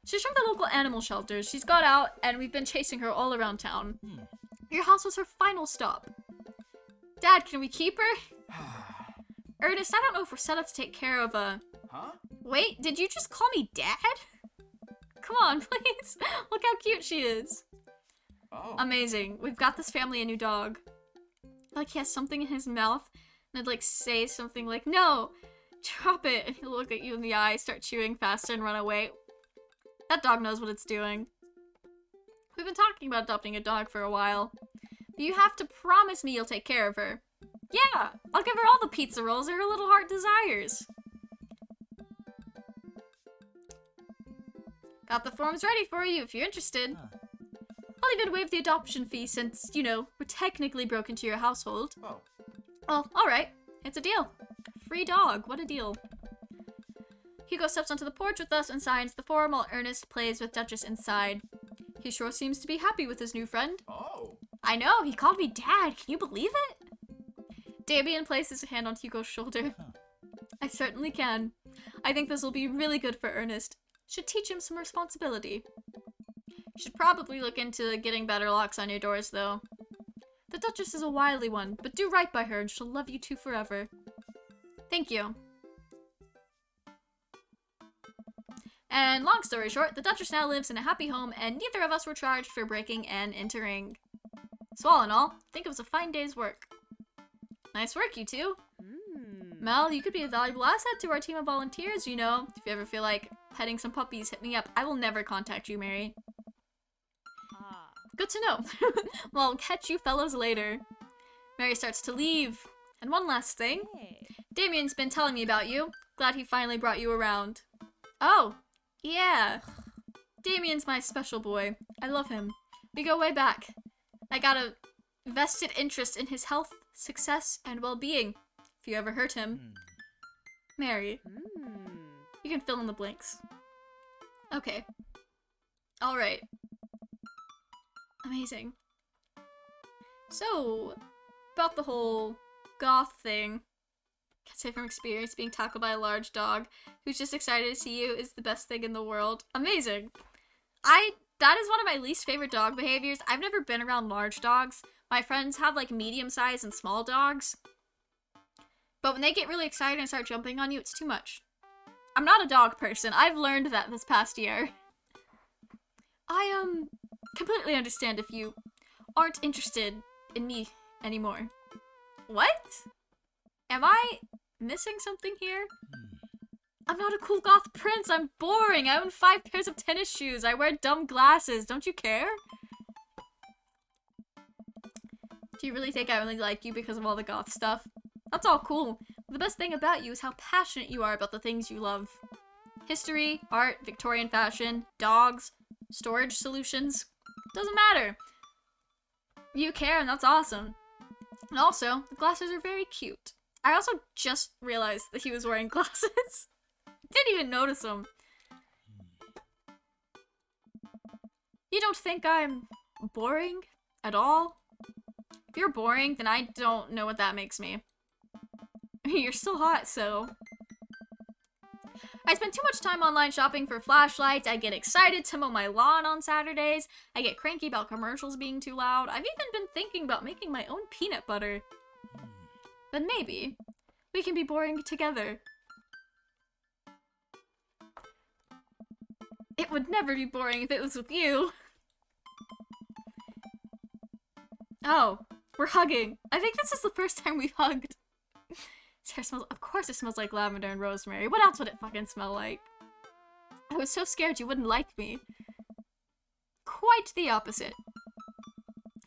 She's from the local animal shelter. She's got out, and we've been chasing her all around town. Your house was her final stop. Dad, can we keep her? Ernest, I don't know if we're set up to take care of a... Huh? Wait, did you just call me Dad? Come on, please. Look how cute she is. Oh. Amazing. We've got this family a new dog. Like he has something in his mouth, and I'd like say something like, no, drop it. And he'll look at you in the eye, start chewing faster, and run away. That dog knows what it's doing. We've been talking about adopting a dog for a while. But you have to promise me you'll take care of her. Yeah, I'll give her all the pizza rolls that her little heart desires. Got the forms ready for you if you're interested. I'll even waive the adoption fee since, you know, we're technically broke into your household. Oh. Well, alright. It's a deal. Free dog. What a deal. Hugo steps onto the porch with us and signs the form while Ernest plays with Duchess inside. He sure seems to be happy with his new friend. Oh. I know, he called me Dad. Can you believe it? Damien places a hand on Hugo's shoulder. I certainly can. I think this will be really good for Ernest. Should teach him some responsibility. You should probably look into getting better locks on your doors, though. The Duchess is a wily one, but do right by her and she'll love you two forever. Thank you. And long story short, the Duchess now lives in a happy home and neither of us were charged for breaking and entering. So all in all, I think it was a fine day's work. Nice work, you two. Mel, you could be a valuable asset to our team of volunteers, you know. If you ever feel like petting some puppies, hit me up. I will never contact you, Mary. Good to know. Well, I'll catch you fellows later. Mary starts to leave. And one last thing. Damien's been telling me about you. Glad he finally brought you around. Oh, yeah. Damien's my special boy. I love him. We go way back. I got a vested interest in his health, success, and well-being. If you ever hurt him. Mary. You can fill in the blanks. Okay. Alright. Amazing. So, about the whole goth thing. Can't say from experience, being tackled by a large dog who's just excited to see you is the best thing in the world. Amazing. I That is one of my least favorite dog behaviors. I've never been around large dogs. My friends have like medium size and small dogs. But when they get really excited and start jumping on you, it's too much. I'm not a dog person. I've learned that this past year. I completely understand if you aren't interested in me anymore. What? Am I missing something here? I'm not a cool goth prince. I'm boring. I own 5 pairs of tennis shoes. I wear dumb glasses. Don't you care? Do you really think I only like you because of all the goth stuff? That's all cool. The best thing about you is how passionate you are about the things you love. History, art, Victorian fashion, dogs, storage solutions. Doesn't matter. You care, and that's awesome. And also, the glasses are very cute. I also just realized that he was wearing glasses. Didn't even notice them. You don't think I'm boring at all? If you're boring, then I don't know what that makes me. I mean, you're still hot, so... I spend too much time online shopping for flashlights. I get excited to mow my lawn on Saturdays. I get cranky about commercials being too loud. I've even been thinking about making my own peanut butter. But maybe we can be boring together. It would never be boring if it was with you. Oh, we're hugging. I think this is the first time we've hugged. Sarah smells, of course it smells like lavender and rosemary. What else would it fucking smell like? I was so scared you wouldn't like me. Quite the opposite.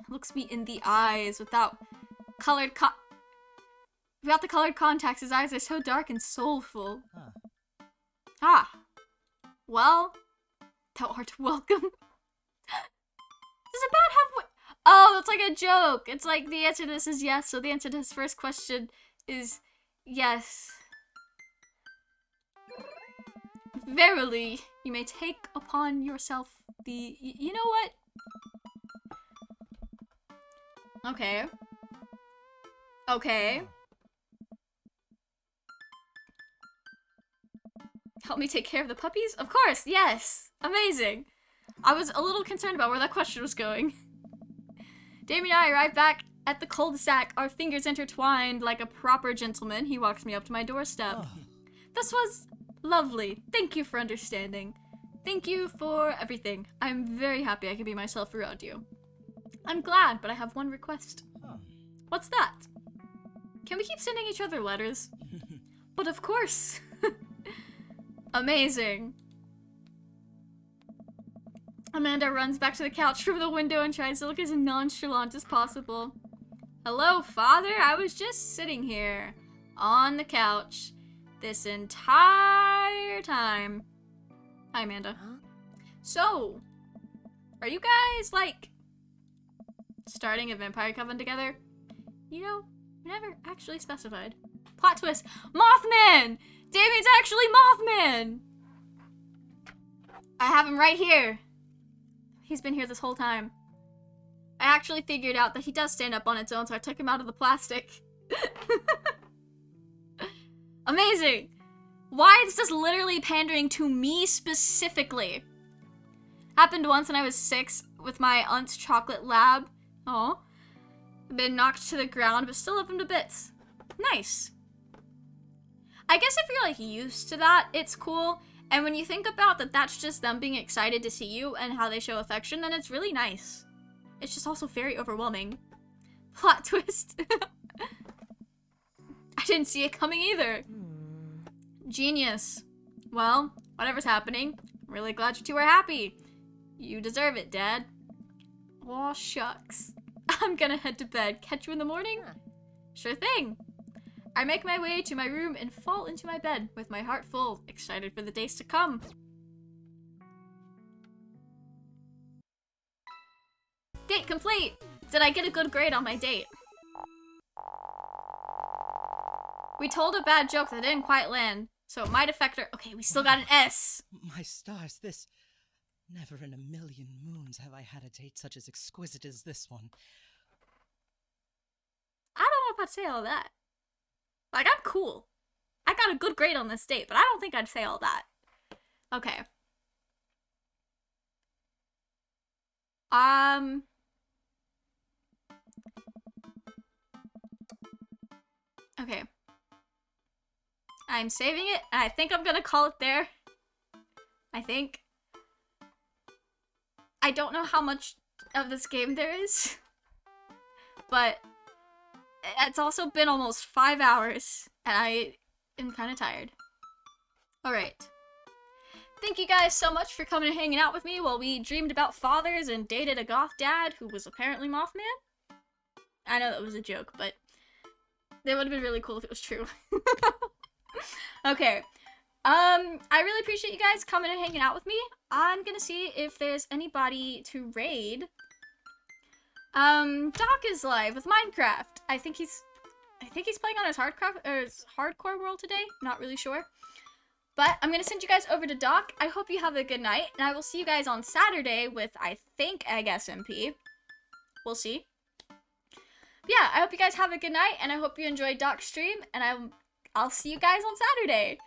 Looks me in the eyes without the colored contacts. His eyes are so dark and soulful. Huh. Ah. Well, thou art welcome. Does a bat have Oh, that's like a joke. It's like the answer to this is yes, so the answer to his first question is yes. Verily, you may take upon yourself the... You know what? Okay. Okay. Help me take care of the puppies? Of course, yes. Amazing. I was a little concerned about where that question was going. Damien and I arrived back at the cul-de-sac, our fingers intertwined like a proper gentleman. He walks me up to my doorstep. Oh. This was lovely. Thank you for understanding. Thank you for everything. I'm very happy I could be myself around you. I'm glad, but I have one request. Huh. What's that? Can we keep sending each other letters? But of course. Amazing. Amanda runs back to the couch from the window and tries to look as nonchalant as possible. Hello, Father. I was just sitting here on the couch this entire time. Hi, Amanda. Huh? So, are you guys, like, starting a vampire coven together? You know, we never actually specified. Plot twist. Mothman! Damien's actually Mothman! I have him right here. He's been here this whole time. I actually figured out that he does stand up on its own, so I took him out of the plastic. Amazing! Why is this literally pandering to me specifically? Happened once when I was 6 with my aunt's chocolate lab. Oh. Been knocked to the ground, but still love him to bits. Nice. I guess if you're, like, used to that, it's cool. And when you think about that that's just them being excited to see you and how they show affection, then it's really nice. It's just also very overwhelming. Plot twist. I didn't see it coming either. Genius. Well, whatever's happening, I'm really glad you two are happy. You deserve it, Dad. Aw, shucks. I'm gonna head to bed. Catch you in the morning? Sure thing. I make my way to my room and fall into my bed with my heart full, excited for the days to come. Date complete! Did I get a good grade on my date? We told a bad joke that didn't quite land, so it might affect her. Okay, we still got an S. My stars, this... Never in a million moons have I had a date such as exquisite as this one. I don't know if I'd say all that. Like, I'm cool. I got a good grade on this date, but I don't think I'd say all that. Okay. Okay. I'm saving it, and I think I'm gonna call it there. I think. I don't know how much of this game there is, but it's also been almost 5 hours, and I am kind of tired. Alright. Thank you guys so much for coming and hanging out with me while we dreamed about fathers and dated a goth dad who was apparently Mothman. I know that was a joke, but that would have been really cool if it was true. Okay. I really appreciate you guys coming and hanging out with me. I'm gonna see if there's anybody to raid. Doc is live with Minecraft. I think he's playing on his hardcore world today. Not really sure. But I'm gonna send you guys over to Doc. I hope you have a good night, and I will see you guys on Saturday with, I think, Egg SMP. We'll see. But yeah, I hope you guys have a good night, and I hope you enjoyed Doc's stream, and I'll see you guys on Saturday.